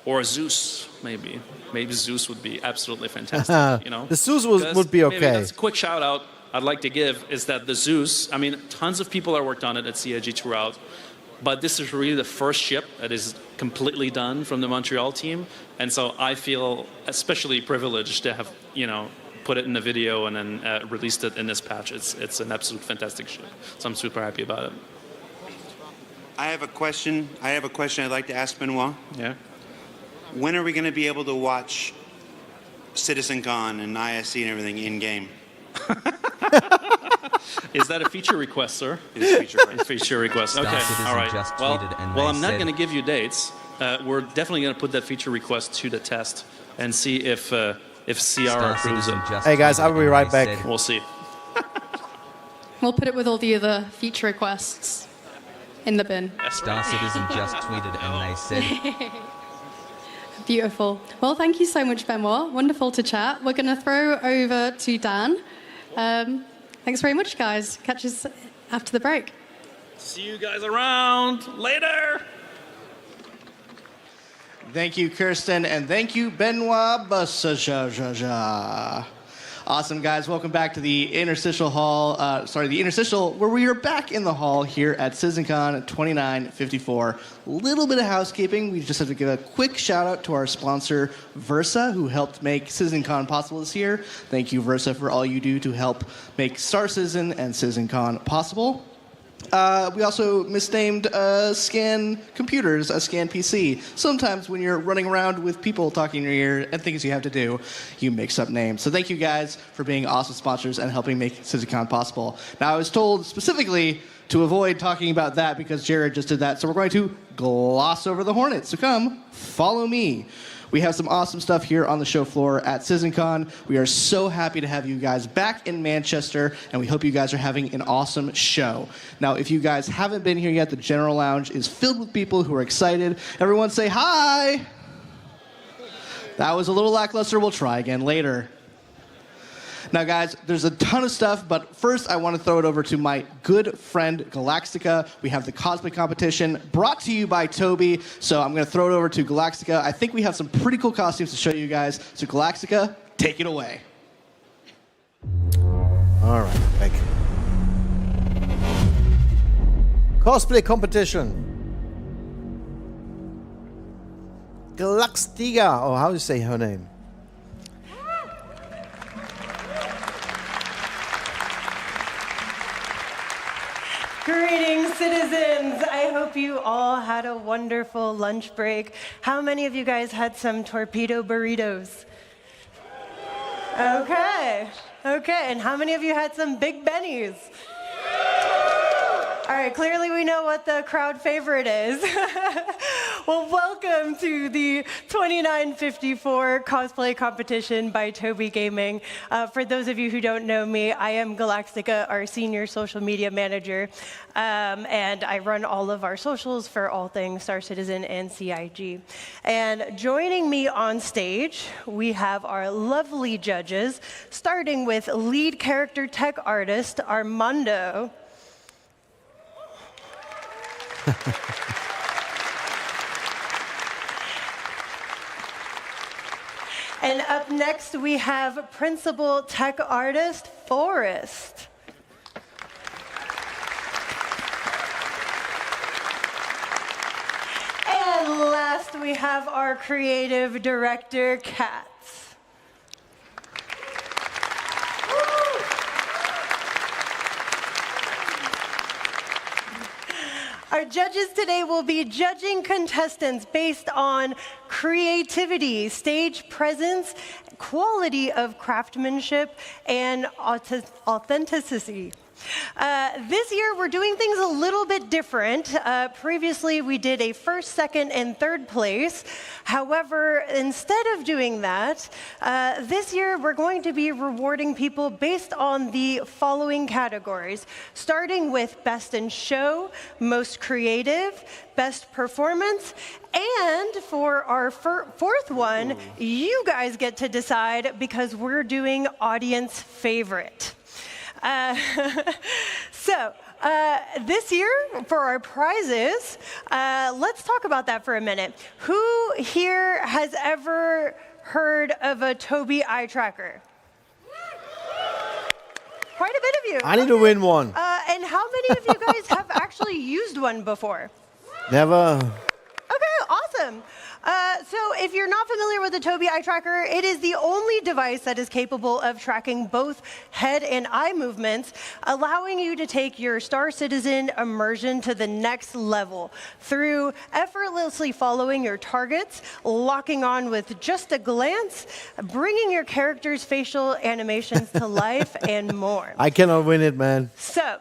S6: or a Zeus, maybe. Maybe Zeus would be absolutely fantastic, you know?
S1: The Zeus would be okay.
S6: Maybe that's a quick shout out I'd like to give is that the Zeus, I mean, tons of people have worked on it at CIG throughout, but this is really the first ship that is completely done from the Montreal team, and so I feel especially privileged to have, put it in a video and then released it in this patch. It's an absolute fantastic ship, so I'm super happy about it.
S29: I have a question I'd like to ask Benoit.
S6: Yeah.
S29: When are we going to be able to watch CitizenCon and 𝗙𝗃C and everything in game?
S6: Is that a feature request, sir?
S28: It is feature request.
S6: Feature request. Okay.
S11: 𝗙𝗶𝘶
S6: All right.
S11: just
S6: Well,
S11: tweeted and
S6: well,
S11: they
S6: I'm not
S11: said-
S6: going to give you dates. We're definitely going to put that feature request to the test and see if CR approves it.
S1: Hey guys, I'll be right back.
S6: We'll see.
S13: We'll put it with all the other feature requests in the bin.
S11: 𝗙𝗶𝘶 just tweeted and they said,
S13: Beautiful. Well, thank you so much, Benoit. Wonderful to chat. We're going to throw over to Dan. Thanks very much, guys. Catch us after the break.
S6: See you guys around later.
S14: Thank you, Kirsten, and thank you, Benoit. Awesome, guys. Welcome back to the interstitial hall. The interstitial, where we are back in the hall here at CitizenCon 2954. Little bit of housekeeping. We just have to give a quick shout out to our sponsor, 𝗓𝗏, who helped make CitizenCon possible this year. Thank you, 𝗓𝗏, for all you do to help make Star Citizen and CitizenCon possible. We also misnamed Scan Computers a Scan PC. Sometimes when you're running around with people talking in your ear and things you have to do, you mix up names. So thank you guys for being awesome sponsors and helping make CitizenCon possible. Now I was told specifically to avoid talking about that because Jared just did that, so we're going to gloss over the Hornet. So come, follow me. We have some awesome stuff here on the show floor at CitizenCon. We are so happy to have you guys back in Manchester, and we hope you guys are having an awesome show. Now, if you guys haven't been here yet, the General Lounge is filled with people who are excited. Everyone say hi! That was a little lackluster. We'll try again later. Now, guys, there's a ton of stuff, but first I want to throw it over to my good friend, 𝗙𝗏𝗋∗. We have the cosplay competition brought to you by 𝗃𝗏𝗍. So I'm going to throw it over to 𝗙𝗏𝗋∗. I think we have some pretty cool costumes to show you guys. So 𝗙𝗏𝗋∗, take it away.
S1: All right, back. Cosplay competition. 𝗙𝗏𝗋◗, or how do you say her name?
S15: Greetings, citizens. I hope you all had a wonderful lunch break. How many of you guys had some torpedo burritos? Okay. And how many of you had some Big Bennies? All right, clearly we know what the crowd favorite is. Well, welcome to the 2954 cosplay competition by 𝗃𝗏𝗍 Gaming. For those of you who don't know me, I am 𝗙𝗏𝗋◗, our senior social media manager, and I run all of our socials for all things Star Citizen and CIG. And joining me on stage, we have our lovely judges, starting with lead character tech artist Armando. And up next, we have principal tech artist Forrest. And last, we have our creative director, Kat. Our judges today will be judging contestants based on creativity, stage presence, quality of craftsmanship, and authenticity. This year, we're doing things a little bit different. Previously, we did a first, second, and third place. However, instead of doing that, this year, we're going to be rewarding people based on the following categories, starting with Best in Show, Most Creative, Best Performance, and for our fourth one, you guys get to decide because we're doing Audience Favorite. This year, for our prizes, let's talk about that for a minute. Who here has ever heard of a 𝗃𝗏𝗍 eye tracker? Quite a bit of you.
S1: I need to win one.
S15: And how many of you guys have actually used one before?
S1: Never.
S15: Okay, awesome. So if you're not familiar with the 𝗃 eye tracker, it is the only device that is capable of tracking both head and eye movements, allowing you to take your Star Citizen immersion to the next level through effortlessly following your targets, locking on with just a glance, bringing your character's facial animations to life, and more.
S1: I cannot win it, man.
S15: So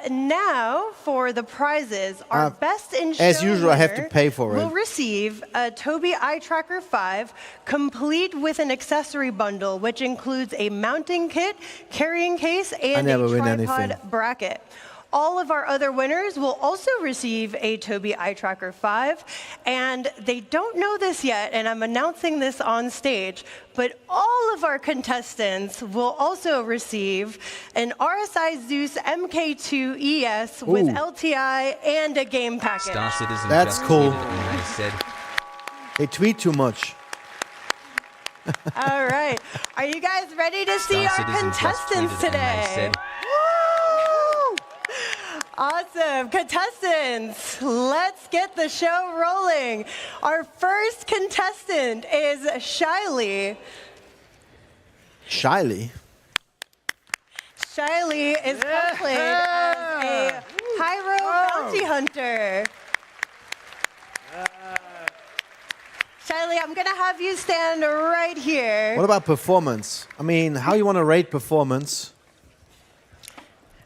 S15: now for the prizes, our best in show
S1: as usual, I have to
S15: winner
S1: pay for it.
S15: will receive a 𝗃 Eye Tracker 5, complete with an accessory bundle, which includes a mounting kit, carrying case, and a tripod bracket. All of our other winners will also receive a 𝗃 Eye Tracker 5, and they don't know this yet, and I'm announcing this on stage, but all of our contestants will also receive an RSI Zeus MK2ES with LTI and a game package.
S11: Star Citizen
S1: That's cool.
S11: Said,
S1: they tweet too much.
S15: All right. Are you guys ready to see our contestants today? Awesome. Contestants, let's get the show rolling. Our first contestant is 𝗙𝗍.
S1: 𝗙𝗍?
S15: 𝗙𝗍 is cosplayed as a Pyro bounty hunter. 𝗙𝗍, I'm going to have you stand right here.
S1: What about performance? I mean, how you want to rate performance?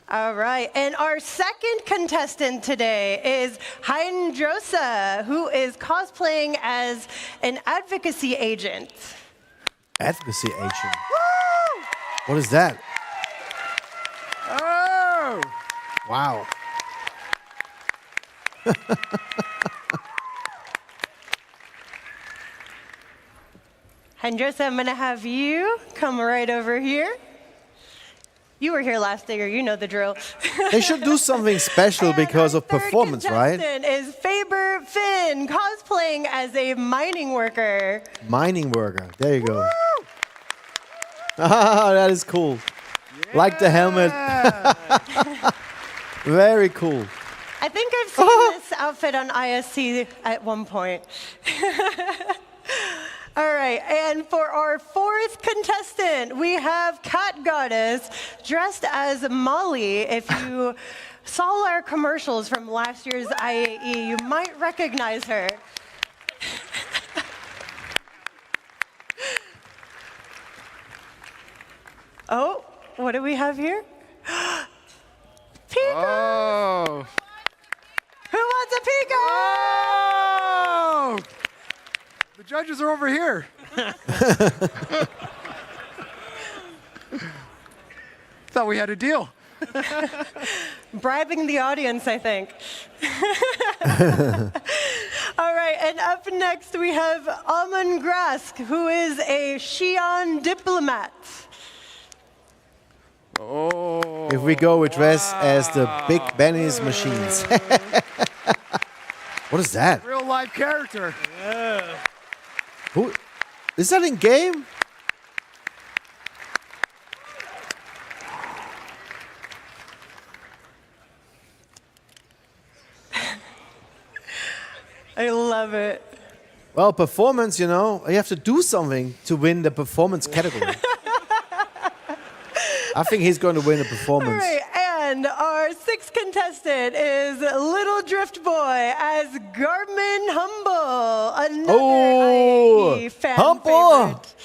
S15: All right, and our second contestant today is 𝗙𝗍𝗋𝗄, who is cosplaying as an advocacy agent.
S1: Advocacy agent? Woo! What is that?
S15: Oh!
S1: Wow.
S15: 𝗙𝗍𝗋𝗄, I'm going to have you come right over here. You were here last year, you know the drill.
S1: They should do something special because of performance, right?
S15: Contestant is 𝗃𝗄𝗄, cosplaying as a mining worker.
S1: Mining worker. There you go. Ah, that is cool. Yeah. Like the helmet. Very cool.
S15: I think I've seen this outfit on 𝗖𝗄 at one point. All right, and for our fourth contestant, we have Cat Goddess dressed as Molly. If you saw our commercials from last year's IAE, you might recognize her. Oh, what do we have here? Pico!
S12: Oh.
S15: Who wants a Pico?
S12: Oh! The judges are over here. Thought we had a deal.
S15: Bribing the audience, I think. All right, and up next we have Amon Grask, who is a Xi'an diplomat.
S12: Oh.
S1: If we go, we dress as the Big Benny's machines. What is that?
S12: Real life character.
S1: Yeah. Who is that in game?
S15: I love it.
S1: Well, performance, you know, you have to do something to win the performance category. I think he's going to win a performance.
S15: All right, and our sixth contestant is Little Drift Boy as Garmin Humble, another IAE fan favorite.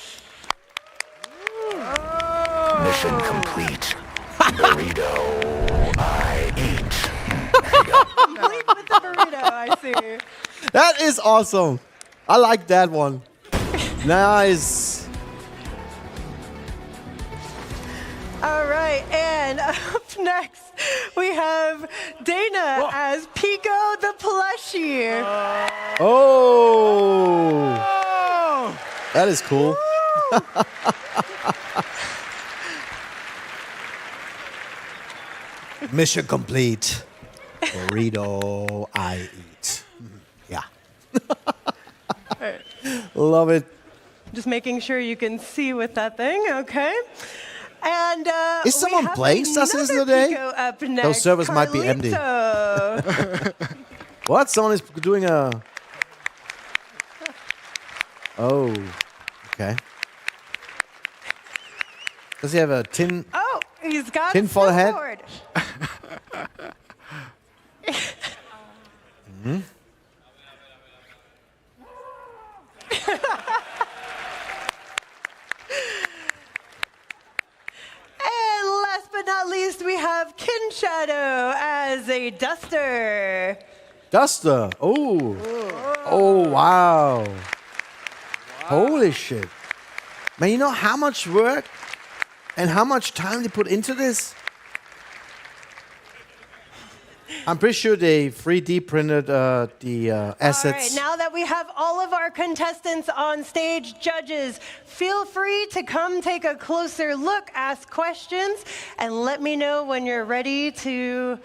S7: Mission complete. Burrito I eat.
S15: Complete with the burrito, I see.
S1: That is awesome. I like that one. Nice.
S15: All right, and up next we have Dana as Pico the plushie.
S1: Oh, that is cool. Mission complete. Burrito I eat. Yeah.
S15: Right.
S1: Love it.
S15: Just making sure you can see with that thing, okay? And
S1: is someone playing Star Citizen today?
S15: Up next,
S1: those servers might be empty. What? Someone is doing a... Oh, okay. Does he have a tin?
S15: Oh, he's got
S1: tin foil head. Mm-hmm.
S15: And last but not least, we have 𝗙𝗏𝗃𝗃 as a duster.
S1: Duster. Oh. Oh, wow. Holy shit. Man, you know how much work and how much time they put into this? I'm pretty sure they 3D printed the assets.
S15: All right, now that we have all of our contestants on stage, judges, feel free to come take a closer look, ask questions, and let me know when you're ready to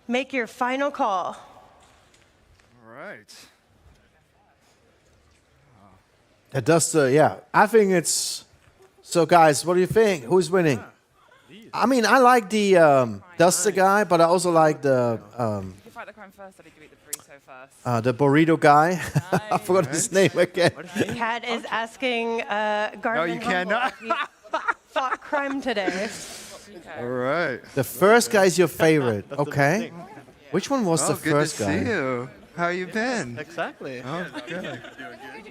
S15: make your final call.
S12: All right.
S1: The Duster, yeah. I think it's... So, guys, what do you think? Who's winning? I mean, I like the Duster guy, but I also like the...
S2: You fight the crime first, or did you eat the burrito first?
S1: the burrito guy. I forgot his name again.
S15: Kat is asking Garvin.
S12: No, you cannot.
S15: Fought crime today.
S12: All right.
S1: The first guy is your favorite. Okay. Which one was the first guy?
S12: Good to see you. How you been?
S16: Exactly.
S12: Oh, good.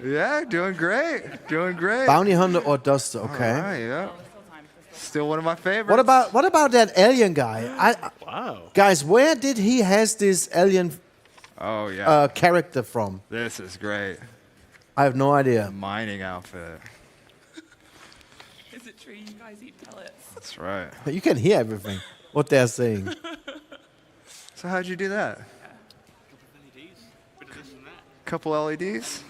S12: Yeah, doing great. Doing great.
S1: Bounty Hunter or Duster? Okay.
S12: All right, yeah. Still one of my favorites.
S1: What about that alien guy?
S12: Wow.
S1: Guys, where did he has this alien character from?
S12: This is great.
S1: I have no idea.
S12: Mining outfit.
S2: Is it true you guys eat pellets?
S12: That's right.
S1: You can hear everything, what they're saying.
S12: So how'd you do that? Couple LEDs?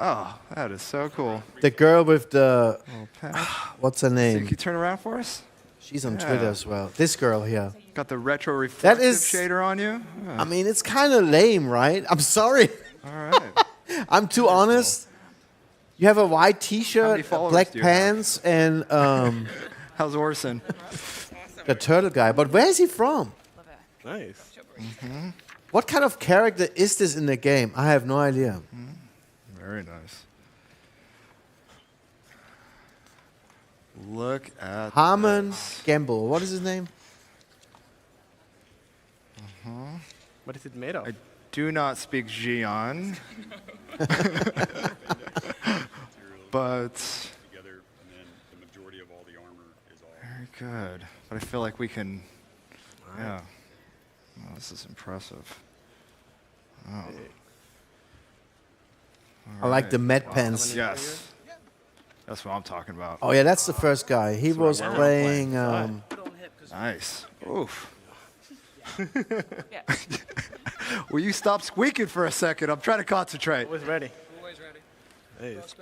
S12: Oh, that is so cool.
S1: The girl with the... what's her
S12: So
S1: name?
S12: can you turn around for us?
S1: She's on Twitter as well. This girl here.
S12: Got the retro reflective
S1: is-
S12: shader on you?
S1: I mean, it's kind of lame, right? I'm sorry.
S12: All right.
S1: I'm too honest. You have a white
S12: How
S1: T-shirt,
S12: many followers
S1: black
S12: do you have?
S1: pants, and
S12: How's Orson?
S1: the turtle guy. But where is he from?
S16: Nice.
S12: Mm-hmm.
S1: What kind of character is this in the game? I have no idea.
S12: Very nice. Look at
S1: 𝗏𝗏𝗃𝗃. What is his name?
S16: What is it made of?
S12: I do not speak Xi'an. But very good. But I feel like we can. Yeah. Oh, this is impressive. Oh.
S1: I like the Met
S12: Wow.
S1: pants.
S12: Yes. That's what I'm talking about.
S1: Oh yeah, that's the first guy. He was playing.
S12: Nice. Oof. Will you stop squeaking for a second? I'm trying to concentrate.
S16: Always ready.
S4: Always ready.
S16: Nice.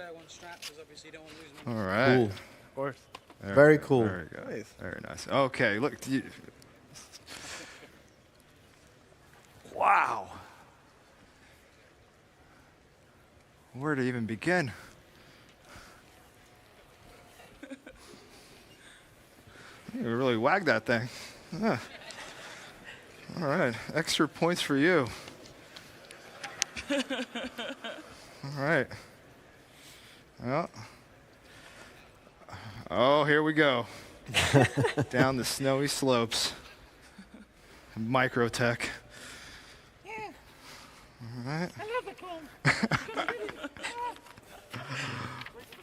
S12: All right.
S1: Cool.
S16: Of course.
S1: Very cool.
S12: Very good.
S16: Nice.
S12: Very nice. Okay, look. Wow. Where to even begin? You really wag that thing. Yeah. All right, extra points for you. All right. Well. Oh, here we go. Down the snowy slopes. Microtech.
S2: Yeah.
S12: All right.
S2: I love the clone.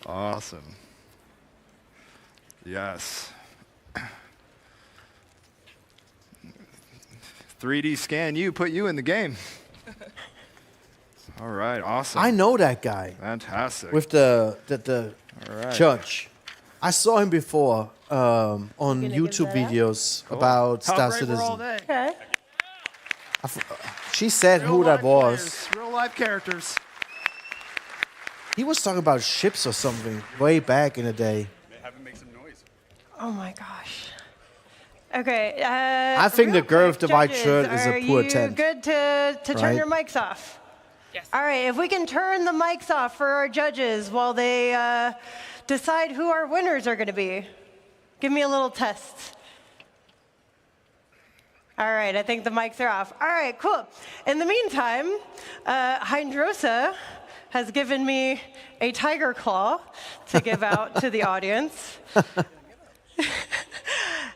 S12: Awesome. Yes. 3D scan you, put you in the game. All right, awesome.
S1: I know that guy.
S12: Fantastic.
S1: With the
S12: All right.
S1: judge. I saw him before on YouTube videos about Star Citizen.
S15: Okay.
S1: She said who that was.
S12: Real life characters.
S1: He was talking about ships or something way back in the day.
S20: Have him make some noise.
S15: Oh my gosh. Okay.
S1: I think the girl with the white shirt is a poor
S15: Are you
S1: tent.
S15: good to turn
S1: Right.
S15: your mics off? Yes. All right. If we can turn the mics off for our judges while they decide who our winners are going to be. Give me a little test. All right. I think the mics are off. All right. Cool. In the meantime, 𝗙𝗏𝗃𝗃 has given me a tiger claw to give out to the audience.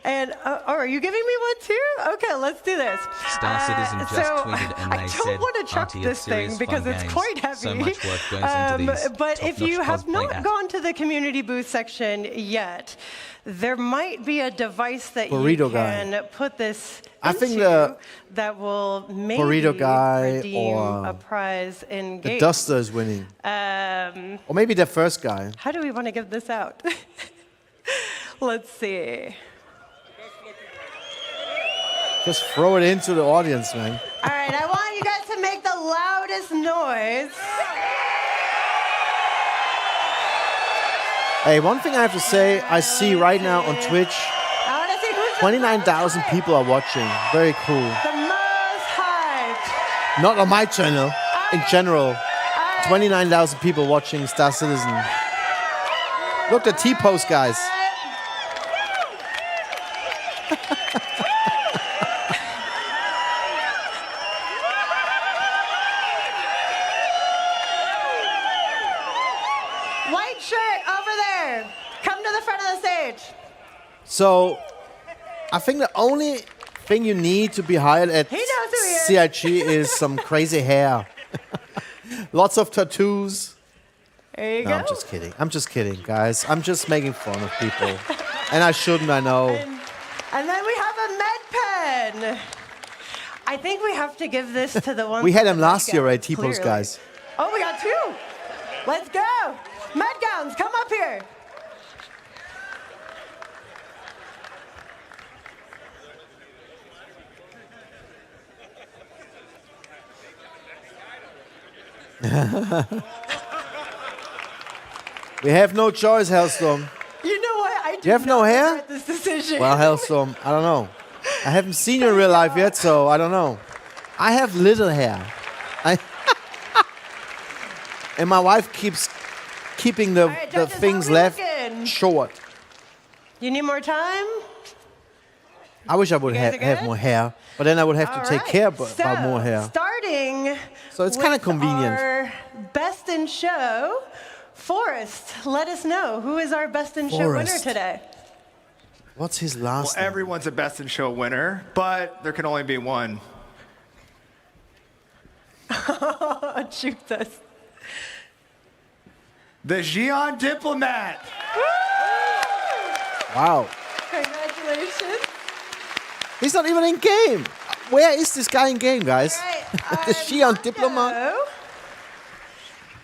S15: And, oh, are you giving me one too? Okay, let's do this.
S11: 𝗙𝗶𝗃 just tweeted and
S15: I
S11: they
S15: don't
S11: said,
S15: want to chuck
S11: "Auntie,
S15: this
S11: it's serious
S15: thing because
S11: fun
S15: it's
S11: games.
S15: quite heavy.
S11: So much work goes into these
S15: but if you
S11: top-notch
S15: have
S11: cosplay
S15: not
S11: apps."
S15: gone to the community booth section yet, there might be a device that
S1: Burrito
S15: you can
S1: guy.
S15: put this
S1: I think
S15: into that will maybe
S1: Burrito guy
S15: redeem
S1: or
S15: a prize in
S1: the
S15: game.
S1: Duster is winning. Or maybe the first guy.
S15: How do we want to give this out? Let's see.
S1: Just throw it into the audience, man.
S15: All right, I want you guys to make the loudest noise.
S1: Hey, one thing I have to say, I see right now on Twitch,
S15: I want to see who's
S1: 29,000 people are watching. Very cool.
S15: the most hyped.
S1: Not on my channel, in general. 29,000 people watching Star Citizen. Look at T-post, guys.
S15: White shirt over there. Come to the front of the stage.
S1: So, I think the only thing you need to be hired at
S15: He knows who he is.
S1: CIG is some crazy hair. Lots of tattoos.
S15: There you
S1: No,
S15: go.
S1: I'm just kidding. I'm just kidding, guys. I'm just making fun of people. And I shouldn't, I know.
S15: And then we have a med pen. I think we have to give this to the one.
S1: We had them last year, right? T-post
S15: Clearly.
S1: guys.
S15: Oh, we got two. Let's go. Med gowns, come up here.
S1: We have no choice, Hellstorm.
S15: You know what? I
S1: You have no hair?
S15: regret this decision.
S1: Well, Hellstorm, I don't know. I haven't seen you in real life yet, so I don't know. I have little hair. And my wife keeps keeping the,
S15: right,
S1: the
S15: judges, how
S1: things
S15: we
S1: left
S15: looking?
S1: short.
S15: You need more time?
S1: I wish I would
S15: You guys are
S1: have
S15: good?
S1: more hair, but then I would have to
S15: All
S1: take
S15: right.
S1: care
S15: So,
S1: about more hair.
S15: Starting
S1: So it's kinda
S15: with
S1: convenient.
S15: Our best in show, Forrest, let us know who is our best in show winner
S1: Forrest.
S15: today.
S1: What's his last
S12: Well, everyone's a best in show winner, but there can only be one.
S15: Shoot us.
S12: The Xi'an Diplomat.
S1: Wow.
S15: Congratulations.
S1: He's not even in game. Where is this guy in game, guys? the Xi'an Diplomat.
S15: So,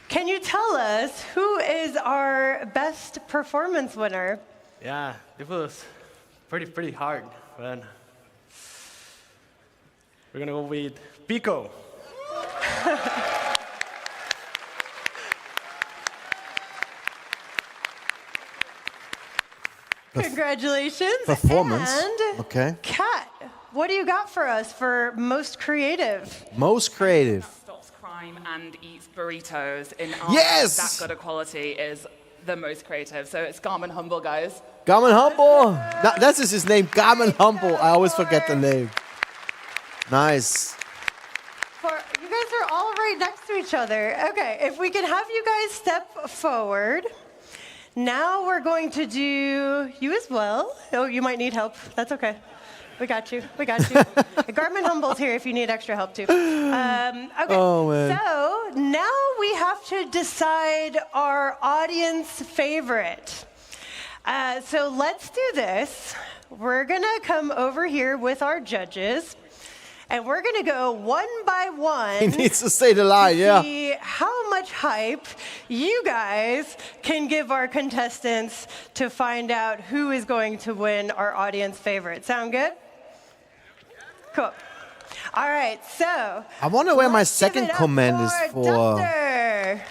S15: can you tell us who is our best performance winner?
S16: Yeah, it was pretty hard, but we're gonna go with Pico.
S15: Congratulations.
S1: Performance.
S15: And
S1: Okay.
S15: Kat, what do you got for us for most creative?
S1: Most creative.
S2: Stops crime and eats burritos in
S1: Yes!
S2: that good equality is the most creative. So it's 𝗙𝗏, guys.
S1: 𝗙𝗏. That's his name, 𝗙𝗏. I always forget the name. Nice.
S15: You guys are all right next to each other. Okay, if we can have you guys step forward. Now we're going to do you as well. Oh, you might need help. That's okay. We got you. We got you. Garmin Humble's here if you need extra help too. Okay.
S1: Oh, man.
S15: So now we have to decide our audience favorite. So let's do this. We're gonna come over here with our judges. And we're going to go one by one.
S1: He needs to say the line, yeah.
S15: See how much hype you guys can give our contestants to find out who is going to win our audience favorite. Sound good? Cool. All right, so.
S1: I wonder where my
S15: let's give
S1: second
S15: it up
S1: command is for
S15: Duster.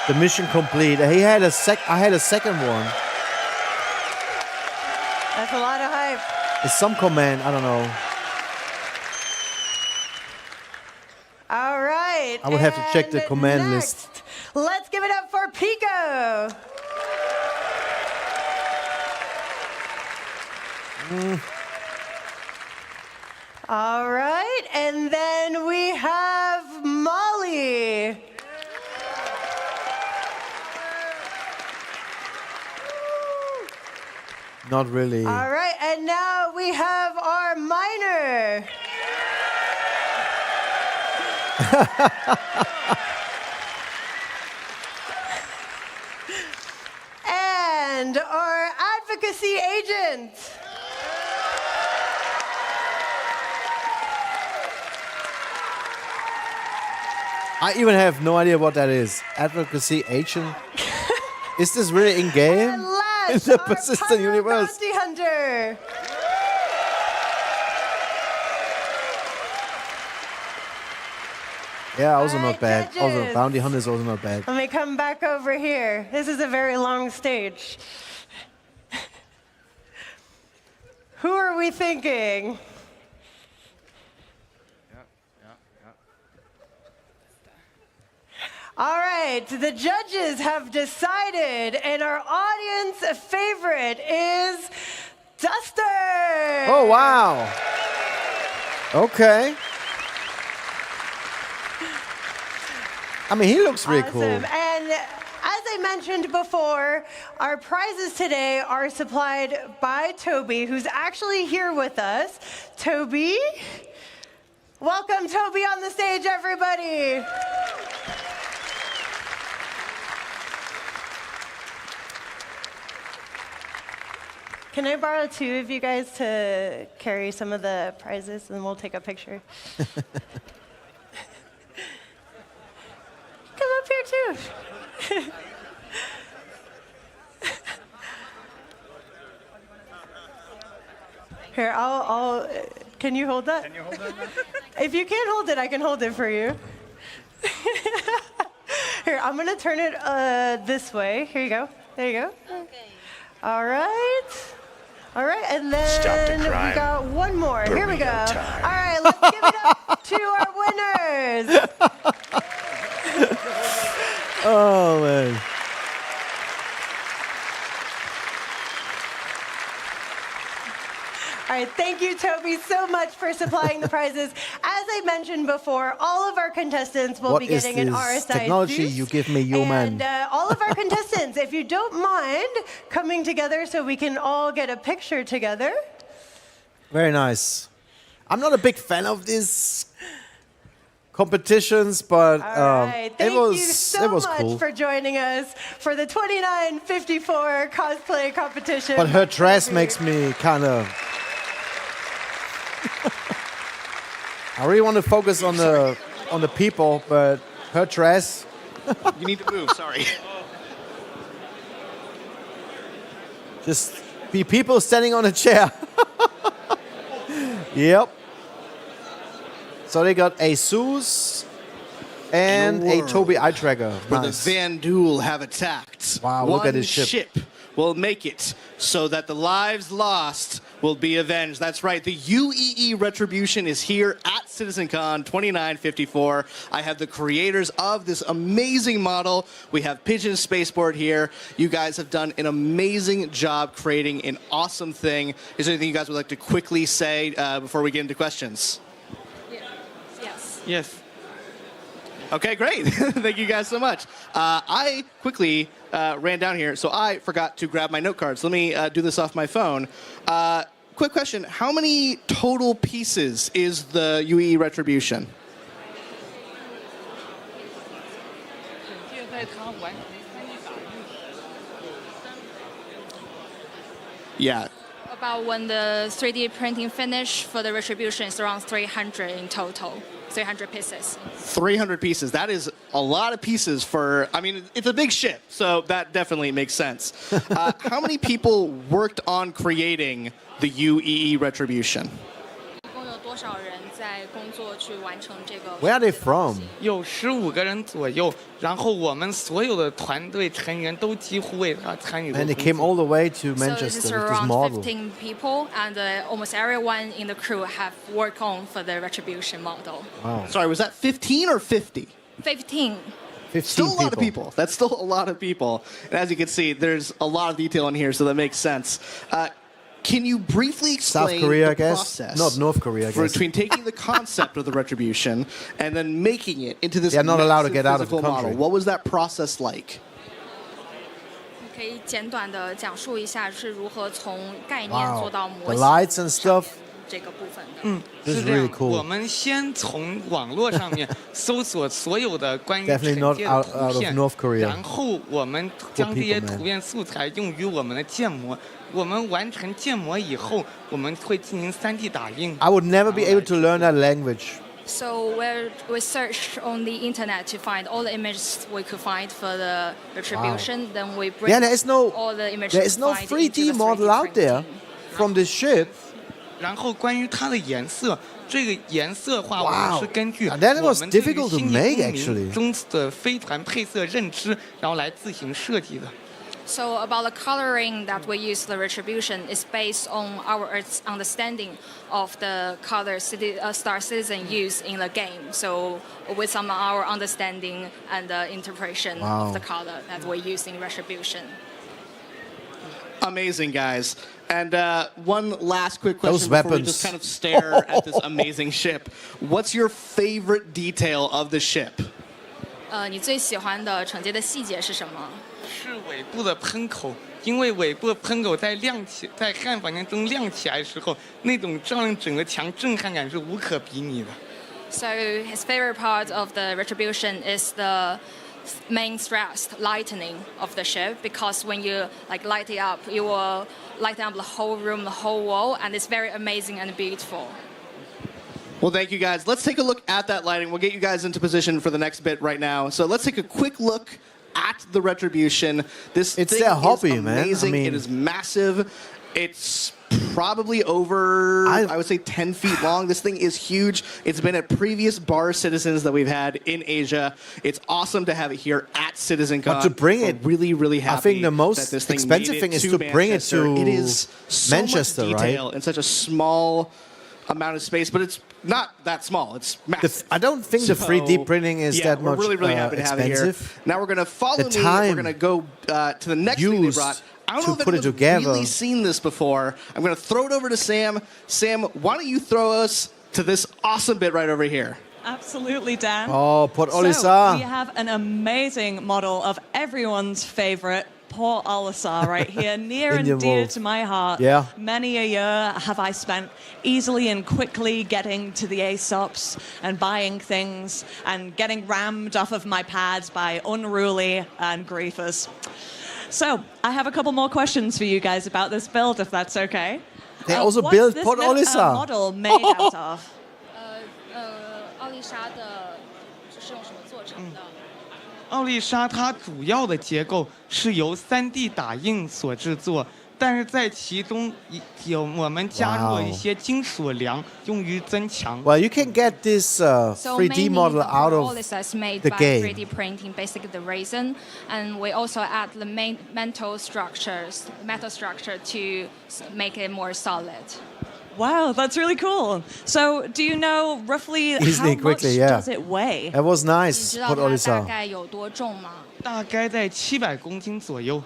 S1: the mission complete. I had a second one.
S15: That's a lot of hype.
S1: It's some command, I don't know.
S15: All right.
S1: I would have to check the
S15: and
S1: command
S15: next,
S1: list.
S15: Let's give it up for Pico. All right, and then we have Molly.
S1: Not really.
S15: All right, and now we have our minor. And our advocacy agent.
S1: I even have no idea what that is. Advocacy agent? Is this really in-game? In the persistent universe?
S15: Bounty hunter.
S1: Yeah, also not bad. Also, bounty hunter is also not bad.
S15: Let me come back over here. This is a very long stage. Who are we thinking? All right, the judges have decided, and our audience favorite is Duster.
S1: Oh, wow. Okay. I mean, he looks really cool.
S15: And as I mentioned before, our prizes today are supplied by 𝗃𝗵𝘃, who's actually here with us. 𝗃𝗵𝘃, welcome 𝗃𝗵𝘃 on the stage, everybody. Can I borrow two of you guys to carry some of the prizes, and we'll take a picture? Come up here, too. Here, I'll can you hold that? Can you hold that? If you can't hold it, I can hold it for you. Here, I'm going to turn it this way. Here you go. There you go. Okay. All right. All right, and then we got one more. Here we go. All right, let's give it up to our winners.
S1: Oh, man.
S15: All right, thank you, 𝗃𝗵𝘃, so much for supplying the prizes. As I mentioned before, all of our contestants will be getting an RSI
S1: technology you give me, human?
S15: And all of our contestants, if you don't mind coming together so we can all get a picture together.
S1: Very nice. I'm not a big fan of these competitions, but
S15: Thank you so much
S1: cool.
S15: for joining us for the 2954 cosplay competition.
S1: But her dress makes me kind of... I really want to focus on the people, but her dress...
S14: You need to move, sorry.
S1: Just be people standing on a chair. Yep. So they got a 𝗬𝗓 and a 𝗃𝗵𝘃 eye tracker.
S14: Where
S1: Nice.
S14: the 𝗏𝗏 have attacked.
S1: Wow, look at his ship.
S14: Will make it so that the lives lost will be avenged. That's right. The UEE Retribution is here at CitizenCon 2954. I have the creators of this amazing model. We have Pigeon Spaceport here. You guys have done an amazing job creating an awesome thing. Is there anything you guys would like to quickly say before we get into questions?
S15: Yes.
S14: Yes. Okay, great. Thank you guys so much. I quickly ran down here, so I forgot to grab my note cards. Let me do this off my phone. Quick question. How many total pieces is the UEE Retribution? Yeah.
S17: About when the 3D printing finish for the Retribution is around 300 in total. 300 pieces.
S14: 300 pieces. That is a lot of pieces for, I mean, it's a big ship, so that definitely makes sense. How many people worked on creating the UEE Retribution?
S1: Where are they from?
S16: 有15个人左右，然后我们所有的团队成员都几乎为他参与过
S1: And they
S16: 工
S1: came
S16: 作。
S1: all the way to
S17: So this is
S1: Manchester with this
S17: around
S1: model.
S17: 15 people, and almost everyone in the crew have worked on for the Retribution model.
S1: Wow.
S14: Sorry, was that 15 or 50?
S17: 15.
S1: 15
S14: Still a lot of people. That's still a lot of people. And as you can see, there's a lot of detail in here, so that makes sense. Can you briefly explain
S1: South Korea,
S14: the
S1: I guess?
S14: process
S1: Not North Korea, I guess.
S14: between taking the concept of the Retribution and then making it into this
S1: They're not allowed to
S14: massive
S1: get out of the
S14: physical
S1: country.
S14: model? What was that process like?
S17: 可以简短的讲述一下是如何从概念
S1: Wow.
S17: 做到模
S1: The
S17: 型
S1: lights and stuff.
S17: 这个部分的。
S1: This
S16: 是
S1: is
S16: 这样
S1: really cool.
S16: 我们先从网络上面搜索所有的关于
S1: Definitely
S16: 惩
S1: not
S16: 戒的
S1: out
S16: 图
S1: of
S16: 片
S1: North Korea.
S16: 然后我们将这些
S1: people, man.
S16: 图片素材用于我们的建模。我们完成建模以后，我们会进行3D 打印。
S1: I would never be able to learn that language.
S17: So we searched on the internet to find all the images we could find for the retribution. Then we bring
S1: Yeah, there is no
S17: all the images
S1: there is no
S17: find
S1: 3D
S17: into the
S1: model
S17: 3D
S1: out there from this ship.
S16: 然后关于它的颜色，这个颜色化我们是根据
S1: Wow. That
S16: 我
S1: was
S16: 们对于
S1: difficult to
S16: 星际
S1: make,
S16: 公
S1: actually.
S16: 民中的飞船配色认知，然后来自行设计的。
S17: So about the coloring that we use the retribution is based on our understanding of the color Star Citizen use in the game. So with some of our understanding and interpretation of the color that we use in retribution.
S14: Amazing, guys. And one last quick question
S1: Those
S14: before we
S1: weapons.
S14: just kind of stare at this amazing ship. What's your favorite detail of the ship?
S17: 你最喜欢的惩戒的细节是什么？
S16: 是尾部的喷口，因为尾部的喷口在汉房间中亮起来的时候，那种照亮整个墙震撼感是无可比拟的。
S17: So his favorite part of the retribution is the main thrust lightening of the ship, because when you light it up, it will lighten up the whole room, the whole wall, and it's very amazing and beautiful.
S14: Well, thank you, guys. Let's take a look at that lighting. We'll get you guys into position for the next bit right now. So let's take a quick look at the retribution. This
S1: It's
S14: thing
S1: their hobby,
S14: is
S1: man.
S14: amazing.
S1: I mean,
S14: it is massive. It's probably over, I would say, 10 feet long. This thing is huge. It's been at previous bar citizens that we've had in Asia. It's awesome to have it here at CitizenCon.
S1: But to bring it,
S14: really, really happy.
S1: I think the most
S14: that this thing
S1: expensive
S14: made
S1: thing is
S14: to
S1: to bring it
S14: Manchester.
S1: to
S14: It is so
S1: Manchester,
S14: much
S1: right?
S14: detail in such a small amount of space, but it's not that small. It's massive.
S1: I don't think the 3D printing is that much
S14: we're really, really happy to have it here.
S1: expensive.
S14: Now we're going to follow
S1: The
S14: me. We're
S1: time
S14: going to go to the next thing they
S1: used
S14: brought. I don't
S1: to
S14: know if
S1: put it
S14: anyone's
S1: together.
S14: really seen this before. I'm going to throw it over to Sam. Sam, why don't you throw us to this awesome bit right over here?
S8: Absolutely, Dan.
S1: Oh, 𝗵𝗏𝗄𝗧.
S8: So we have an amazing model of everyone's favorite 𝗵𝗏𝗄𝗧 right here, near
S1: Indian
S8: and dear
S1: wolf.
S8: to my heart.
S1: Yeah.
S8: Many a year have I spent easily and quickly getting to the 𝗙𝗶𝗁𝗄𝗧 and buying things and getting rammed off of my pads by unruly and griefers. So I have a couple more questions for you guys about this build, if that's okay.
S1: They also
S8: what's
S1: built
S8: this
S1: 𝗵𝗏𝗄𝗧.
S8: model made out of?
S17: 奥丽莎的是用什么做成的？
S16: 奥丽莎它主要的结构是由3D 打印所制作，但是在其中我们加入了一些金属梁，用于增强。
S1: Well, you can get this 3D model out of
S17: is made
S1: the
S17: by
S1: game.
S17: 3D printing, basically the resin, and we also add the main metal structure to make it more solid.
S8: Wow, that's really cool. So, do you know roughly
S1: Easily,
S8: how much
S1: quickly, yeah.
S8: does it weigh?
S1: That was
S17: 你
S1: nice.
S17: 知道它大
S1: 𝗵𝗏𝗄𝗧.
S17: 概有多重吗？
S16: 大概在700公斤左右。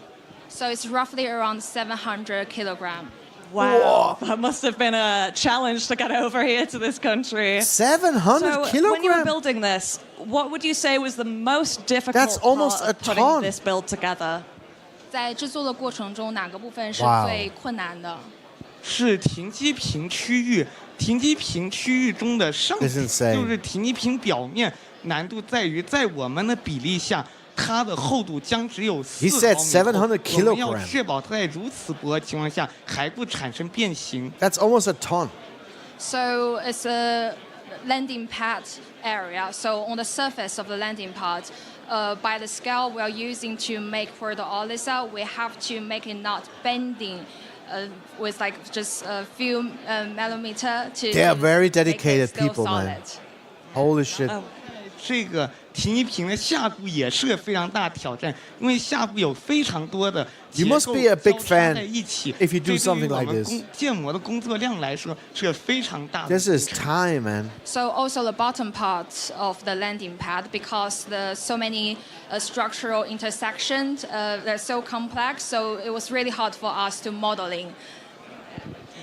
S17: So it's roughly around 700 kilogram.
S8: Wow, that must have been a challenge to get over here to this country.
S1: 700
S8: so When you were
S1: kilogram?
S8: building this, what would you say was the most difficult
S1: That's almost
S8: part of
S1: a
S8: putting
S1: ton.
S8: this build together?
S17: 在制作的过程中，哪个部分是
S1: Wow.
S17: 最困难的？
S16: 是停机坪区域，停机坪区域中的上
S1: This is insane.
S16: 就是停机坪表面，难度在于在我们的比例下，它的厚度将只有
S1: He
S16: 4
S1: said
S16: 毫米厚。
S1: 700
S16: 我们要
S1: kilogram.
S16: 确保它在如此薄的情况下还不产生变形。
S1: That's almost a ton.
S17: So it's a landing pad area. So on the surface of the landing pad, by the scale we are using to make for the 𝗚𝗏𝗄𝗧, we have to make it not bending with just a few millimeter to.
S1: They are very
S17: make it
S1: dedicated
S17: still
S1: people, man.
S17: solid.
S1: Holy shit.
S16: 这个停机坪的下部也是个非常大的挑战，因为下部有非常多的
S1: You
S16: 结构
S1: must be a big
S16: 交叉
S1: fan
S16: 在一起。
S1: if you do
S16: 这对于
S1: something
S16: 我
S1: like
S16: 们
S1: this.
S16: 建模的工作量来说是个非常大的。
S1: This is time, man.
S17: So also the bottom part of the landing pad, because there's so many structural intersections, they're so complex, so it was really hard for us to modeling.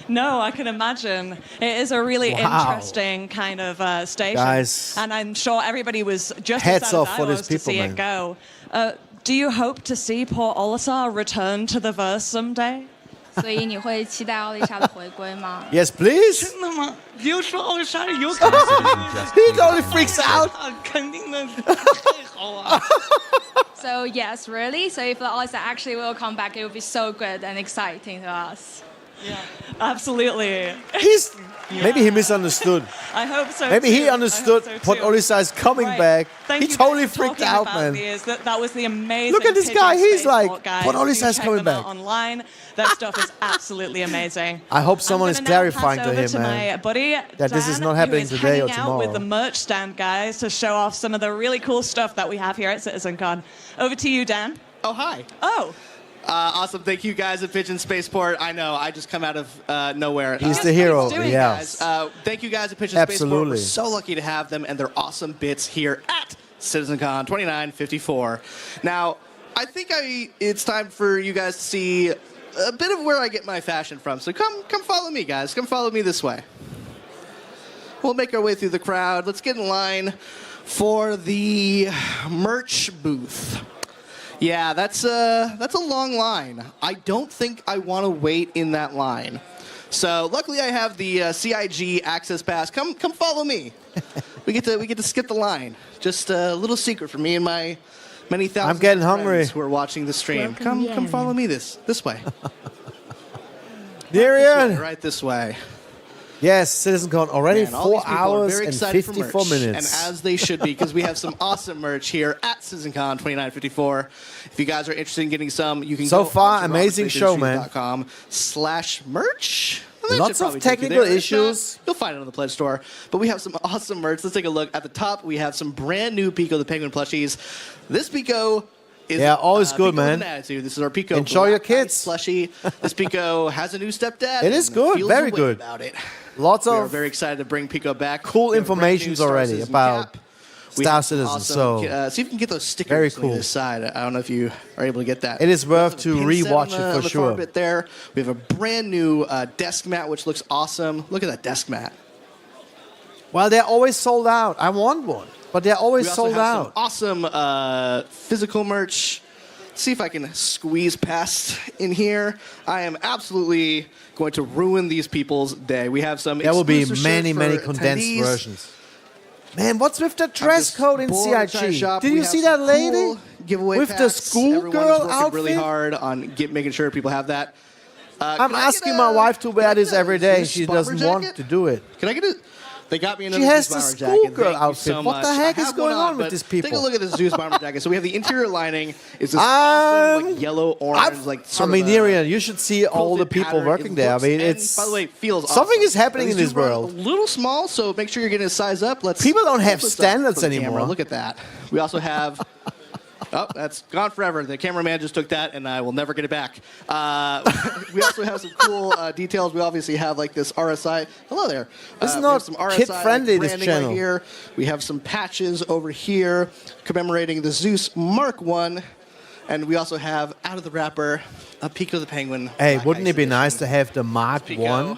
S8: No, I can imagine. It is a really
S1: Wow.
S8: interesting kind of station.
S1: Guys.
S8: And I'm sure everybody was just
S1: Heads
S8: as
S1: off
S8: sad as
S1: for
S8: I
S1: these
S8: was to
S1: people,
S8: see
S1: man.
S8: it go. Do you hope to see poor 𝗗𝗏𝗊 return to the verse someday?
S17: 所以你会期待奥丽莎的回归吗？
S1: Yes, please.
S16: 真的吗？比如说奥丽莎有可能
S1: He totally freaks out.
S16: 肯定的，太好了。
S17: So yes, really. So if Alisa actually will come back, it will be so good and exciting to us.
S8: Yeah, absolutely.
S1: Maybe he misunderstood.
S8: I hope so.
S1: Maybe
S8: too.
S1: he understood
S8: I hope so
S1: what
S8: too.
S1: Orisa is coming
S8: Right.
S1: back.
S8: Thank
S1: He
S8: you
S1: totally
S8: for
S1: freaked
S8: talking
S1: out,
S8: about
S1: man.
S8: these. That was the amazing.
S1: Look at this
S8: Pigeon
S1: guy. He's
S8: Space
S1: like,
S8: Sport, guys.
S1: what
S8: Do
S1: Orisa is
S8: check
S1: coming
S8: them out
S1: back?
S8: Online. That stuff is absolutely amazing.
S1: I hope someone is
S8: I'm gonna now
S1: clarifying
S8: pass
S1: to
S8: over
S1: him,
S8: to
S1: man,
S8: my buddy,
S1: that this is
S8: Dan,
S1: not happening
S8: who is
S1: today or
S8: hanging out with the
S1: tomorrow.
S8: merch stand, guys, to show off some of the really cool stuff that we have here at CitizenCon. Over to you, Dan.
S14: Oh, hi.
S8: Oh.
S14: Awesome. Thank you guys at Pigeon Spaceport. I know, I just come out of nowhere.
S1: He's the hero, yeah.
S14: Guys. Thank you guys at Pigeon Spaceport.
S1: Absolutely.
S14: We're so lucky to have them and their awesome bits here at CitizenCon 2954. Now, I think it's time for you guys to see a bit of where I get my fashion from. So come follow me, guys. Come follow me this way. We'll make our way through the crowd. Let's get in line for the merch booth. Yeah, that's a long line. I don't think I want to wait in that line. So luckily I have the CIG access pass. Come follow me. we get to skip the line. Just a little secret for me and my many thousands
S1: I'm getting
S14: of
S1: hungry.
S14: friends who are watching the stream. Come follow me this way.
S1: Darian.
S14: Right this way.
S1: Yes, CitizenCon already
S14: Man, all
S1: 4
S14: these people are
S1: hours
S14: very
S1: and
S14: excited for
S1: 54
S14: merch,
S1: minutes.
S14: And as they should be, because we have some awesome merch here at CitizenCon 2954. If you guys are interested in getting some, you can
S1: So
S14: go
S1: far, amazing show, man.
S14: .com/merch. That
S1: Lots
S14: should
S1: of
S14: probably take you
S1: technical
S14: there. If
S1: issues.
S14: not, you'll find it on the pledge store. But we have some awesome merch. Let's take a look. At the top, we have some brand new 𝗵𝗀𝗄 the Penguin plushies. This 𝗵𝗀𝗄 is
S1: always good,
S14: 𝗵𝗀𝗄
S1: man.
S14: with an attitude. This is our 𝗵𝗀𝗄
S1: Enjoy your
S14: Black
S1: kids.
S14: Ice plushie. This 𝗵𝗀𝗄 has a new stepdad.
S1: It is
S14: and
S1: good,
S14: feels
S1: very
S14: a way
S1: good.
S14: About it.
S1: Lots
S14: We are
S1: of
S14: very excited to bring 𝗵𝗀𝗄 back.
S1: cool
S14: We have a brand new
S1: informations
S14: Star
S1: already
S14: Citizen
S1: about
S14: cap. We
S1: Star
S14: have
S1: Citizen.
S14: awesome,
S1: So
S14: see if you can get those stickers
S1: very
S14: on
S1: cool.
S14: this side. I don't know if you are able to get that.
S1: It is worth to
S14: Pin set
S1: rewatch
S14: on the-
S1: it
S14: on
S1: for
S14: the far
S1: sure.
S14: bit there. We have a brand new desk mat, which looks awesome. Look at that desk mat.
S1: Well, they're always sold out. I want one, but they're always
S14: We also
S1: sold
S14: have
S1: out.
S14: some awesome physical merch. See if I can squeeze past in here. I am absolutely going to ruin these people's day. We have some.
S1: There will be
S14: exclusive
S1: many,
S14: shirts
S1: many
S14: for
S1: condensed
S14: attendees.
S1: versions. Man, what's with the dress
S14: this
S1: code in
S14: board
S1: CIG?
S14: shop.
S1: Did
S14: We
S1: you
S14: have
S1: see
S14: some
S1: that lady
S14: cool giveaway
S1: with the
S14: packs. Everyone is
S1: schoolgirl
S14: working
S1: outfit?
S14: really hard on making sure people have that.
S1: I'm
S14: Can I
S1: asking
S14: get
S1: my
S14: a-
S1: wife to wear
S14: can I
S1: this
S14: get a
S1: every day.
S14: Zeus
S1: She
S14: bomber
S1: doesn't want
S14: jacket?
S1: to do it.
S14: Can I get it? They got me another
S1: She has
S14: Zeus
S1: the
S14: bomber jacket.
S1: schoolgirl
S14: Thank you
S1: outfit.
S14: so
S1: What the
S14: much.
S1: heck
S14: I
S1: is
S14: have
S1: going
S14: one
S1: on with
S14: but
S1: these people?
S14: Take a look at this Zeus bomber jacket. So we have the interior lining. It's this awesome, like yellow orange, like
S1: I
S14: sort
S1: mean,
S14: of a
S1: Nerian, you should see all the
S14: quilted
S1: people
S14: pattern.
S1: working
S14: It
S1: there. I
S14: looks-
S1: mean,
S14: and,
S1: it's
S14: by the way, it feels
S1: something
S14: awesome.
S1: is happening
S14: Now,
S1: in
S14: these
S1: this
S14: do run
S1: world.
S14: A little small, so make sure you're getting a size up. Let's.
S1: People don't have
S14: flip this up
S1: standards
S14: for the camera.
S1: anymore.
S14: Look at that. We also have. Oh, that's gone forever. The cameraman just took that, and I will never get it back. We also have some cool details. We obviously have like this RSI. Hello there.
S1: It's
S14: We
S1: not
S14: have some RSI,
S1: kid-friendly,
S14: like,
S1: this
S14: branding
S1: channel.
S14: Right here. We have some patches over here commemorating the Zeus Mark I. And we also have, out of the wrapper, a 𝗵𝗀𝗄 the Penguin.
S1: Hey,
S14: Black
S1: wouldn't
S14: Ice
S1: it be
S14: edition.
S1: nice to have the Mark
S14: 𝗵𝗀𝗄.
S1: I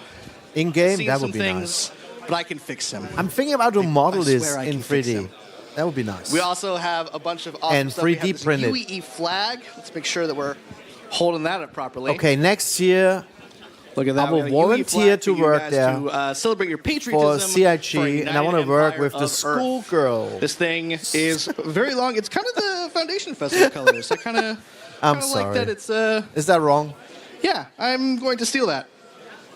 S1: in game?
S14: Seen
S1: That
S14: some
S1: would be
S14: things,
S1: nice.
S14: but I can fix them.
S1: I'm thinking about to model
S14: I
S1: this
S14: swear I
S1: in
S14: can fix
S1: 3D.
S14: them.
S1: That would be nice.
S14: We also have a bunch of awesome
S1: And
S14: stuff. We have
S1: 3D
S14: this
S1: printed.
S14: UEE flag. Let's make sure that we're holding that up properly.
S1: Okay, next year
S14: Look at that.
S1: I will
S14: We have a UE
S1: volunteer
S14: flag
S1: to
S14: for you
S1: work
S14: guys
S1: there
S14: to celebrate your
S1: for
S14: patriotism
S1: CIG,
S14: for a
S1: and I want to
S14: united
S1: work
S14: empire
S1: with the
S14: of Earth.
S1: schoolgirl.
S14: This thing is very long. It's kind of the Foundation Festival colors. I kind of
S1: I'm
S14: like
S1: sorry.
S14: that. It's
S1: Is that wrong?
S14: yeah. I'm going to steal that.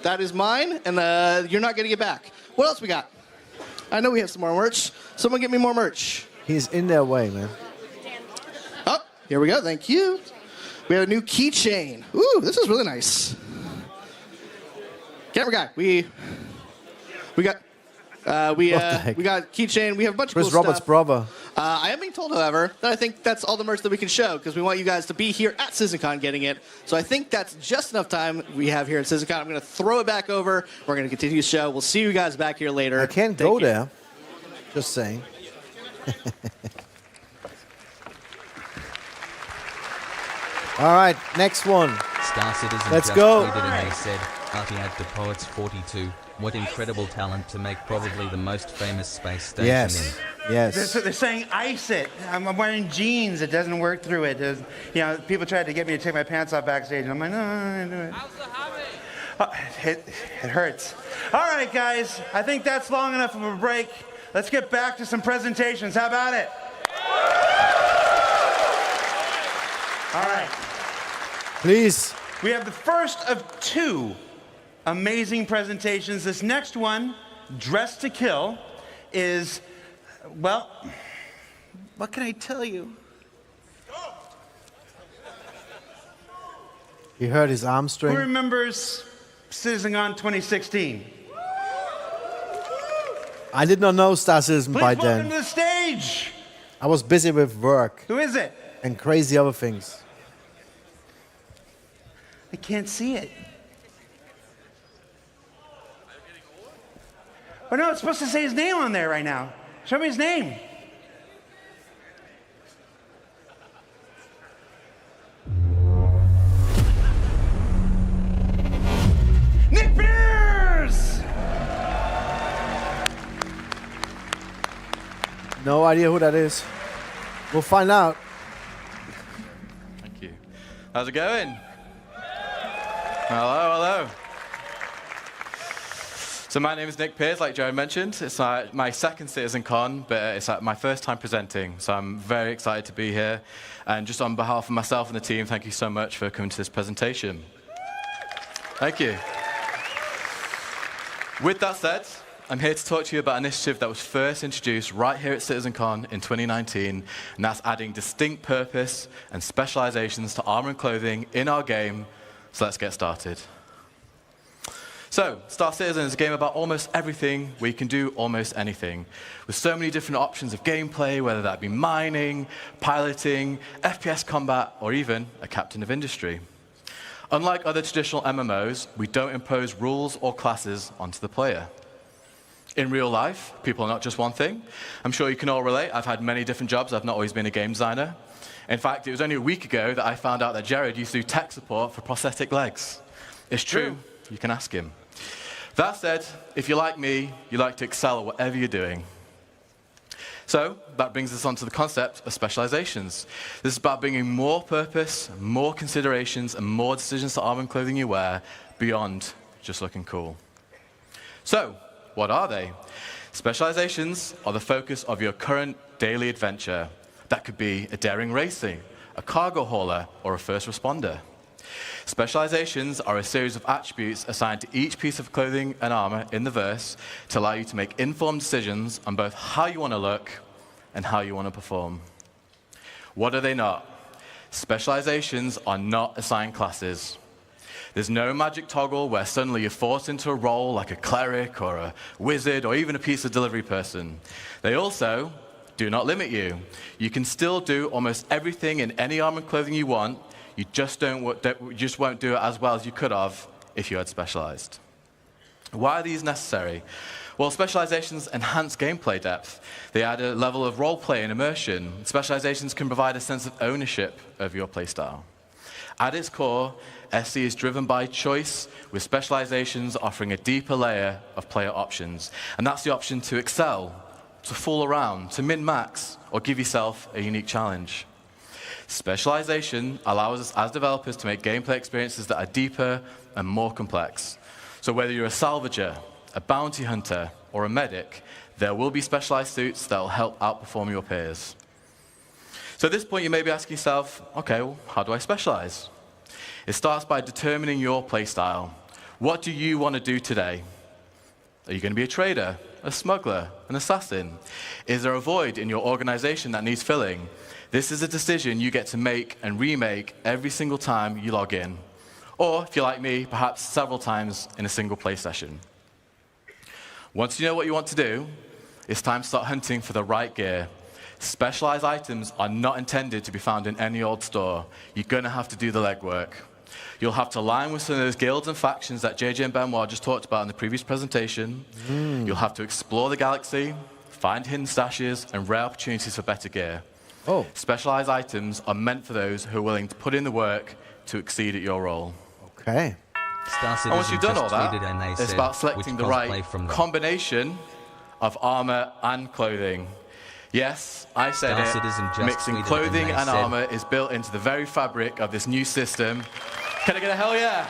S14: That is mine, and you're not getting it back. What else we got? I know we have some more merch. Someone get me more merch.
S1: He's in their way, man.
S14: Oh, here we go. Thank you. We have a new keychain. Ooh, this is really nice. Camera guy, we got we got keychain. We have a bunch of
S1: Chris
S14: cool
S1: Roberts'
S14: stuff.
S1: brother.
S14: I am being told, however, that I think that's all the merch that we can show because we want you guys to be here at CitizenCon getting it. So I think that's just enough time we have here at CitizenCon. I'm going to throw it back over. We're going to continue the show. We'll see you guys back here later.
S1: I can't go there. Just saying. All right, next one.
S11: Star Citizen
S1: Let's
S11: just
S1: go.
S11: tweeted and they said, 𝗙𝗵𝗁𝗄𝗏42. what incredible talent to make probably the most famous space station
S1: Yes. Yes.
S22: They're saying ice it. I'm wearing jeans. It doesn't work through it. You know, people tried to get me to take my pants off backstage, and I'm like, no, no, no, no. It hurts. All right, guys. I think that's long enough of a break. Let's get back to some presentations. How about it? All right.
S1: Please.
S22: We have the first of two amazing presentations. This next one, Dressed to Kill, is, well, what can I tell you?
S1: He hurt his arm string.
S22: Who remembers CitizenCon 2016?
S1: I did not know Star Citizen
S22: Please
S1: by
S22: welcome
S1: then.
S22: to the stage.
S1: I was busy with work.
S22: Who is it?
S1: And crazy other things.
S22: I can't see it. Oh no, it's supposed to say his name on there right now. Show me his name. Nick Beers!
S1: No idea who that is. We'll find out.
S5: Thank you. How's it going? Hello, hello. So my name is Nick 𝗃, like Jared mentioned. It's my second CitizenCon, but it's my first time presenting. So I'm very excited to be here. And just on behalf of myself and the team, thank you so much for coming to this presentation. Thank you. With that said, I'm here to talk to you about an initiative that was first introduced right here at CitizenCon in 2019, and that's adding distinct purpose and specializations to armor and clothing in our game. So let's get started. So, Star Citizen is a game about almost everything where you can do almost anything, with so many different options of gameplay, whether that be mining, piloting, FPS combat, or even a captain of industry. Unlike other traditional MMOs, we don't impose rules or classes onto the player. In real life, people are not just one thing. I'm sure you can all relate. I've had many different jobs. I've not always been a game designer. In fact, it was only a week ago that I found out that Jared used to do tech support for prosthetic legs. It's true. You can ask him. That said, if you're like me, you like to excel at whatever you're doing. So that brings us on to the concept of specializations. This is about bringing more purpose, more considerations, and more decisions to armor and clothing you wear beyond just looking cool. So, what are they? Specializations are the focus of your current daily adventure. That could be a daring racing, a cargo hauler, or a first responder. Specializations are a series of attributes assigned to each piece of clothing and armor in the verse to allow you to make informed decisions on both how you want to look and how you want to perform. What are they not? Specializations are not assigned classes. There's no magic toggle where suddenly you're forced into a role like a cleric or a wizard or even a pizza delivery person. They also do not limit you. You can still do almost everything in any armor and clothing you want. You just won't do it as well as you could have if you had specialized. Why are these necessary? Well, specializations enhance gameplay depth. They add a level of roleplay and immersion. Specializations can provide a sense of ownership of your playstyle. At its core, 𝗙𝗍 is driven by choice, with specializations offering a deeper layer of player options. And that's the option to excel, to fool around, to min-max, or give yourself a unique challenge. Specialization allows us as developers to make gameplay experiences that are deeper and more complex. So whether you're a salvager, a bounty hunter, or a medic, there will be specialized suits that will help outperform your peers. So at this point, you may be asking yourself, okay, well, how do I specialize? It starts by determining your playstyle. What do you want to do today? Are you going to be a trader, a smuggler, an assassin? Is there a void in your organization that needs filling? This is a decision you get to make and remake every single time you log in. Or, if you're like me, perhaps several times in a single play session. Once you know what you want to do, it's time to start hunting for the right gear. Specialized items are not intended to be found in any old store. You're going to have to do the legwork. You'll have to align with some of those guilds and factions that 𝗙𝗃 and 𝗏𝗏 just talked about in the previous presentation. You'll have to explore the galaxy, find hidden stashes, and rare opportunities for better gear. Specialized items are meant for those who are willing to put in the work to exceed at your role.
S1: Okay.
S11: Star
S5: And once you've done all that,
S11: tweeted and they
S5: it's
S11: said,
S5: about selecting
S11: which
S5: the right
S11: cosplay from them?
S5: combination of armor and clothing. Yes, I said
S11: Star
S5: it.
S11: Citizen just
S5: Mixing
S11: tweeted
S5: clothing
S11: and they
S5: and
S11: said-
S5: armor is built into the very fabric of this new system. Can I get a hell yeah?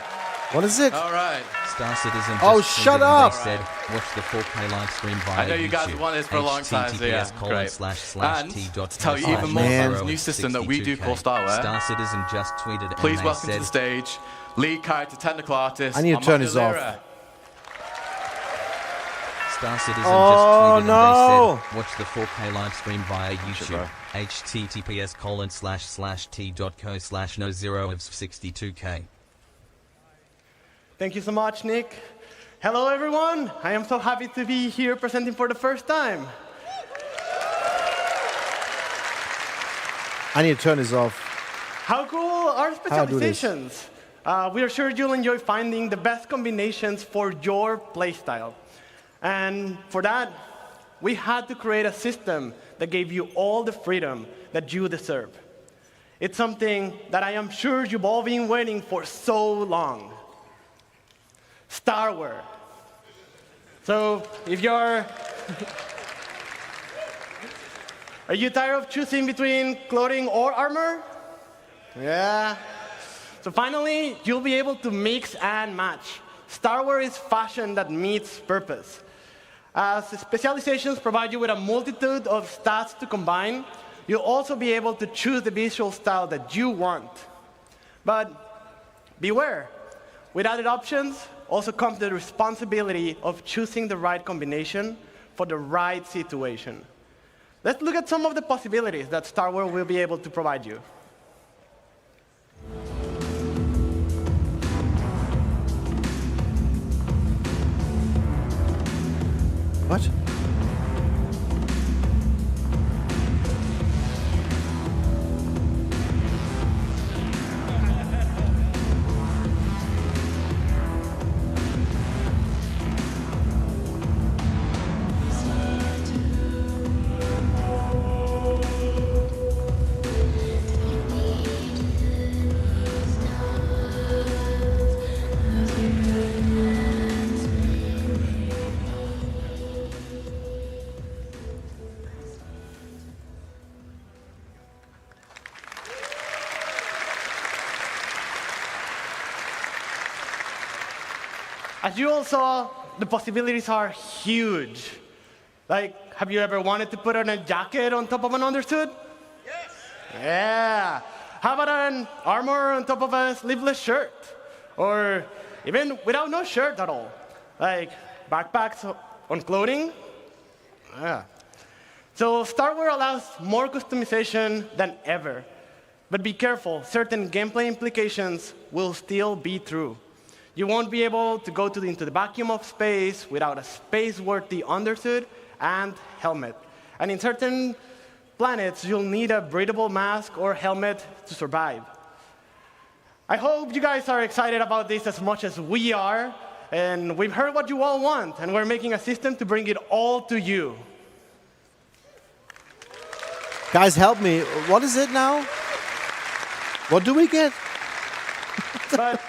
S1: What is it?
S5: All right.
S11: Star Citizen just
S1: Oh,
S11: tweeted
S1: shut
S11: and
S1: up!
S11: They said, watch the 4K live stream via
S5: I know you guys
S11: YouTube.
S5: want this for a long time, so yeah, great. And to tell you even more about this new system that we do called Starware,
S11: Star Citizen just tweeted
S5: please
S11: and they
S5: welcome to
S11: said,
S5: the stage lead character technical artist.
S1: I need to turn this off.
S5: Amanda
S11: Star Citizen
S1: Oh,
S11: just tweeted
S1: no.
S11: and they said, watch the 4K live stream via YouTube. https://t.co/no0of62k.
S9: Thank you so much, Nick. Hello, everyone. I am so happy to be here presenting for the first time.
S1: I need to turn this off.
S9: How cool are
S1: How do this?
S9: specializations? We are sure you'll enjoy finding the best combinations for your playstyle. And for that, we had to create a system that gave you all the freedom that you deserve. It's something that I am sure you've all been waiting for so long. Starware. So if you're... Are you tired of choosing between clothing or armor? Yeah. So finally, you'll be able to mix and match. Starware is fashion that meets purpose. As specializations provide you with a multitude of stats to combine, you'll also be able to choose the visual style that you want. But beware, with added options also comes the responsibility of choosing the right combination for the right situation. Let's look at some of the possibilities that Starware will be able to provide you.
S1: What?
S9: As you all saw, the possibilities are huge. Like, have you ever wanted to put on a jacket on top of an undersuit? Yes. Yeah. How about an armor on top of a sleeveless shirt? Or even without no shirt at all? Like backpacks on clothing? Yeah. So Starware allows more customization than ever. But be careful, certain gameplay implications will still be true. You won't be able to go into the vacuum of space without a space-worthy undersuit and helmet. And in certain planets, you'll need a breathable mask or helmet to survive. I hope you guys are excited about this as much as we are. And we've heard what you all want, and we're making a system to bring it all to you.
S1: Guys, help me. What is it now? What do we get?
S9: But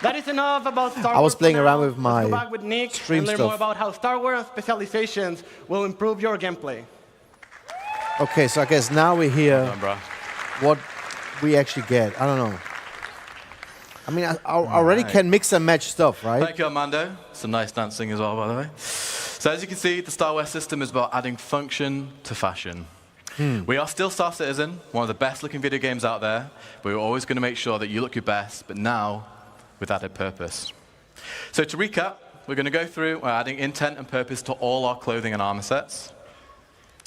S9: that is enough about Starware.
S1: I was playing
S9: for
S1: around
S9: now.
S1: with my
S9: Let's go back with Nick
S1: stream
S9: and learn
S1: stuff.
S9: more about how Starware and specializations will improve your gameplay.
S1: Okay, so I guess now we hear
S5: Well done, bro.
S1: what we actually get. I don't know. I mean, I already can mix and match stuff, right?
S5: Thank you, Armando. Some nice dancing as well, by the way. So as you can see, the Starware system is about adding function to fashion. We are still Star Citizen, one of the best-looking video games out there, but we're always going to make sure that you look your best, but now with added purpose. So to recap, we're going to go through adding intent and purpose to all our clothing and armor sets.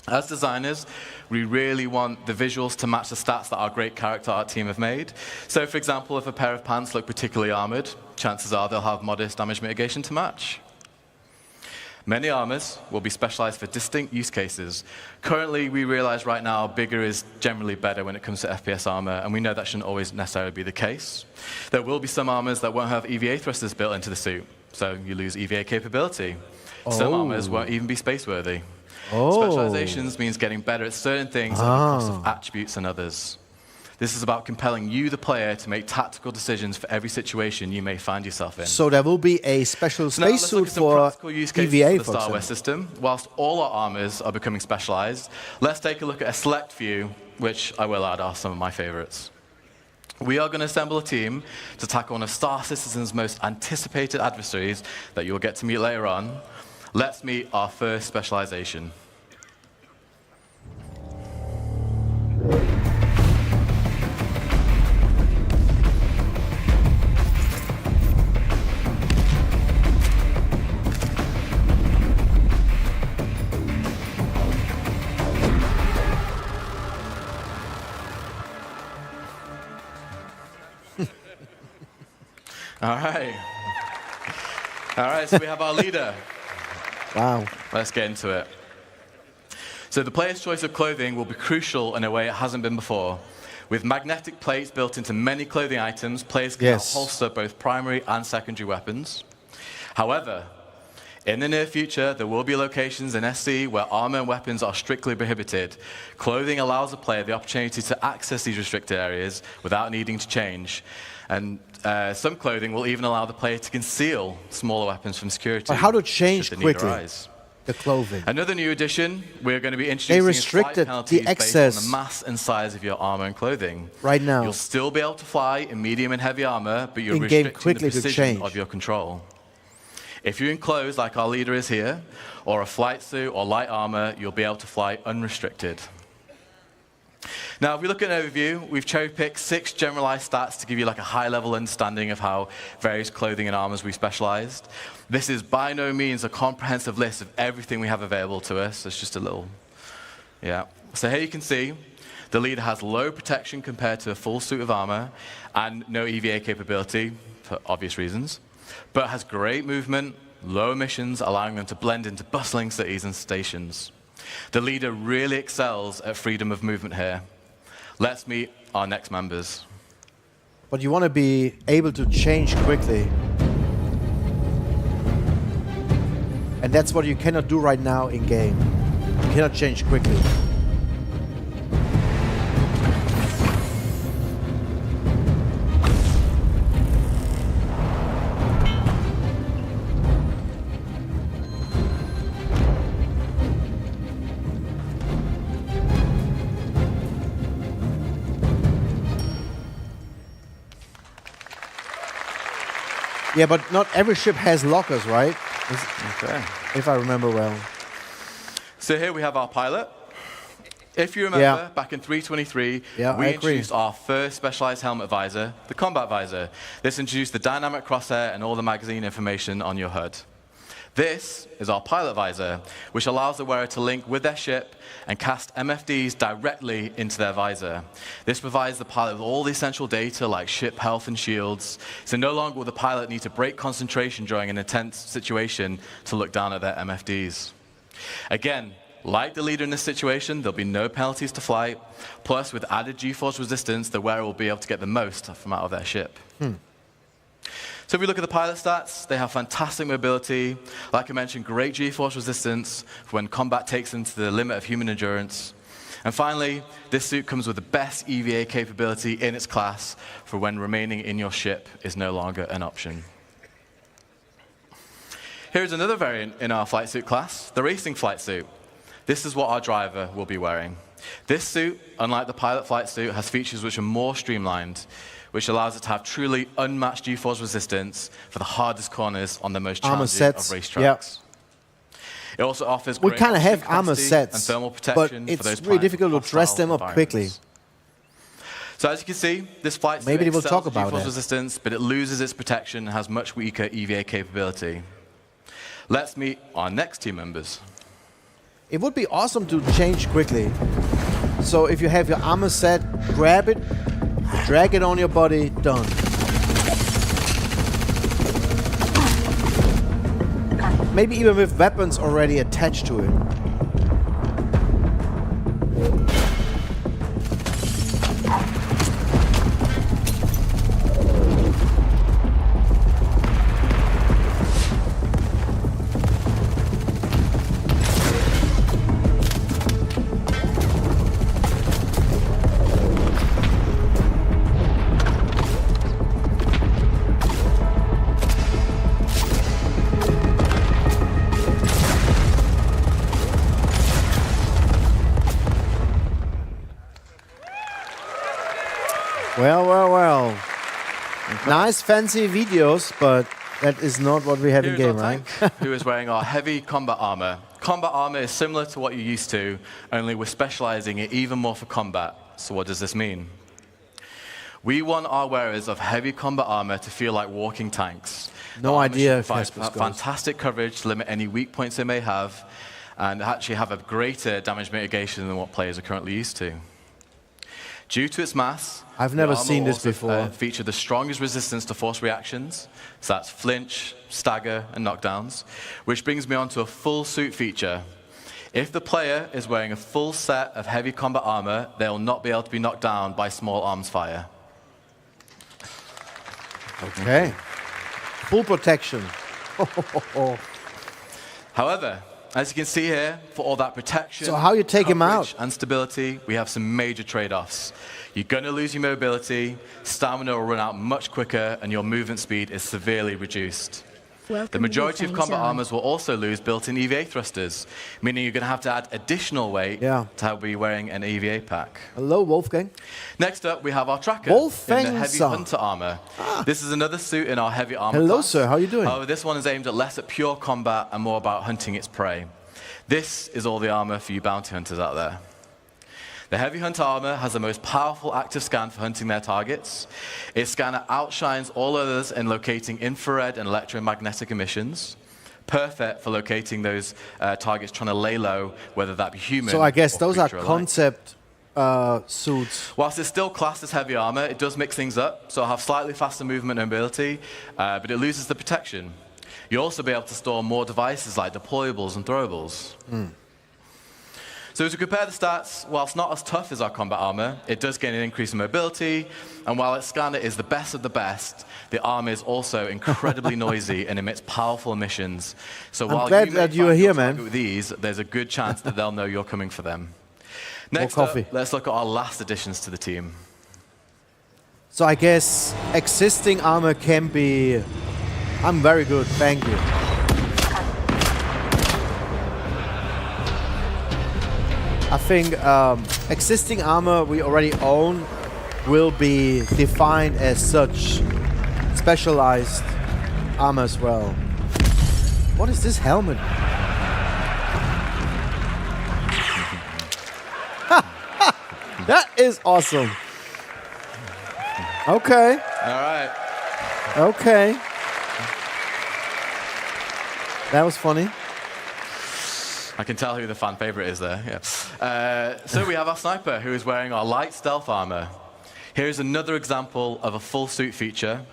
S5: As designers, we really want the visuals to match the stats that our great character art team have made. So for example, if a pair of pants look particularly armored, chances are they'll have modest damage mitigation to match. Many armors will be specialized for distinct use cases. Currently, we realize right now bigger is generally better when it comes to FPS armor, and we know that shouldn't always necessarily be the case. There will be some armors that won't have EVA thrusters built into the suit, so you lose EVA capability. Some armors won't even be space-worthy. Specializations means getting better at certain things at the cost of attributes and others. This is about compelling you, the player, to make tactical decisions for every situation you may find yourself in.
S1: So there will be a special
S5: So now let's look
S1: spacesuit
S5: at some
S1: for
S5: practical use cases
S1: EVA,
S5: for
S1: for
S5: the Star Wars
S1: example.
S5: system. Whilst all our armors are becoming specialized, let's take a look at a select few, which I will add are some of my favorites. We are going to assemble a team to tackle one of Star Citizen's most anticipated adversaries that you'll get to meet later on. Let's meet our first specialization. All right. All right, so we have our leader.
S1: Wow.
S5: Let's get into it. So the player's choice of clothing will be crucial in a way it hasn't been before. With magnetic plates built into many clothing items, players can now holster both primary and secondary weapons. However, in the near future, there will be locations in SC where armor and weapons are strictly prohibited. Clothing allows the player the opportunity to access these restricted areas without needing to change. And some clothing will even allow the player to conceal smaller weapons from security.
S1: But how to change
S5: should the need
S1: quickly
S5: arise.
S1: the clothing?
S5: Another new addition, we're going to be introducing
S1: They restricted
S5: flight
S1: the
S5: penalties based
S1: access
S5: on the mass and size of your armor and clothing.
S1: right now.
S5: You'll still be able to fly in medium and heavy armor, but you're
S1: In-game
S5: restricting
S1: quickly
S5: the
S1: to
S5: precision
S1: change.
S5: of your control. If you're in clothes like our leader is here, or a flight suit or light armor, you'll be able to fly unrestricted. Now, if we look at an overview, we've cherry-picked 6 generalized stats to give you like a high-level understanding of how various clothing and armors we specialized. This is by no means a comprehensive list of everything we have available to us. It's just a little, yeah. So here you can see the leader has low protection compared to a full suit of armor and no EVA capability, for obvious reasons, but has great movement, low emissions, allowing them to blend into bustling cities and stations. The leader really excels at freedom of movement here. Let's meet our next members.
S1: But you want to be able to change quickly. And that's what you cannot do right now in game. You cannot change quickly. Yeah, but not every ship has lockers, right?
S5: Okay.
S1: If I remember well.
S5: So here we have our pilot. If you remember, back in 3.23, we introduced our first specialized helmet visor, the combat visor. This introduced the dynamic crosshair and all the magazine information on your HUD. This is our pilot visor, which allows the wearer to link with their ship and cast MFDs directly into their visor. This provides the pilot with all the essential data like ship health and shields, so no longer will the pilot need to break concentration during an intense situation to look down at their MFDs. Again, like the leader in this situation, there'll be no penalties to flight, plus with added G-force resistance, the wearer will be able to get the most from out of their ship. So if we look at the pilot stats, they have fantastic mobility. Like I mentioned, great G-force resistance for when combat takes them to the limit of human endurance. And finally, this suit comes with the best EVA capability in its class for when remaining in your ship is no longer an option. Here's another variant in our flight suit class, the racing flight suit. This is what our driver will be wearing. This suit, unlike the pilot flight suit, has features which are more streamlined, which allows it to have truly unmatched G-force resistance for the hardest corners on the most challenging of racetracks. It also offers
S1: We
S5: great
S1: kind of have
S5: oxygen
S1: armor
S5: capacity
S1: sets,
S5: and thermal
S1: but
S5: protection for
S1: it's
S5: those
S1: really difficult to dress
S5: hostile
S1: them up quickly.
S5: environments. So as you can see, this flight
S1: Maybe
S5: suit
S1: we'll talk
S5: excels
S1: about
S5: G-force
S1: that.
S5: resistance, but it loses its protection and has much weaker EVA capability. Let's meet our next team members.
S1: It would be awesome to change quickly. So if you have your armor set, grab it, drag it on your body, done. Maybe even with weapons already attached to it. Well, well, well. Nice, fancy videos, but that is not what we have in game, right?
S5: Who is wearing our heavy combat armor. Combat armor is similar to what you're used to, only we're specializing it even more for combat. So what does this mean? We want our wearers of heavy combat armor to feel like walking tanks.
S1: No idea if
S5: fantastic coverage to limit any weak points they may have, and actually have a greater damage mitigation than what players are currently used to. Due to its mass,
S1: I've never seen this before.
S5: Feature the strongest resistance to force reactions, so that's flinch, stagger, and knockdowns, which brings me on to a full suit feature. If the player is wearing a full set of heavy combat armor, they'll not be able to be knocked down by small arms fire.
S1: Okay. Full protection.
S5: However, as you can see here, for all that protection,
S1: so how you take him out?
S5: And stability, we have some major trade-offs. You're going to lose your mobility, stamina will run out much quicker, and your movement speed is severely reduced. The majority of combat armors will also lose built-in EVA thrusters, meaning you're going to have to add additional weight to be wearing an EVA pack.
S1: Hello, Wolfgang.
S5: Next up, we have our tracker
S1: Wolfgang
S5: in the heavy hunter armor. This is another suit in our heavy armor
S1: Hello,
S5: class.
S1: sir. How are you doing?
S5: However, this one is aimed at less at pure combat and more about hunting its prey. This is all the armor for you bounty hunters out there. The Heavy Hunter armor has the most powerful active scan for hunting their targets. Its scanner outshines all others in locating infrared and electromagnetic emissions, perfect for locating those targets trying to lay low, whether that be human.
S1: So I guess
S5: or
S1: those are
S5: creature alike.
S1: concept suits.
S5: Whilst it's still classed as heavy armor, it does mix things up, so it'll have slightly faster movement and mobility, but it loses the protection. You'll also be able to store more devices like deployables and throwables. So to compare the stats, whilst not as tough as our combat armor, it does gain an increase in mobility, and while its scanner is the best of the best, the armor is also incredibly noisy and emits powerful emissions. So while
S1: glad
S5: you
S1: that you are here, man.
S5: with these, there's a good chance that they'll know you're coming for them. Next up, let's look at our last additions to the team.
S1: So I guess existing armor can be... I'm very good, thank you. I think existing armor we already own will be defined as such specialized armor as well. What is this helmet? That is awesome. Okay.
S5: All right.
S1: Okay. That was funny.
S5: I can tell who the fan favorite is there. Yeah. So we have our sniper, who is wearing our light stealth armor. Here's another example of a full suit feature.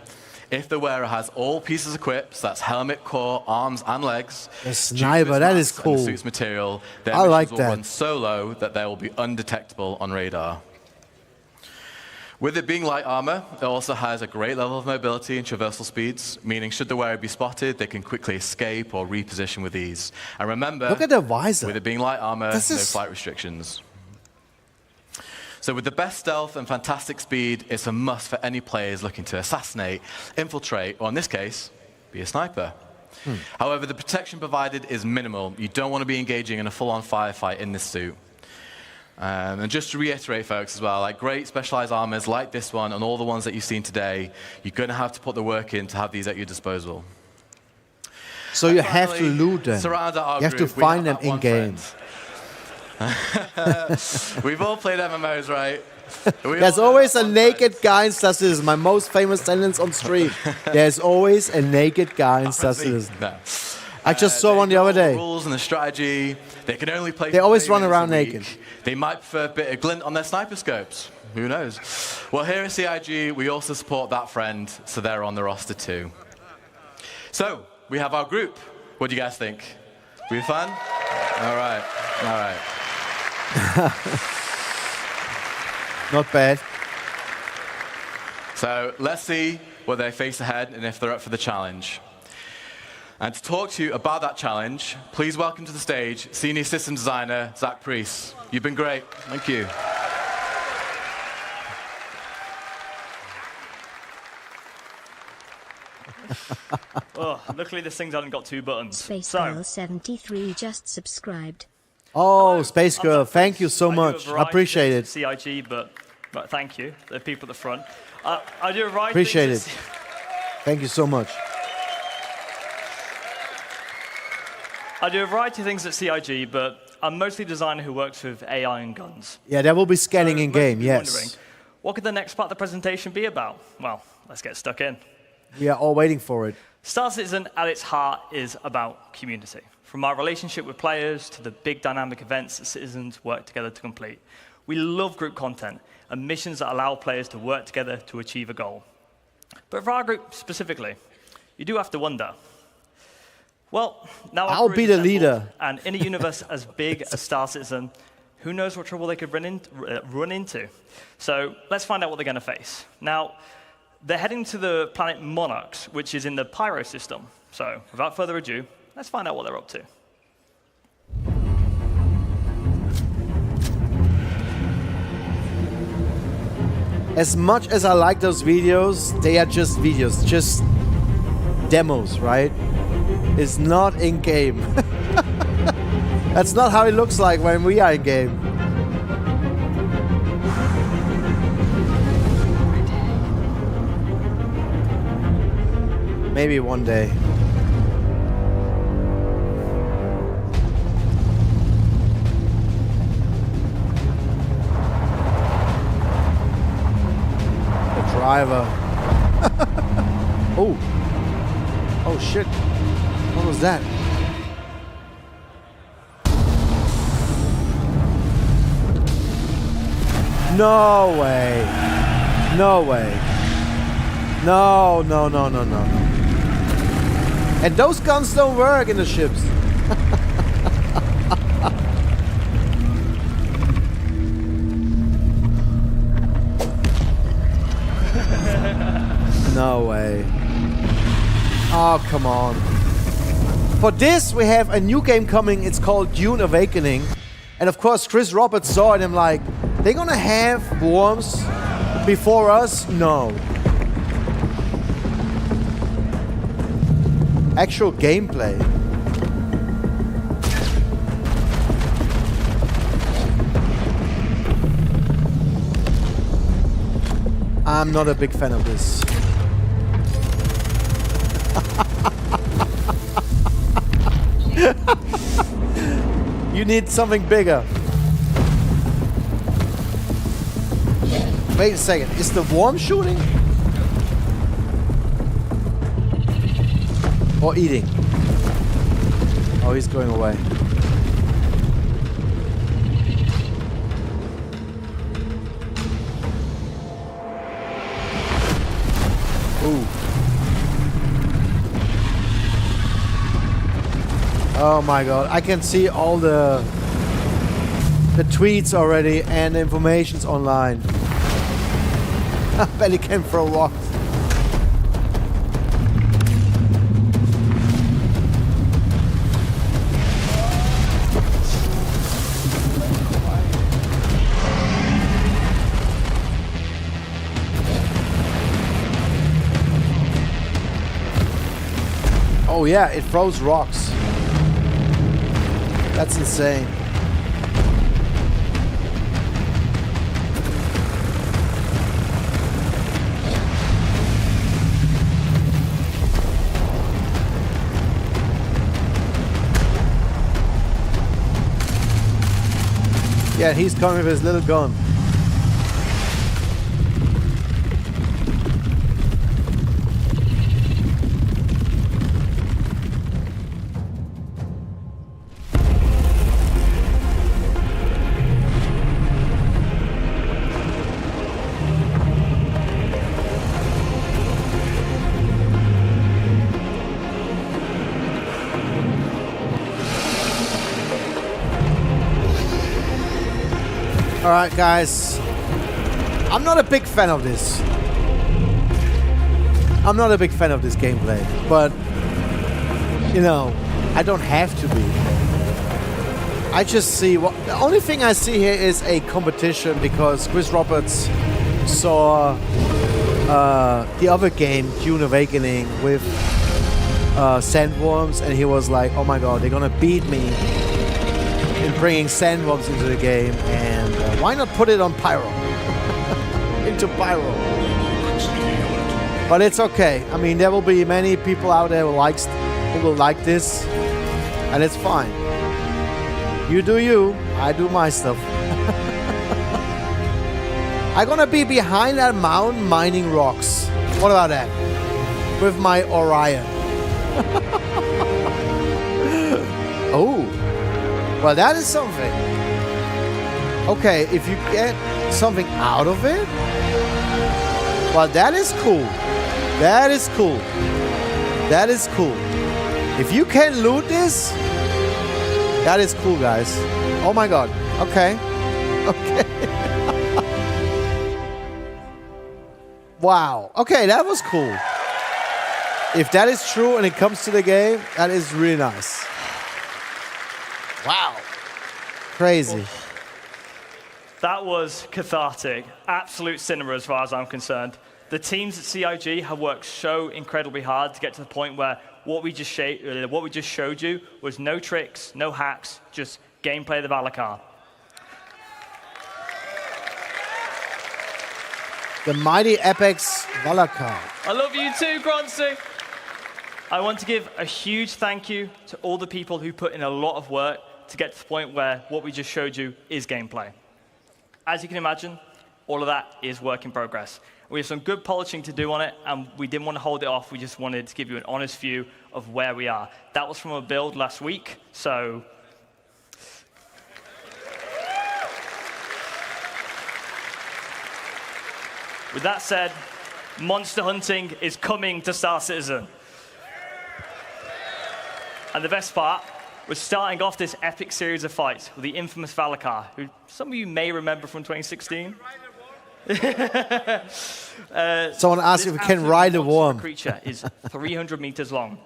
S5: If the wearer has all pieces equipped, so that's helmet, core, arms, and legs.
S1: A sniper, that is cool.
S5: The suit's material, their
S1: I like
S5: missions will run so low that they will be undetectable on radar. With it being light armor, it also has a great level of mobility and traversal speeds, meaning should the wearer be spotted, they can quickly escape or reposition with ease. And remember,
S1: look at the visor.
S5: With it being light armor, no flight restrictions. So with the best stealth and fantastic speed, it's a must for any players looking to assassinate, infiltrate, or in this case, be a sniper. However, the protection provided is minimal. You don't want to be engaging in a full-on firefight in this suit. And just to reiterate, folks, as well, like great specialized armors like this one and all the ones that you've seen today, you're going to have to put the work in to have these at your disposal.
S1: So you have to loot them.
S5: You
S1: have to find them in game.
S5: We've all played MMOs, right?
S1: There's always a naked guy in Star Citizen. My most famous sentence on stream. There's always a naked guy in Star Citizen.
S5: No.
S1: I just saw one the other day.
S5: The rules and the strategy. They can only play.
S1: They always run around naked.
S5: They might prefer a bit of glint on their sniper scopes. Who knows? Well, here at CIG, we also support that friend, so they're on the roster too. So we have our group. What do you guys think? We fun? All right. All right.
S1: Not bad.
S5: So let's see what they face ahead and if they're up for the challenge. And to talk to you about that challenge, please welcome to the stage Senior System Designer 𝗙𝗵𝘃. You've been great. Thank you.
S10: Oh, luckily this thing's only got 2 buttons.
S18: Space Girl 73 just subscribed.
S1: Oh, Space Girl, thank you so much. I appreciate it.
S10: CIG, but Right, thank you, the people at the front. I do a variety
S1: Appreciate
S10: of
S1: it. Thank you so much.
S10: I do a variety of things at CIG, but I'm mostly a designer who works with AI and guns.
S1: Yeah, there will be scanning in game, yes.
S10: Wondering, what could the next part of the presentation be about? Well, let's get stuck in.
S1: We are all waiting for it.
S10: Star Citizen, at its heart, is about community. From our relationship with players to the big dynamic events that citizens work together to complete. We love group content and missions that allow players to work together to achieve a goal. But for our group specifically, you do have to wonder, well, now
S1: I'll be the leader.
S10: And in a universe as big as Star Citizen, who knows what trouble they could run into. So let's find out what they're going to face. Now, they're heading to the planet Monarchs, which is in the Pyro system. So without further ado, let's find out what they're up to.
S1: As much as I like those videos, they are just videos, just demos, right? It's not in-game. That's not how it looks like when we are in-game. Maybe one day. The driver. Oh. Oh shit. What was that? No way. No way. No, no, no, no, no. And those guns don't work in the ships. No way. Oh, come on. For this, we have a new game coming. It's called Dune Awakening. And of course, Chris Roberts saw it and I'm like, they're gonna have worms before us? No. Actual gameplay. I'm not a big fan of this. You need something bigger. Wait a second, is the worm shooting? Or eating? Oh, he's going away. Ooh. Oh my god, I can see all the tweets already and the information's online. I bet he can throw rocks. Oh yeah, it throws rocks. That's insane. Yeah, he's coming with his little gun. Alright guys, I'm not a big fan of this. I'm not a big fan of this gameplay, but you know, I don't have to be. I just see the only thing I see here is a competition because Chris Roberts saw the other game, Dune Awakening, with sandworms, and he was like, oh my god, they're gonna beat me in bringing sandworms into the game, and why not put it on Pyro? into Pyro. But it's okay. I mean, there will be many people out there who will like this, and it's fine. You do you, I do my stuff. I'm gonna be behind that mountain mining rocks. What about that? With my Orion. Oh, well, that is something. Okay, if you get something out of it, well, that is cool. That is cool. That is cool. If you can loot this, that is cool, guys. Oh my god. Okay. Okay. Wow. Okay, that was cool. If that is true and it comes to the game, that is really nice. Wow. Crazy.
S10: That was cathartic. Absolute cinema as far as I'm concerned. The teams at CIG have worked so incredibly hard to get to the point where what we just showed you was no tricks, no hacks, just gameplay of the 𝗏𝗏𝗏.
S1: The mighty Apex 𝗏𝗏𝗏.
S10: I love you too, 𝗙𝗏𝗏. I want to give a huge thank you to all the people who put in a lot of work to get to the point where what we just showed you is gameplay. As you can imagine, all of that is work in progress. We have some good polishing to do on it, and we didn't want to hold it off. We just wanted to give you an honest view of where we are. That was from a build last week, so with that said, monster hunting is coming to Star Citizen. And the best part was starting off this epic series of fights with the infamous 𝗏𝗏𝗏, who some of you may remember from 2016.
S1: Someone asked if we can ride a worm.
S10: The creature is 300 meters long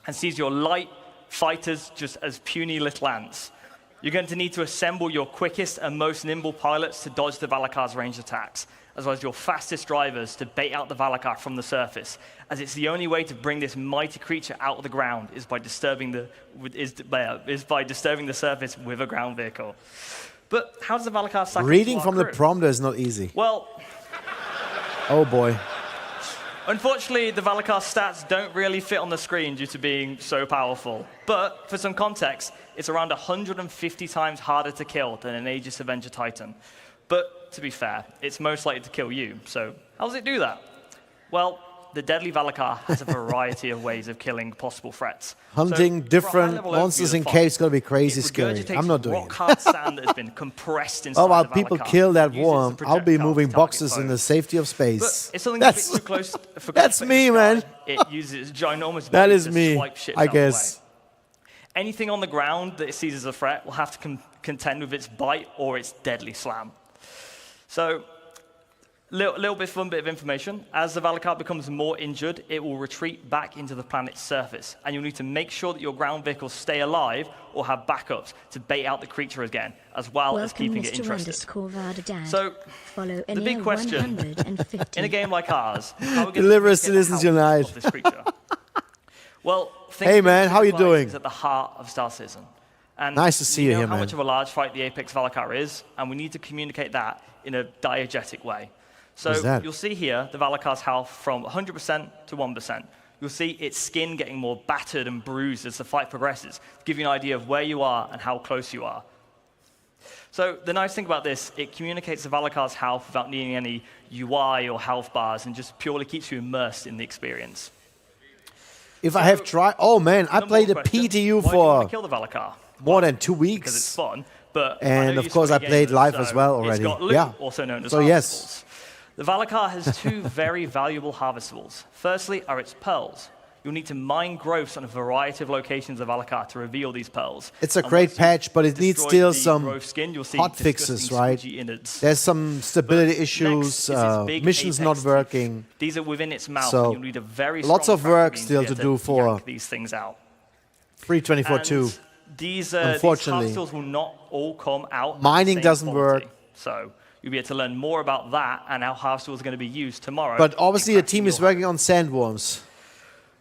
S10: and sees your light fighters just as puny little ants. You're going to need to assemble your quickest and most nimble pilots to dodge the 𝗏𝗏𝗏's ranged attacks, as well as your fastest drivers to bait out the 𝗏𝗏𝗏 from the surface, as it's the only way to bring this mighty creature out of the ground is by disturbing the surface with a ground vehicle. But how does the 𝗏𝗏𝗏 stack up to
S1: Reading
S10: our
S1: from the
S10: crew?
S1: prompter is not easy.
S10: Well,
S1: oh boy.
S10: unfortunately, the 𝗏𝗏𝗏's stats don't really fit on the screen due to being so powerful. But for some context, it's around 150 times harder to kill than an 𝗙𝗵𝗁𝗍 Avenger Titan. But to be fair, it's most likely to kill you. So how does it do that? Well, the deadly 𝗏𝗏𝗏 has a variety of ways of killing possible threats.
S1: Hunting
S10: So,
S1: different monsters in caves is going to be crazy
S10: it
S1: scary. I'm not doing it.
S10: rock-hard sand that has been compressed inside
S1: Oh, while
S10: the
S1: people
S10: 𝗏𝗏𝗏,
S1: kill that
S10: use it as a
S1: worm, I'll be
S10: projectile
S1: moving
S10: to target
S1: boxes in
S10: foes.
S1: the safety of
S10: But
S1: space.
S10: it's something that's a bit too close for
S1: That's
S10: comfort.
S1: me, man.
S10: It uses its ginormous
S1: That
S10: body
S1: is
S10: to
S1: me,
S10: swipe shit
S1: I
S10: out of the
S1: guess.
S10: way. Anything on the ground that it sees as a threat will have to contend with its bite or its deadly slam. So, little bit fun bit of information. As the 𝗏𝗏𝗏 becomes more injured, it will retreat back into the planet's surface, and you'll need to make sure that your ground vehicles stay alive or have backups to bait out the creature again, as well as keeping it interested. So, the big question in a game like ours, how are we going
S1: Deliver
S10: to
S1: Citizens
S10: get the
S1: Unite.
S10: of this creature? Well,
S1: Hey, man, how you doing?
S10: Is at the heart of Star Citizen. And
S1: Nice to see you
S10: we know
S1: here,
S10: how
S1: man.
S10: much of a large fight the Apex 𝗏𝗏𝗏 is, and we need to communicate that in a diegetic way. So
S1: What's that?
S10: you'll see here the 𝗏𝗏𝗏's health from 100% to 1%. You'll see its skin getting more battered and bruised as the fight progresses, to give you an idea of where you are and how close you are. So the nice thing about this, it communicates the 𝗏𝗏𝗏's health without needing any UI or health bars, and just purely keeps you immersed in the experience.
S1: If I have tried, oh man, I
S10: Number
S1: played a
S10: one question,
S1: PTU
S10: why do you want
S1: for
S10: to kill the 𝗏𝗏𝗏?
S1: more than 2
S10: Because
S1: weeks.
S10: it's fun, but I
S1: And
S10: know
S1: of
S10: you're
S1: course, I
S10: Squid
S1: played
S10: gamers,
S1: live
S10: so
S1: as well already.
S10: It's got loot,
S1: Yeah.
S10: also known as
S1: So yes.
S10: The 𝗏𝗏𝗏 has two very valuable harvestables. Firstly are its pearls. You'll need to mine growths on a variety of locations of 𝗏𝗏𝗏 to reveal these pearls.
S1: It's a
S10: And
S1: great
S10: once
S1: patch, but it
S10: you
S1: needs
S10: destroy
S1: still
S10: the
S1: some
S10: growth skin, you'll see
S1: hot
S10: disgusting
S1: fixes, right?
S10: squidgy innards.
S1: There's some stability
S10: But
S1: issues,
S10: next is its big
S1: missions not
S10: apex teeth.
S1: working.
S10: These are within its mouth,
S1: So,
S10: and you'll need a very
S1: lots
S10: strong
S1: of work
S10: crackling
S1: still
S10: be
S1: to
S10: able
S1: do for
S10: yank these things out.
S1: 324.2.
S10: And these
S1: Unfortunately.
S10: harvestals will not all come out. at the
S1: Mining
S10: same
S1: doesn't
S10: quality.
S1: work.
S10: So you'll be able to learn more about that and how harvestals are going to be used tomorrow.
S1: But obviously, the
S10: in
S1: team
S10: crafting
S1: is
S10: your-
S1: working on sandworms.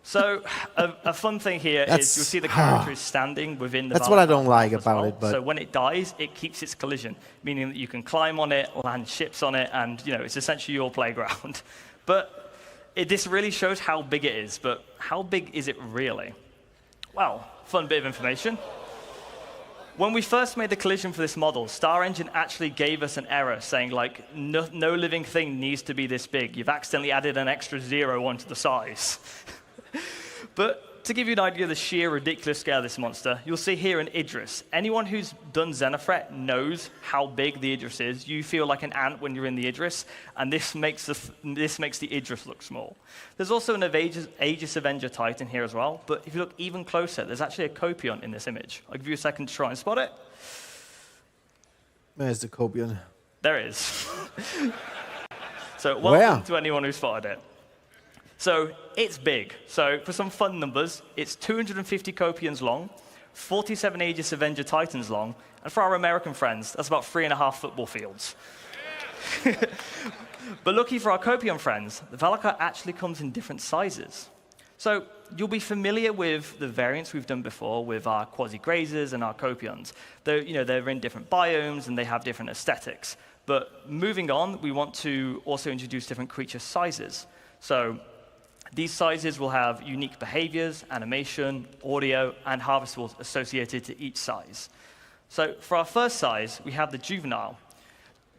S10: So a fun thing here is you'll see the character is standing within the
S1: That's what I don't
S10: Valakar
S1: like
S10: path as
S1: about
S10: well.
S1: it, but-
S10: So when it dies, it keeps its collision, meaning that you can climb on it, land ships on it, and it's essentially your playground. But this really shows how big it is. But how big is it really? Well, fun bit of information. When we first made the collision for this model, Star Engine actually gave us an error saying, like, no living thing needs to be this big. You've accidentally added an extra 0 onto the size. But to give you an idea of the sheer ridiculous scale of this monster, you'll see here an 𝗙𝗏. Anyone who's done Xenothreat knows how big the 𝗙𝗏 is. You feel like an ant when you're in the 𝗙𝗏, and this makes the 𝗙𝗏 look small. There's also an 𝗗𝗶𝘁𝗃𝗍 Titan here as well, but if you look even closer, there's actually a 𝗘𝗶𝘁 in this image. I'll give you a second to try and spot it.
S1: Where's the 𝗘𝗶𝘁?
S10: There it is. So welcome to anyone who spotted it. So it's big. So for some fun numbers, it's 250 𝗘𝗶𝘁s long, 47 𝗗𝗶𝘁𝗍 Titans long, and for our American friends, that's about 3.5 football fields. But lucky for our 𝗘𝗶𝘁 friends, the Valakar actually comes in different sizes. So you'll be familiar with the variants we've done before with our quasi-grazers and our 𝗘𝗶𝘁s. They're in different biomes and they have different aesthetics. But moving on, we want to also introduce different creature sizes. So these sizes will have unique behaviors, animation, audio, and harvestables associated to each size. So for our first size, we have the juvenile.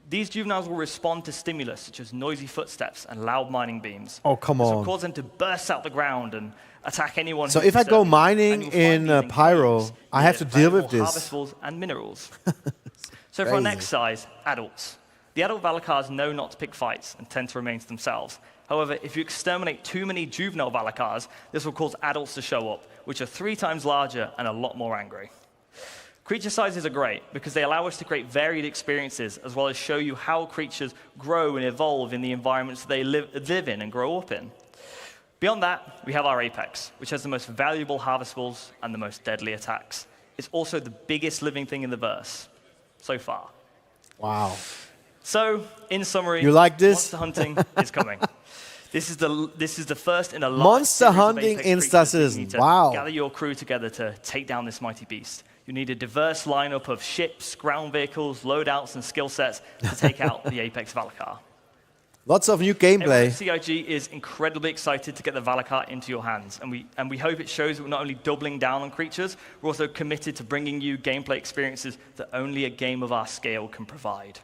S10: These juveniles will respond to stimulus, such as noisy footsteps and loud mining beams.
S1: Oh, come on.
S10: This will cause them to burst out the ground and attack anyone
S1: So
S10: who's
S1: if I go
S10: disturbing.
S1: mining
S10: And you'll find
S1: in
S10: these
S1: Pyro,
S10: caves
S1: I have to
S10: near
S1: deal with
S10: valuable
S1: this.
S10: harvestables and minerals. So for our next size, adults. The adult Valakars know not to pick fights and tend to remain to themselves. However, if you exterminate too many juvenile Valakars, this will cause adults to show up, which are 3 times larger and a lot more angry. Creature sizes are great because they allow us to create varied experiences as well as show you how creatures grow and evolve in the environments they live in and grow up in. Beyond that, we have our 𝗶𝗁𝗄, which has the most valuable harvestables and the most deadly attacks. It's also the biggest living thing in the verse so far.
S1: Wow.
S10: So, in summary,
S1: You like this?
S10: monster hunting is coming. This is the first in a large
S1: Monster
S10: series of
S1: hunting
S10: Apex
S1: in
S10: creatures that you
S1: Citizen.
S10: need to
S1: Wow.
S10: Gather your crew together to take down this mighty beast. You need a diverse lineup of ships, ground vehicles, loadouts, and skill sets to take out the Apex Valakar.
S1: Lots of new
S10: Everyone
S1: gameplay.
S10: at CIG is incredibly excited to get the Valakar into your hands, and we hope it shows that we're not only doubling down on creatures, we're also committed to bringing you gameplay experiences that only a game of our scale can provide.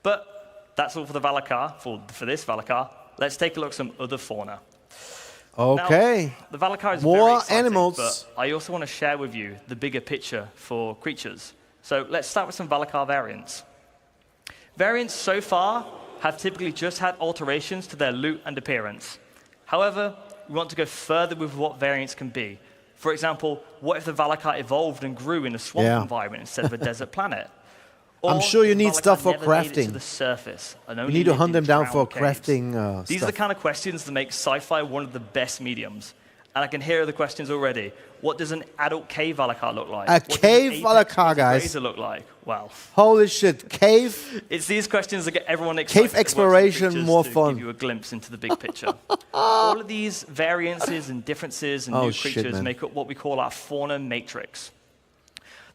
S10: But that's all for the Valakar, for this Valakar. Let's take a look at some other fauna.
S1: Okay.
S10: Now, the Valakar is
S1: More
S10: very exciting,
S1: animals.
S10: but I also want to share with you the bigger picture for creatures. So let's start with some Valakar variants. Variants so far have typically just had alterations to their loot and appearance. However, we want to go further with what variants can be. For example, what if the Valakar evolved and grew in a swamp environment instead of a desert planet?
S1: I'm sure you
S10: if the
S1: need
S10: Valakar
S1: stuff for
S10: never made it to
S1: crafting.
S10: the surface and
S1: You
S10: only
S1: need to
S10: lived
S1: hunt
S10: in
S1: them down for
S10: drowned caves.
S1: crafting
S10: These are the
S1: stuff.
S10: kind of questions that make sci-fi one of the best mediums. And I can hear the questions already. What does an adult cave Valakar look like?
S1: A
S10: What does an
S1: cave
S10: Apex
S1: Valakar, guys.
S10: Razor look like? Well,
S1: Holy shit, cave.
S10: it's these questions that get everyone excited.
S1: Cave
S10: to watch the
S1: exploration,
S10: creatures
S1: more
S10: to
S1: fun.
S10: Give you a glimpse into the big picture. All of these variances and differences and
S1: Oh,
S10: new
S1: shit,
S10: creatures
S1: man.
S10: make up what we call our fauna matrix.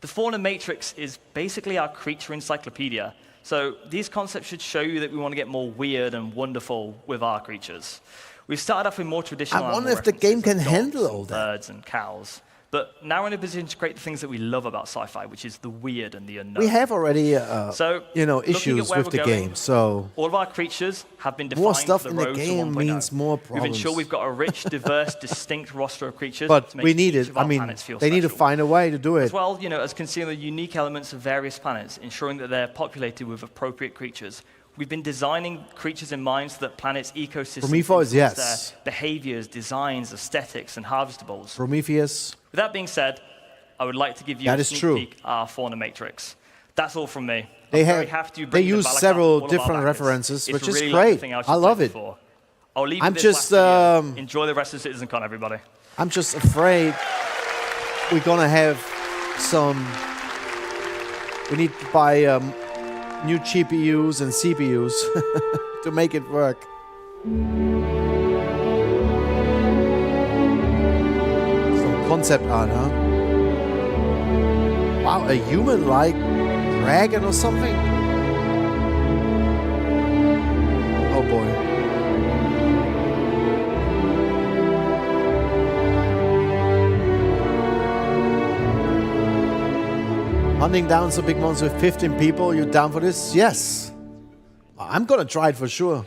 S10: The fauna matrix is basically our creature encyclopedia. So these concepts should show you that we want to get more weird and wonderful with our creatures. We've started off with more traditional
S1: I wonder
S10: animal
S1: if the game
S10: references
S1: can
S10: like
S1: handle
S10: dogs
S1: all
S10: and
S1: that.
S10: birds and cows. But now we're in a position to create the things that we love about sci-fi, which is the weird and the unknown.
S1: We have already,
S10: So,
S1: you know,
S10: looking at
S1: issues
S10: where
S1: with
S10: we're
S1: the
S10: going,
S1: game. So
S10: all of our creatures have been defined
S1: more stuff
S10: for
S1: in
S10: the
S1: the
S10: road to
S1: game
S10: 1.0.
S1: means more
S10: We've
S1: problems.
S10: ensured we've got a rich, diverse, distinct roster of creatures.
S1: But
S10: to make
S1: we need
S10: each
S1: it.
S10: of
S1: I
S10: our
S1: mean,
S10: planets feel
S1: they need to
S10: special.
S1: find a way to do it.
S10: As well, you know, as considering the unique elements of various planets, ensuring that they're populated with appropriate creatures. We've been designing creatures in mind so that planets' ecosystems
S1: Prometheus,
S10: influence
S1: yes.
S10: their behaviors, designs, aesthetics, and harvestables.
S1: Prometheus.
S10: With that being said, I would like to give you
S1: That
S10: a
S1: is
S10: sneak
S1: true.
S10: peek at our fauna matrix. That's all from me.
S1: They
S10: I'm very
S1: have-
S10: happy to
S1: they
S10: bring the
S1: use
S10: Valakar to
S1: several
S10: all of our
S1: different
S10: backers.
S1: references,
S10: It's
S1: which is
S10: really
S1: great.
S10: like the thing
S1: I
S10: should
S1: love
S10: say
S1: it.
S10: before. I'll leave
S1: I'm
S10: this
S1: just,
S10: last to you. Enjoy the rest of CitizenCon, everybody.
S1: I'm just afraid we're gonna have some. We need to buy new GPUs and CPUs to make it work. concept art, huh? Wow, a human-like dragon or something? Oh boy. Hunting down some big monster with 15 people, you down for this? Yes. I'm gonna try it for sure.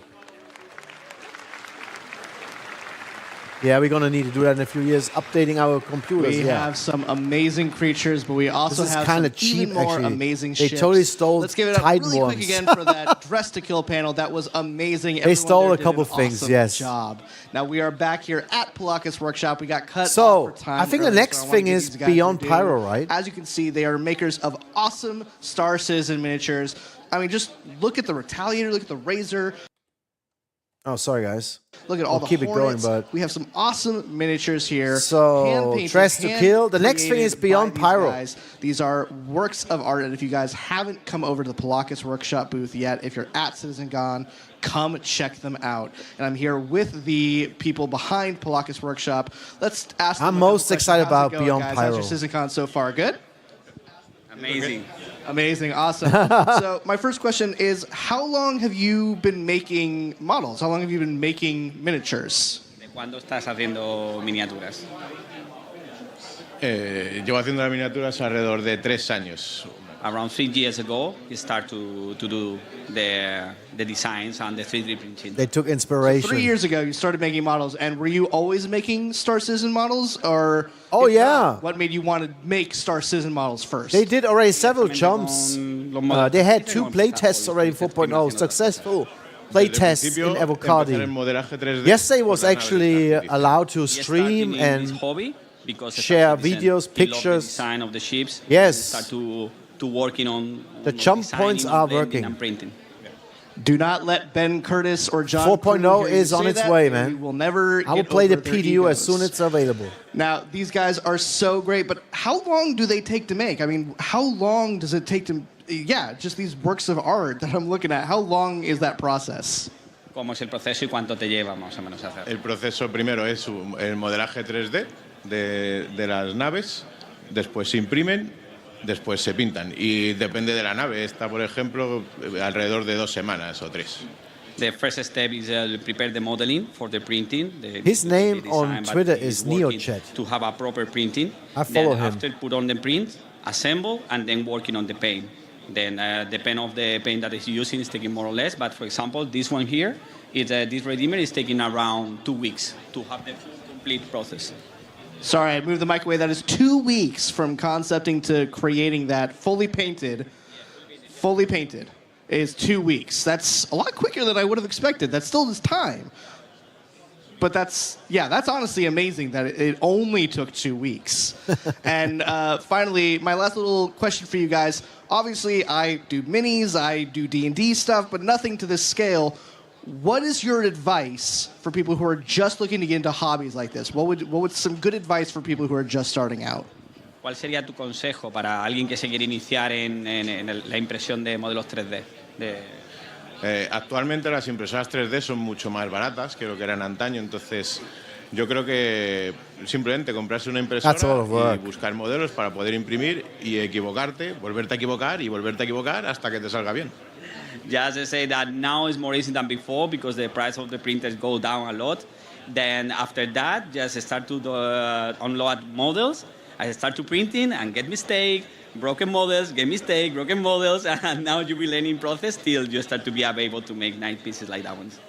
S1: Yeah, we're gonna need to do that in a few years, updating our computers.
S14: We have some amazing creatures, but we also have some
S1: cheap,
S14: even more
S1: actually.
S14: amazing
S1: They
S14: ships.
S1: totally stole
S14: Let's give it up
S1: Titan
S14: really quick
S1: ones.
S14: again for that 𝗏𝗃 panel. That was amazing.
S1: They
S14: Everyone
S1: stole
S14: there
S1: a
S14: did
S1: couple
S14: an
S1: things,
S14: awesome
S1: yes.
S14: job. Now we are back here at 𝗏𝗏𝗃 Workshop. We got cut
S1: So,
S14: off for time
S1: I think the
S14: earlier,
S1: next
S14: so I wanna
S1: thing
S14: give
S1: is
S14: these guys their
S1: Beyond
S14: due.
S1: Pyro, right?
S14: As you can see, they are makers of awesome Star Citizen miniatures. I mean, just look at the Retaliator, look at the Razor.
S1: Oh, sorry, guys.
S14: Look at all the
S1: keep it going,
S14: Hornets.
S1: but
S14: We have some awesome miniatures here.
S1: So,
S14: Hand-painted,
S1: 𝗏𝗃. The next thing is
S14: hand-created
S1: Beyond
S14: by these
S1: Pyro.
S14: guys. These are works of art, and if you guys haven't come over to the 𝗏𝗏𝗃 Workshop booth yet, if you're at CitizenCon, come check them out. And I'm here with the people behind 𝗏𝗏𝗃 Workshop. Let's ask them
S1: I'm
S14: a couple
S1: most
S14: questions.
S1: excited
S14: How's it
S1: about
S14: going,
S1: Beyond
S14: guys?
S1: Pyro.
S14: How's your CitizenCon so far? Good?
S22: Amazing.
S14: Amazing, awesome. So my first question is, how long have you been making models? How long have you been making miniatures?
S22: ¿De cuándo estás haciendo miniaturas?
S3: Llevo haciendo las miniaturas alrededor de 3 años.
S22: Around 3 years ago, we started to do the designs and the 3D printing.
S1: They took inspiration.
S14: 3 years ago, you started making models, and were you always making Star Citizen models, or?
S1: Oh,
S14: if
S1: yeah.
S14: not, what made you want to make Star Citizen models first?
S1: They did already several jumps. They had 2 play tests already in 4.0, successful play tests in 𝗏𝗏𝗃𝗏. Yesterday was actually allowed to stream and share videos, pictures.
S22: Design of the ships.
S1: Yes.
S22: Start to working on
S1: The jump points are
S22: blending
S1: working.
S22: and printing.
S14: Do not let Ben Curtis or John
S1: 4.0
S14: Crew hear you
S1: is on
S14: say
S1: its
S14: that.
S1: way, man.
S14: We will never
S1: I will
S14: get
S1: play the
S14: over their
S1: PDU as
S14: egos.
S1: soon as it's available.
S14: Now, these guys are so great, but how long do they take to make? I mean, how long does it take to... Yeah, just these works of art that I'm looking at. How long is that process?
S22: ¿Cómo es el proceso y cuánto te lleva más o menos hacer?
S3: El proceso primero es el modelaje 3D de las naves, después se imprimen, después se pintan. Y depende de la nave. Esta, por ejemplo, alrededor de 2 semanas o 3.
S22: The first step is prepare the modeling for the printing.
S1: His name on Twitter is 𝗏𝗏𝗃𝗏.
S22: To have a proper printing.
S1: I follow
S22: then
S1: him.
S22: After put on the print, assemble, and then working on the paint. Then depend of the paint that is using is taking more or less. But for example, this one here, this Redeemer is taking around 2 weeks to have the full complete process.
S14: Sorry, I moved the mic away. That is 2 weeks from concepting to creating that fully painted. Fully painted is 2 weeks. That's a lot quicker than I would have expected. That still is time. But that's honestly amazing that it only took 2 weeks. And finally, my last little question for you guys. Obviously, I do minis, I do D&D stuff, but nothing to this scale. What is your advice for people who are just looking to get into hobbies like this? What would some good advice for people who are just starting out?
S22: ¿Cuál sería tu consejo para alguien que se quiere iniciar en la impresión de modelos 3D?
S3: Actualmente las impresoras 3D son mucho más baratas que lo que eran antaño, entonces yo creo que simplemente comprarse una impresora y buscar modelos para poder imprimir y equivocarte, volverte a equivocar y volverte a equivocar hasta que te salga bien.
S22: Just to say that now is more easy than before because the price of the printers go down a lot. Then after that, just start to unload models. I start to printing and get mistake, broken models, get mistake, broken models, and now you will learning process till you start to be able to make nice pieces like that ones.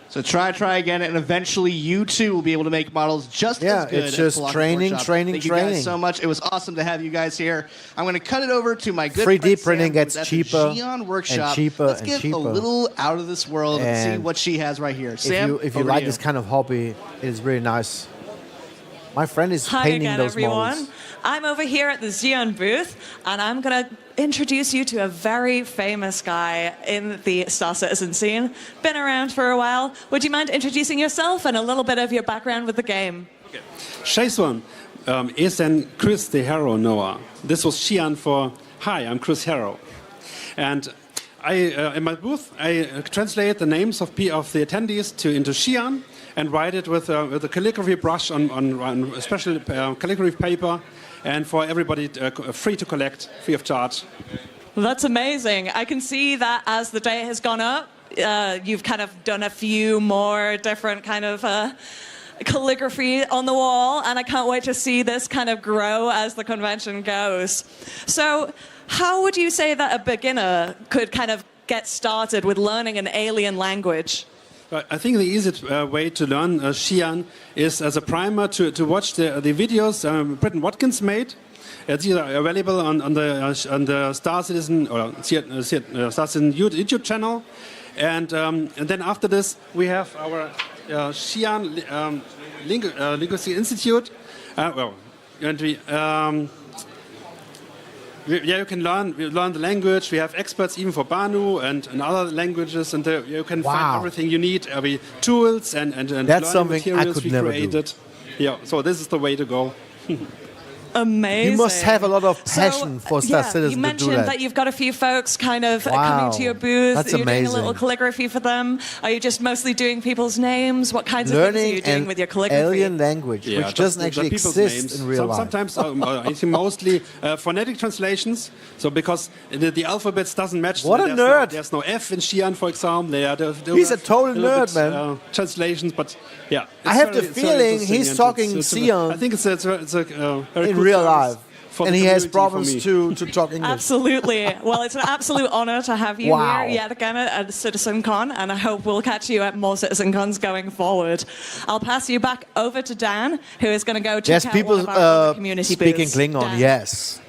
S14: So try again, and eventually you too will be able to make models just as good.
S1: It's just
S14: at
S1: training,
S14: Workshop.
S1: training,
S14: Thank you
S1: training.
S14: guys so much. It was awesome to have you guys here. I'm going to cut it over to my good
S1: 3D
S14: friend
S1: printing
S14: Sam,
S1: gets
S14: who's at
S1: cheaper
S14: the Xi'an Workshop.
S1: and cheaper
S14: Let's
S1: and
S14: get
S1: cheaper.
S14: a little out of this world and see
S1: And
S14: what she has right here. Sam,
S1: if you
S14: over
S1: like
S14: to
S1: this kind of hobby, it is really nice. My friend is
S8: Hi
S1: painting
S8: again,
S1: those
S8: everyone.
S1: models.
S8: I'm over here at the Xi'an booth, and I'm going to introduce you to a very famous guy in the Star Citizen scene. Been around for a while. Would you mind introducing yourself and a little bit of your background with the game?
S19: 𝗏𝗏𝗃𝗏 is an 𝗙𝗏𝗃 Noah. This was Xi'an for, hi, I'm 𝗙𝗏𝗃. And in my booth, I translate the names of the attendees into Xi'an, and write it with a calligraphy brush on special calligraphy paper, and for everybody free to collect, free of charge.
S8: That's amazing. I can see that as the day has gone up, you've kind of done a few more different kind of calligraphy on the wall, and I can't wait to see this kind of grow as the convention goes. So how would you say that a beginner could kind of get started with learning an alien language?
S19: I think the easiest way to learn Xi'an is as a primer to watch the videos Britton Watkins made. It's either available on the Star Citizen or Star Citizen YouTube channel, and then after this we have our Xi'an Linguistic Institute. You can learn the language. We have experts even for Banu and other languages, and you can find everything you need, every tools and
S1: that's something
S19: materials
S1: I could
S19: we
S1: never
S19: created.
S1: do.
S19: Yeah, so this is the way to go.
S8: Amazing.
S1: You must have a lot of passion for Star Citizen to do that.
S8: You mentioned that you've got a few folks kind of coming to your booth.
S1: That's
S8: You're
S1: amazing.
S8: doing a little calligraphy for them. Are you just mostly doing people's names? What kinds of things are you doing with your calligraphy?
S1: Alien language, which doesn't actually exist in real life.
S19: Sometimes, I think mostly phonetic translations. So because the alphabets doesn't match.
S1: What a nerd!
S19: There's no F in Xi'an, for example.
S1: He's a total nerd, man.
S19: Translations, but yeah.
S1: I have the feeling he's talking Xi'an.
S19: I think it's a very
S1: in
S19: cool
S1: real
S19: service.
S1: life. And he has problems to talk English.
S8: Absolutely. Well, it's an absolute honor to have you here yet again at CitizenCon, and I hope we'll catch you at more CitizenCons going forward. I'll pass you back over to Dan, who is going to go check out one of our other community
S1: speaking
S8: booths.
S1: Klingon,
S8: Dan.
S1: yes.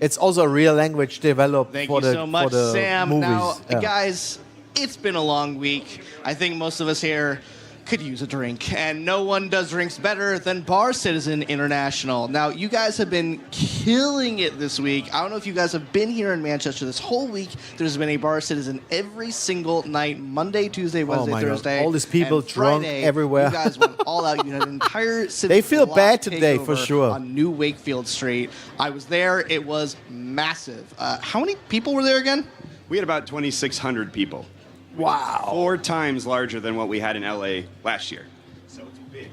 S1: It's also a real language developed for the
S14: so much,
S1: for the
S14: Sam.
S1: movies.
S14: Now,
S1: Yeah.
S14: guys, it's been a long week. I think most of us here could use a drink, and no one does drinks better than Bar Citizen International. Now, you guys have been killing it this week. I don't know if you guys have been here in Manchester this whole week. There's been a Bar Citizen every single night, Monday, Tuesday, Wednesday, Thursday.
S1: All these people
S14: and
S1: drunk
S14: Friday,
S1: everywhere.
S14: You guys went all out. You had an entire city.
S1: They feel bad today, for sure.
S14: On New Wakefield Street. I was there. It was massive. How many people were there again?
S13: We had about 2,600 people.
S1: Wow.
S13: 4 times larger than what we had in LA last year. So it's big.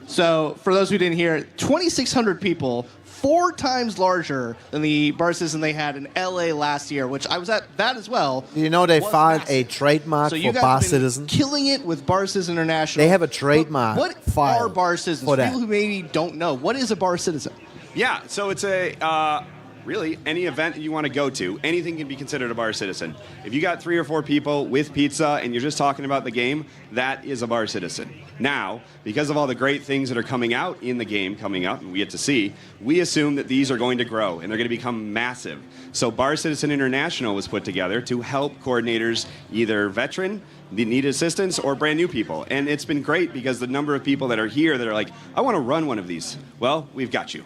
S14: So for those who didn't hear, 2,600 people, 4 times larger than the Bar Citizen they had in LA last year, which I was at that as well.
S1: You know they filed a trademark
S14: So
S1: for
S14: you guys
S1: Bar
S14: have been
S1: Citizen.
S14: killing it with Bar Citizen International.
S1: They have a trademark
S14: What
S1: filed
S14: are Bar Citizens?
S1: for
S14: For
S1: that.
S14: people who maybe don't know, what is a Bar Citizen?
S13: Yeah, so it's a really any event that you want to go to, anything can be considered a Bar Citizen. If you got 3 or 4 people with pizza and you're just talking about the game, that is a Bar Citizen. Now, because of all the great things that are coming out in the game coming up and we get to see, we assume that these are going to grow and they're going to become massive. So Bar Citizen International was put together to help coordinators, either veteran, need assistance, or brand new people. And it's been great because the number of people that are here that are like, I want to run one of these. Well, we've got you.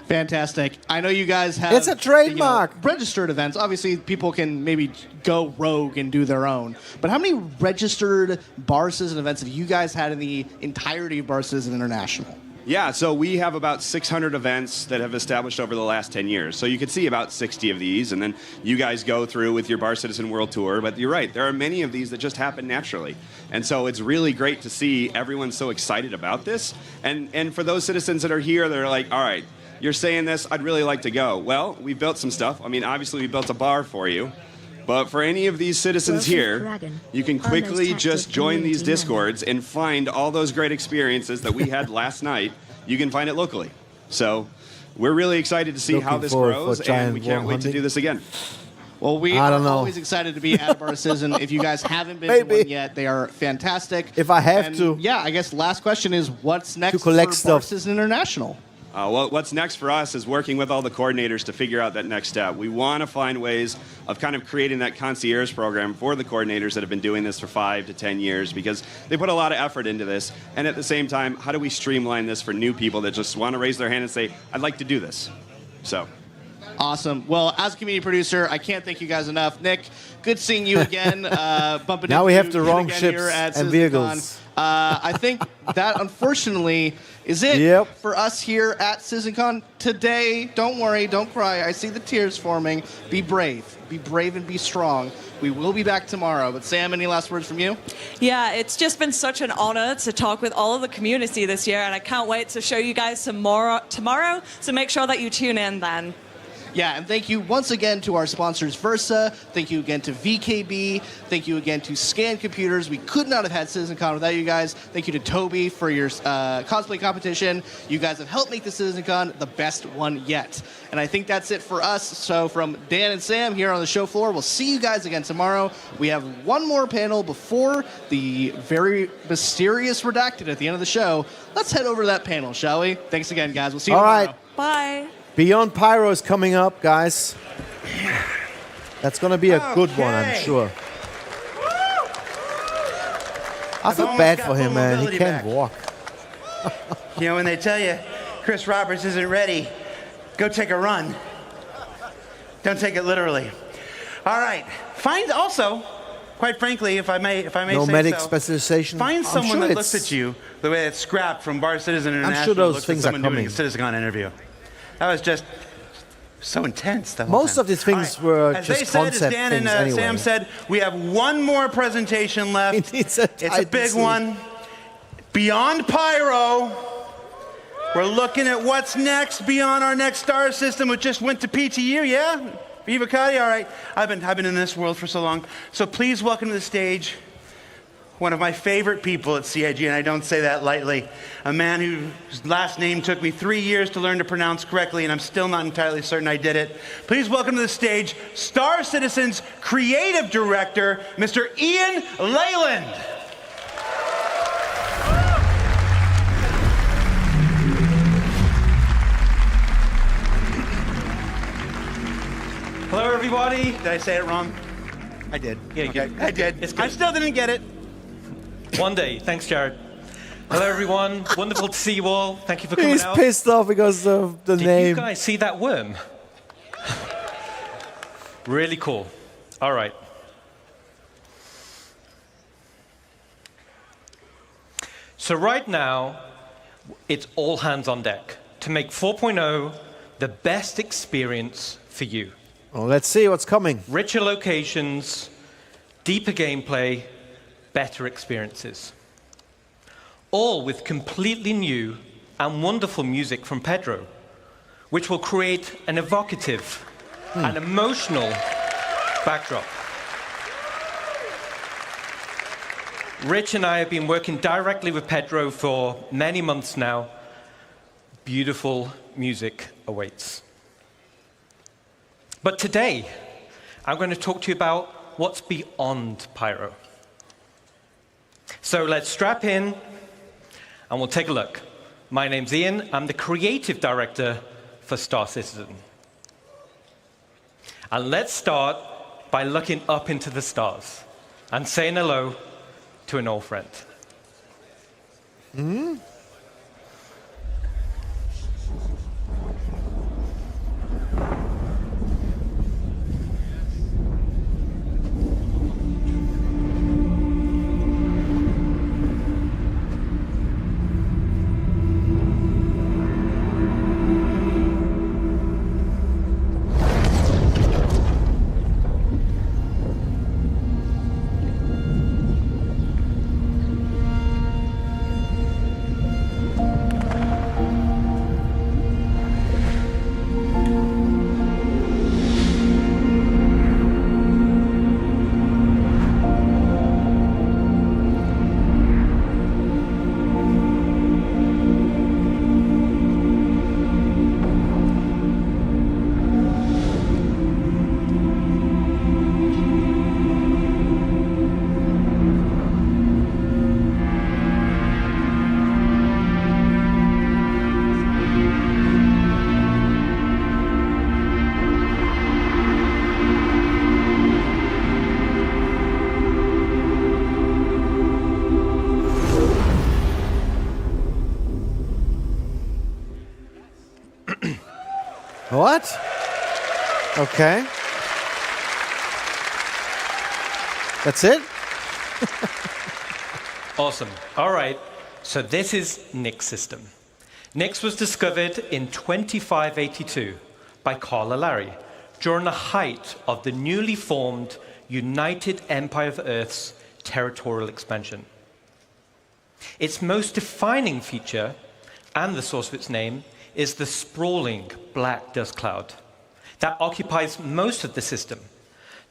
S14: Fantastic. I know you guys have...
S1: It's a trademark.
S14: Registered events. Obviously, people can maybe go rogue and do their own. But how many registered Bar Citizen events have you guys had in the entirety of Bar Citizen International?
S13: Yeah, so we have about 600 events that have established over the last 10 years. So you could see about 60 of these, and then you guys go through with your Bar Citizen World Tour. But you're right, there are many of these that just happen naturally. And so it's really great to see everyone so excited about this. And for those citizens that are here, they're like, all right, you're saying this, I'd really like to go. Well, we built some stuff. I mean, obviously we built a bar for you. But for any of these citizens here, you can quickly just join these Discords and find all those great experiences that we had last night. You can find it locally. So we're really excited to see how this grows, and we can't wait to do this again.
S14: Well, we are always excited to be at Bar Citizen. If you guys haven't been to one yet, they are fantastic.
S1: If I have to.
S14: Yeah, I guess last question is, what's next for
S1: collect
S14: Bar
S1: stuff.
S14: Citizen International?
S13: Well, what's next for us is working with all the coordinators to figure out that next step. We want to find ways of kind of creating that concierge program for the coordinators that have been doing this for 5 to 10 years because they put a lot of effort into this. And at the same time, how do we streamline this for new people that just want to raise their hand and say, I'd like to do this? So.
S14: Awesome. Well, as a community producer, I can't thank you guys enough. Nick, good seeing you again. Bumping
S1: Now
S14: into
S1: we have
S14: you
S1: the
S14: again
S1: wrong
S14: here
S1: ships
S14: at
S1: and
S14: CitizenCon.
S1: vehicles.
S14: I think that, unfortunately, is it for us here at CitizenCon today. Don't worry, don't cry. I see the tears forming. Be brave. Be brave and be strong. We will be back tomorrow. But Sam, any last words from you?
S8: Yeah, it's just been such an honor to talk with all of the community this year, and I can't wait to show you guys some more tomorrow, so make sure that you tune in then.
S14: Yeah, and thank you once again to our sponsors, 𝗓𝘂. Thank you again to VKB. Thank you again to Scan Computers. We could not have had CitizenCon without you guys. Thank you to 𝗃𝗏 for your cosplay competition. You guys have helped make the CitizenCon the best one yet. And I think that's it for us. So from Dan and Sam here on the show floor, we'll see you guys again tomorrow. We have one more panel before the very mysterious redacted at the end of the show. Let's head over to that panel, shall we? Thanks again, guys. We'll see you tomorrow.
S1: All right.
S8: Bye.
S1: Beyond Pyro is coming up, guys. That's going to be a good one, I'm sure. I feel bad for him, man. He can't walk.
S22: You know, when they tell you Chris Roberts isn't ready, go take a run. Don't take it literally. All right. Find also, quite frankly, if I may
S1: No
S22: say
S1: medic
S22: so,
S1: specialization.
S22: find
S1: I'm
S22: someone
S1: sure
S22: that looks
S1: it's-
S22: at you the way that Scrap from Bar Citizen International
S1: I'm sure those
S22: looks
S1: things
S22: at
S1: are
S22: someone doing a
S1: coming.
S22: CitizenCon interview. That was just so intense. The whole
S1: Most
S22: time.
S1: of these things
S22: All right.
S1: were
S22: as
S1: just
S22: they said,
S1: concept
S22: as Dan
S1: things
S22: and
S1: anyway.
S22: Sam said, we have one more presentation left.
S1: It's a
S22: big one. Beyond Pyro. We're looking at what's next beyond our next star system, which just went to PTU, yeah? 𝗃𝗏𝗀𝗃, all right. I've been in this world for so long. So please welcome to the stage one of my favorite people at CIG, and I don't say that lightly. A man whose last name took me 3 years to learn to pronounce correctly, and I'm still not entirely certain I did it. Please welcome to the stage Star Citizen's creative director, Mr. Ian Leyland.
S6: Hello, everybody.
S22: Did I say it wrong? I did.
S6: Yeah,
S22: Okay,
S6: good.
S22: I did.
S6: It's good.
S22: I still didn't get it.
S6: One day. Thanks, Jared. Hello, everyone. Wonderful to see you all. Thank you for coming
S1: He's
S6: out.
S1: pissed off because of the
S6: Did
S1: name.
S6: you guys see that worm? Really cool. All right. So right now, it's all hands on deck to make 4.0 the best experience for you.
S1: Well, let's see what's coming.
S6: Richer locations, deeper gameplay, better experiences. All with completely new and wonderful music from Pedro, which will create an evocative and emotional backdrop. Rich and I have been working directly with Pedro for many months now. Beautiful music awaits. But today, I'm going to talk to you about what's beyond Pyro. So let's strap in and we'll take a look. My name's Ian. I'm the creative director for Star Citizen. And let's start by looking up into the stars and saying hello to an old friend.
S1: Hmm? What? Okay. That's it?
S6: Awesome. All right. So this is 𝗏𝗏's system. 𝗏𝗏s was discovered in 2582 by 𝗘𝗏𝗏 during the height of the newly formed United Empire of Earth's territorial expansion. Its most defining feature, and the source of its name, is the sprawling black dust cloud that occupies most of the system.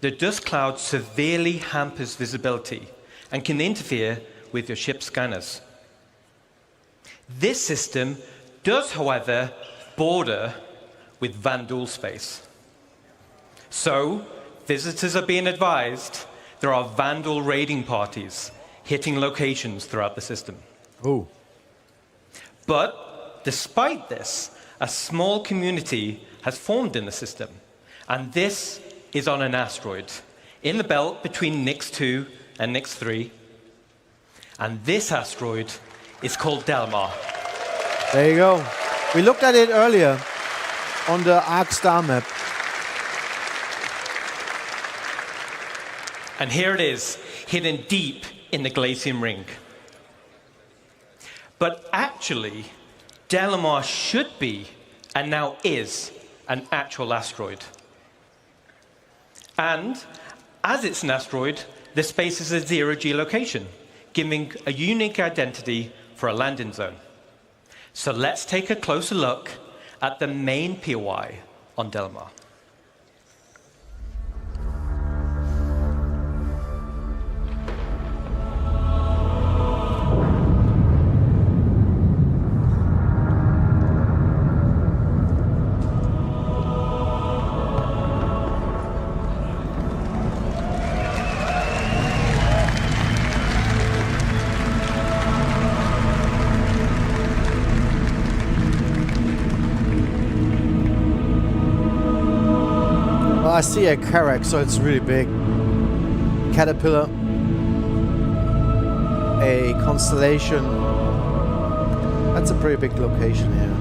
S6: The dust cloud severely hampers visibility and can interfere with your ship's scanners. This system does, however, border with Vandal space. So, visitors are being advised there are Vandal raiding parties hitting locations throughout the system.
S1: Oh.
S6: But despite this, a small community has formed in the system, and this is on an asteroid in the belt between 𝗏𝗏's2 and 𝗏𝗏's3. And this asteroid is called 𝗙𝗏𝗻.
S1: There you go. We looked at it earlier on the ARC star map.
S6: And here it is, hidden deep in the Glacium ring. But actually, 𝗙𝗏𝗻 should be, and now is, an actual asteroid. And as it's an asteroid, the space is a zero-G location, giving a unique identity for a landing zone. So let's take a closer look at the main POI on 𝗙𝗏𝗻.
S1: I see a Carrack, so it's really big. Caterpillar. A constellation. That's a pretty big location here.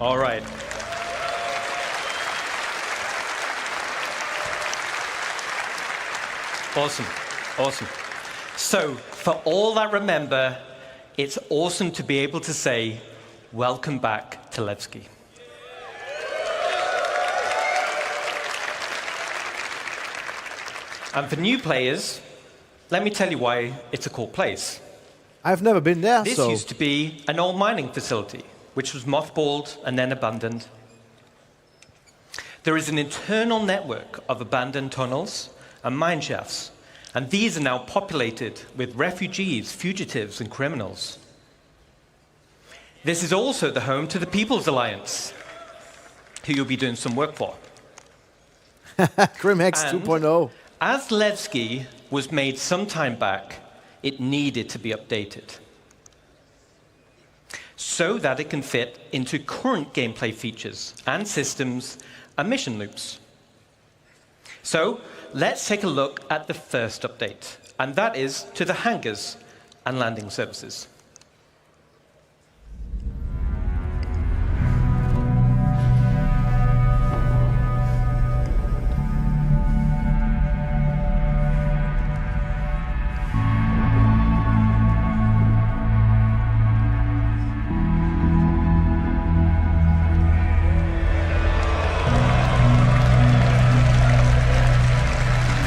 S1: All right. Awesome, awesome. So, for all that remember, it's awesome to be able to say, welcome back to 𝗏𝗏𝗏. And for new players, let me tell you why it's a cool place. I've never been there,
S6: This
S1: so...
S6: used to be an old mining facility, which was mothballed and then abandoned. There is an internal network of abandoned tunnels and mine shafts, and these are now populated with refugees, fugitives, and criminals. This is also the home to the People's Alliance, who you'll be doing some work for.
S1: Grimhex 2.0.
S6: As 𝗏𝗏𝗏 was made some time back, it needed to be updated so that it can fit into current gameplay features and systems and mission loops. So let's take a look at the first update, and that is to the hangars and landing services.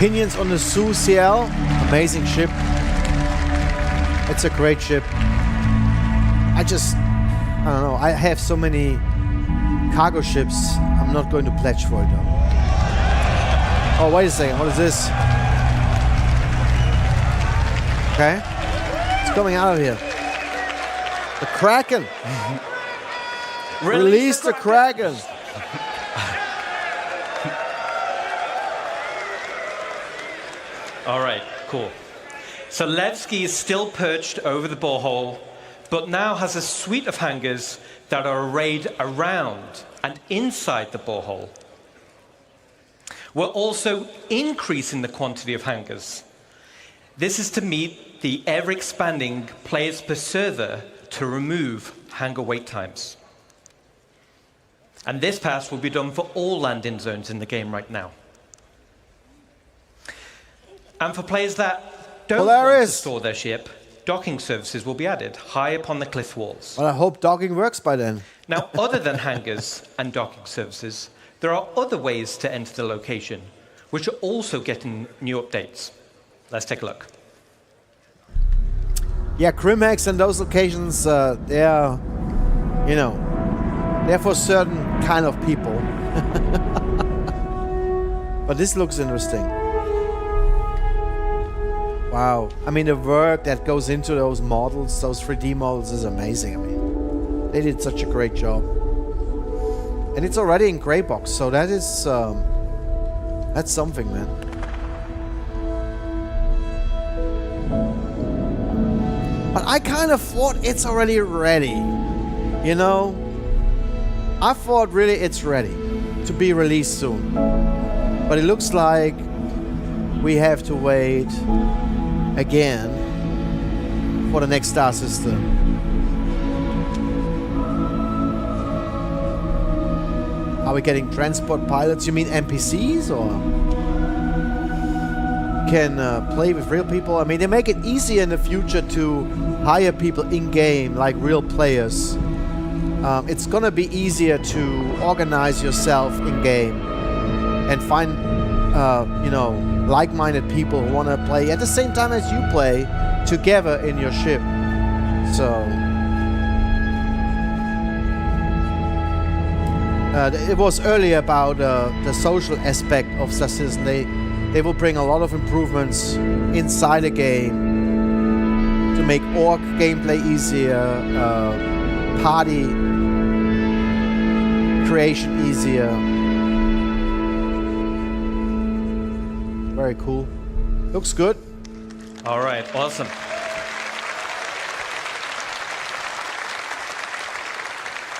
S1: Opinions on the 𝗙𝗏𝗃, amazing ship. It's a great ship. I don't know, I have so many cargo ships, I'm not going to pledge for it though. Oh, wait a second. What is this? Okay. It's coming out of here. The Kraken. Release the Kraken.
S6: All right, cool. So 𝗏𝗏𝗀𝗃 is still perched over the borehole, but now has a suite of hangars that are arrayed around and inside the borehole. We're also increasing the quantity of hangars. This is to meet the ever-expanding players per server to remove hangar wait times. And this pass will be done for all landing zones in the game right now. And for players that don't want to store their ship, docking services will be added high up on the cliff walls.
S1: Well, I hope docking works by then.
S6: Now, other than hangars and docking services, there are other ways to enter the location, which are also getting new updates. Let's take a look.
S1: Yeah, 𝗏𝗃𝗃 and those locations, they're, you know, they're for certain kind of people. But this looks interesting. Wow. I mean, the work that goes into those models, those 3D models, is amazing. I mean, they did such a great job. And it's already in gray box, so that is, that's something, man. But I kind of thought it's already ready, you know? I thought really it's ready to be released soon. But it looks like we have to wait again for the next star system. Are we getting transport pilots? You mean NPCs, or can play with real people? I mean, they make it easier in the future to hire people in-game, like real players. It's gonna be easier to organize yourself in-game and find, you know, like-minded people who want to play at the same time as you play together in your ship. So it was earlier about the social aspect of Star Citizen. They will bring a lot of improvements inside the game to make orc gameplay easier, party creation easier. Very cool. Looks good.
S6: All right, awesome.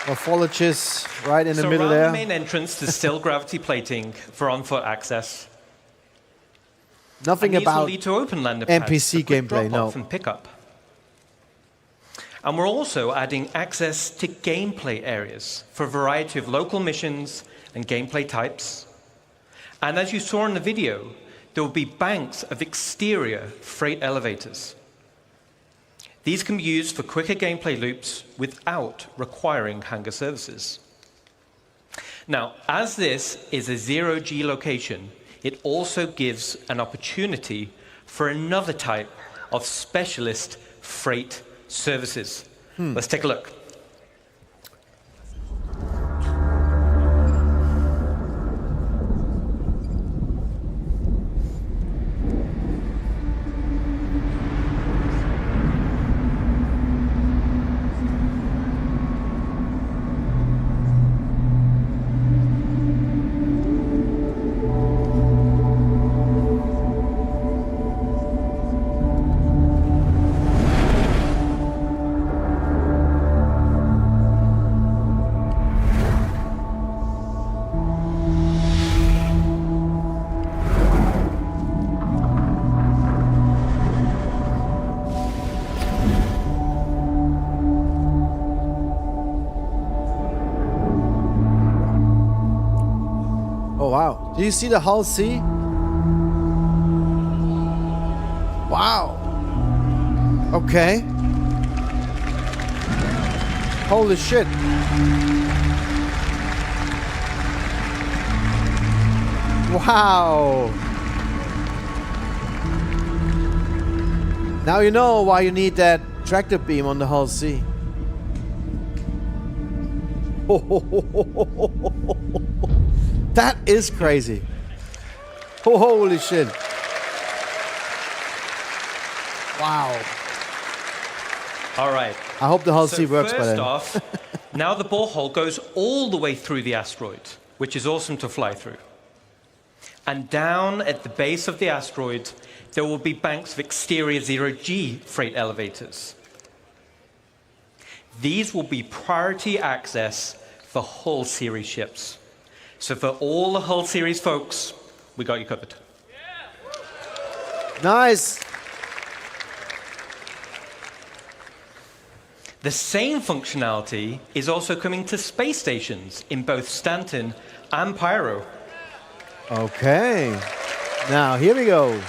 S1: Morphologists right in the middle
S6: around
S1: there.
S6: The main entrance, there's still gravity plating for on-foot access.
S1: Nothing
S6: and
S1: about
S6: will lead to open lander pads
S1: NPC
S6: for quick
S1: gameplay,
S6: drop-off
S1: no.
S6: and pickup. And we're also adding access to gameplay areas for a variety of local missions and gameplay types. And as you saw in the video, there will be banks of exterior freight elevators. These can be used for quicker gameplay loops without requiring hangar services. Now, as this is a zero-G location, it also gives an opportunity for another type of specialist freight services. Let's take a look.
S1: Wow. Do you see the 𝗙𝗶𝗁𝗄𝗃? Wow. Okay. Holy shit. Wow. Now you know why you need that tractor beam on the 𝗙𝗃𝗁𝗄𝗃. That is crazy. Oh, holy shit. Wow.
S6: All right.
S1: I hope the 𝗙𝗃 works by
S6: first
S1: then.
S6: off, now the borehole goes all the way through the asteroid, which is awesome to fly through. And down at the base of the asteroid, there will be banks of exterior zero-G freight elevators. These will be priority access for hull series ships. So for all the hull series folks, we got you covered.
S1: Nice.
S6: The same functionality is also coming to space stations in both Stanton and Pyro.
S1: Okay. Now, here we go.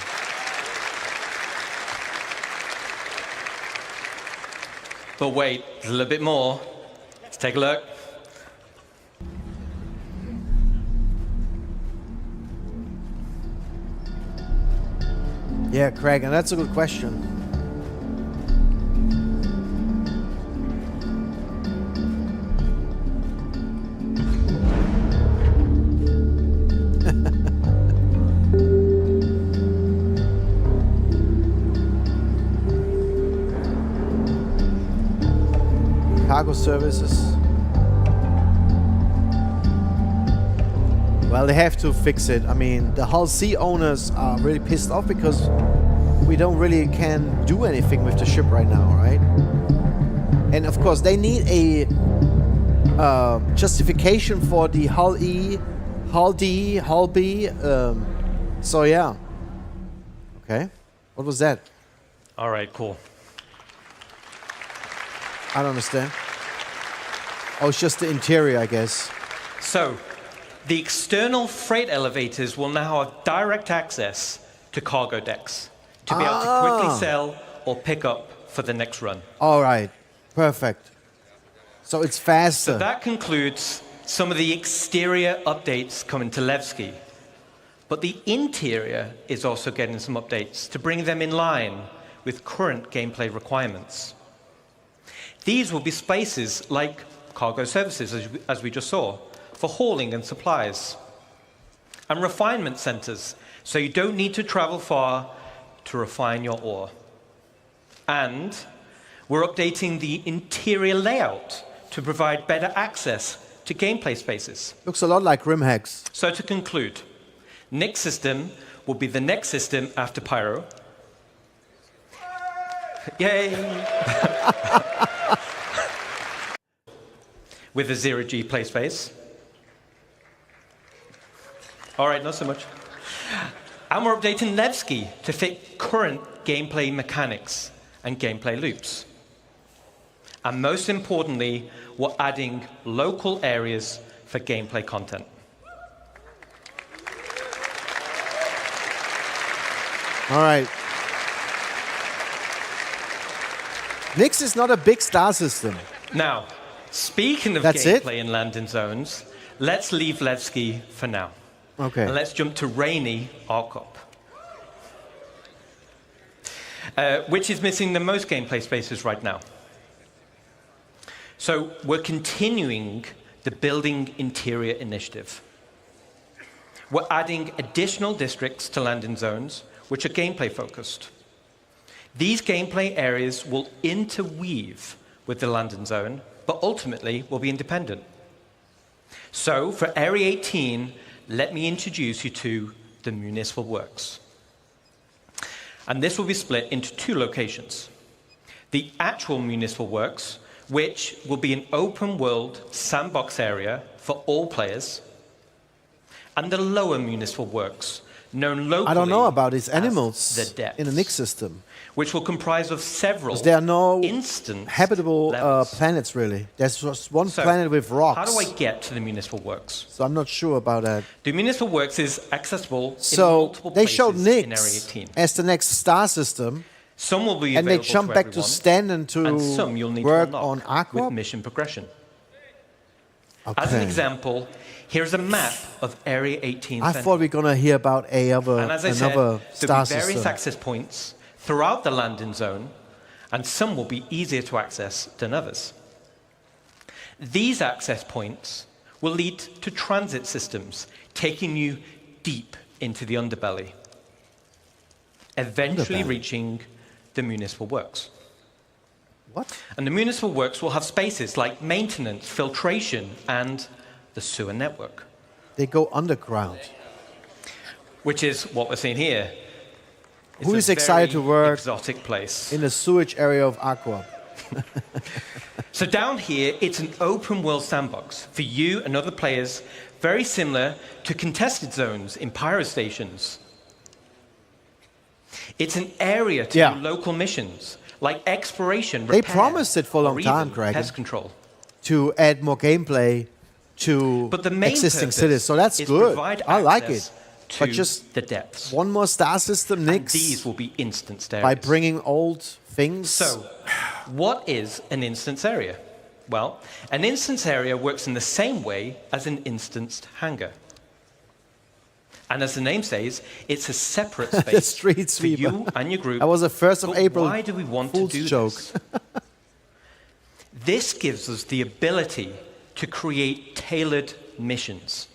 S6: But wait, there's a little bit more. Let's take a look.
S1: Yeah, Craig, and that's a good question. Cargo services. Well, they have to fix it. I mean, the 𝗙𝗃 owners are really pissed off because we don't really can do anything with the ship right now, right? And of course, they need a justification for the 𝗙𝗃, 𝗙𝗃, 𝗙𝗵. So yeah. Okay. What was that?
S6: All right, cool.
S1: I don't understand. Oh, it's just the interior, I guess.
S6: So, the external freight elevators will now have direct access to cargo decks to be able to quickly sell or pick up for the next run.
S1: All right. Perfect. So it's faster.
S6: So that concludes some of the exterior updates coming to 𝗏𝗏𝗃𝗍. But the interior is also getting some updates to bring them in line with current gameplay requirements. These will be spaces like cargo services, as we just saw, for hauling and supplies, and refinement centers, so you don't need to travel far to refine your ore. And we're updating the interior layout to provide better access to gameplay spaces.
S1: Looks a lot like RimHacks.
S6: So to conclude, Nick system will be the next system after Pyro. Yay! With a zero-G play space. All right, not so much. And we're updating 𝗏𝗏𝗃𝗍 to fit current gameplay mechanics and gameplay loops. And most importantly, we're adding local areas for gameplay content.
S1: All right. Nyx is not a big star system.
S6: Now, speaking of
S1: That's
S6: gameplay in landing zones, let's leave 𝗏𝗏𝗃𝗍 for now.
S1: Okay.
S6: And let's jump to 𝗏𝗍, which is missing the most gameplay spaces right now. So we're continuing the Building Interior initiative. We're adding additional districts to landing zones, which are gameplay focused. These gameplay areas will interweave with the landing zone, but ultimately will be independent. So for Area 18, let me introduce you to the Municipal Works. And this will be split into two locations. The actual Municipal Works, which will be an open world sandbox area for all players, and the lower Municipal Works, known locally
S1: I don't know about these
S6: as
S1: animals
S6: the depths,
S1: in the Nyx system.
S6: which will comprise of several
S1: There are no
S6: instant
S1: habitable
S6: levels.
S1: planets, really. There's just one
S6: So,
S1: planet with rocks.
S6: How do I get to the Municipal Works?
S1: So I'm not sure about that.
S6: The Municipal Works is accessible in
S1: So
S6: multiple
S1: they
S6: places
S1: showed
S6: in Area
S1: Nyx
S6: 18.
S1: as the next star system,
S6: Some will be
S1: and they
S6: available
S1: jump
S6: to
S1: back to
S6: everyone,
S1: Stanton to
S6: and some you'll need
S1: work
S6: to
S1: on
S6: unlock with
S1: Aqua.
S6: mission progression. As an
S1: Okay.
S6: example, here's a map of Area 18
S1: I
S6: Center.
S1: thought we were going to hear about
S6: And as I said,
S1: another star
S6: there'll be various
S1: system.
S6: access points throughout the landing zone, and some will be easier to access than others. These access points will lead to transit systems, taking you deep into the underbelly, eventually reaching the municipal works.
S1: What?
S6: And the municipal works will have spaces like maintenance, filtration, and the sewer network.
S1: They go underground.
S6: Which is what we're seeing here. It's
S1: Who is excited to work
S6: exotic place
S1: in the sewage area of Aqua?
S6: So down here, it's an open world sandbox for you and other players, very similar to contested zones in pyro stations. It's an area to do local missions, like exploration, repair,
S1: They promised it for a long time, Greg.
S6: pest control.
S1: To add more gameplay to
S6: But the main
S1: existing
S6: purpose
S1: cities. So that's
S6: is
S1: good.
S6: provide
S1: I like
S6: access
S1: it.
S6: to
S1: But just
S6: the depths.
S1: one more star system,
S6: And
S1: Nyx,
S6: these will be instance areas.
S1: by bringing old things.
S6: So, what is an instance area? Well, an instance area works in the same way as an instanced hangar. And as the name says, it's a separate
S1: The
S6: space
S1: street
S6: for you
S1: sweeper.
S6: and your group.
S1: That was a 1st of
S6: But
S1: April
S6: why do we want to
S1: fool's
S6: do
S1: joke.
S6: this? This gives us the ability to create tailored missions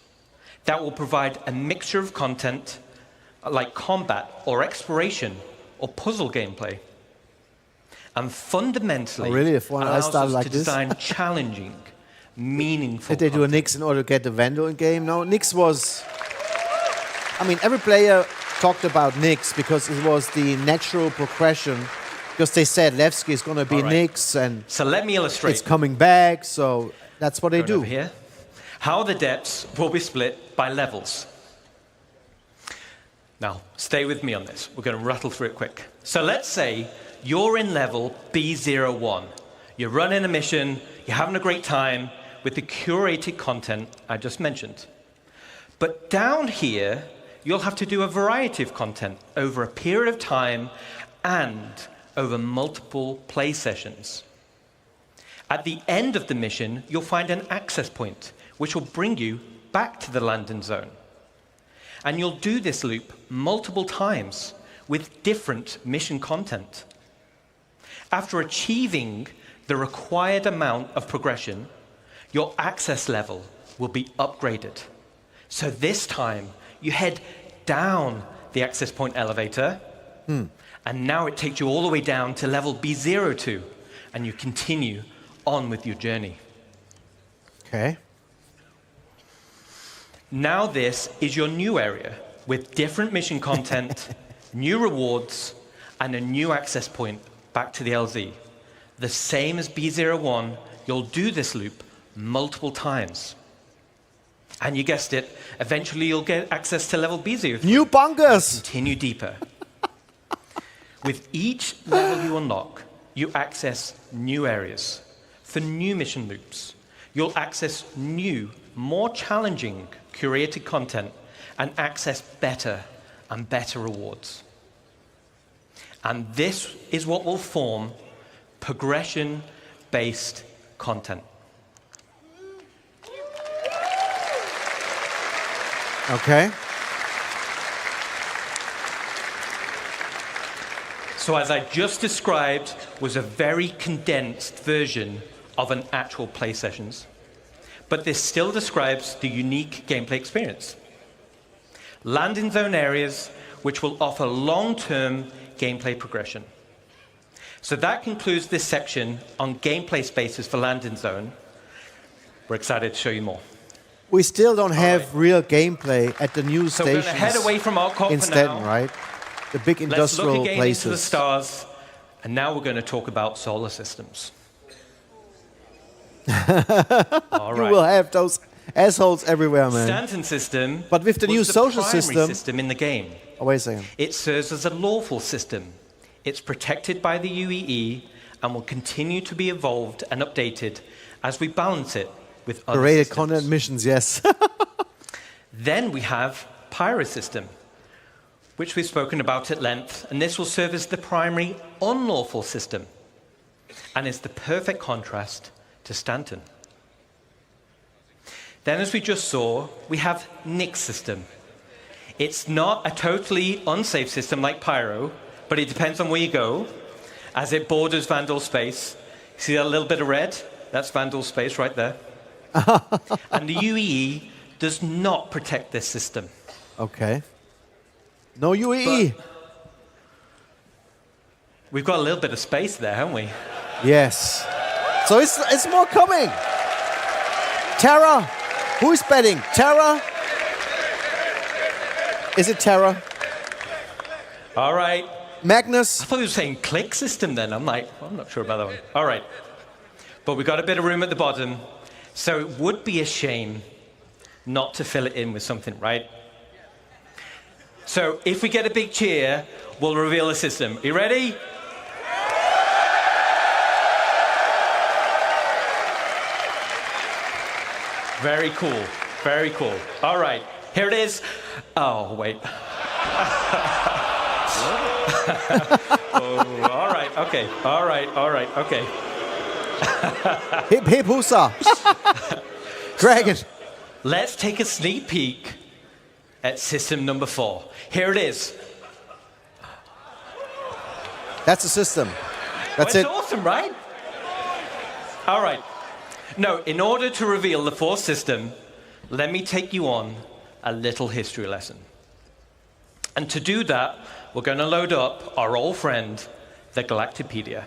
S6: that will provide a mixture of content like combat or exploration or puzzle gameplay. And fundamentally,
S1: Oh, really? If one I
S6: allows
S1: started
S6: us
S1: like
S6: to
S1: this?
S6: design challenging, meaningful
S1: Did they do a Nyx in order to get the Vandal in game? No, Nyx was... I mean, every player talked about Nyx because it was the natural progression. Because they said 𝗏𝗏𝗄𝗏 is going to be
S6: All right.
S1: Nyx, and
S6: So let me illustrate.
S1: it's coming back, so that's what they
S6: Going
S1: do.
S6: over here. How the depths will be split by levels. Now, stay with me on this. We're going to rattle through it quick. So let's say you're in level B01. You're running a mission, you're having a great time with the curated content I just mentioned. But down here, you'll have to do a variety of content over a period of time and over multiple play sessions. At the end of the mission, you'll find an access point, which will bring you back to the landing zone. And you'll do this loop multiple times with different mission content. After achieving the required amount of progression, your access level will be upgraded. So this time, you head down the access point elevator, and now it takes you all the way down to level B02, and you continue on with your journey.
S1: Okay.
S6: Now this is your new area with different mission content, new rewards, and a new access point back to the LZ. The same as B01, you'll do this loop multiple times. And you guessed it, eventually you'll get access to level B03.
S1: New bunkers!
S6: Continue deeper. With each level you unlock, you access new areas for new mission loops. You'll access new, more challenging curated content and access better and better rewards. And this is what will form progression-based content.
S1: Okay.
S6: So as I just described, was a very condensed version of an actual play sessions. But this still describes the unique gameplay experience. Landing zone areas which will offer long-term gameplay progression. So that concludes this section on gameplay spaces for landing zone. We're excited to show you more.
S1: We still don't have real gameplay at the new
S6: So we're going
S1: stations
S6: to head away from Arcot
S1: in
S6: for
S1: Stenton,
S6: now.
S1: right? The big
S6: Let's
S1: industrial
S6: look again
S1: places.
S6: into the stars, and now we're going to talk about solar systems. All
S1: You
S6: right.
S1: will have those assholes everywhere, man.
S6: Stanton system,
S1: But with the
S6: was
S1: new social
S6: primary
S1: system
S6: in the game.
S1: Oh, wait a second.
S6: It serves as a lawful system. It's protected by the UEE and will continue to be evolved and updated as we balance it with other
S1: Curated
S6: systems.
S1: content missions, yes.
S6: Then we have Pyro system, which we've spoken about at length, and this will serve as the primary unlawful system and is the perfect contrast to Stanton. Then, as we just saw, we have 𝗏𝗏𝗏𝗏 system. It's not a totally unsafe system like Pyro, but it depends on where you go, as it borders Vandal space. See that little bit of red? That's Vandal space right there. And the UEE does not protect this system.
S1: Okay. No UAE.
S6: We've got a little bit of space there, haven't we?
S1: Yes. So it's more coming. Tara, who's betting? Tara? Is it Tara?
S6: All right.
S1: Magnus?
S6: I thought he was saying click system then. I'm like, I'm not sure about that one. All right. But we've got a bit of room at the bottom, so it would be a shame not to fill it in with something, right? So if we get a big cheer, we'll reveal the system. You ready? Very cool. Very cool. All right. Here it is. Oh, wait. Oh, all right. Okay. All right. All right. Okay.
S1: 𝗵𝗵𝗁𝗃. Dragon.
S6: Let's take a sneak peek at system number 4. Here it is.
S1: That's the system. That's
S6: It's
S1: it.
S6: awesome, right? All right. No, in order to reveal the 4th system, let me take you on a little history lesson. And to do that, we're going to load up our old friend, the 𝗙𝗏𝗃𝗃𝗃.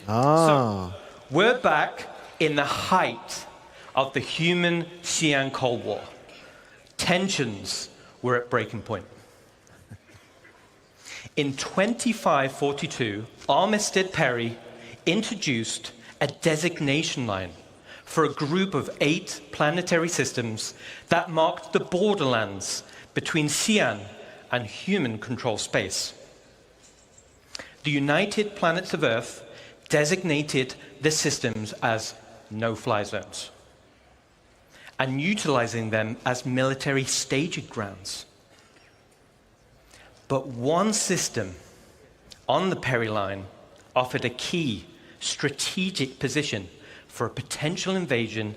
S1: Ah.
S6: So, we're back in the height of the human-Xi'an Cold War. Tensions were at breaking point. In 2542, Armistead Perry introduced a designation line for a group of 8 planetary systems that marked the borderlands between Xi'an and human-controlled space. The United Planets of Earth designated the systems as no-fly zones and utilizing them as military staging grounds. But one system on the Perry line offered a key strategic position for a potential invasion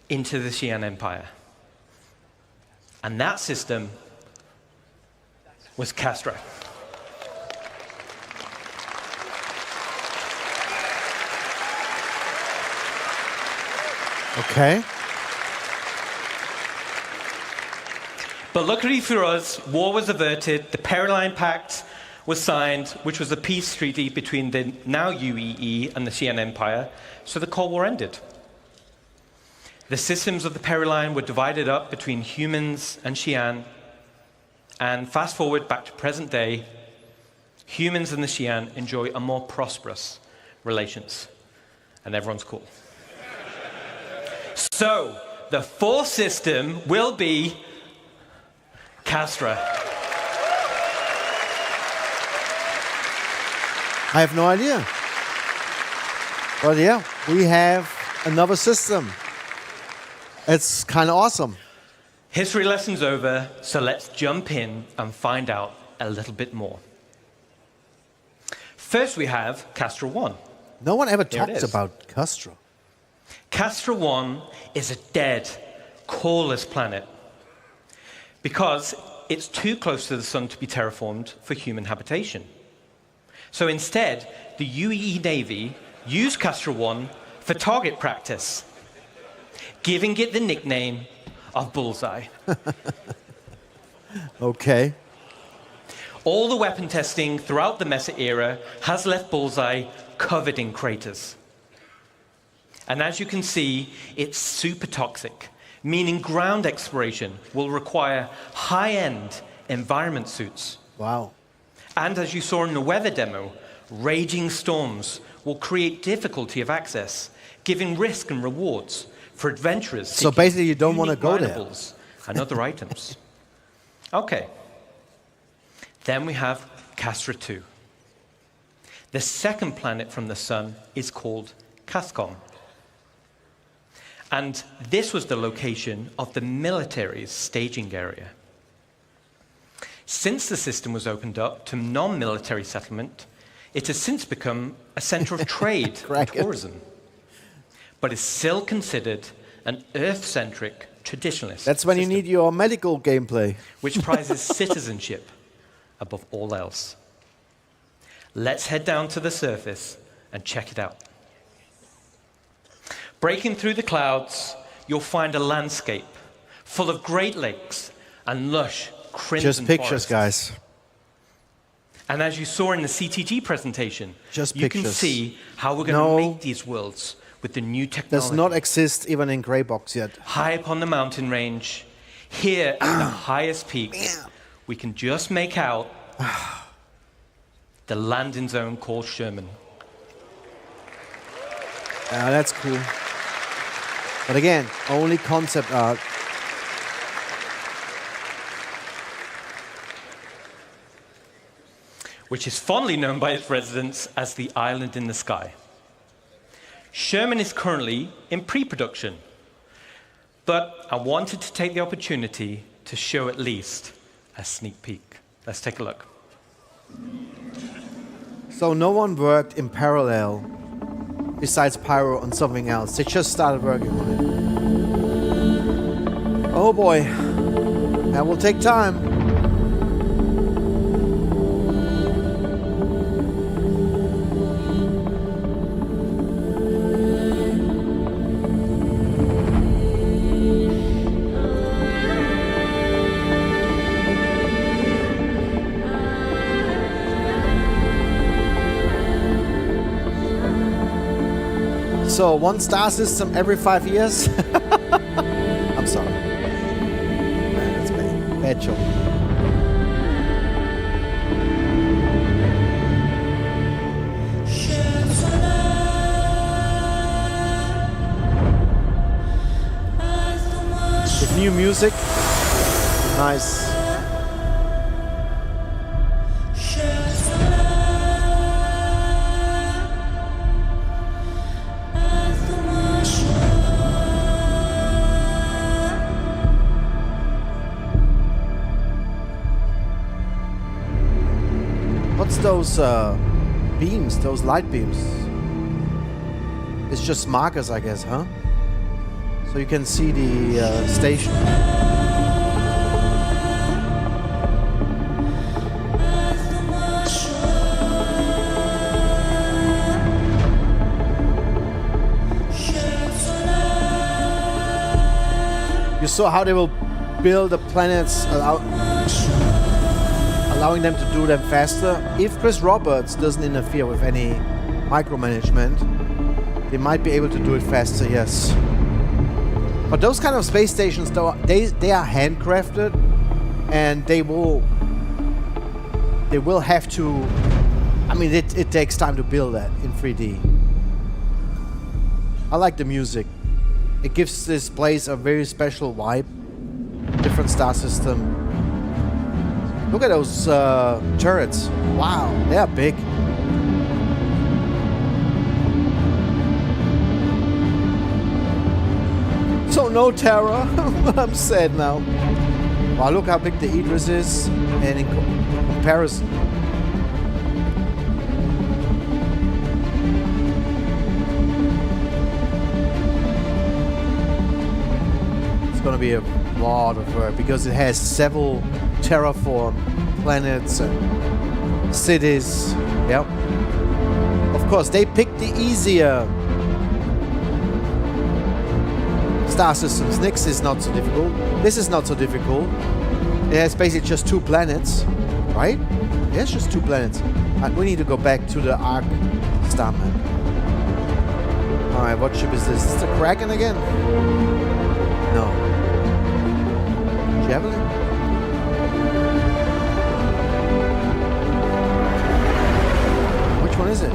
S6: into the Xi'an Empire. And that system was 𝗙𝗏𝗏.
S1: Okay.
S6: But luckily for us, war was averted, the Perry Line Pact was signed, which was a peace treaty between the now UEE and the Xi'an Empire, so the Cold War ended. The systems of the Perry Line were divided up between humans and Xi'an, and fast forward back to present day, humans and the Xi'an enjoy a more prosperous relations, and everyone's cool. So, the 4th system will be 𝗙𝗏𝗏.
S1: I have no idea. But yeah, we have another system. It's kind of awesome.
S6: History lesson's over, so let's jump in and find out a little bit more. First we have 𝗙𝗏𝗏.
S1: No one ever
S6: Here it
S1: talks
S6: is.
S1: about 𝗙𝗏𝗏.
S6: 𝗙𝗏𝗏 is a dead, coreless planet because it's too close to the sun to be terraformed for human habitation. So instead, the UEE Navy used 𝗙𝗏𝗏 for target practice, giving it the nickname of Bullseye.
S1: Okay.
S6: All the weapon testing throughout the 𝗪 era has left Bullseye covered in craters. And as you can see, it's super toxic, meaning ground exploration will require high-end environment suits.
S1: Wow.
S6: And as you saw in the weather demo, raging storms will create difficulty of access, giving risk and rewards for adventurers.
S1: So basically you don't want to go there.
S6: Manables and other items. Okay. Then we have 𝗙𝗏𝗏. The second planet from the sun is called 𝗏𝗏𝗏. And this was the location of the military's staging area. Since the system was opened up to non-military settlement, it has since become a center of trade and tourism, but is still considered an Earth-centric traditionalist
S1: That's when
S6: system,
S1: you need your medical gameplay.
S6: which prizes citizenship above all else. Let's head down to the surface and check it out. Breaking through the clouds, you'll find a landscape full of Great Lakes and lush crimson
S1: Just pictures,
S6: forests.
S1: guys.
S6: And as you saw in the CTG presentation,
S1: Just
S6: you can
S1: pictures.
S6: see how we're going to make these worlds with the new technology.
S1: Does not exist even in Grey Box yet.
S6: High up on the mountain range, here at the highest peak, we can just make out the landing zone called Sherman.
S1: That's cool. But again, only concept art.
S6: Which is fondly known by its residents as the island in the sky. Sherman is currently in pre-production, but I wanted to take the opportunity to show at least a sneak peek. Let's take a look.
S1: So no one worked in parallel besides Pyro on something else. They just started working on it. Oh boy, that will take time. So one star system every 5 years? I'm sorry. Man, that's bad. Bad joke. With new music. Nice. Those beams, those light beams. It's just markers, I guess, huh? So you can see the station. You saw how they will build the planets allowing them to do them faster. If Chris Roberts doesn't interfere with any micromanagement, they might be able to do it faster, yes. But those kind of space stations, though, they are handcrafted, and they will have to. I mean, it takes time to build that in 3D. I like the music. It gives this place a very special vibe. Different star system. Look at those turrets. Wow, they are big. So no Terra. I'm sad now. Wow, look how big the 𝗙𝗏𝗏 is, and in comparison. It's gonna be a lot of work because it has several terraform planets and cities. Yep. Of course, they picked the easier star systems. Nyx is not so difficult. This is not so difficult. It has basically just 2 planets, right? Yeah, it's just 2 planets. We need to go back to the Arc star map. All right, what ship is this? Is this the Kraken again? No. Javelin? Which one is it?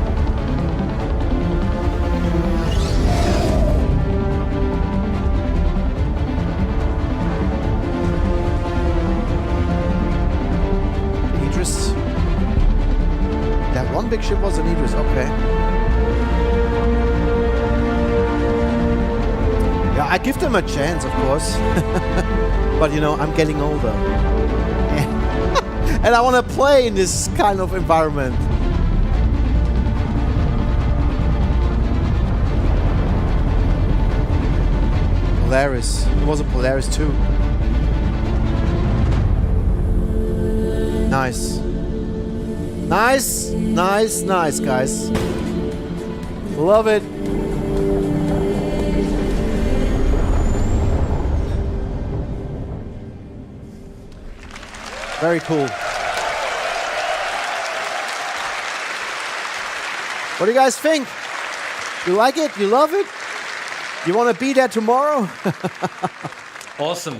S1: 𝗙𝗏𝗏. That one big ship was an 𝗙𝗏𝗏, okay. Yeah, I give them a chance, of course. But you know, I'm getting older. And I want to play in this kind of environment. Polaris. It was a Polaris too. Nice. Nice, nice, nice, guys. Love it. Very cool. What do you guys think? You like it? You love it? You want to be there tomorrow?
S6: Awesome.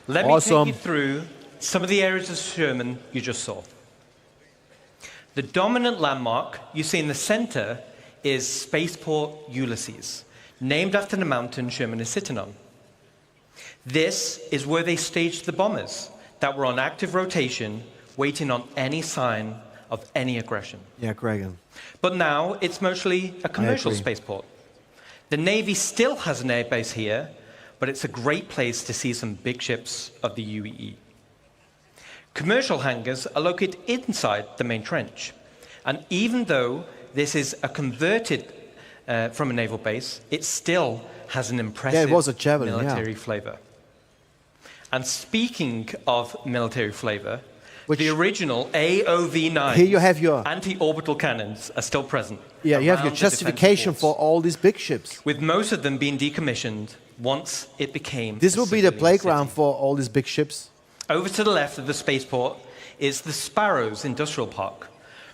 S6: Let me take you through some of the areas of Sherman you just saw. The dominant landmark you see in the center is Spaceport Ulysses, named after the mountain Sherman is sitting on. This is where they staged the bombers that were on active rotation, waiting on any sign of any aggression.
S1: Yeah, Greg.
S6: But now it's mostly a commercial spaceport. The Navy still has an airbase here, but it's a great place to see some big ships of the UEE. Commercial hangars are located inside the main trench. And even though this is a converted from a naval base, it still has an impressive military flavor. And speaking of military flavor, the original AOV-9
S1: here you have your
S6: anti-orbital cannons are still present.
S1: Yeah, you have your justification for all these big ships.
S6: With most of them being decommissioned once it became.
S1: This will be the playground for all these big ships.
S6: Over to the left of the spaceport is the Sparrows Industrial Park,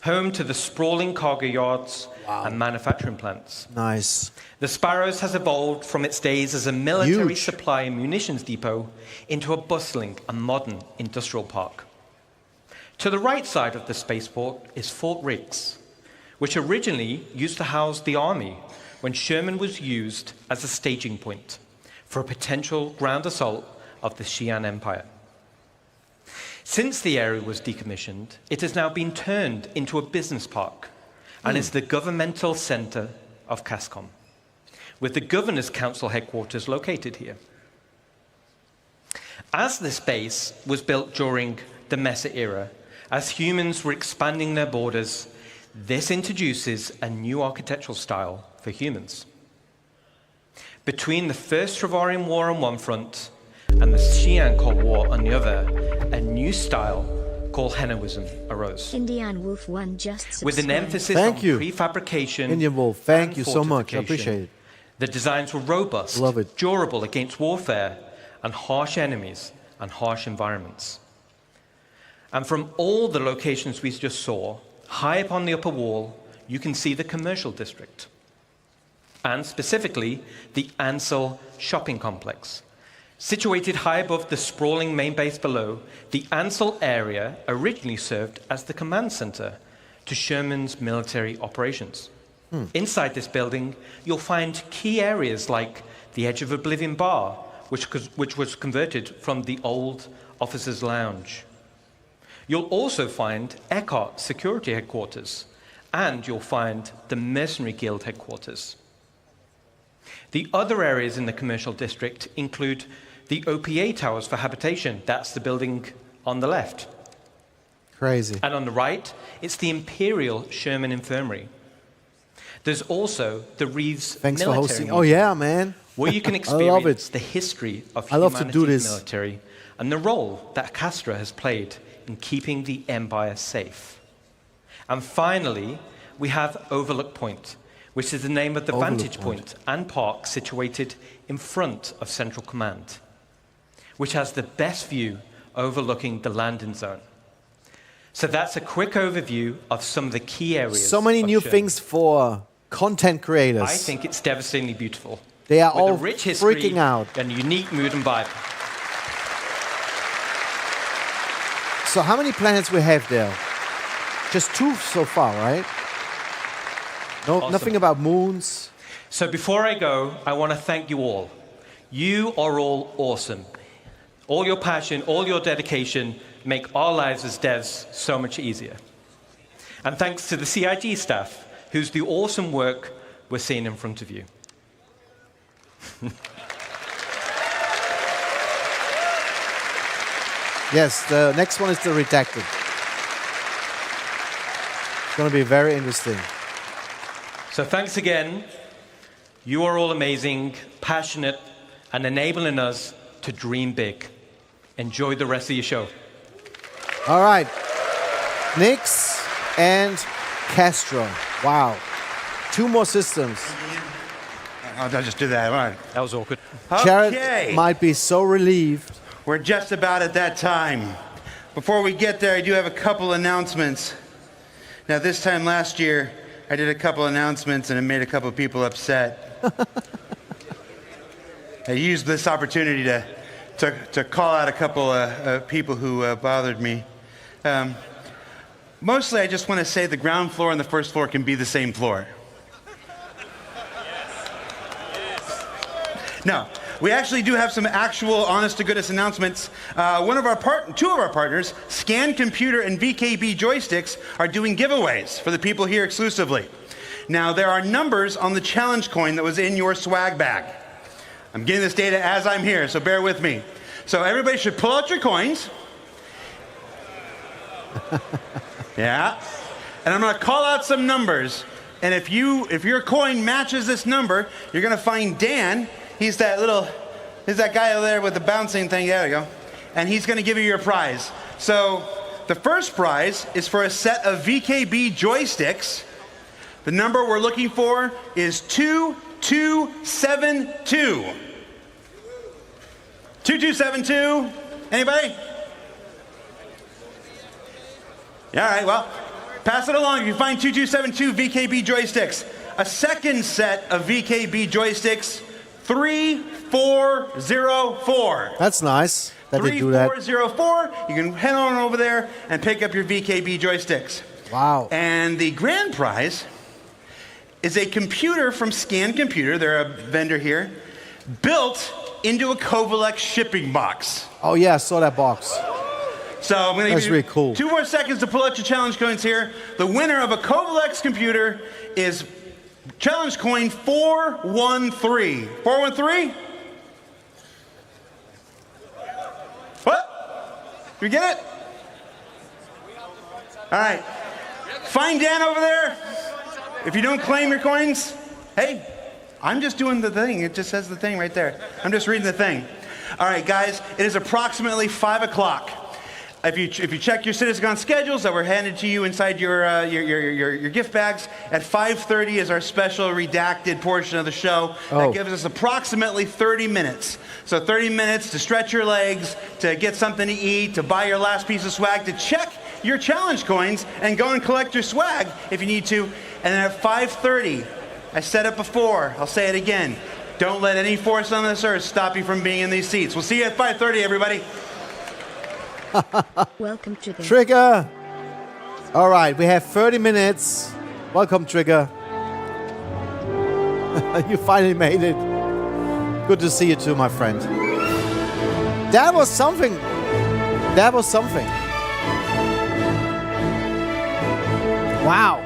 S6: home to the sprawling cargo yards and manufacturing plants.
S1: Nice.
S6: The Sparrows has evolved from its days as a military supply and munitions depot into a bustling and modern industrial park. To the right side of the spaceport is Fort Riggs, which originally used to house the Army when Sherman was used as a staging point for a potential ground assault of the Xi'an Empire. Since the area was decommissioned, it has now been turned into a business park and is the governmental center of CASCOM, with the Governor's Council headquarters located here. As this base was built during the Mesa era, as humans were expanding their borders, this introduces a new architectural style for humans. Between the First Travarian War on one front and the Xi'an Cold War on the other, a new style called Henoism arose.
S18: Indian Wolf 1 just subscribed.
S6: With an emphasis on prefabrication.
S1: Indian Wolf, thank you so much. I appreciate it.
S6: The designs were robust, durable against warfare and harsh enemies and harsh environments. And from all the locations we just saw, high up on the upper wall, you can see the commercial district, and specifically the Ansel shopping complex. Situated high above the sprawling main base below, the Ansel area originally served as the command center to Sherman's military operations. Inside this building, you'll find key areas like the Edge of Oblivion Bar, which was converted from the old officers' lounge. You'll also find 𝗙𝗏𝗏 security headquarters, and you'll find the Mercenary Guild headquarters. The other areas in the commercial district include the OPA towers for habitation. That's the building on the left.
S1: Crazy.
S6: And on the right, it's the Imperial Sherman Infirmary. There's also the Reeves Military
S1: for hosting.
S6: Museum,
S1: Oh yeah, man.
S6: where you can
S1: I love
S6: experience
S1: it.
S6: the history of
S1: I love to do
S6: humanity's
S1: this.
S6: military and the role that Castra has played in keeping the empire safe. And finally, we have Overlook Point, which is the name of the vantage point and park situated in front of Central Command, which has the best view overlooking the landing zone. So that's a quick overview of some of the key areas.
S1: So many new
S6: Sherman.
S1: things for content creators.
S6: I think it's devastatingly beautiful.
S1: They are
S6: with
S1: all
S6: a rich history
S1: freaking out.
S6: and unique mood and vibe.
S1: So how many planets we have there? Just 2 so far, right? No,
S6: Awesome.
S1: Nothing about moons.
S6: So before I go, I want to thank you all. You are all awesome. All your passion, all your dedication make our lives as devs so much easier. And thanks to the CIG staff, who's the awesome work we're seeing in front of you.
S1: Yes, the next one is the redacted. It's going to be very interesting.
S6: So thanks again. You are all amazing, passionate, and enabling us to dream big. Enjoy the rest of your show.
S1: All right. Nix and Castro. Wow. 2 more systems.
S22: I'll just do that. All right.
S6: That was awkward.
S1: Jared might be so relieved.
S22: We're just about at that time. before we get there, I do have a couple announcements. Now, this time last year, I did a couple announcements and it made a couple people upset. I used this opportunity to call out a couple people who bothered me. Mostly, I just want to say the ground floor and the first floor can be the same floor. No, we actually do have some actual honest-to-goodness announcements. Two of our partners, Scan Computer and VKB Joysticks, are doing giveaways for the people here exclusively. Now, there are numbers on the challenge coin that was in your swag bag. I'm getting this data as I'm here, so bear with me. So everybody should pull out your coins. Yeah. And I'm going to call out some numbers. And if your coin matches this number, you're going to find Dan. He's that guy over there with the bouncing thing. There we go. And he's going to give you your prize. So the first prize is for a set of VKB joysticks. The number we're looking for is 2272. 2272. Anybody? All right, well, pass it along if you find 2272 VKB joysticks. A second set of VKB joysticks, 3404.
S1: That's nice that they do that.
S22: 3404. You can head on over there and pick up your VKB joysticks.
S1: Wow.
S22: And the grand prize is a computer from Scan Computer. They're a vendor here, built into a 𝗘𝗶𝘁𝗁 shipping box.
S1: Oh yeah, I saw that box.
S22: So I'm going to give you
S1: really cool.
S22: 2 more seconds to pull out your challenge coins here. The winner of a 𝗘𝗶𝘁 computer is challenge coin 413. 413? What? You get it? All right. Find Dan over there. If you don't claim your coins, hey, I'm just doing the thing. It just says the thing right there. I'm just reading the thing. All right, guys, it is approximately 5 o'clock. If you check your CitizenCon schedules that were handed to you inside your gift bags, at 5:30 is our special redacted portion of the show. That gives us approximately 30 minutes. So 30 minutes to stretch your legs, to get something to eat, to buy your last piece of swag, to check your challenge coins, and go and collect your swag if you need to. And then at 5:30, I said it before, I'll say it again, don't let any force on this earth stop you from being in these seats. We'll see you at 5:30, everybody.
S18: Welcome to the
S1: Trigger. All right, we have 30 minutes. Welcome, Trigger. You finally made it. Good to see you too, my friend. That was something. That was something. Wow.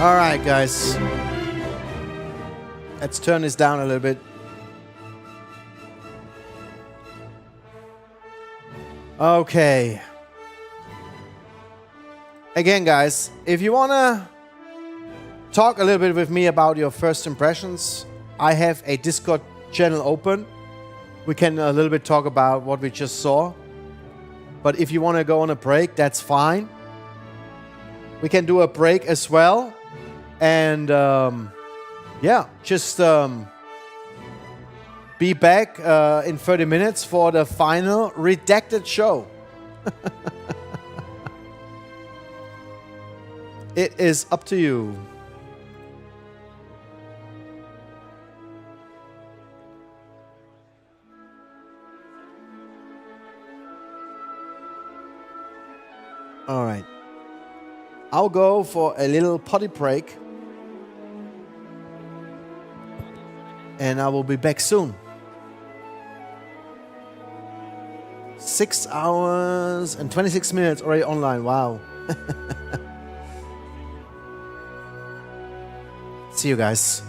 S1: All right, guys. Let's turn this down a little bit. Okay. Again, guys, if you want to talk a little bit with me about your first impressions, I have a Discord channel open. We can a little bit talk about what we just saw. But if you want to go on a break, that's fine. We can do a break as well. And yeah, just be back in 30 minutes for the final redacted show. It is up to you. All right. I'll go for a little potty break. And I will be back soon. 6 hours and 26 minutes already online. Wow. See you guys.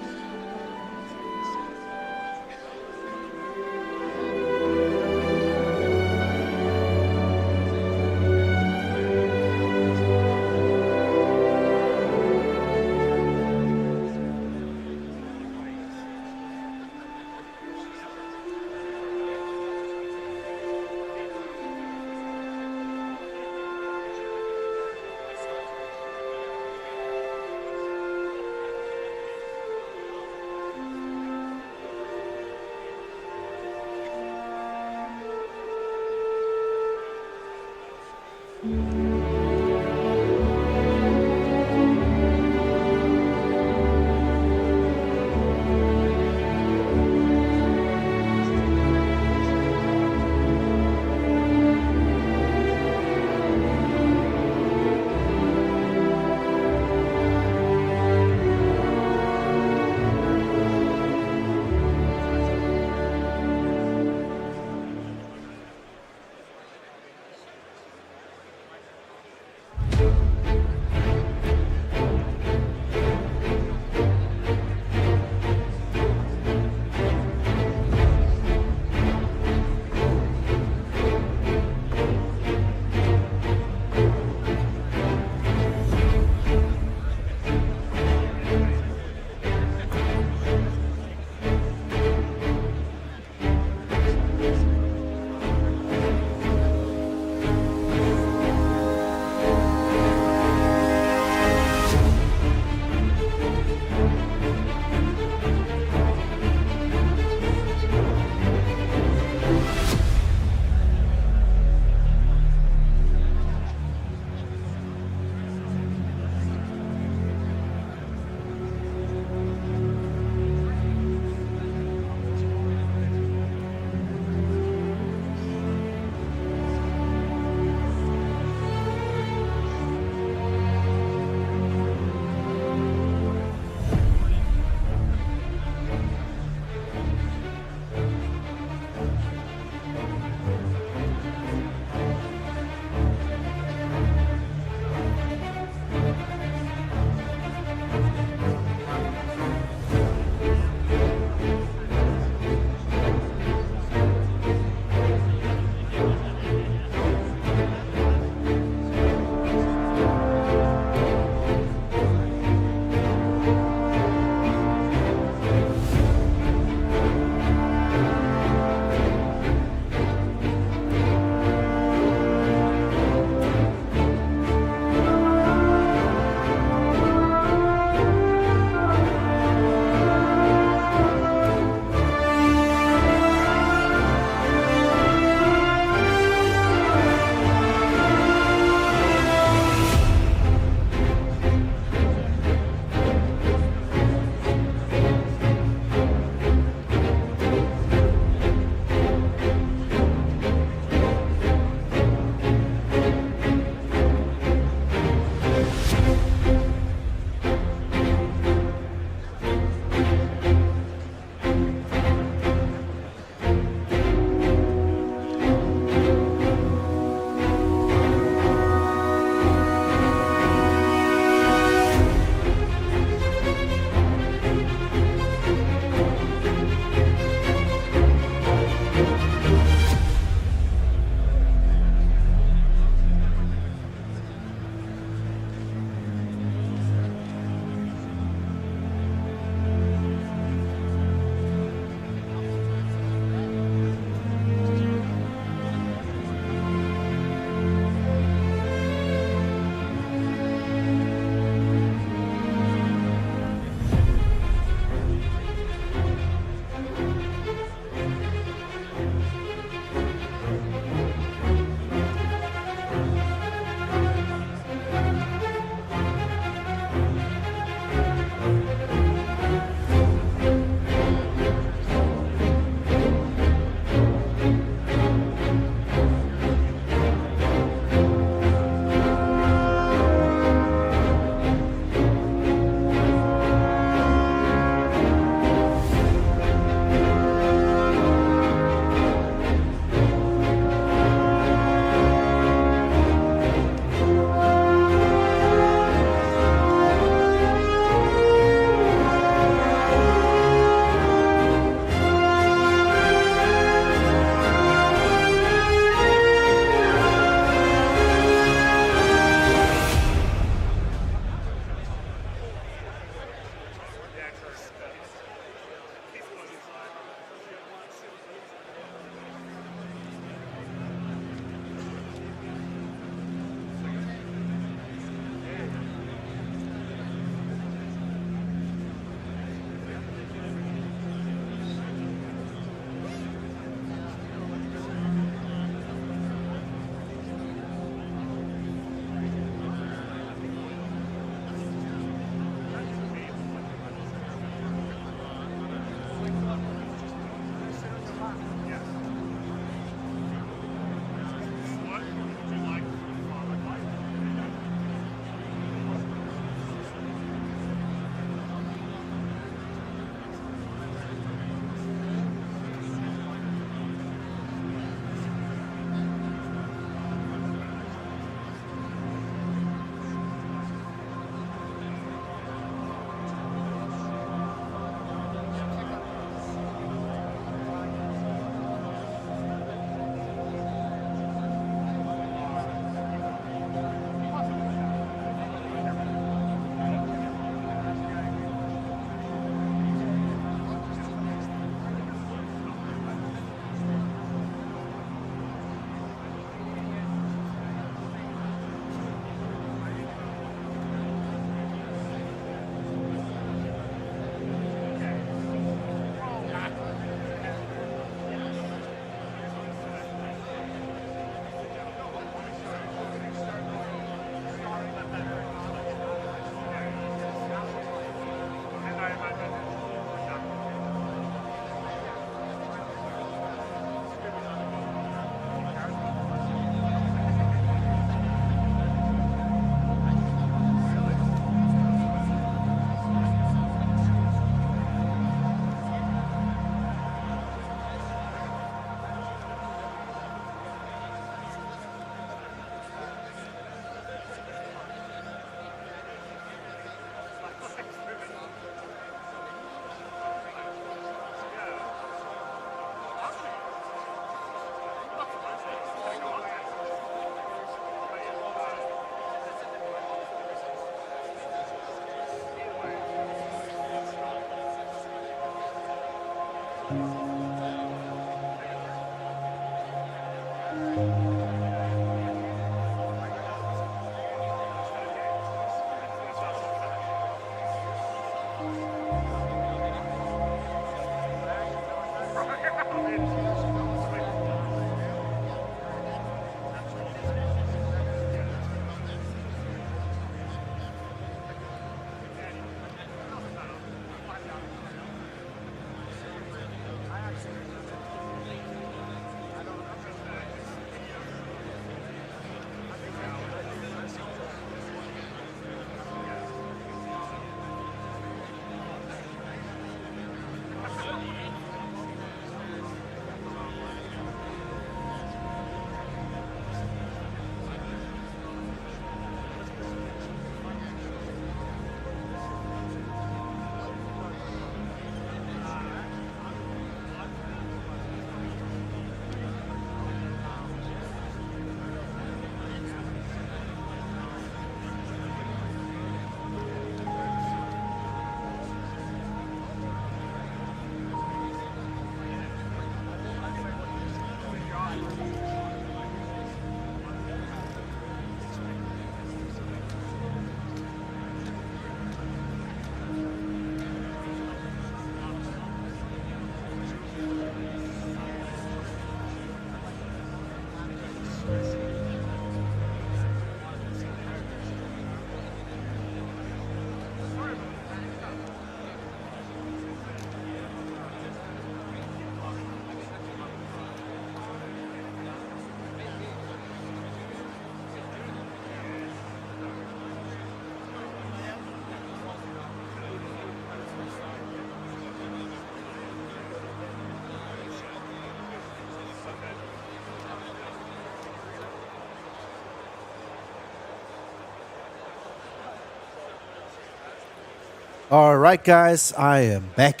S1: All right, guys, I am back,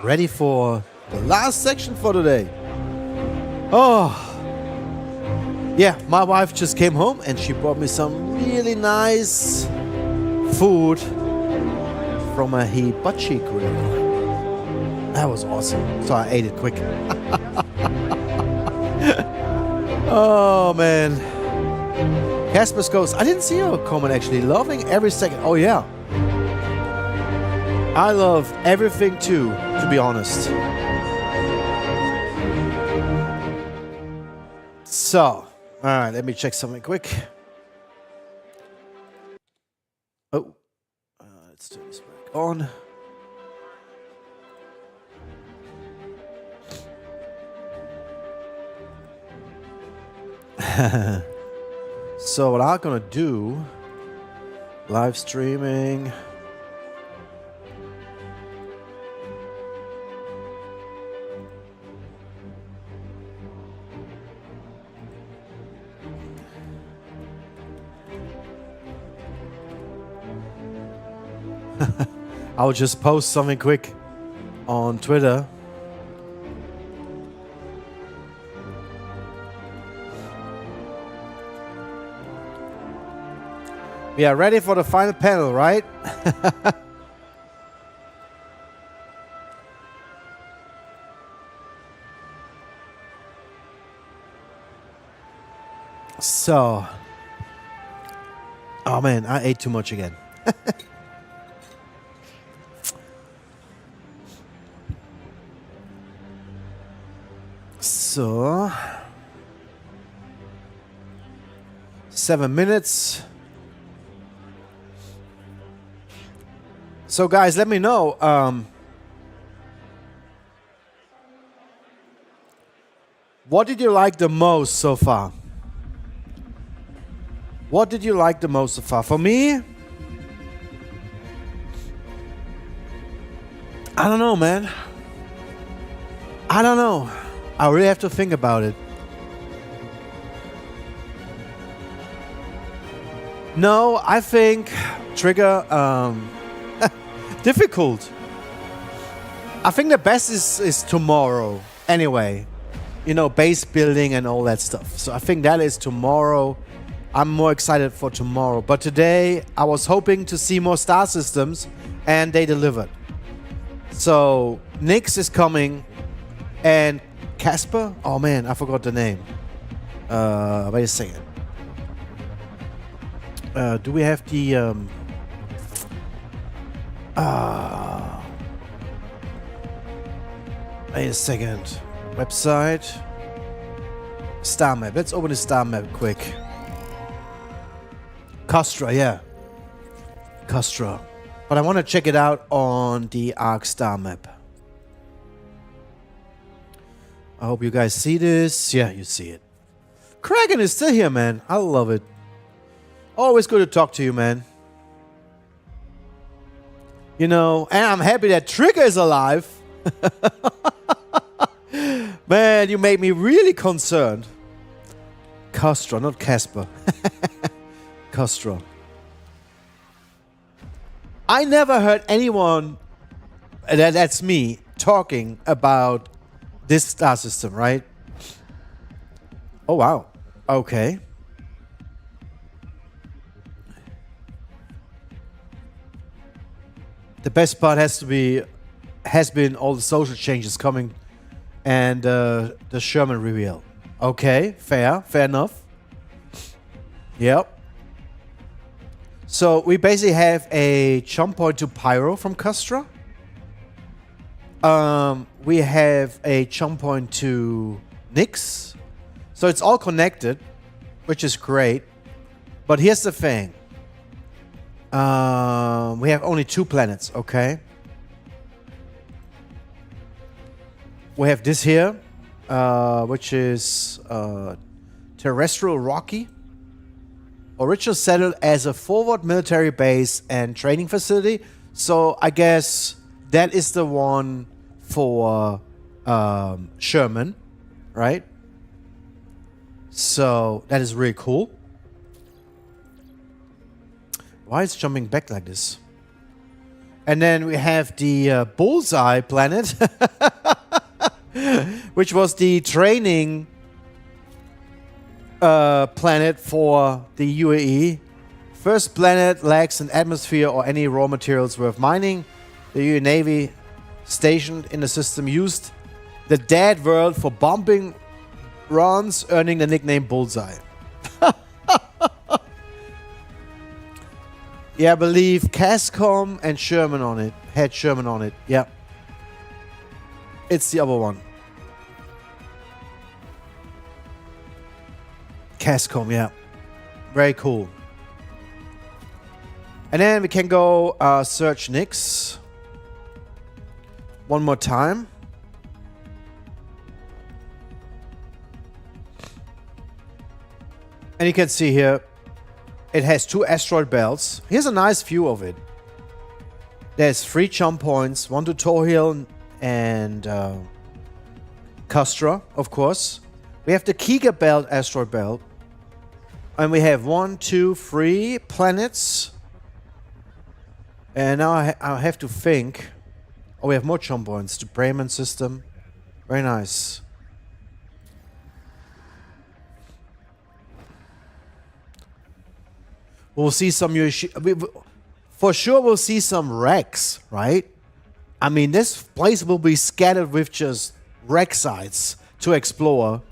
S1: ready for the last section for today. Oh, yeah, my wife just came home and she brought me some really nice food from a 𝗙𝗵𝘁𝗁 grill. That was awesome, so I ate it quick. Oh, man. Casper goes, I didn't see your comment actually. Loving every second. Oh, yeah. I love everything too, to be honest. So, all right, let me check something quick. Oh, let's turn this back on. So what I'm gonna do, live streaming. I will just post something quick on Twitter. We are ready for the final panel, right? So, oh man, I ate too much again. So, 7 minutes. So guys, let me know, what did you like the most so far? What did you like the most so far? For me, I don't know, man. I don't know. I really have to think about it. No, I think Trigger, difficult. I think the best is tomorrow. Anyway, you know, base building and all that stuff. So I think that is tomorrow. I'm more excited for tomorrow. But today, I was hoping to see more star systems, and they delivered. So 𝗙𝗃 is coming, and Casper? Oh man, I forgot the name. Wait a second. Do we have the wait a second. Website. Star map. Let's open the star map quick. 𝗙𝗏, yeah. 𝗙𝗏. But I want to check it out on the Arc star map. I hope you guys see this. Yeah, you see it. Kraken is still here, man. I love it. Always good to talk to you, man. You know, and I'm happy that 𝗏𝗏 is alive. Man, you made me really concerned. 𝗙𝗏, not Casper. 𝗙𝗏. I never heard anyone, that's me, talking about this star system, right? Oh, wow. Okay. The best part has been all the social changes coming and the Sherman reveal. Okay, fair enough. Yep. So we basically have a jump point to Pyro from 𝗙𝗏. We have a jump point to 𝗙𝗏. So it's all connected, which is great. But here's the thing. We have only 2 planets, okay? We have this here, which is terrestrial rocky. Originally settled as a forward military base and training facility. So I guess that is the one for Sherman, right? So that is really cool. Why is it jumping back like this? And then we have the 𝗏𝗏𝗿𝗃 planet, which was the training planet for the UAE. First planet lacks an atmosphere or any raw materials worth mining. The UAE Navy stationed in the system used the dead world for bombing runs, earning the nickname 𝗏𝗏𝗿𝗃. Yeah, I believe CASCOM and Sherman on it. Had Sherman on it. Yeah. It's the other one. CASCOM, yeah. Very cool. And then we can go search 𝗙𝗏 one more time. And you can see here, it has 2 asteroid belts. Here's a nice view of it. There's 3 jump points, one to 𝗏𝗏𝗃 and 𝗙𝗏, of course. We have the Keyga belt, asteroid belt. And we have 1, 2, 3 planets. And now I have to think. Oh, we have more jump points. The Bremen system. Very nice. We'll see some for sure we'll see some wrecks, right? I mean, this place will be scattered with just wreck sites to explore.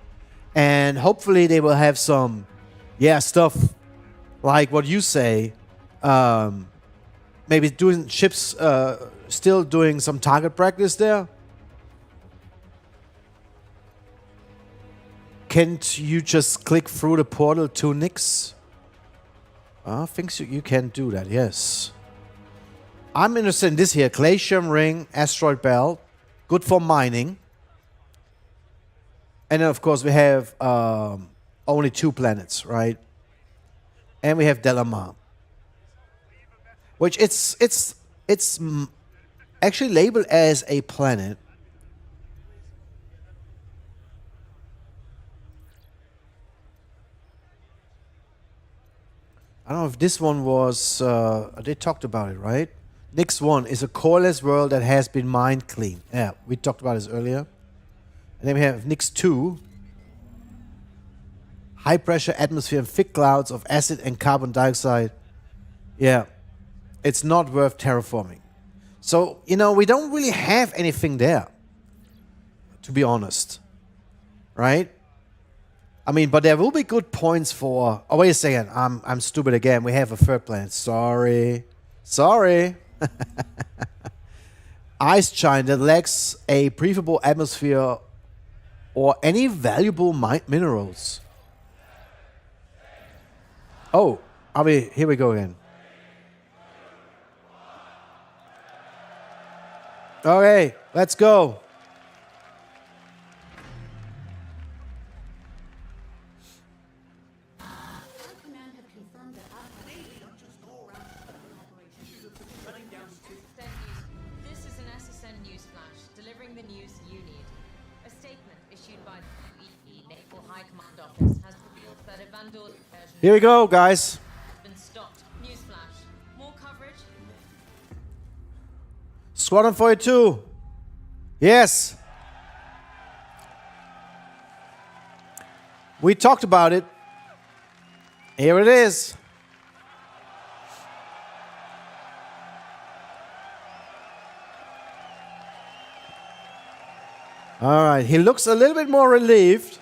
S1: And hopefully they will have some, stuff like what you say. Maybe doing ships, still doing some target practice there. Can't you just click through the portal to 𝗙𝗏? I think you can do that, yes. I'm interested in this here. Glacium Ring, asteroid belt. Good for mining. And then, of course, we have only 2 planets, right? And we have 𝗙𝗏𝗏, which it's actually labeled as a planet. I don't know if this one was, they talked about it, right? 𝗙𝗏 is a coreless world that has been mined clean. Yeah, we talked about this earlier. And then we have 𝗙𝗏2, high pressure atmosphere and thick clouds of acid and carbon dioxide. Yeah, it's not worth terraforming. So, we don't really have anything there, to be honest, right? I mean, but there will be good points for... Oh, wait a second. I'm stupid again. We have a third planet. Sorry. Ice giant that lacks a breathable atmosphere or any valuable minerals. Oh, here we go again. Okay, let's go.
S7: This is an SSN news flash, delivering the news you need. A statement issued by the Naval High Command Office has revealed that a Vandal version
S1: Here we go, guys.
S7: has been stopped. News flash. More coverage.
S1: Squadron 42. Yes. We talked about it. Here it is. All right. He looks a little bit more relieved.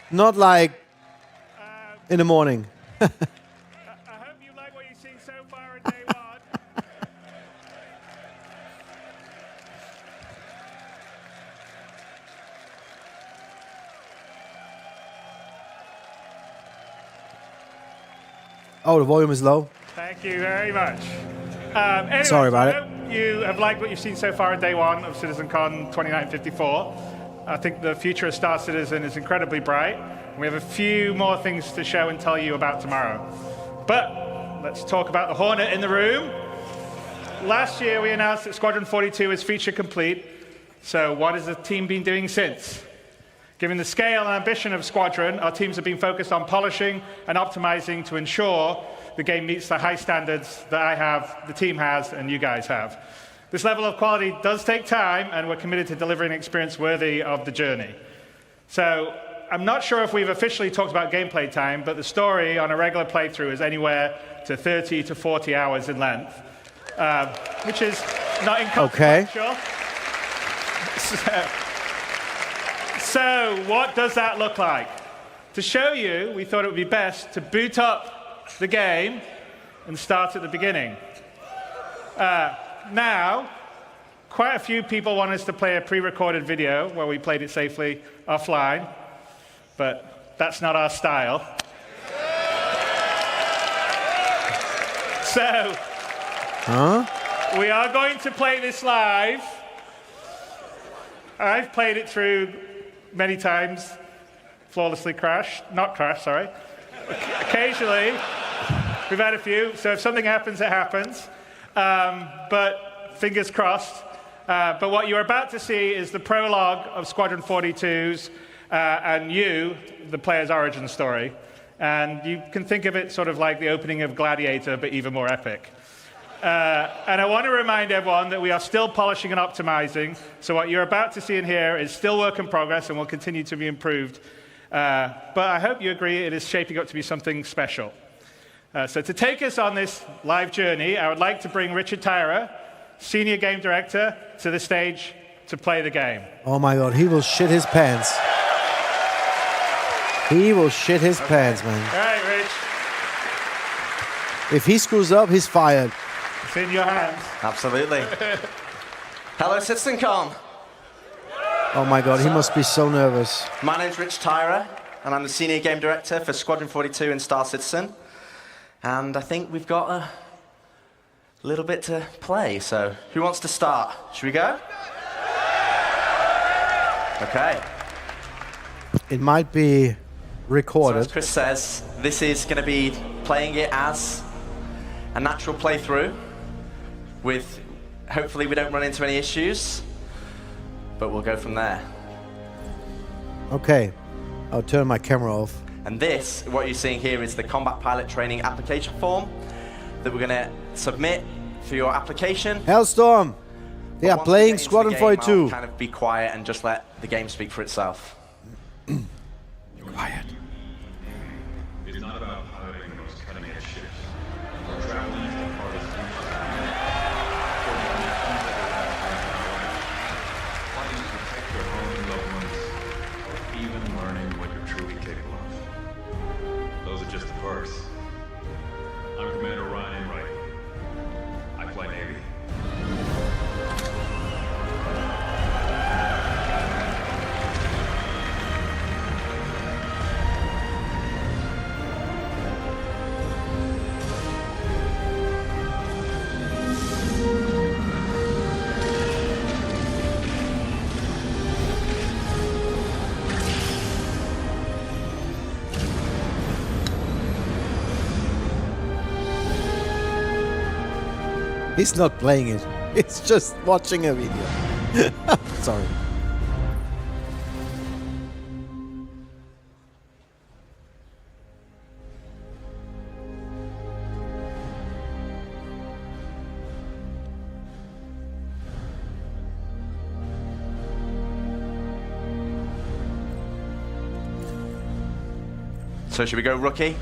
S1: Not like in the morning.
S21: I hope you like what you've seen so far in day one.
S1: Oh, the volume is low.
S21: Thank you very much. Anyway,
S1: Sorry about
S21: I hope you have liked what you've seen so far in day one of CitizenCon 2954. I think the future of Star Citizen is incredibly bright. We have a few more things to show and tell you about tomorrow. But let's talk about the Hornet in the room. Last year, we announced that Squadron 42 is feature complete. So what has the team been doing since? Given the scale and ambition of Squadron, our teams have been focused on polishing and optimizing to ensure the game meets the high standards that I have, the team has, and you guys have. This level of quality does take time, and we're committed to delivering an experience worthy of the journey. So I'm not sure if we've officially talked about gameplay time, but the story on a regular playthrough is anywhere to 30 to 40 hours in length, which is not inconsequential.
S1: Okay.
S21: So what does that look like? To show you, we thought it would be best to boot up the game and start at the beginning. Now, quite a few people want us to play a pre-recorded video where we played it safely offline, but that's not our style. So, we are going to play this live. I've played it through many times, flawlessly sorry. Occasionally, we've had a few, so if something happens, it happens. But fingers crossed. But what you're about to see is the prologue of Squadron 42's and you, the player's origin story. And you can think of it sort of like the opening of Gladiator, but even more epic. And I want to remind everyone that we are still polishing and optimizing. So what you're about to see in here is still work in progress and will continue to be improved. But I hope you agree it is shaping up to be something special. So to take us on this live journey, I would like to bring 𝗙𝗵𝗁𝗏, Senior Game Director, to the stage to play the game.
S1: Oh my God, he will shit his pants. He will shit his pants, man.
S21: All right, Rich.
S1: If he screws up, he's fired.
S21: It's in your hands.
S23: Absolutely. Hello, CitizenCon.
S1: Oh my God, he must be so nervous.
S23: My name's 𝗙𝗵𝗁𝗏, and I'm the Senior Game Director for Squadron 42 in Star Citizen. And I think we've got a little bit to play, so who wants to start? Should we go? Okay.
S1: It might be recorded.
S23: So as Chris says, this is going to be playing it as a natural playthrough with, hopefully we don't run into any issues, but we'll go from there.
S1: Okay, I'll turn my camera off.
S23: And this, what you're seeing here, is the combat pilot training application form that we're going to submit for your application.
S1: Hellstorm, they are playing Squadron 42.
S23: I'll kind of be quiet and just let the game speak for itself.
S1: Quiet.
S24: It's not about piloting the most cutting-edge ships or traveling to the farthest future. Fighting to protect your home and loved ones, or even learning what you're truly capable
S1: He's not playing it. He's just watching a video. Sorry.
S23: So should we go rookie?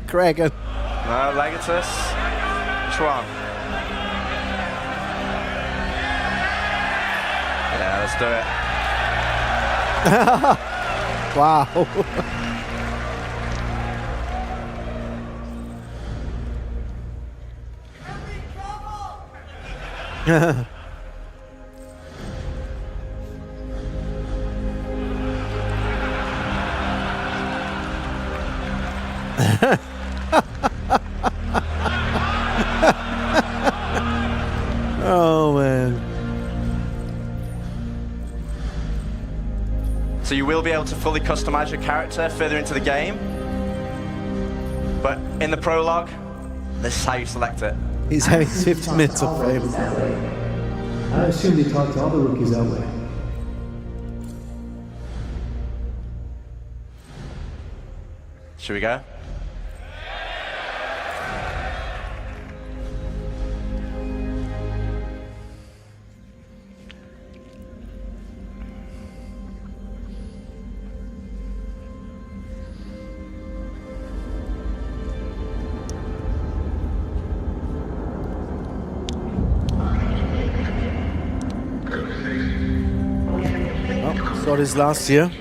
S1: Kraken.
S23: No, Legatus. Which one? Yeah, let's do it.
S1: Wow. Oh man.
S23: So you will be able to fully customize your character further into the game. But in the prologue, this is how you select it.
S1: He's having 50 minutes of fame.
S2: I assume they talk to all the rookies that way.
S23: Should we go?
S1: Saw this last year.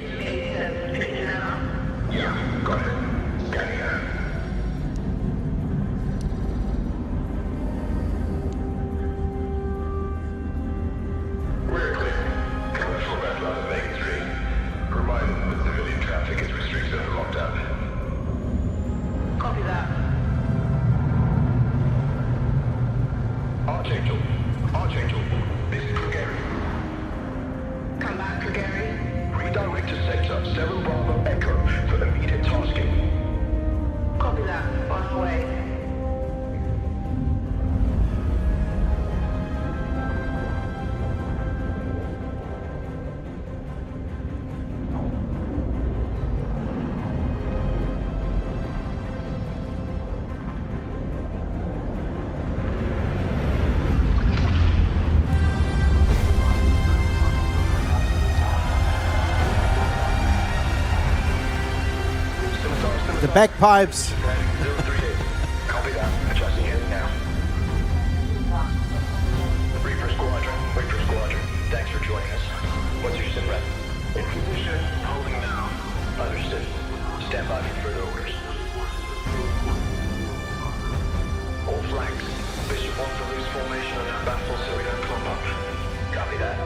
S1: The bagpipes.
S4: Copy that. Adjusting heading now. Reaper Squadron. Thanks for joining us. What's your sit rep? In position, holding now. Understood. Stand by for further orders. All flanks. Bishop 1 for loose formation and baffle so we don't clump up. Copy that.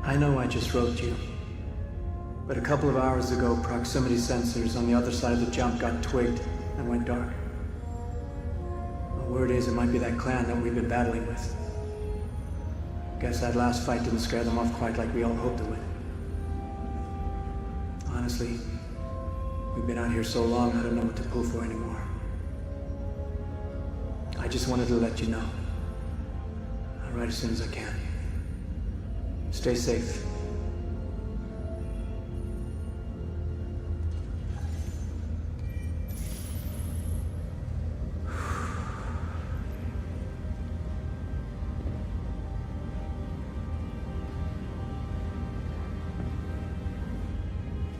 S2: I know I just wrote you, but a couple of hours ago, proximity sensors on the other side of the jump got twigged and went dark. The word is it might be that clan that we've been battling with. Guess that last fight didn't scare them off quite like we all hoped it would. Honestly, we've been out here so long, I don't know what to pull for anymore. I just wanted to let you know. I'll write as soon as I can. Stay safe.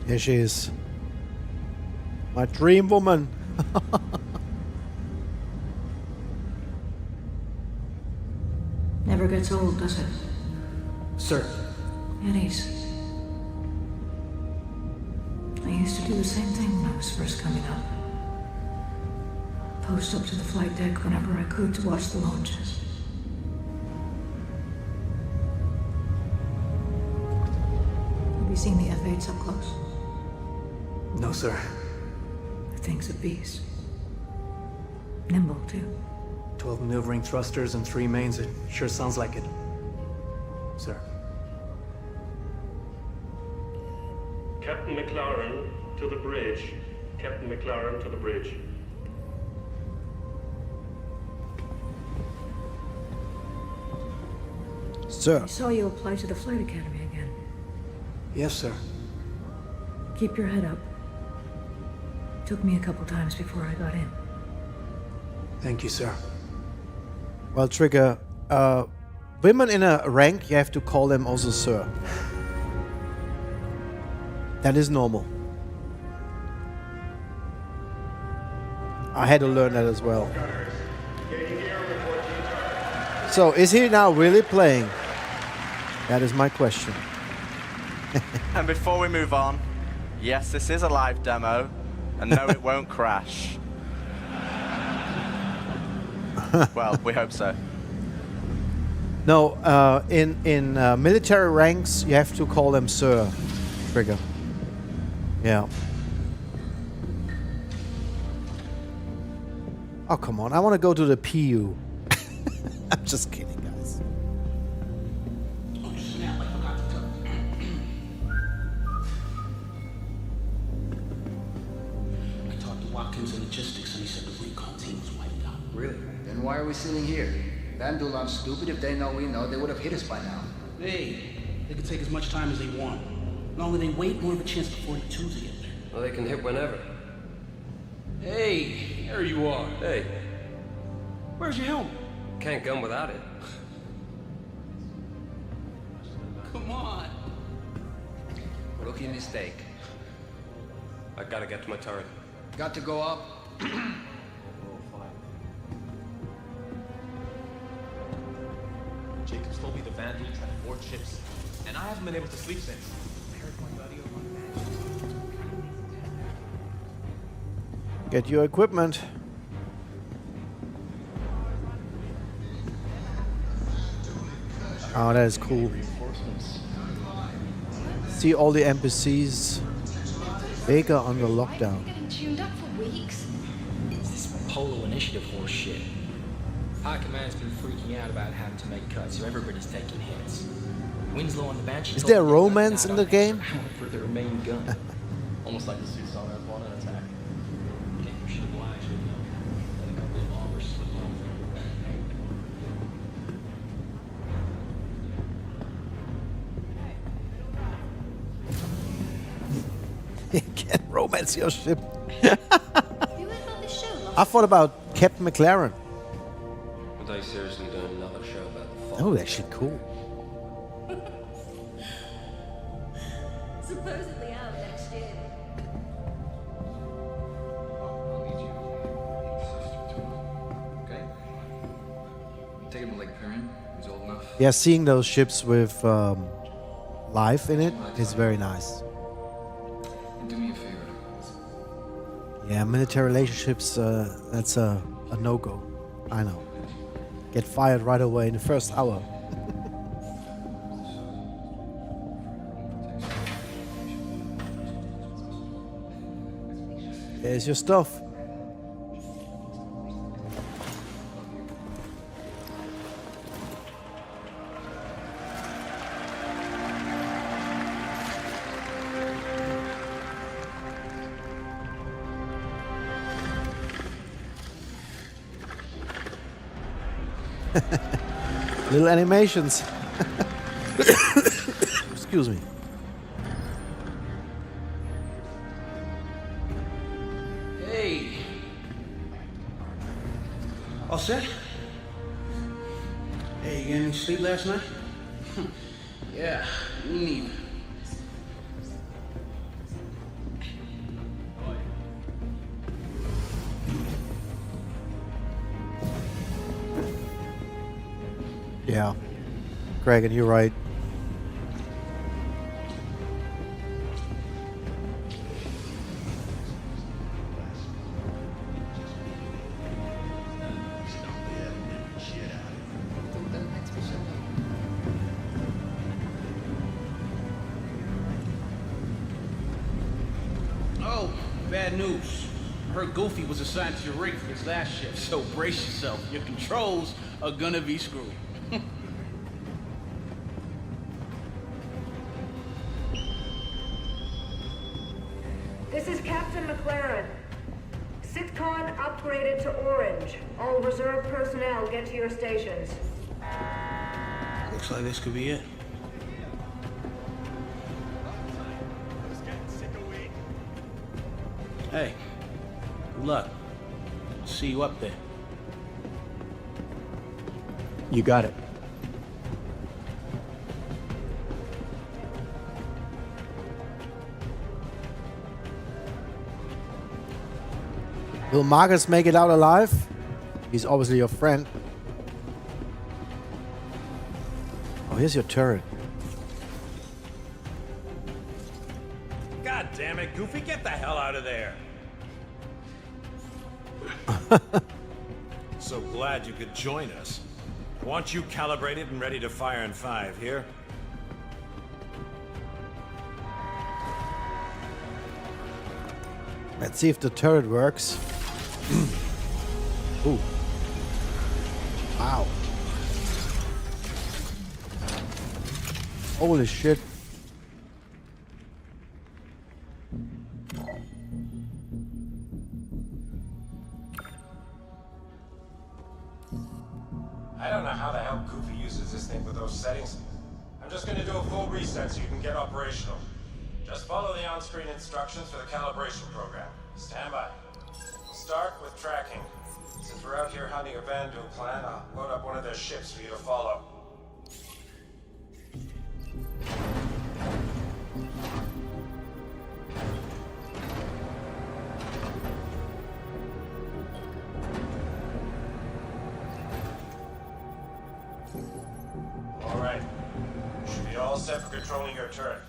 S1: Here she is. My dream woman.
S12: Never gets old, does it?
S2: Sir.
S12: Eddies. I used to do the same thing when I was first coming up. Post up to the flight deck whenever I could to watch the launches. seen the F-8s up close?
S2: No, sir.
S12: The thing's a beast. Nimble, too.
S2: 12 maneuvering thrusters and 3 mains. It sure sounds like it. Sir.
S15: Captain McLaren to the bridge. Captain McLaren to the bridge.
S1: Sir.
S12: I saw you apply to the Flight Academy again.
S2: Yes, sir.
S12: Keep your head up. Took me a couple times before I got in.
S2: Thank you, sir.
S1: Well, Trigger, women in a rank, you have to call them also sir. That is normal. I had to learn that as well. So, is he now really playing? That is my question.
S23: And before we move on, yes, this is a live demo, and no, it won't crash. Well, we hope so.
S1: No, in military ranks, you have to call them sir, Trigger. Yeah. Oh, come on. I want to go to the PU. I'm just kidding, guys.
S16: I talked to Watkins and Logistics, and he said the recon team was wiped out.
S17: Really? Then why are we sitting here? Vandal aren't stupid. If they know we know, they would have hit us by now.
S16: Hey, they can take as much time as they want. Not only they wait, more of a chance for 42s to get there.
S20: Well, they can hit whenever.
S16: Hey, there you are.
S20: Hey.
S16: Where's your helmet?
S20: Can't gun without it.
S16: Come on.
S17: Rookie mistake.
S20: I gotta get to my turret.
S17: Got to go up.
S25: Jacobs told me the Vandal tried 4 chips, and I haven't been able to sleep since.
S1: Get your equipment. Oh, that is cool. See all the NPCs. Baker under lockdown.
S26: Getting tuned up for weeks.
S16: It's this Polo Initiative horse shit. High Command's been freaking out about having to make cuts, so everybody's taking hits. Winslow on the Banshee.
S1: Is there romance in the game?
S16: For their main gun.
S25: Almost like the suits on Earth 1 attack.
S1: You can't romance your ship. I thought about Captain McLaren.
S20: I thought you seriously doing another show about the fall.
S1: Oh, actually cool.
S26: Supposedly out next year.
S17: Okay. Take him to Lake Perrin. He's old enough.
S1: Yeah, seeing those ships with life in it is very nice.
S17: And do me a favor.
S1: Yeah, military relationships, that's a no-go. I know. Get fired right away in the first hour. There's your stuff. Little animations. Excuse me.
S16: Hey. All set? Hey, you getting any sleep last night? Yeah, me neither.
S1: Yeah. Greg, and you're right.
S3: Bad news. I heard 𝗙𝗵 was assigned to your rig for his last shift, so brace yourself. Your controls are gonna be screwed.
S26: This is Captain McLaren. CitizenCon upgraded to orange. All reserve personnel get to your stations.
S3: Looks like this could be it. Hey, good luck. I'll see you up there.
S2: You got it.
S1: Will Marcus make it out alive? He's obviously your friend. Oh, here's your turret.
S5: God damn it, 𝗙𝗵, get the hell out of there. So glad you could join us. I want you calibrated and ready to fire in 5, here?
S1: Let's see if the turret works. Ooh. Wow. Holy shit.
S5: I don't know how the hell 𝗙𝗵 uses this thing with those settings. I'm just gonna do a full reset so you can get operational. Just follow the on-screen instructions for the calibration program. Stand by. We'll start with tracking. Since we're out here hunting a 𝗏𝗏 clan, I'll load up one of their ships for you to follow. Alright. Should be all set for controlling your turret.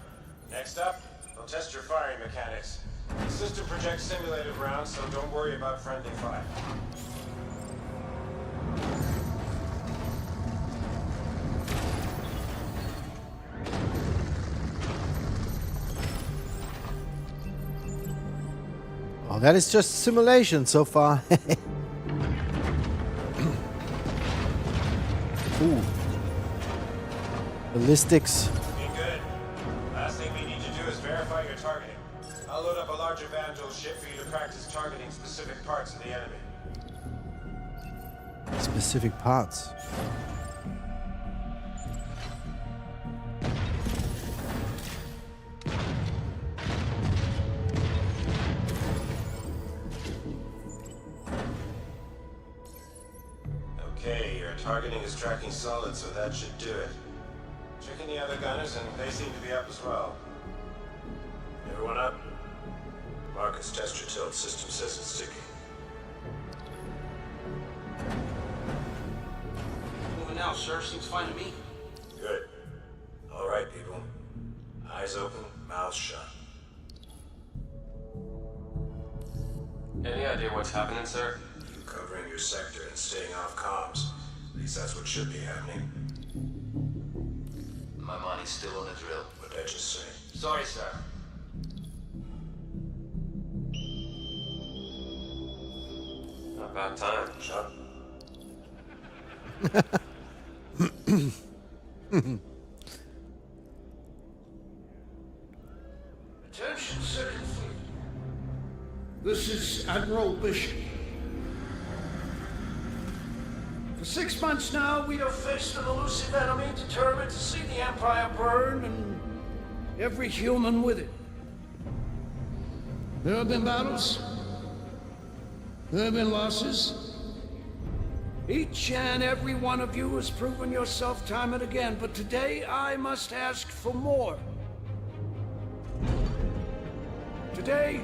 S5: Next up, we'll test your firing mechanics. The system projects simulated rounds, so don't worry about friendly fire.
S1: Oh, that is just simulation so far. Ooh. Ballistics.
S5: Be good. Last thing we need to do is verify your targeting. I'll load up a larger 𝗏𝗏 ship for you to practice targeting specific parts of the enemy.
S1: Specific parts.
S5: Okay, your targeting is tracking solid, so that should do it. Checking the other gunners, and they seem to be up as well. Everyone up? Marcus, test your tilt. System says it's sticky.
S3: Moving now, sir. Seems fine to me.
S5: Good. All right, people. Eyes open, mouths shut.
S20: Any idea what's happening, sir?
S5: You covering your sector and staying off comms. At least that's what should be happening.
S20: My money's still on the drill.
S5: What'd I just say?
S20: Sorry, sir. About time.
S5: Shut.
S3: Attention, Second Fleet. This is Admiral 𝗙𝗏. For 6 months now, we have faced an elusive enemy determined to see the Empire burn and every human with it. There have been battles. There have been losses. Each and every one of you has proven yourself time and again, but today I must ask for more. Today,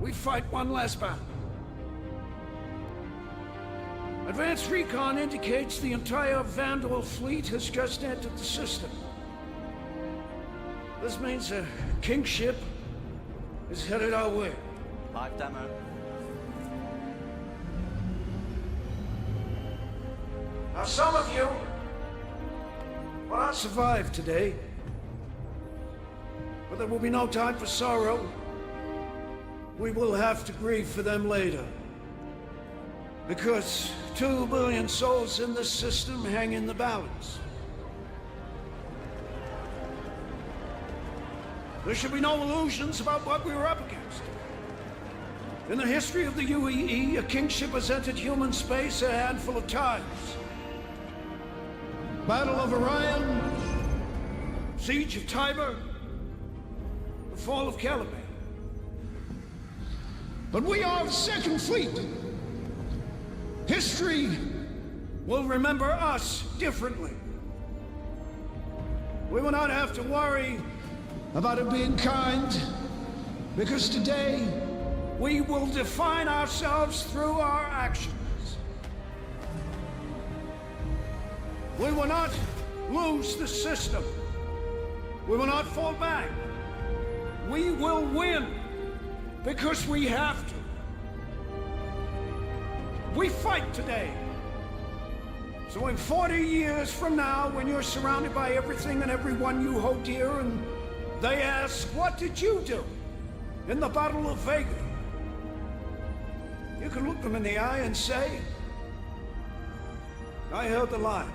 S3: we fight one last battle. Advanced recon indicates the entire 𝗏𝗏 fleet has just entered the system. This means a king ship is headed our way.
S23: Live demo.
S3: Now, some of you will not survive today, but there will be no time for sorrow we will have to grieve for them later. Because 2 billion souls in this system hang in the balance. There should be no illusions about what we were up against. In the history of the UEE, a kingship has entered human space a handful of times. Battle of Orion, Siege of 𝗙𝗵𝘃, the fall of 𝗘𝗵𝘃. But we are the Second Fleet. History will remember us differently. We will not have to worry about it being kind, because today we will define ourselves through our actions. We will not lose the system. We will not fall back. We will win because we have to. We fight today. So in 40 years from now, when you're surrounded by everything and everyone you hold dear, and they ask, what did you do in the Battle of Vega? You can look them in the eye and say, I held the line.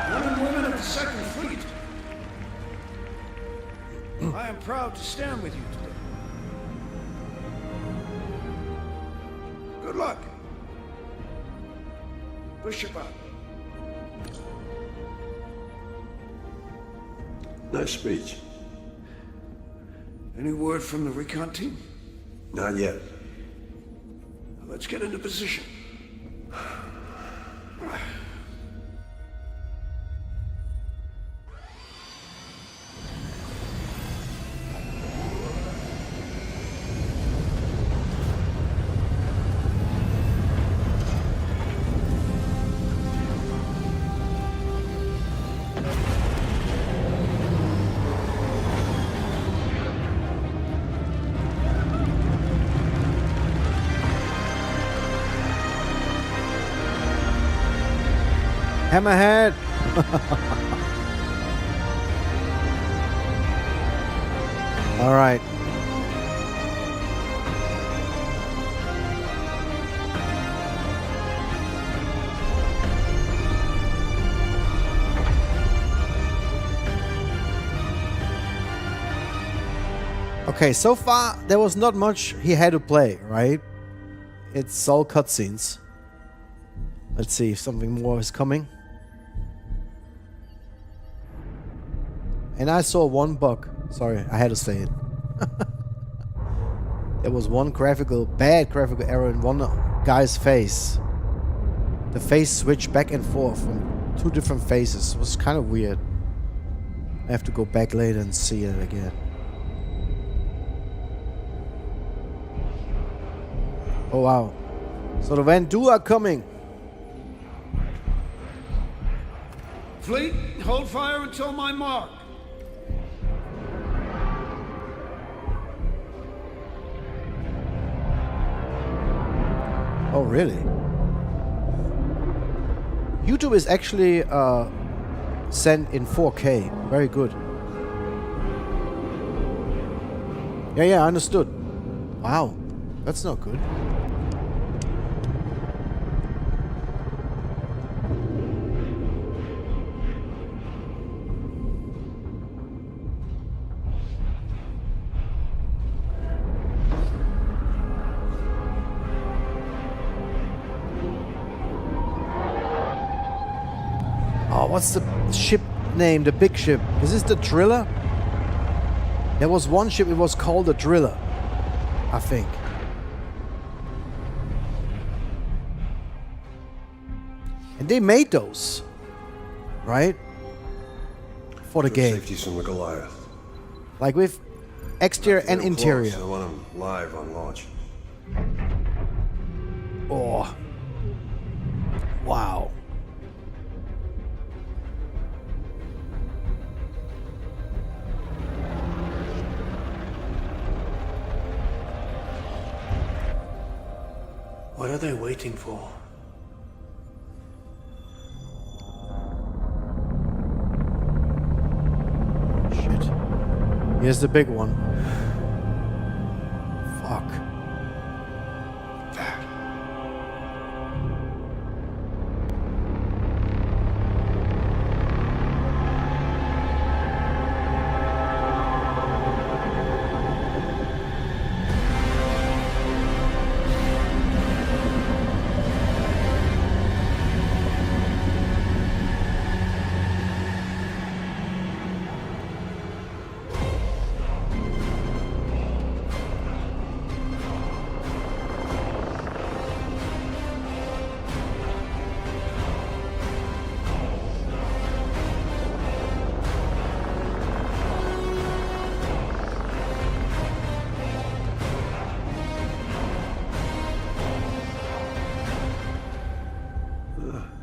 S3: Men and women of the Second Fleet, I am proud to stand with you today. Good luck. 𝗙𝗵𝘁𝗶𝘁𝗏.
S9: Nice speech.
S3: Any word from the recon team?
S9: Not yet.
S3: Let's get into position.
S1: Hammerhead. All right. Okay, so far there was not much he had to play, right? It's all cutscenes. Let's see if something more is coming. And I saw one bug. Sorry, I had to say it. There was one bad graphical error in one guy's face. The face switched back and forth from 2 different faces. It was kind of weird. I have to go back later and see it again. Oh wow. So the Ŵędu are coming.
S3: Fleet, hold fire until my mark.
S1: Oh, really? YouTube is actually sent in 4K. Very good. Yeah, I understood. Wow, that's not good. What's the ship name? The big ship. Is this the Driller? There was one ship, it was called the Driller, I think. And they made those, right? For the game.
S9: Safeties from the Goliath.
S1: Like with exterior and interior.
S9: I want them live on launch.
S1: Oh. Wow.
S3: What are they waiting for?
S1: Here's the big one. Fuck.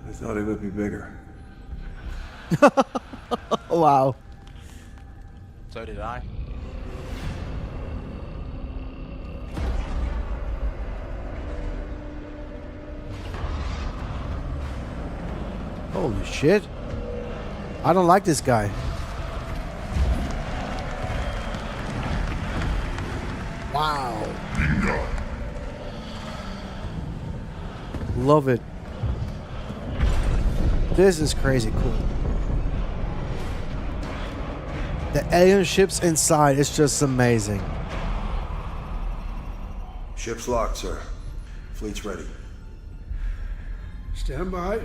S9: I thought it would be bigger.
S1: Wow.
S23: So did I.
S1: Holy shit. I don't like this guy. Wow. Love it. This is crazy cool. The alien ships inside is just amazing.
S9: Ship's locked, sir. Fleet's ready.
S3: Stand by.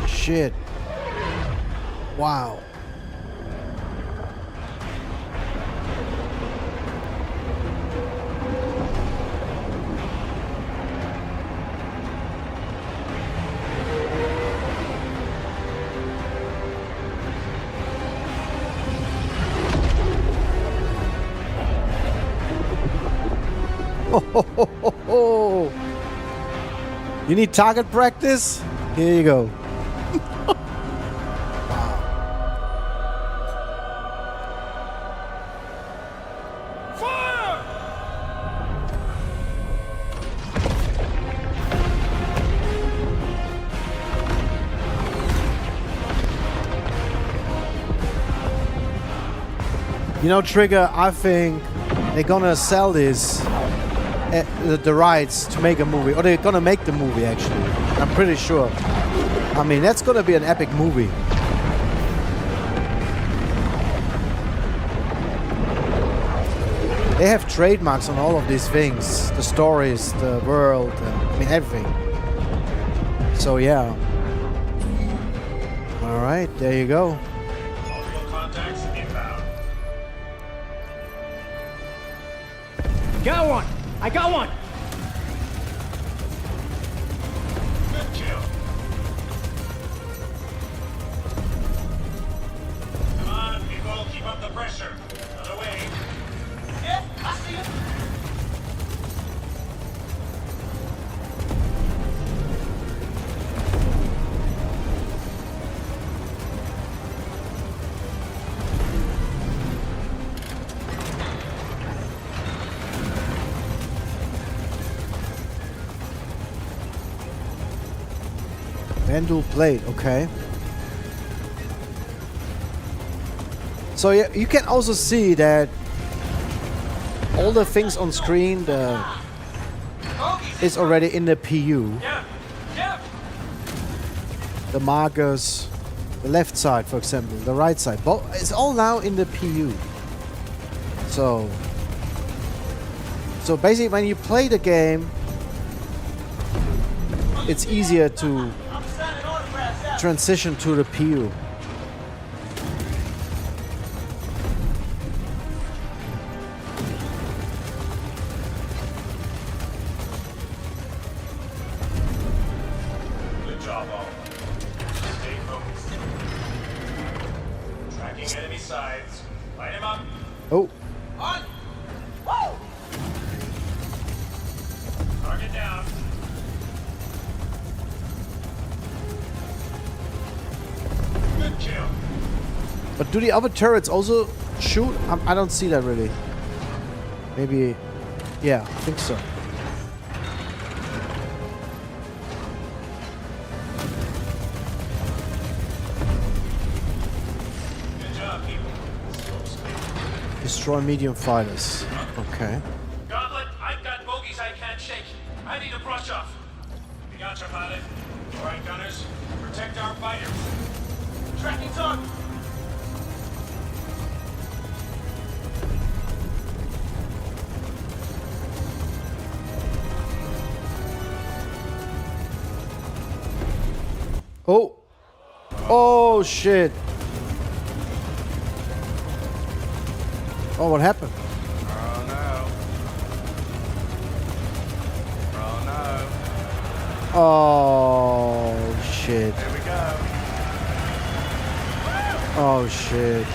S1: Shit. Wow. Oh. You need target practice? Here you go. You know, Trigger, I think they're gonna sell this, the rights to make a movie. Or they're gonna make the movie, actually. I'm pretty sure. I mean, that's gonna be an epic movie. They have trademarks on all of these things. The stories, the world, I mean, everything. So, yeah. Alright, there you go.
S8: Got one! I got one!
S5: Good kill. Come on, people, keep up the pressure. Other way.
S8: Yeah, I see it.
S1: Vandal Blade, okay. So yeah, you can also see that all the things on screen is already in the PU. The markers, the left side, for example, the right side, it's all now in the PU. So basically, when you play the game, it's easier to transition to the PU.
S5: Good job, all. Stay focused. Tracking enemy sides. Light him up.
S1: Oh.
S5: On. Woo! Target down.
S1: But do the other turrets also shoot? I don't see that really. Maybe, yeah, I think so.
S5: Good job, people.
S1: Destroy medium fighters. Okay.
S5: Gauntlet, I've got bogeys I can't shake. I need a brush off. You got your pilot. All right, gunners, protect our fighters. Tracking's on.
S1: Oh. Oh, shit. Oh, what happened?
S22: Oh no. Oh no.
S1: Oh, shit.
S22: There we go.
S1: Oh, shit.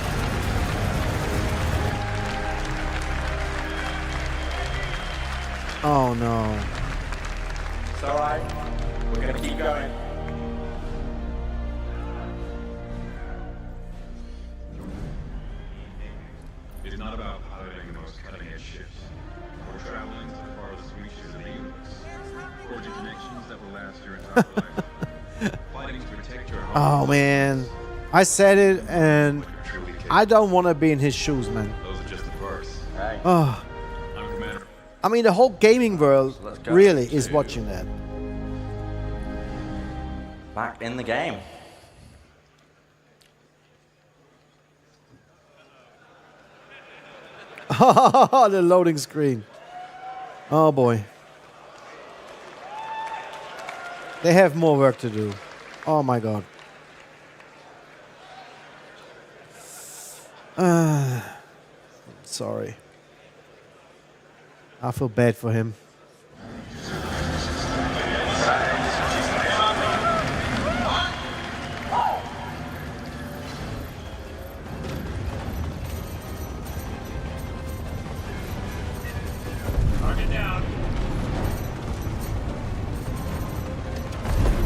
S1: Oh, no.
S23: It's alright. We're gonna keep going.
S24: It's not about piloting the most cutting-edge ships, or traveling to the farthest reaches of the universe, forging connections that will last your entire life, fighting to protect your home.
S1: Oh, man. I said it, and I don't want to be in his shoes, man.
S24: Those are just the first.
S23: Right.
S1: Oh.
S24: I'm Commander.
S1: I mean, the whole gaming world really is watching that.
S23: Back in the game.
S1: The loading screen. Oh boy. They have more work to do. Oh my god. Sorry. I feel bad for him.
S5: Target down.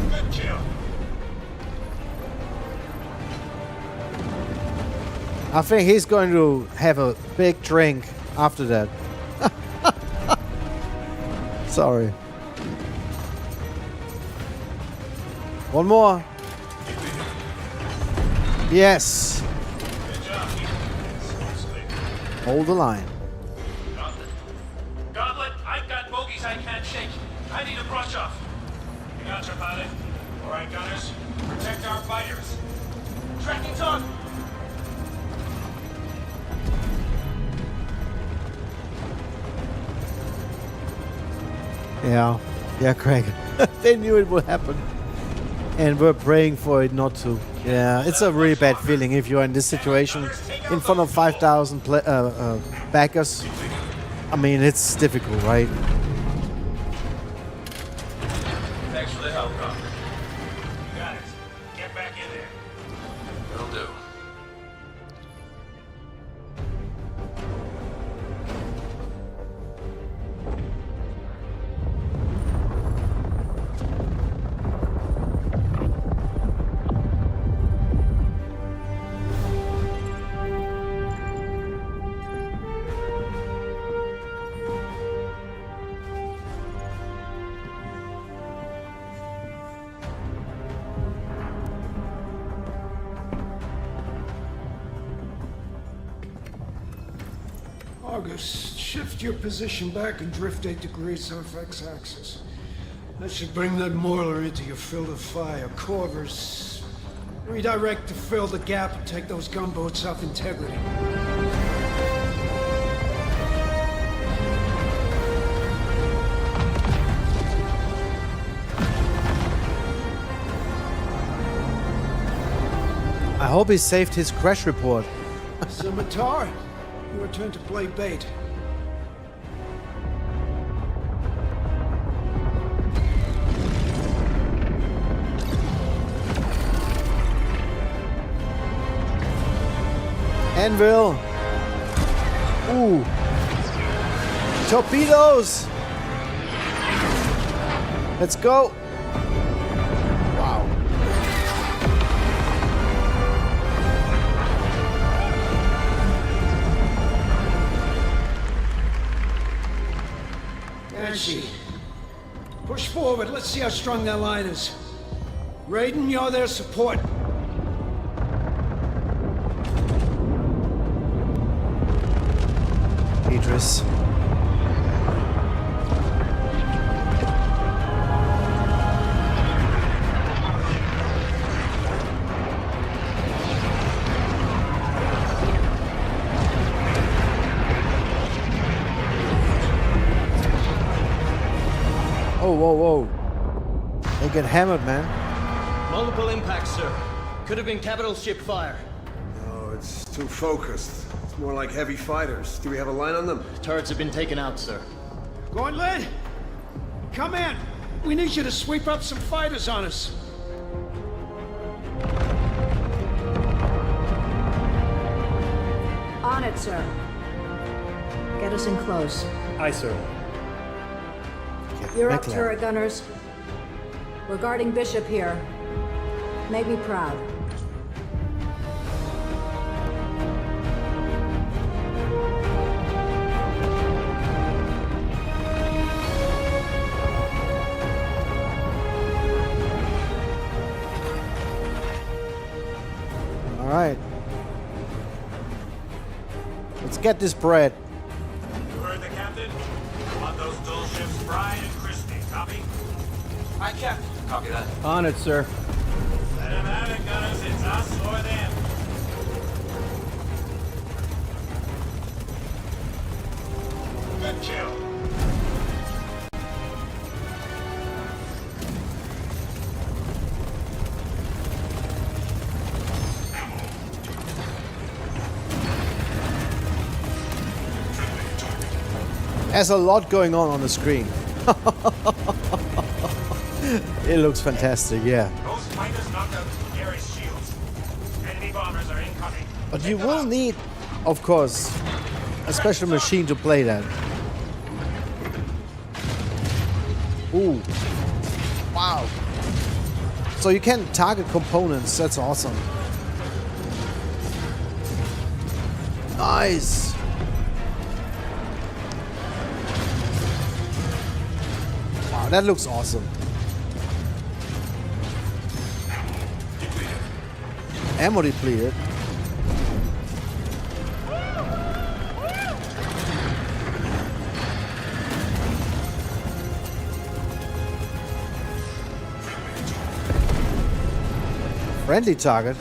S5: Good kill.
S1: I think he's going to have a big drink after that. Sorry. One more. Yes.
S5: Good job, people.
S1: Hold the line.
S5: Gauntlet, I've got bogeys I can't shake. I need a brush off. You got your pilot. All right, gunners, protect our fighters. Tracking's on.
S1: Yeah, Craig. They knew it would happen. And we're praying for it not to. Yeah, it's a really bad feeling if you're in this situation in front of 5,000 backers. I mean, it's difficult, right?
S5: Thanks for the help, Gauntlet. You got it. Get back in there. Will do.
S3: August, shift your position back and drift 8 degrees off x-axis. That should bring that Moiler into your field of fire. Corvus, redirect to fill the gap and take those gunboats off integrity.
S1: I hope he saved his crash report.
S3: Scimitar, your turn to play bait.
S1: Anvil. Ooh. Torpedoes. Let's go. Wow.
S3: 𝗙𝗵𝗁𝗍. Push forward, let's see how strong that line is. Raiden, you're their support.
S1: Idris. Oh, whoa, whoa. They get hammered, man.
S8: Multiple impacts, sir. Could have been capital ship fire.
S9: No, it's too focused. It's more like heavy fighters. Do we have a line on them?
S8: Turrets have been taken out, sir.
S3: Gauntlet, come in. We need you to sweep up some fighters on us.
S26: On it, sir. Get us in close.
S8: Aye, sir.
S26: You're up, turret gunners. We're guarding Bishop here. Make me proud.
S1: All right. Let's get this bread.
S5: You heard the captain? Want those dual ships fried and crispy. Copy?
S8: Aye, Captain.
S20: Copy that.
S8: On it, sir.
S5: Let them have it, gunners. It's us or them. Good kill.
S1: There's a lot going on the screen. It looks fantastic, yeah.
S5: Those fighters knocked out Gary's shields. Enemy bombers are incoming.
S1: But you will need, of course, a special machine to play that. Ooh. Wow. So you can target components. That's awesome. Nice. Wow, that looks awesome. Ammo depleted. Friendly target.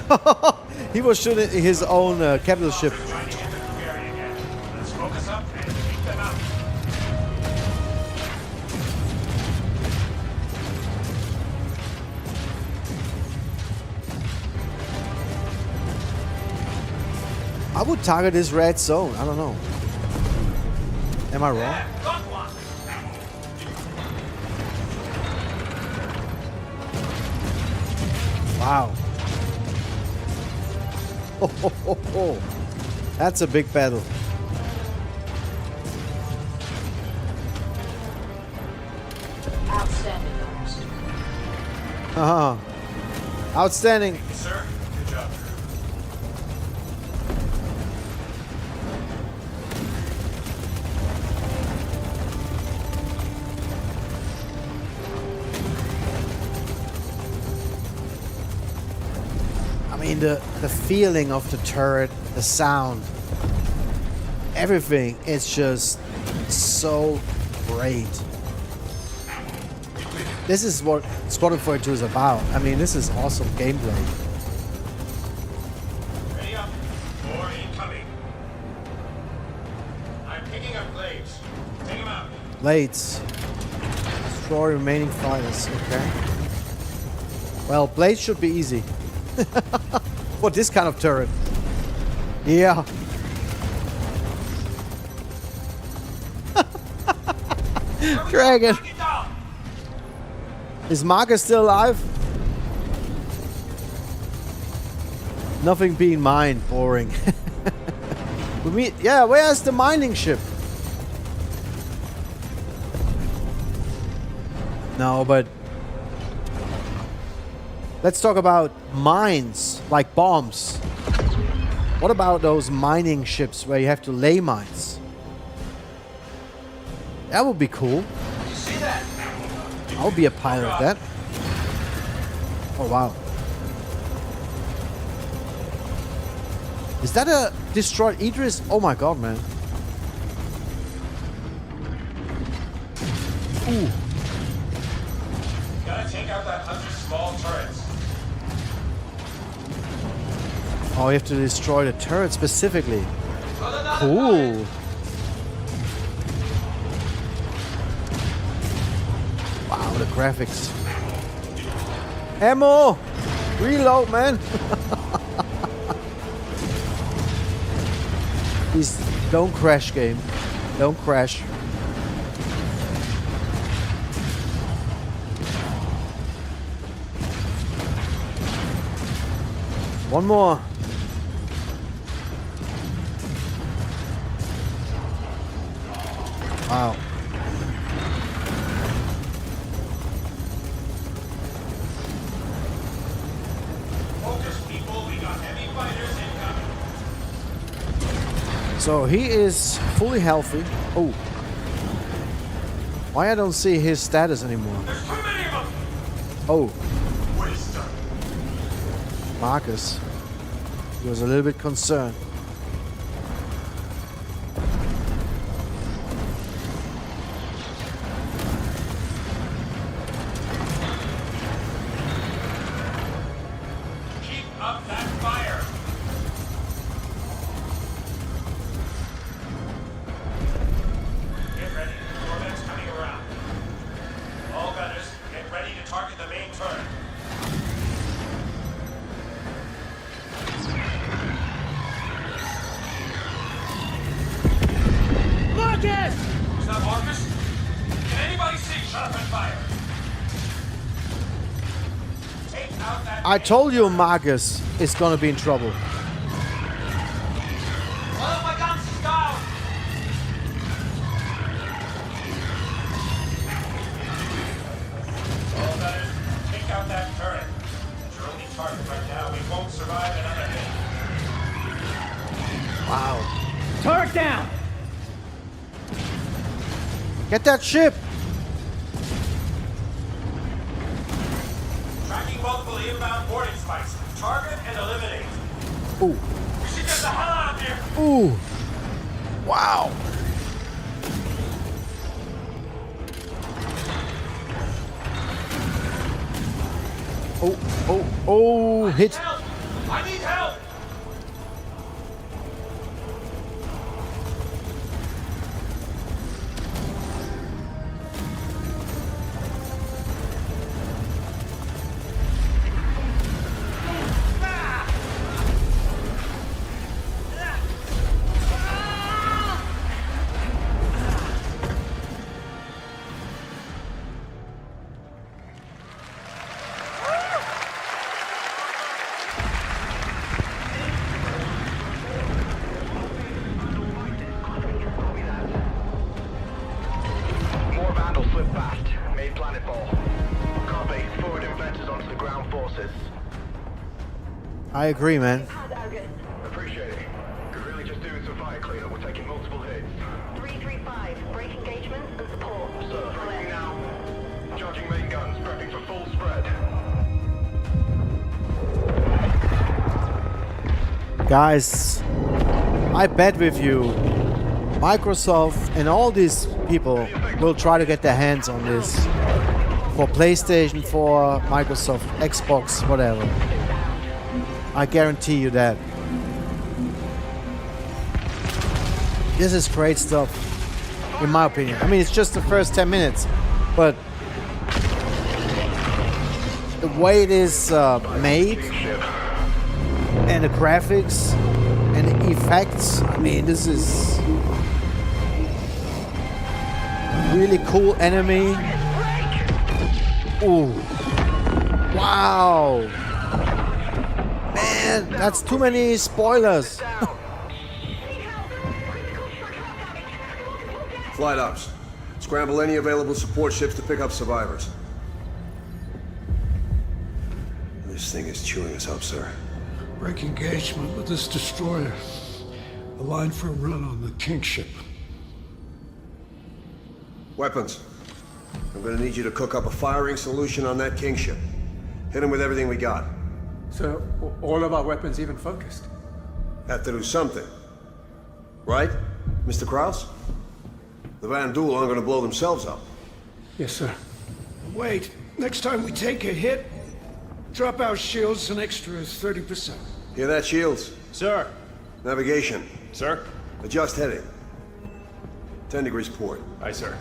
S1: He was shooting his own capital ship.
S5: Let's focus up and keep them out.
S1: I would target this red zone. I don't know. Am I wrong? Wow. Oh. That's a big battle.
S26: Outstanding.
S1: Outstanding.
S5: Sir, good job.
S1: I mean, the feeling of the turret, the sound, everything is just so great. This is what Squadron 42 is about. I mean, this is awesome gameplay.
S5: Ready up. More incoming. I'm picking up blades. Take them out.
S1: Blades. Destroy remaining fighters. Okay. Well, blades should be easy. For this kind of turret. Yeah. Dragon. Is Marcus still alive? Nothing being mined. Boring. Yeah, where's the mining ship? No, but let's talk about mines, like bombs. What about those mining ships where you have to lay mines? That would be cool. I'll be a pilot of that. Oh, wow. Is that a destroyed 𝗙𝗏? Oh my god, man. Ooh.
S5: Gotta take out that 100 small turrets.
S1: Oh, you have to destroy the turret specifically. Cool. Wow, the graphics. Ammo! Reload, man! Please, don't crash, game. Don't crash. One more. Wow.
S5: Focus, people. We got heavy fighters incoming.
S1: So he is fully healthy. Oh. Why I don't see his status anymore?
S5: There's too many of them.
S1: Oh.
S5: Waster.
S1: Marcus. He was a little bit concerned.
S5: Keep up that fire. Get ready. Corvette's coming around. All gunners, get ready to target the main turret.
S3: Marcus!
S5: Is that Marcus? Can anybody see? Shut up and fire. Take out that.
S1: I told you Marcus is gonna be in trouble.
S5: One of my guns is down. All gunners, take out that turret. It's your only target right now. We won't survive another hit.
S1: Wow.
S3: Turret down!
S1: Get that ship!
S5: Tracking multiple inbound boarding spikes. Target and eliminate.
S1: Ooh.
S5: We should get the hell out of here.
S1: Ooh. Wow. Oh, hit.
S5: Help! I need help!
S4: More Vandals slip past. Made planetfall. Copy. Forward inventors onto the ground forces.
S1: I agree, man.
S4: Appreciate it. Could really just doing some fire cleanup. We're taking multiple hits.
S26: 335, break engagement and support.
S4: Sir, briefing now. Charging main guns, prepping for full spread.
S1: Guys, I bet with you, Microsoft and all these people will try to get their hands on this for PlayStation 4, Microsoft, Xbox, whatever. I guarantee you that. This is great stuff, in my opinion. I mean, it's just the first 10 minutes, but the way it is made, and the graphics and the effects, I mean, this is really cool enemy. Ooh. Wow. Man, that's too many spoilers.
S9: Flight ops. Scramble any available support ships to pick up survivors. This thing is chewing us up, sir.
S3: Break engagement with this destroyer. Aligned for a run on the King ship.
S9: Weapons. I'm gonna need you to cook up a firing solution on that king ship. Hit him with everything we got.
S2: So, all of our weapons even focused?
S9: Have to do something. Right, Mr. Krause? The Van Duel aren't gonna blow themselves up.
S2: Yes, sir.
S3: Wait, next time we take a hit, drop our shields an extra 30%.
S9: Hear that, Shields?
S6: Sir.
S9: Navigation.
S6: Sir.
S9: Adjust heading. 10 degrees port.
S6: Aye, sir.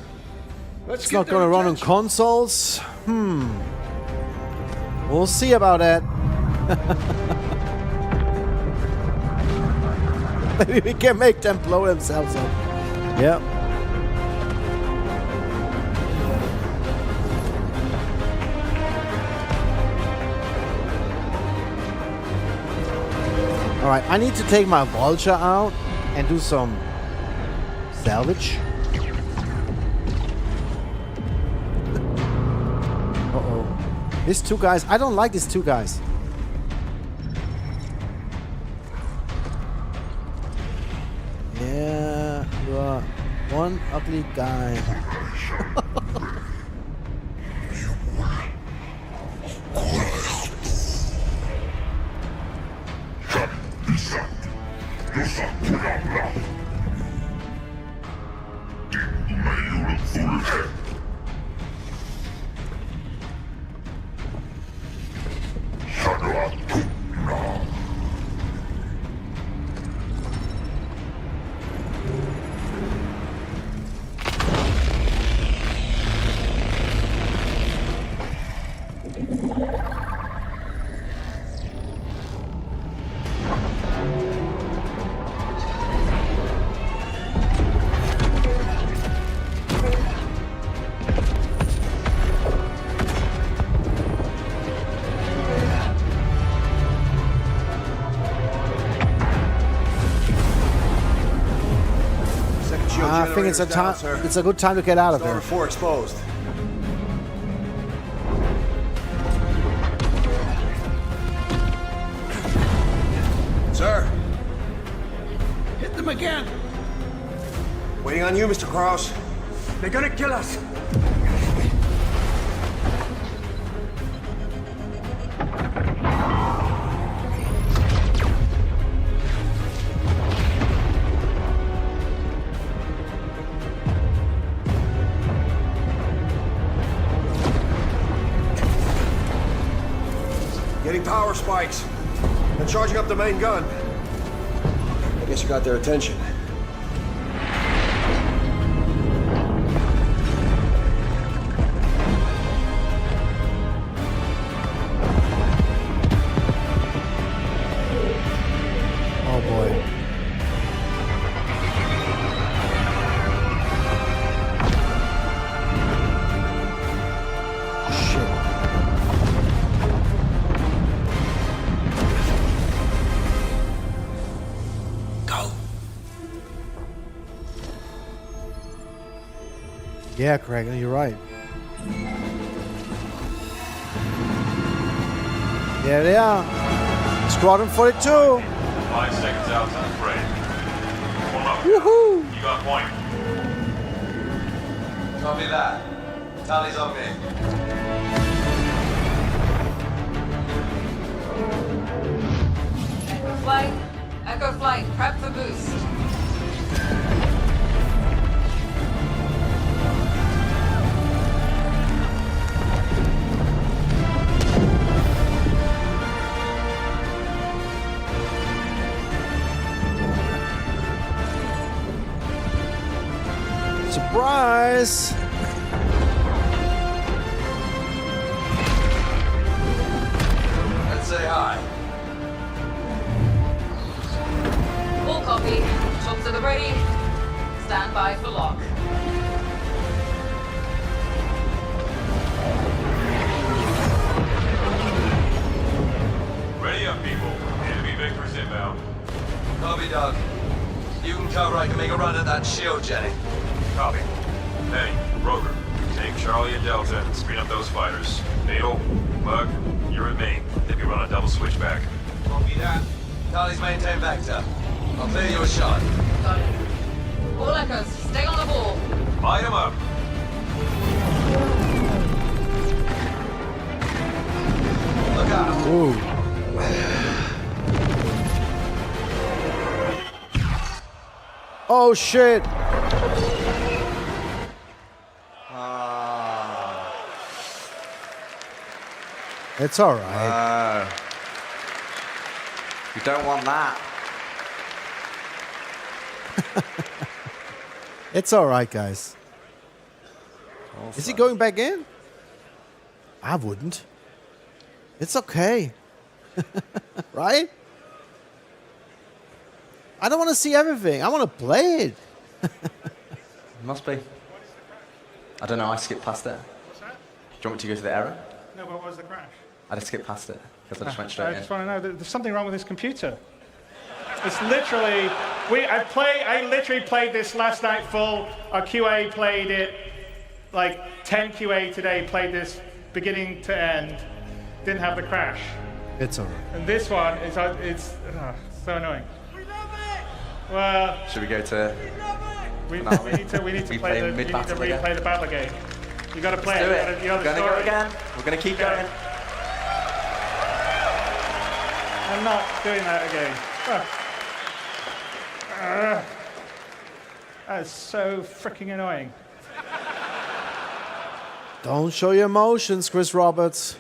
S1: It's not gonna run on consoles? We'll see about that. Maybe we can make them blow themselves up. Yep. Alright, I need to take my vulture out and do some salvage. Uh-oh. These two guys, I don't like these two guys. Yeah, you are one ugly guy. I think it's a time. It's a good time to get out of there.
S9: 4 exposed. Sir.
S3: Hit them again.
S9: Waiting on you, Mr. Krause.
S2: They're gonna kill us.
S9: Getting power spikes. And charging up the main gun. I guess you got their attention.
S1: Oh boy. Yeah, Craig, you're right. There they are. Squadron 42.
S24: 5 seconds out on the parade. Hold up.
S1: Woohoo!
S24: You got point.
S17: Copy that. Tally's on me.
S10: Flight. Echo Flight, prep for boost.
S1: Surprise!
S17: Let's say hi.
S10: Full copy. Shots to the ready. Stand by for lock.
S24: Ready up, people. Enemy vectors inbound.
S17: Copy, Doug. You can cover. I can make a run at that shield, Jenny.
S24: Copy. Hey, Roker, take Charlie and Delta and speed up those fighters. Needle, Bug, you're at main. They can run a double switchback.
S17: Copy that. Tally's maintain vector. I'll clear you a shot.
S10: Got it. All echoes, stay on the ball.
S24: Light 'em up.
S1: Ooh. Oh shit! It's alright.
S23: You don't want that.
S1: It's alright, guys. Is he going back in? I wouldn't. It's okay. Right? I don't want to see everything. I want to play it.
S23: Must be. I don't know, I skipped past it.
S21: What's that?
S23: Do you want me to go to the error?
S21: No, what was the crash?
S23: I just skipped past it, because I just went straight
S21: I
S23: in.
S21: just want to know, there's something wrong with this computer. It's literally, I literally played this last night full. Our QA played it, like 10 QA today played this beginning to end. Didn't have the crash.
S1: It's alright.
S21: And this one, it's so annoying. Well,
S23: should we go to?
S21: We need to replay the battle game. You got to play
S23: Let's do it. We're gonna go again. We're gonna keep going.
S21: I'm not doing that again. That is so freaking annoying.
S1: Don't show your emotions, Chris Roberts.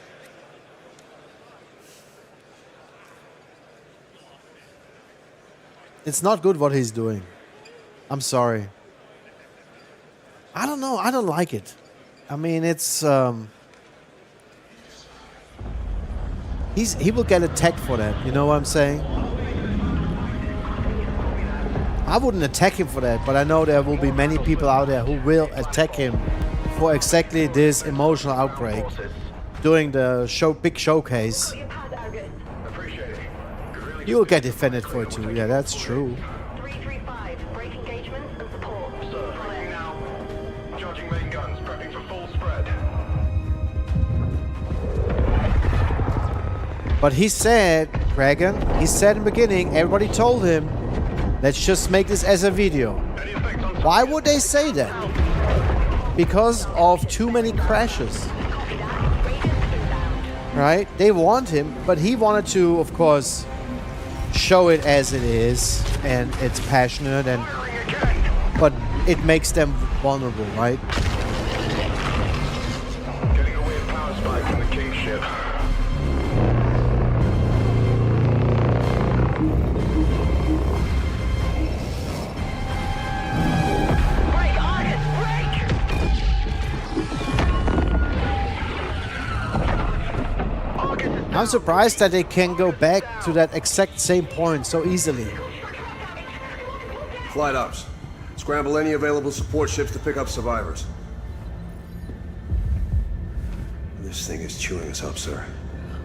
S1: It's not good what he's doing. I'm sorry. I don't know. I don't like it. I mean, it's... he will get attacked for that. You know what I'm saying? I wouldn't attack him for that, but I know there will be many people out there who will attack him for exactly this emotional outbreak during the big showcase. You will get defended for it too. Yeah, that's true.
S4: 335, break engagement and support. Sir, flying now. Charging main guns, prepping for full spread.
S1: But he said, Dragon, he said in the beginning, everybody told him, let's just make this as a video. Why would they say that? Because of too many crashes. Right? They want him, but he wanted to, of course, show it as it is, and it's passionate, but it makes them vulnerable, right?
S4: Getting a weird power spike from the King ship.
S1: I'm surprised that they can go back to that exact same point so easily.
S9: Flight ops. Scramble any available support ships to pick up survivors. This thing is chewing us up, sir.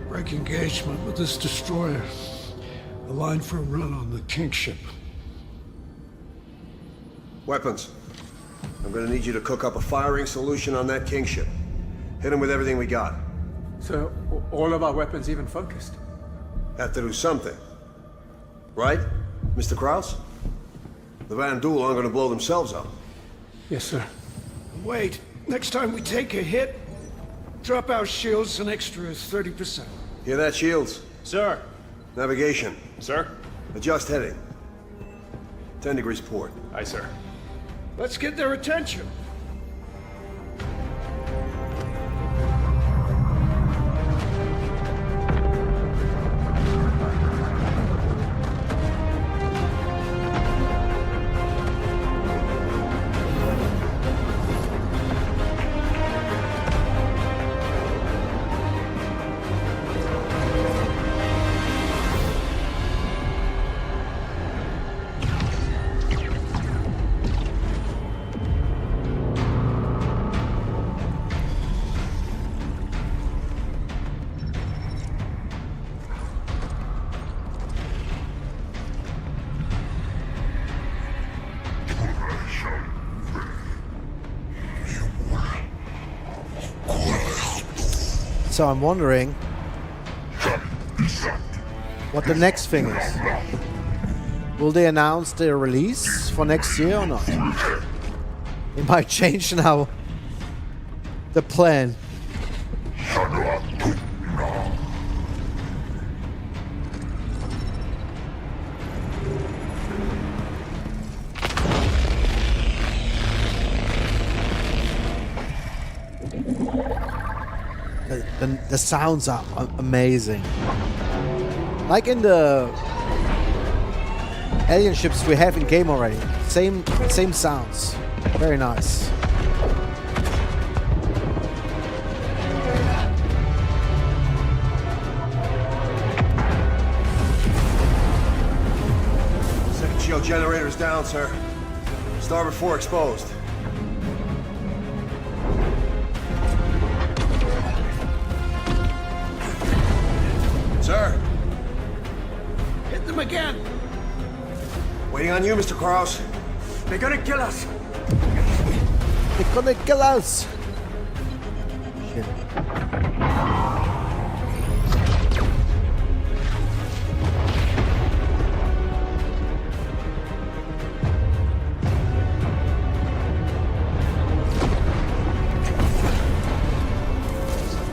S3: Break engagement with this destroyer. Align for a run on the King ship.
S9: Weapons. I'm gonna need you to cook up a firing solution on that King ship. Hit him with everything we got.
S2: So, all of our weapons even focused?
S9: Have to do something. Right, Mr. Krause? The 𝗏𝗏𝗿𝗲 aren't gonna blow themselves up.
S3: Yes, sir.
S6: Wait, next time we take a hit, drop our shields an extra 30%.
S9: Hear that, Shields?
S6: Sir.
S9: Navigation.
S6: Sir.
S9: Adjust heading. 10 degrees port.
S6: Aye, sir. Let's get their attention.
S1: So I'm wondering what the next thing is. Will they announce their release for next year or not? It might change now the plan. The sounds are amazing. Like in the alien ships we have in game already. Same sounds. Very nice.
S9: Second shield generator's down, sir. Starboard 4 exposed. Sir.
S6: Hit them again.
S9: Waiting on you, Mr. Krauss.
S6: They're gonna kill us.
S1: They're gonna kill us. Shit.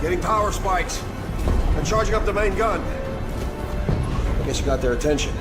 S9: Getting power spikes. I'm charging up the main gun. I guess you got their attention.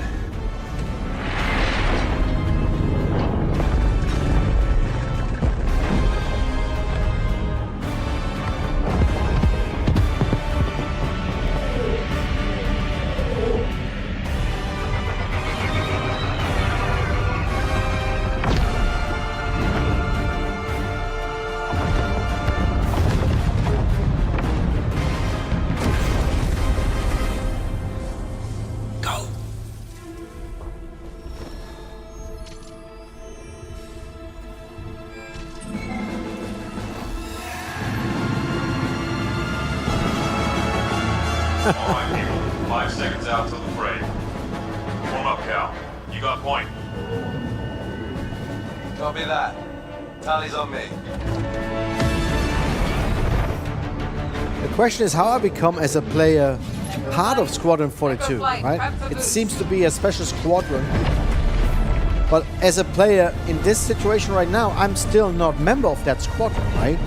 S24: All right, people. 5 seconds out till the fray. Warm up, Cal. You got point.
S17: Copy that. Tally's on me.
S1: The question is how I become as a player part of Squadron 42, right? It seems to be a special squadron. But as a player in this situation right now, I'm still not member of that squadron, right?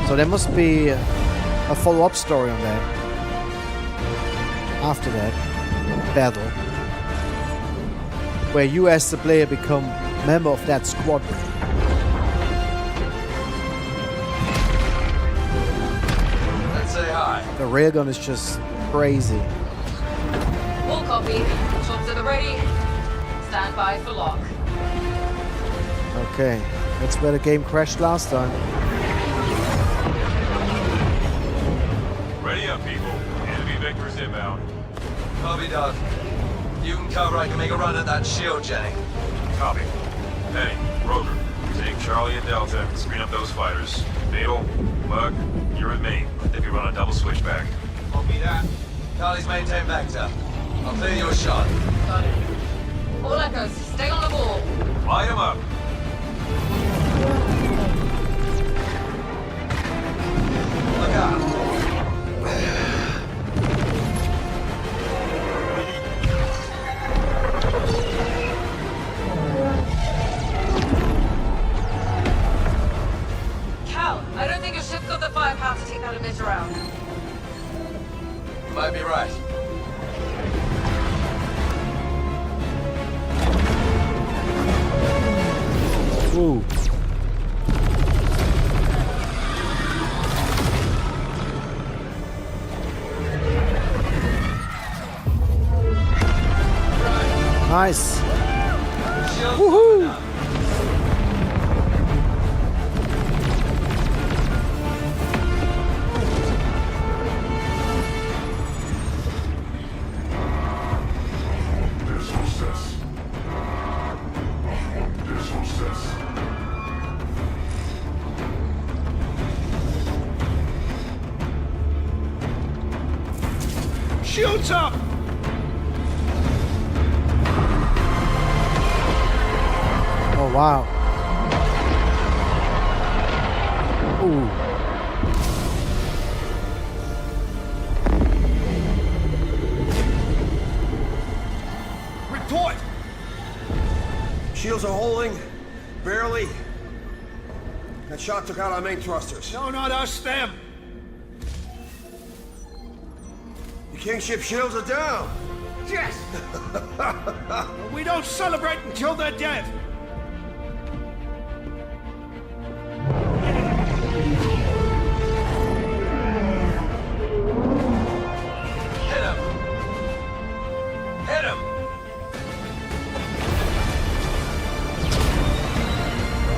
S1: So there must be a follow-up story on that. After that battle, where you as the player become member of that squadron.
S17: Let's say hi.
S1: The railgun is just crazy.
S10: All copy. Shots at the ready. Stand by for lock.
S1: Okay, that's where the game crashed last time.
S24: Ready up, people. Enemy vectors inbound.
S17: Copy, Doug. You can cover, I can make a run at that shield, Jenny.
S24: Copy. Penny, Roger, take Charlie and Delta and screen up those fighters. Beetle, Mug, you're with me. If you run a double switchback.
S17: Copy that. Charlie's maintain vector. I'll clear your shot.
S10: Got it. All echoes, stay on the ball.
S24: Light him up.
S17: Look out.
S10: Cal, I don't think your ship's got the firepower to take that emitter out.
S17: Might be right.
S1: Ooh. Nice. Woohoo!
S6: Shields up!
S1: Oh wow. Ooh.
S6: Report!
S9: Shields are holding. Barely. That shot took out our main thrusters.
S6: No, not us, them.
S9: The Kingship shields are down.
S6: Yes! We don't celebrate until they're dead.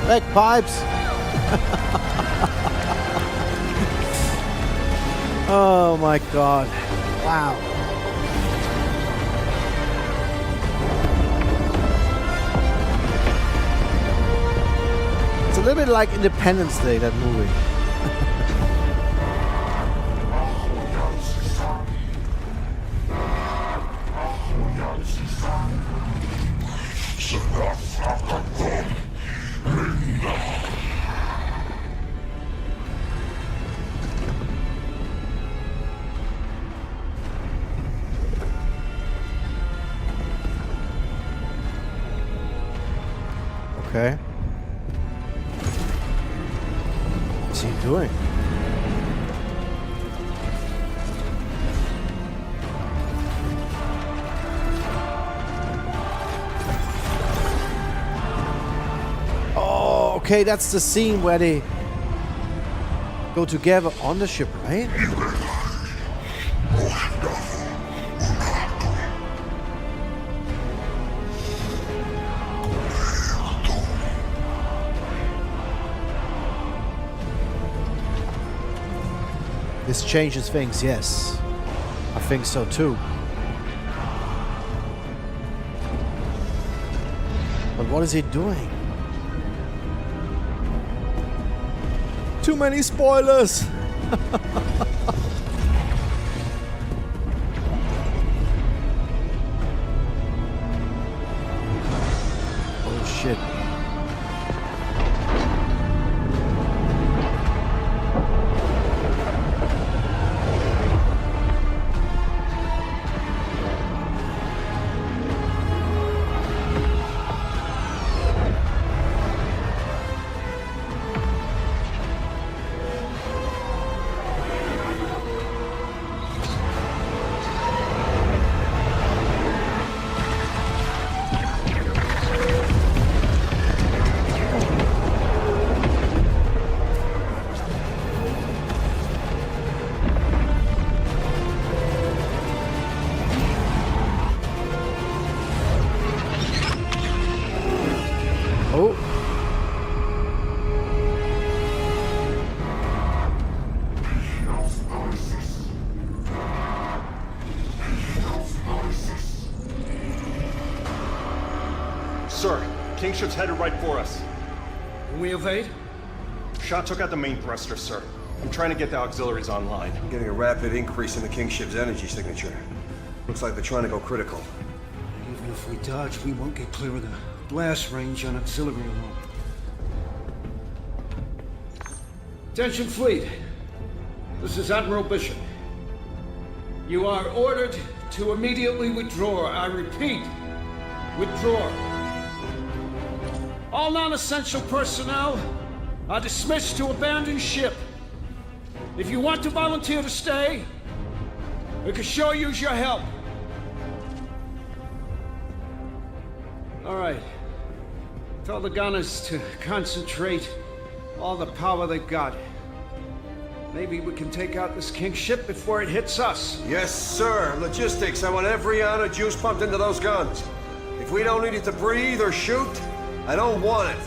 S1: Bagpipes. Oh my God. Wow. It's a little bit like Independence Day, that movie. Okay. What's he doing? Oh, okay, that's the scene where they go together on the ship, right? This changes things, yes. I think so too. But what is he doing? Too many spoilers! Oh shit.
S7: Sir, King ship's headed right for us.
S6: Can we evade?
S7: Shot took out the main thruster, sir. I'm trying to get the auxiliaries online.
S9: I'm getting a rapid increase in the King ship's energy signature. Looks like they're trying to go critical.
S6: Even if we dodge, we won't get clear of the blast range on auxiliary alone. Attention fleet. This is Admiral Bishop. You are ordered to immediately withdraw. I repeat, withdraw. All non-essential personnel are dismissed to abandon ship. If you want to volunteer to stay, we can sure use your help. All right. Tell the gunners to concentrate all the power they've got. Maybe we can take out this King ship before it hits us.
S9: Yes, sir. Logistics. I want every ounce of juice pumped into those guns. If we don't need it to breathe or shoot, I don't want it.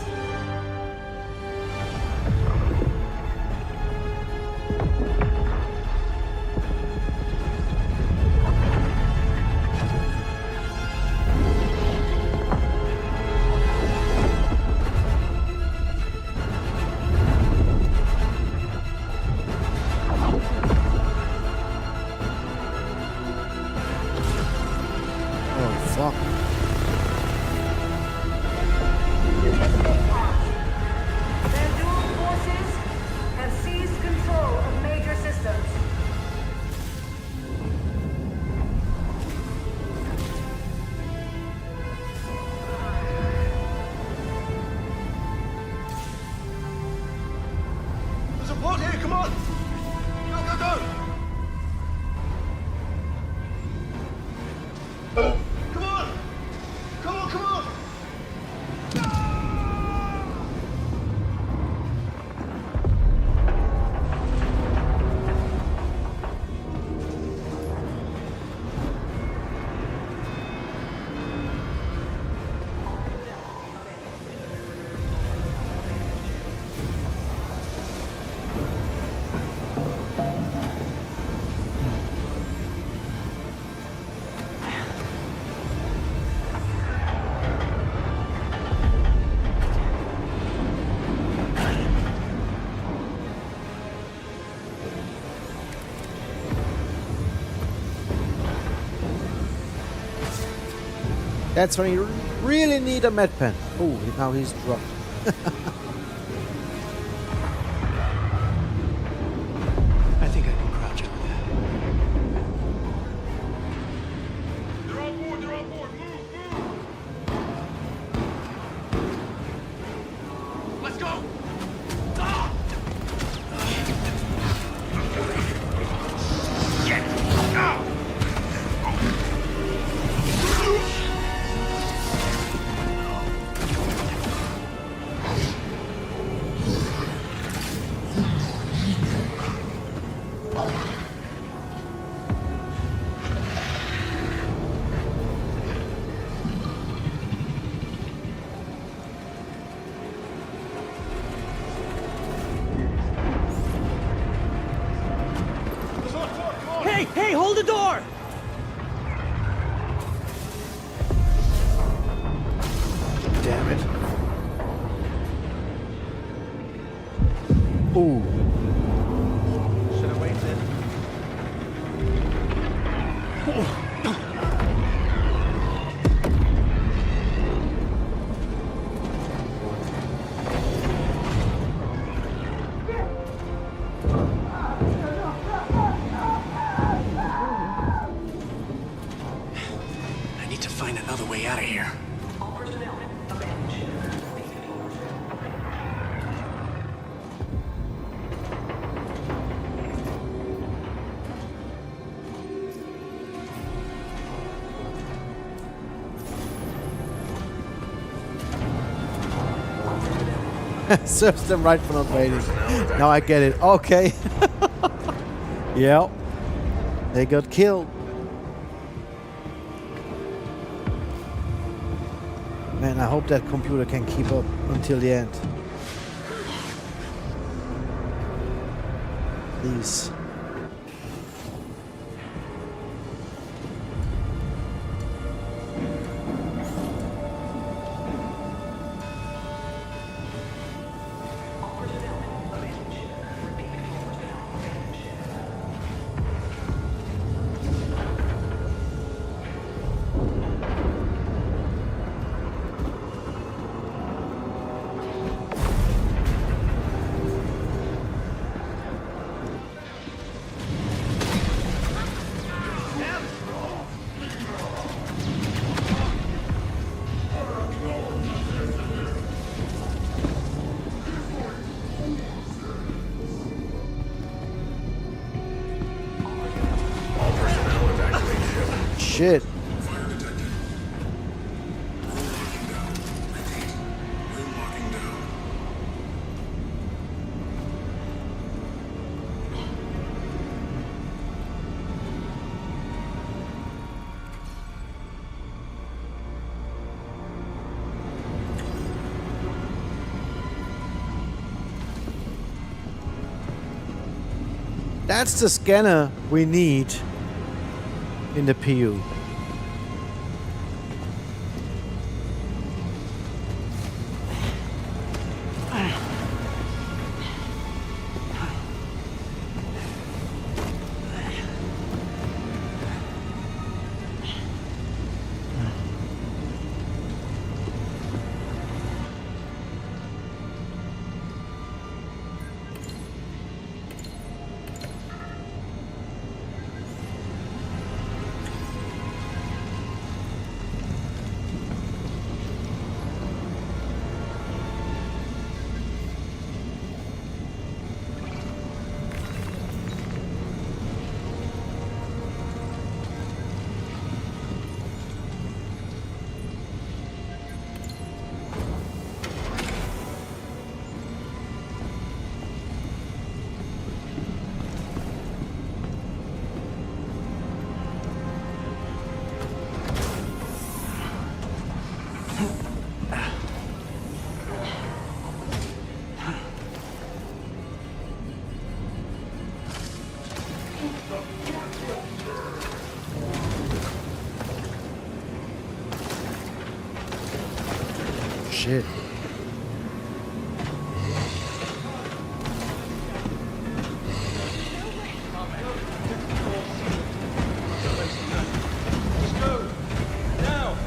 S11: That's when you really need a med pen. Oh, now he's dropped.
S2: I think I can crouch up there.
S24: They're on board, they're on board. Move, move. Let's go. Get out.
S8: Hey, hold the door!
S11: Damn it. Ooh.
S8: Should have waited.
S2: I need to find another way out of here.
S11: Serves them right for not waiting. Now I get it. Okay. Yep. They got killed. Man, I hope that computer can keep up until the end. Please. Shit. That's the scanner we need in the PU. Shit.
S8: Let's go. Now.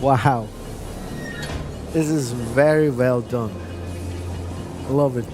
S11: Wow. This is very well done. Love it.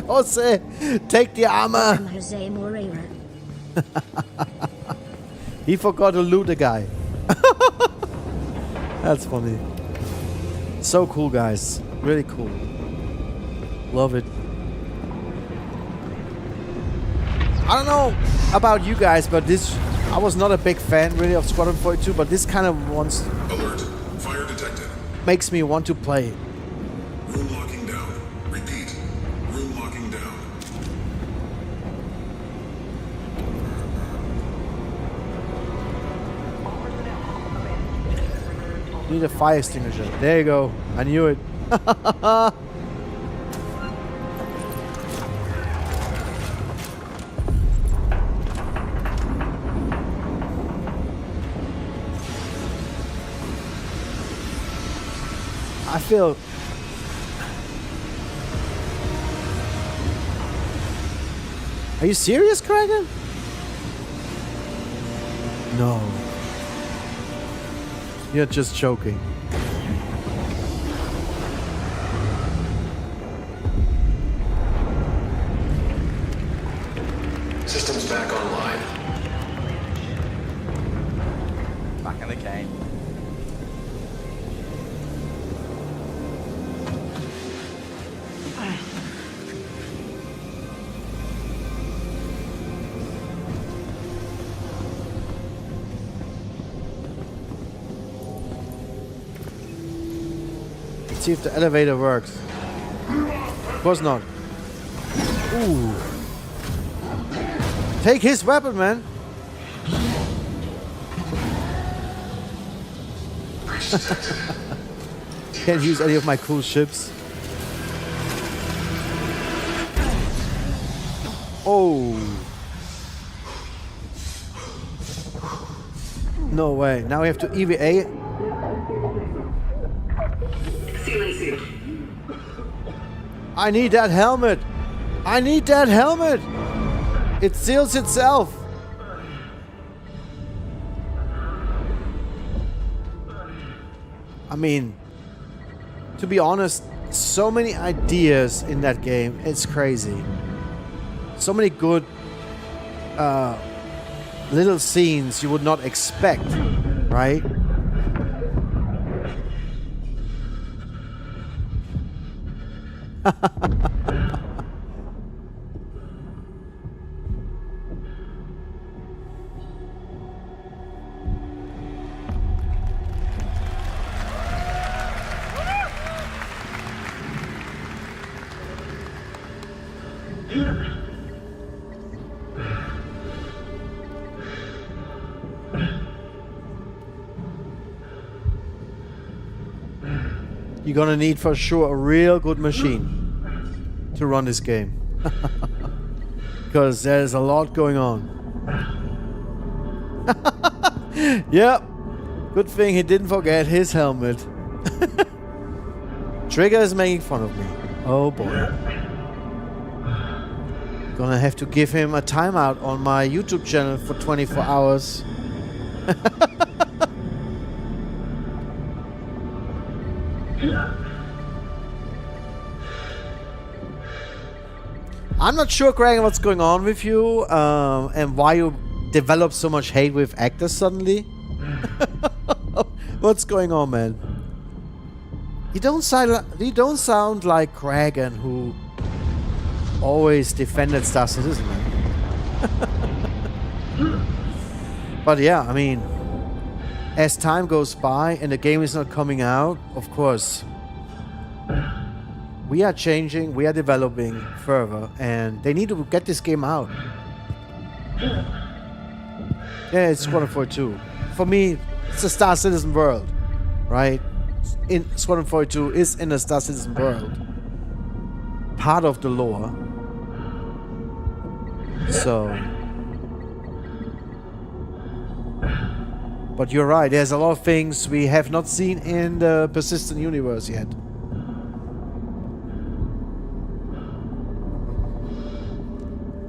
S11: Jose, take the armor.
S12: 𝗙𝗹𝗹𝗄𝗏.
S11: He forgot to loot the guy. That's funny. So cool, guys. Really cool. Love it. I don't know about you guys, but this... I was not a big fan, really, of Squadron 42, but this kind of wants...
S13: Alert. Fire detected.
S11: Makes me want to play it.
S13: Room locking down. Repeat. Room locking down.
S11: Need a fire extinguisher. There you go. I knew it. I feel... Are you serious, Kragan? No. You're just joking.
S13: Systems back online.
S23: Back in the game.
S11: See if the elevator works. Of course not. Ooh. Take his weapon, man. Can't use any of my cool ships. Oh. No way. Now we have to EVA. I need that helmet. I need that helmet. It seals itself. I mean, to be honest, so many ideas in that game. It's crazy. So many good little scenes you would not expect, right? You're gonna need for sure a real good machine to run this game. Because there's a lot going on. Yep. Good thing he didn't forget his helmet. Trigger is making fun of me. Oh boy. Gonna have to give him a timeout on my YouTube channel for 24 hours. I'm not sure, Greg, what's going on with you and why you develop so much hate with actors suddenly. What's going on, man? You don't sound like Kragan, who always defended Star Citizen, man. But yeah, I mean, as time goes by and the game is not coming out, of course, we are changing, we are developing further, and they need to get this game out. Yeah, it's Squadron 42. For me, it's a Star Citizen world, right? In Squadron 42 is in a Star Citizen world, part of the lore. So, but you're right. There's a lot of things we have not seen in the persistent universe yet.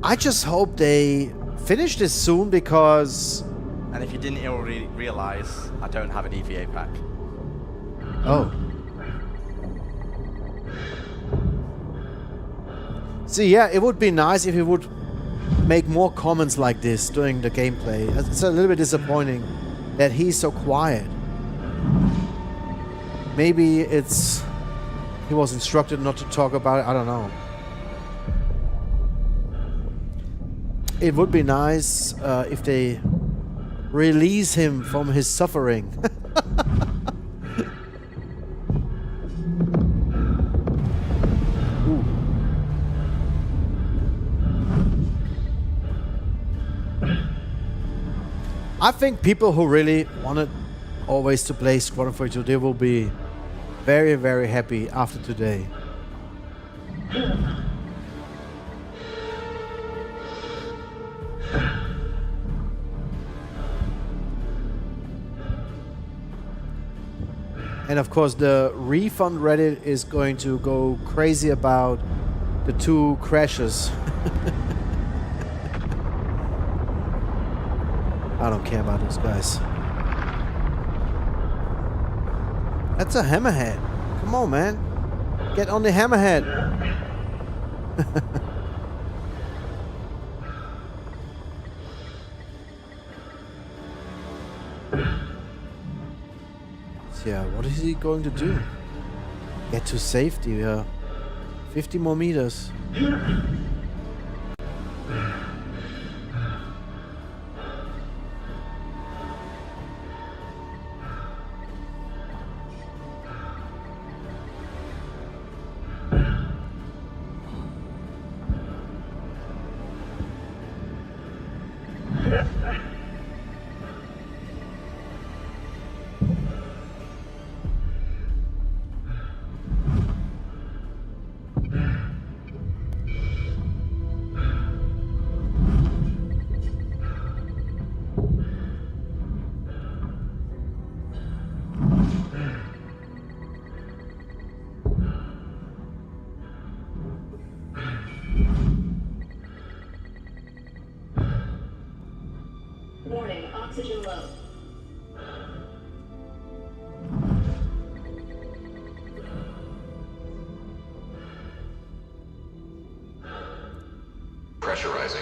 S11: I just hope they finish this soon because...
S23: And if you didn't already realize, I don't have an EVA pack.
S11: Oh. See, yeah, it would be nice if you would make more comments like this during the gameplay. It's a little bit disappointing that he's so quiet. Maybe it's... he was instructed not to talk about it, I don't know. It would be nice if they release him from his suffering. I think people who really wanted always to play Squadron 42, they will be very, very happy after today. And of course, the refund Reddit is going to go crazy about the 2 crashes. I don't care about those guys. That's a hammerhead. Come on, man. Get on the hammerhead. Yeah, what is he going to do? Get to safety, 50 more meters.
S26: Warning, oxygen low.
S13: Pressurizing.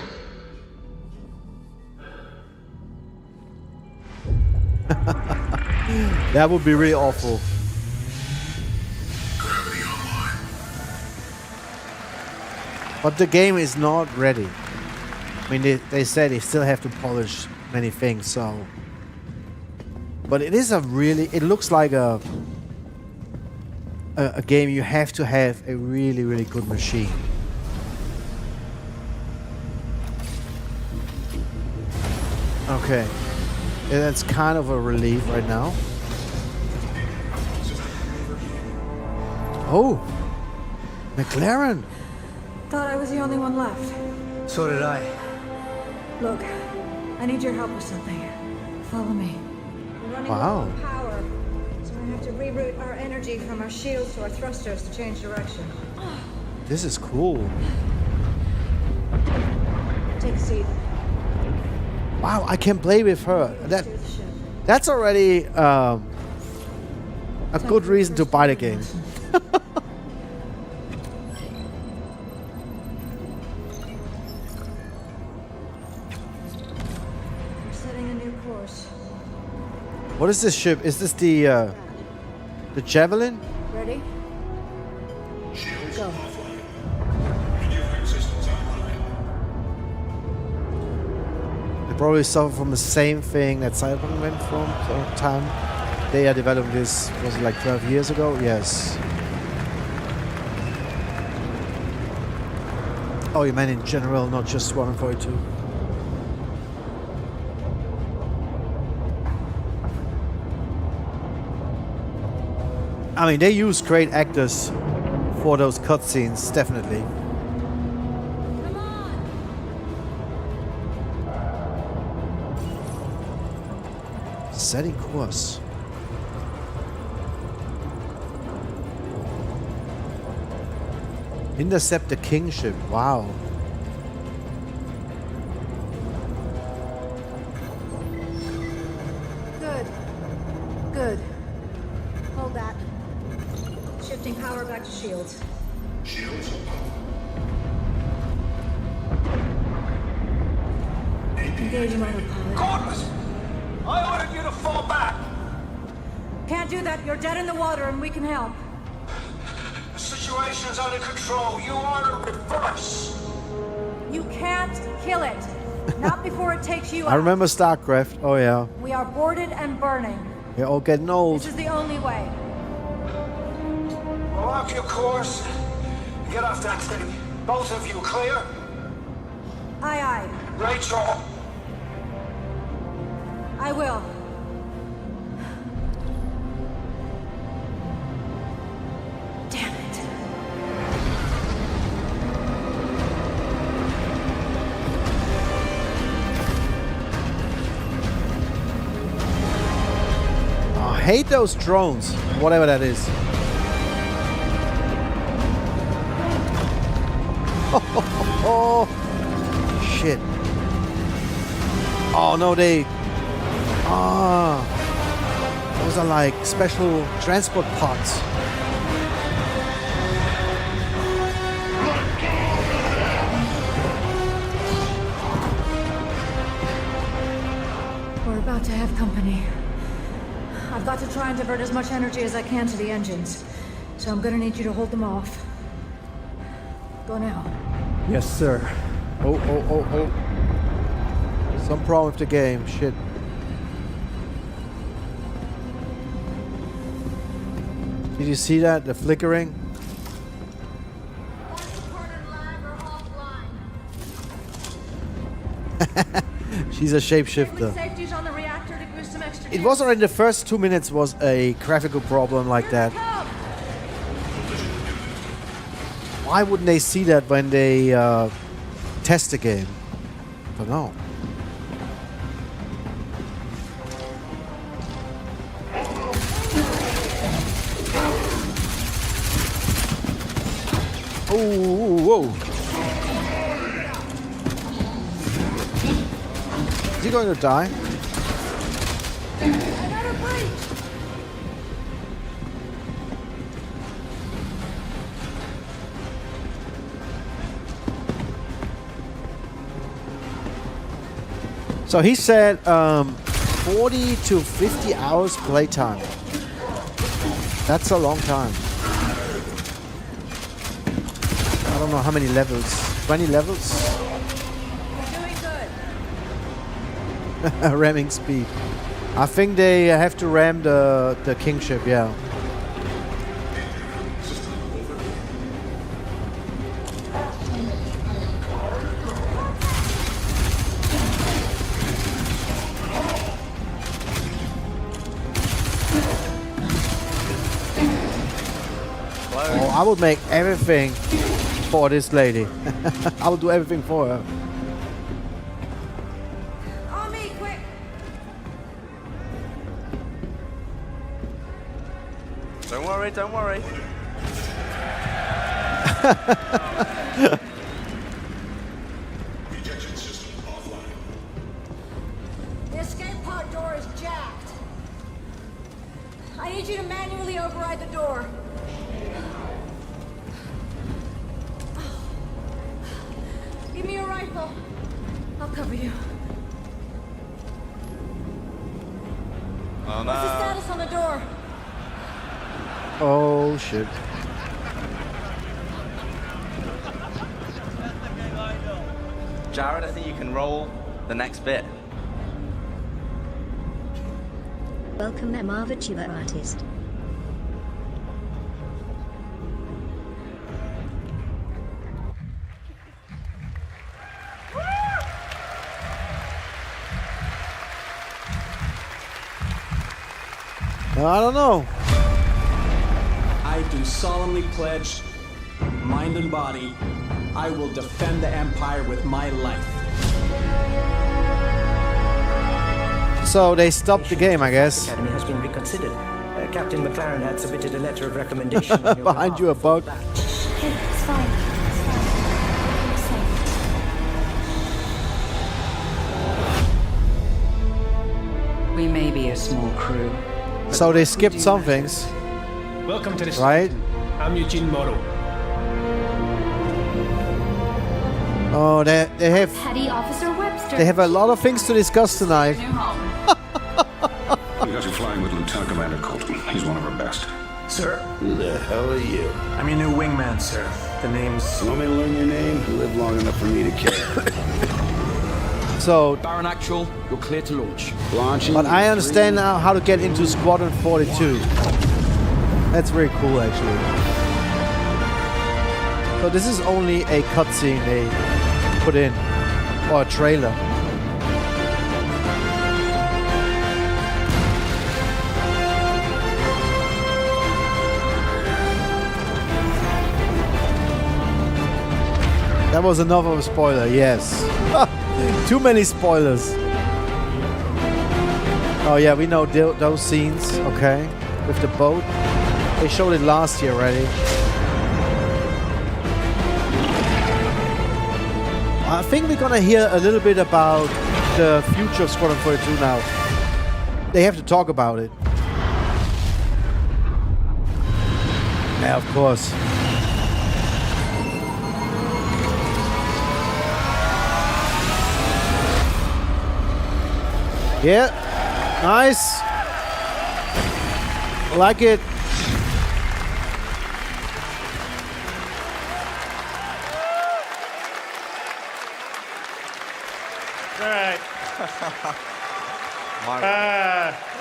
S11: That would be really awful.
S13: Gravity online.
S11: But the game is not ready. I mean, they said they still have to polish many things, so... But it is a really... It looks like a game you have to have a really, really good machine. Okay. Yeah, that's kind of a relief right now. Oh! McLaren!
S26: Thought I was the only one left.
S2: So did I.
S26: Look, I need your help with something. Follow me. We're running low
S11: Wow.
S26: on power, so we have to reroute our energy from our shields to our thrusters to change direction.
S11: This is cool.
S26: Take a seat.
S11: Wow, I can play with her. That's already a good reason to buy the game.
S26: We're setting a new course.
S11: What is this ship? Is this the Javelin?
S26: Ready? Go.
S13: Maneuvering systems online.
S11: probably suffer from the same thing that Cyberpunk went from time. They are developing this, was it like 12 years ago? Yes. Oh, you meant in general, not just Squadron 42. I mean, they use great actors for those cutscenes, definitely. Setting course. Intercept the king ship. Wow.
S26: Good. Good. Hold that. Shifting power back to shields.
S13: Shields?
S26: Engaging autopilot.
S3: Cordless! I ordered you to fall back!
S26: Can't do that. You're dead in the water and we can help.
S3: The situation's under control. You are to reverse.
S26: You can't kill it. Not before it takes you out.
S11: I remember StarCraft. Oh yeah.
S26: We are boarded and burning.
S11: You're all getting old.
S26: This is the only way.
S3: Lock your course. Get off that thing. Both of you, clear?
S26: Aye, aye.
S3: Rachel.
S26: I will. Damn it.
S11: I hate those drones, whatever that is. Oh, shit. Oh no, they... those are like special transport pods.
S26: We're about to have company. I've got to try and divert as much energy as I can to the engines. So I'm gonna need you to hold them off. Go now.
S2: Yes, sir.
S11: Oh. Some problem with the game. Shit. Did you see that? The flickering? She's a shapeshifter.
S26: Safety's on the reactor to boost some extra.
S11: It was already in the first 2 minutes was a graphical problem like that. Why wouldn't they see that when they test the game? I don't know. Oh, whoa. Is he going to die?
S26: Another breach!
S11: So he said 40 to 50 hours playtime. That's a long time. I don't know how many levels. 20 levels?
S26: You're doing good.
S11: Ramming speed. I think they have to ram the king ship, yeah. Oh, I would make everything for this lady. I would do everything for her.
S26: On me, quick!
S23: Don't worry, don't worry.
S13: Ejection system offline.
S26: The escape pod door is jacked. I need you to manually override the door. Give me your rifle. I'll cover you.
S23: Oh no.
S26: What's the status on the door?
S11: Oh shit.
S23: Jared, I think you can roll the next bit.
S12: Welcome, 𝗗𝗵𝗁𝗍 artist.
S11: I don't know.
S2: I do solemnly pledge, mind and body, I will defend the Empire with my life.
S11: So they stopped the game, I guess.
S14: Academy has been reconsidered. Captain McLaren had submitted a letter of recommendation.
S11: Behind you a bug.
S12: It's fine.
S15: We may be a small crew.
S11: So they skipped some things.
S18: Welcome to the
S11: right?
S18: I'm Eugene Morrow.
S11: Oh, they have
S12: Petty Officer Webster.
S11: they have a lot of things to discuss tonight.
S13: We got you flying with Lieutenant Commander Colton. He's one of our best.
S2: Sir?
S13: Who the hell are you?
S2: I'm your new wingman, sir. The name's...
S13: You want me to learn your name? You live long enough for me to care.
S11: So,
S8: Baron Actual, you're clear to launch.
S13: Launching.
S11: but I understand now how to get into Squadron 42. That's very cool, actually. So this is only a cutscene they put in, or a trailer. That was enough of a spoiler, yes. Too many spoilers. Oh yeah, we know those scenes, okay, with the boat. They showed it last year already. I think we're gonna hear a little bit about the future of Squadron 42 now. They have to talk about it. Yeah, of course. Yeah, nice. Like it.
S21: All right.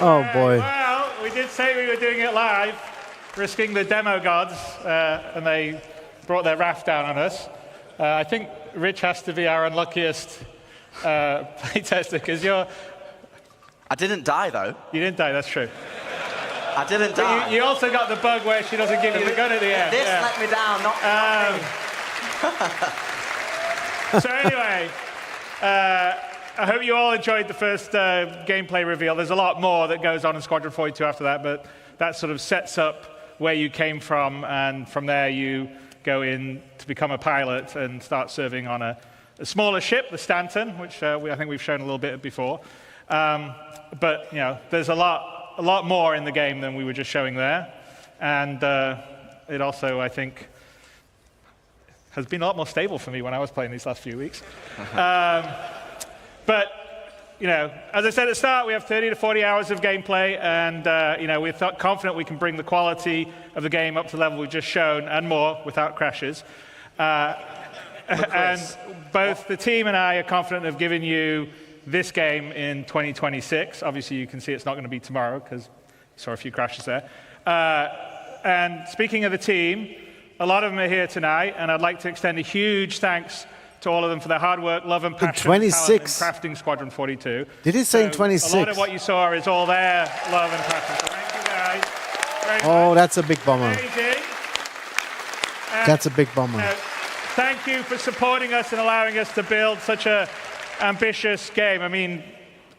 S11: Oh boy.
S21: Well, we did say we were doing it live, risking the demo gods, and they brought their wrath down on us. I think Rich has to be our unluckiest playtester because you're.
S23: I didn't die, though.
S21: You didn't die, that's true.
S23: I didn't die.
S21: You also got the bug where she doesn't give you the gun at the end.
S23: This let me down, not me.
S21: So anyway, I hope you all enjoyed the first gameplay reveal. There's a lot more that goes on in Squadron 42 after that, but that sort of sets up where you came from, and from there you go in to become a pilot and start serving on a smaller ship, the Stanton, which I think we've shown a little bit of before. But you know, there's a lot more in the game than we were just showing there, and it also, I think, has been a lot more stable for me when I was playing these last few weeks. But you know, as I said at the start, we have 30 to 40 hours of gameplay, and you know, we're confident we can bring the quality of the game up to the level we've just shown and more without crashes. And both the team and I are confident of giving you this game in 2026. Obviously, you can see it's not going to be tomorrow because you saw a few crashes there. And speaking of the team, a lot of them are here tonight, and I'd like to extend a huge thanks to all of them for their hard work, love, and passion and talent in crafting Squadron 42.
S11: Did it say in 26?
S21: A lot of what you saw is all their love and passion. So thank you, guys. Very
S11: Oh,
S21: much.
S11: that's a big bummer.
S21: Amazing.
S11: That's a big bummer.
S21: Thank you for supporting us and allowing us to build such a ambitious game. I mean,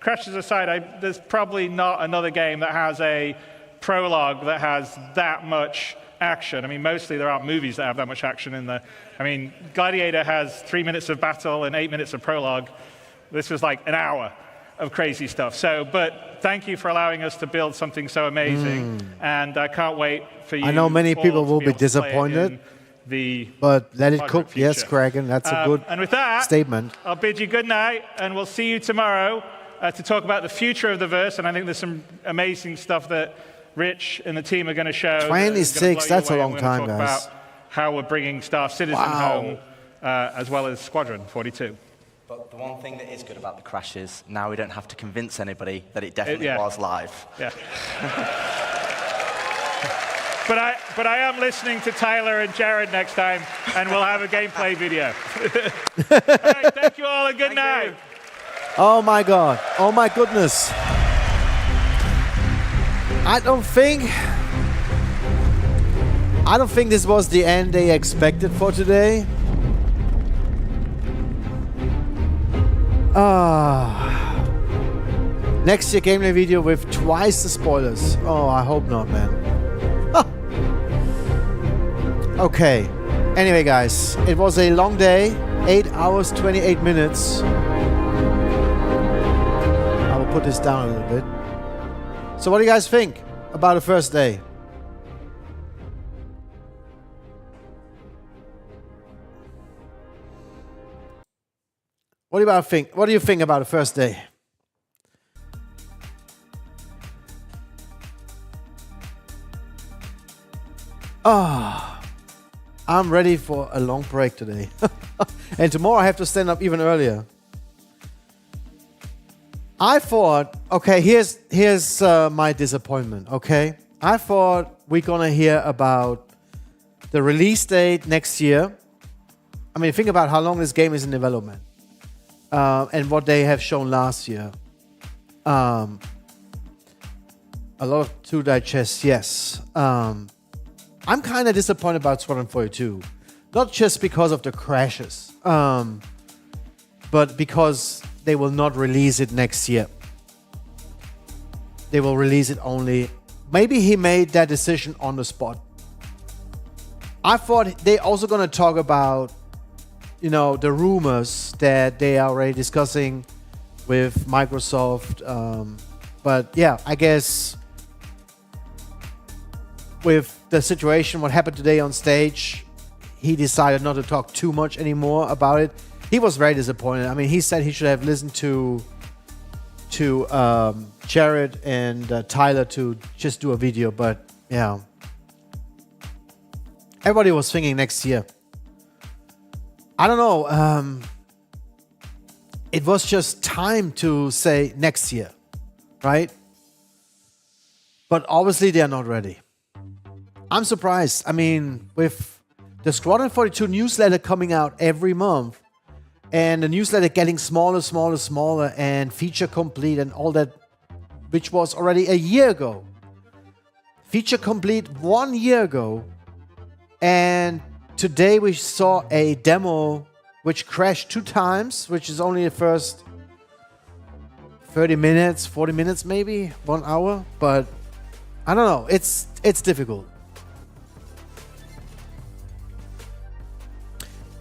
S21: crashes aside, there's probably not another game that has a prologue that has that much action. I mean, mostly there aren't movies that have that much action in the... I mean, Gladiator has 3 minutes of battle and 8 minutes of prologue. This was like an hour of crazy stuff. So, but thank you for allowing us to build something so amazing. And I can't wait for you.
S11: I know many
S21: all
S11: people
S21: to
S11: will
S21: be
S11: be
S21: able to play it
S11: disappointed.
S21: The
S11: But let it
S21: Squadron
S11: cook. Yes,
S21: future.
S11: Kraken. That's a good
S21: And with that,
S11: statement.
S21: I'll bid you good night, and we'll see you tomorrow to talk about the future of the verse. And I think there's some amazing stuff that Rich and the team are going to show.
S11: 26, that's a long time,
S21: talk
S11: guys.
S21: about how we're bringing Star Citizen home, as well as Squadron 42.
S23: But the one thing that is good about the crash is now we don't have to convince anybody that it definitely was live.
S21: Yeah. But I am listening to Tyler and Jared next time, and we'll have a gameplay video. All right, thank you all, and good night.
S11: Oh my God. Oh my goodness. I don't think this was the end they expected for today. Next year gameplay video with twice the spoilers. Oh, I hope not, man. Okay. Anyway, guys, it was a long day. 8 hours, 28 minutes. I will put this down a little bit. So what do you guys think about the first day? What do you think about the first day? I'm ready for a long break today. And tomorrow I have to stand up even earlier. I thought, okay, here's my disappointment, okay? I thought we're gonna hear about the release date next year. I mean, think about how long this game is in development. And what they have shown last year. A lot to digest, yes. I'm kind of disappointed about Squadron 42. Not just because of the crashes, but because they will not release it next year. They will release it only... Maybe he made that decision on the spot. I thought they're also going to talk about, you know, the rumors that they are already discussing with Microsoft. But yeah, I guess with the situation, what happened today on stage, he decided not to talk too much anymore about it. He was very disappointed. I mean, he said he should have listened to Jared and Tyler to just do a video. But yeah, everybody was thinking next year. I don't know. It was just time to say next year, right? But obviously they are not ready. I'm surprised. I mean, with the Squadron 42 newsletter coming out every month, and the newsletter getting smaller, and feature complete and all that, which was already a year ago. Feature complete 1 year ago. And today we saw a demo which crashed 2 times, which is only the first 30 minutes, 40 minutes maybe, 1 hour. But I don't know, it's difficult.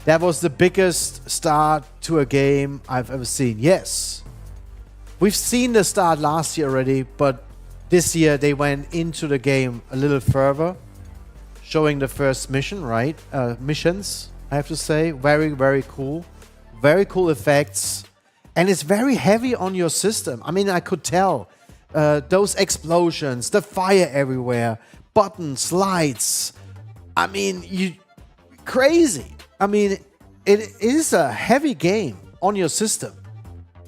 S11: That was the biggest start to a game I've ever seen. Yes, we've seen the start last year already, but this year they went into the game a little further, showing the first mission, right? Missions, I have to say. Very, very cool. Very cool effects. And it's very heavy on your system. I mean, I could tell. Those explosions, the fire everywhere, buttons, lights. I mean, crazy. I mean, it is a heavy game on your system,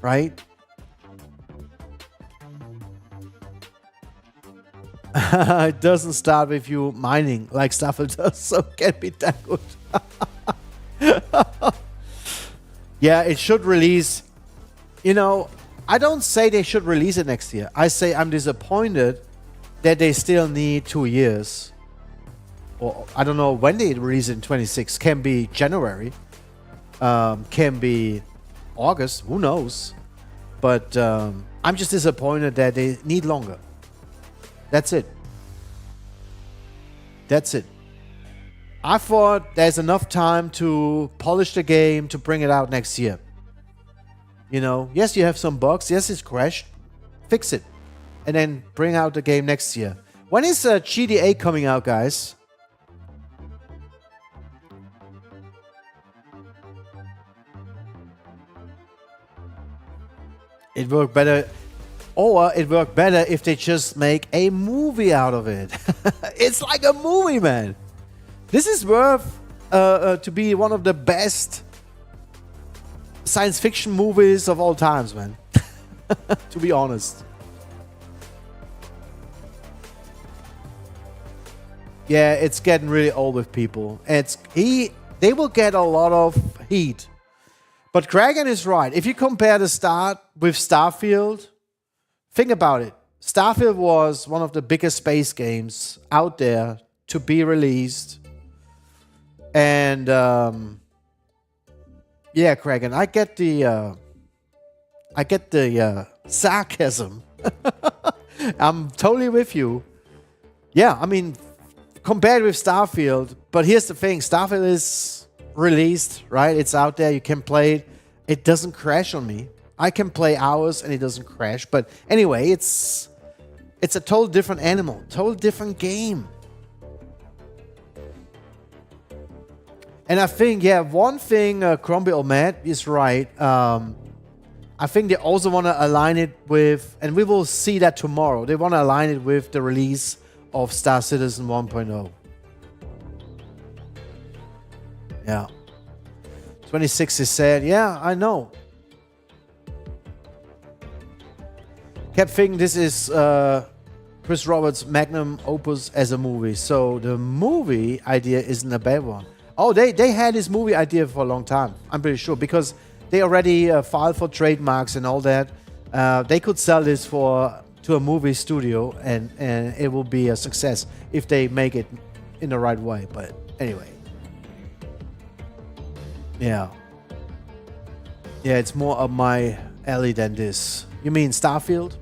S11: right? It doesn't start with you mining like 𝗙𝗶𝘁𝗄𝗏 does, so it can't be that good. Yeah, it should release. You know, I don't say they should release it next year. I say I'm disappointed that they still need 2 years. Or I don't know when they release it in 26. Can be January. Can be August. Who knows? But I'm just disappointed that they need longer. That's it. That's it. I thought there's enough time to polish the game to bring it out next year. You know, yes, you have some bugs. Yes, it's crashed. Fix it. And then bring out the game next year. When is GTA coming out, guys? It worked better. Or it worked better if they just make a movie out of it. It's like a movie, man. This is worth to be one of the best science fiction movies of all times, man. To be honest. Yeah, it's getting really old with people. They will get a lot of heat. But Kragan is right. If you compare the start with Starfield, think about it. Starfield was one of the biggest space games out there to be released. And yeah, Kragan, I get the sarcasm. I'm totally with you. Yeah, I mean, compared with Starfield, but here's the thing, Starfield is released, right? It's out there, you can play it. It doesn't crash on me. I can play hours and it doesn't crash. But anyway, it's a total different animal, total different game. And I think, yeah, one thing 𝗏𝗏𝗄𝗏 is right. I think they also want to align it with, and we will see that tomorrow, they want to align it with the release of Star Citizen 1.0. Yeah. 2060 said, yeah, I know. Kept thinking this is Chris Roberts' magnum opus as a movie. So the movie idea isn't a bad one. Oh, they had this movie idea for a long time. I'm pretty sure. Because they already filed for trademarks and all that. They could sell this to a movie studio and it will be a success if they make it in the right way. But anyway. Yeah. Yeah, it's more up my alley than this. You mean Starfield?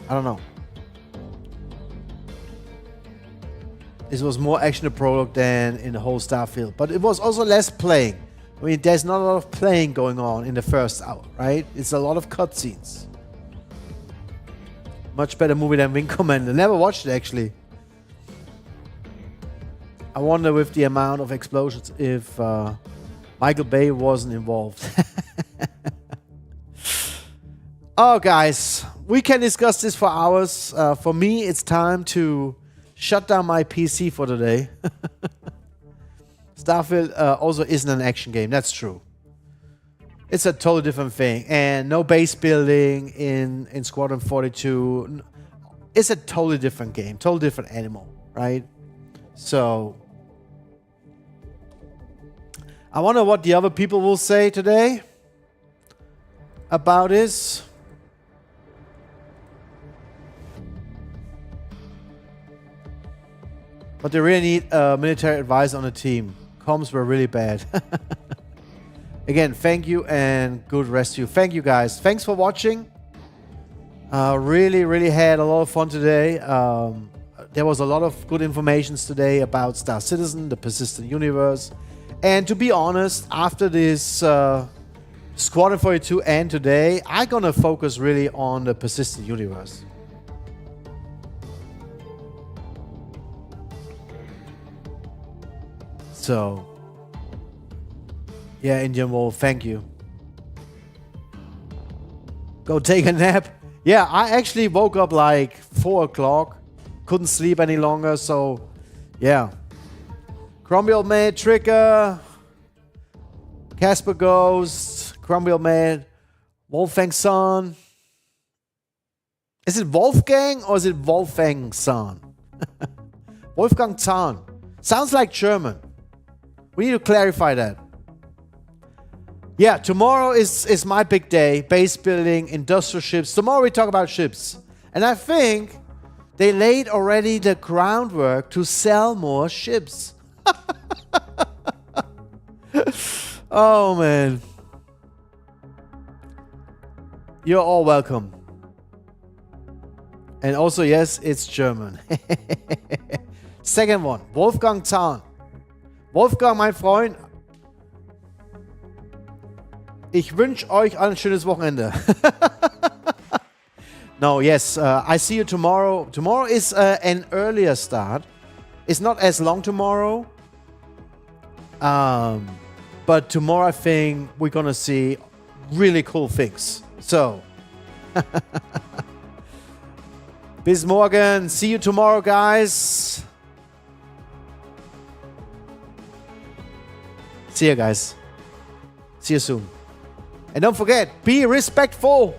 S11: I don't know. This was more action and prologue than in the whole Starfield. But it was also less playing. I mean, there's not a lot of playing going on in the first hour, right? It's a lot of cutscenes. Much better movie than Wing Commander. Never watched it, actually. I wonder with the amount of explosions if Michael Bay wasn't involved. Oh, guys, we can discuss this for hours. For me, it's time to shut down my PC for today. Starfield also isn't an action game. That's true. It's a totally different thing. And no base building in Squadron 42. It's a totally different game. Totally different animal, right? So I wonder what the other people will say today about this. But they really need military advice on the team. Comms were really bad. Again, thank you and good rest to you. Thank you, guys. Thanks for watching. Really, really had a lot of fun today. There was a lot of good information today about Star Citizen, the persistent universe. And to be honest, after this Squadron 42 and today, I'm gonna focus really on the persistent universe. So, yeah, Indian Wolf, thank you. Go take a nap. Yeah, I actually woke up like 4 o'clock. Couldn't sleep any longer, so yeah. 𝗏𝗏𝗄𝗏, Trigger, Casper Ghost, 𝗏𝗏𝗄𝗏, Wolfgang Son. Is it Wolfgang or is it Wolfgang Son? Wolfgang Zahn. Sounds like German. We need to clarify that. Yeah, tomorrow is my big day. Base building, industrial ships. Tomorrow we talk about ships. And I think they laid already the groundwork to sell more ships. Oh, man. You're all welcome. And also, yes, it's German. Second one, Wolfgang Zahn. Wolfgang, mein Freund, ich wünsche euch ein schönes Wochenende. No, yes, I see you tomorrow. Tomorrow is an earlier start. It's not as long tomorrow. But tomorrow I think we're gonna see really cool things. So, bis morgen. See you tomorrow, guys. See you guys. See you soon. And don't forget, be respectful.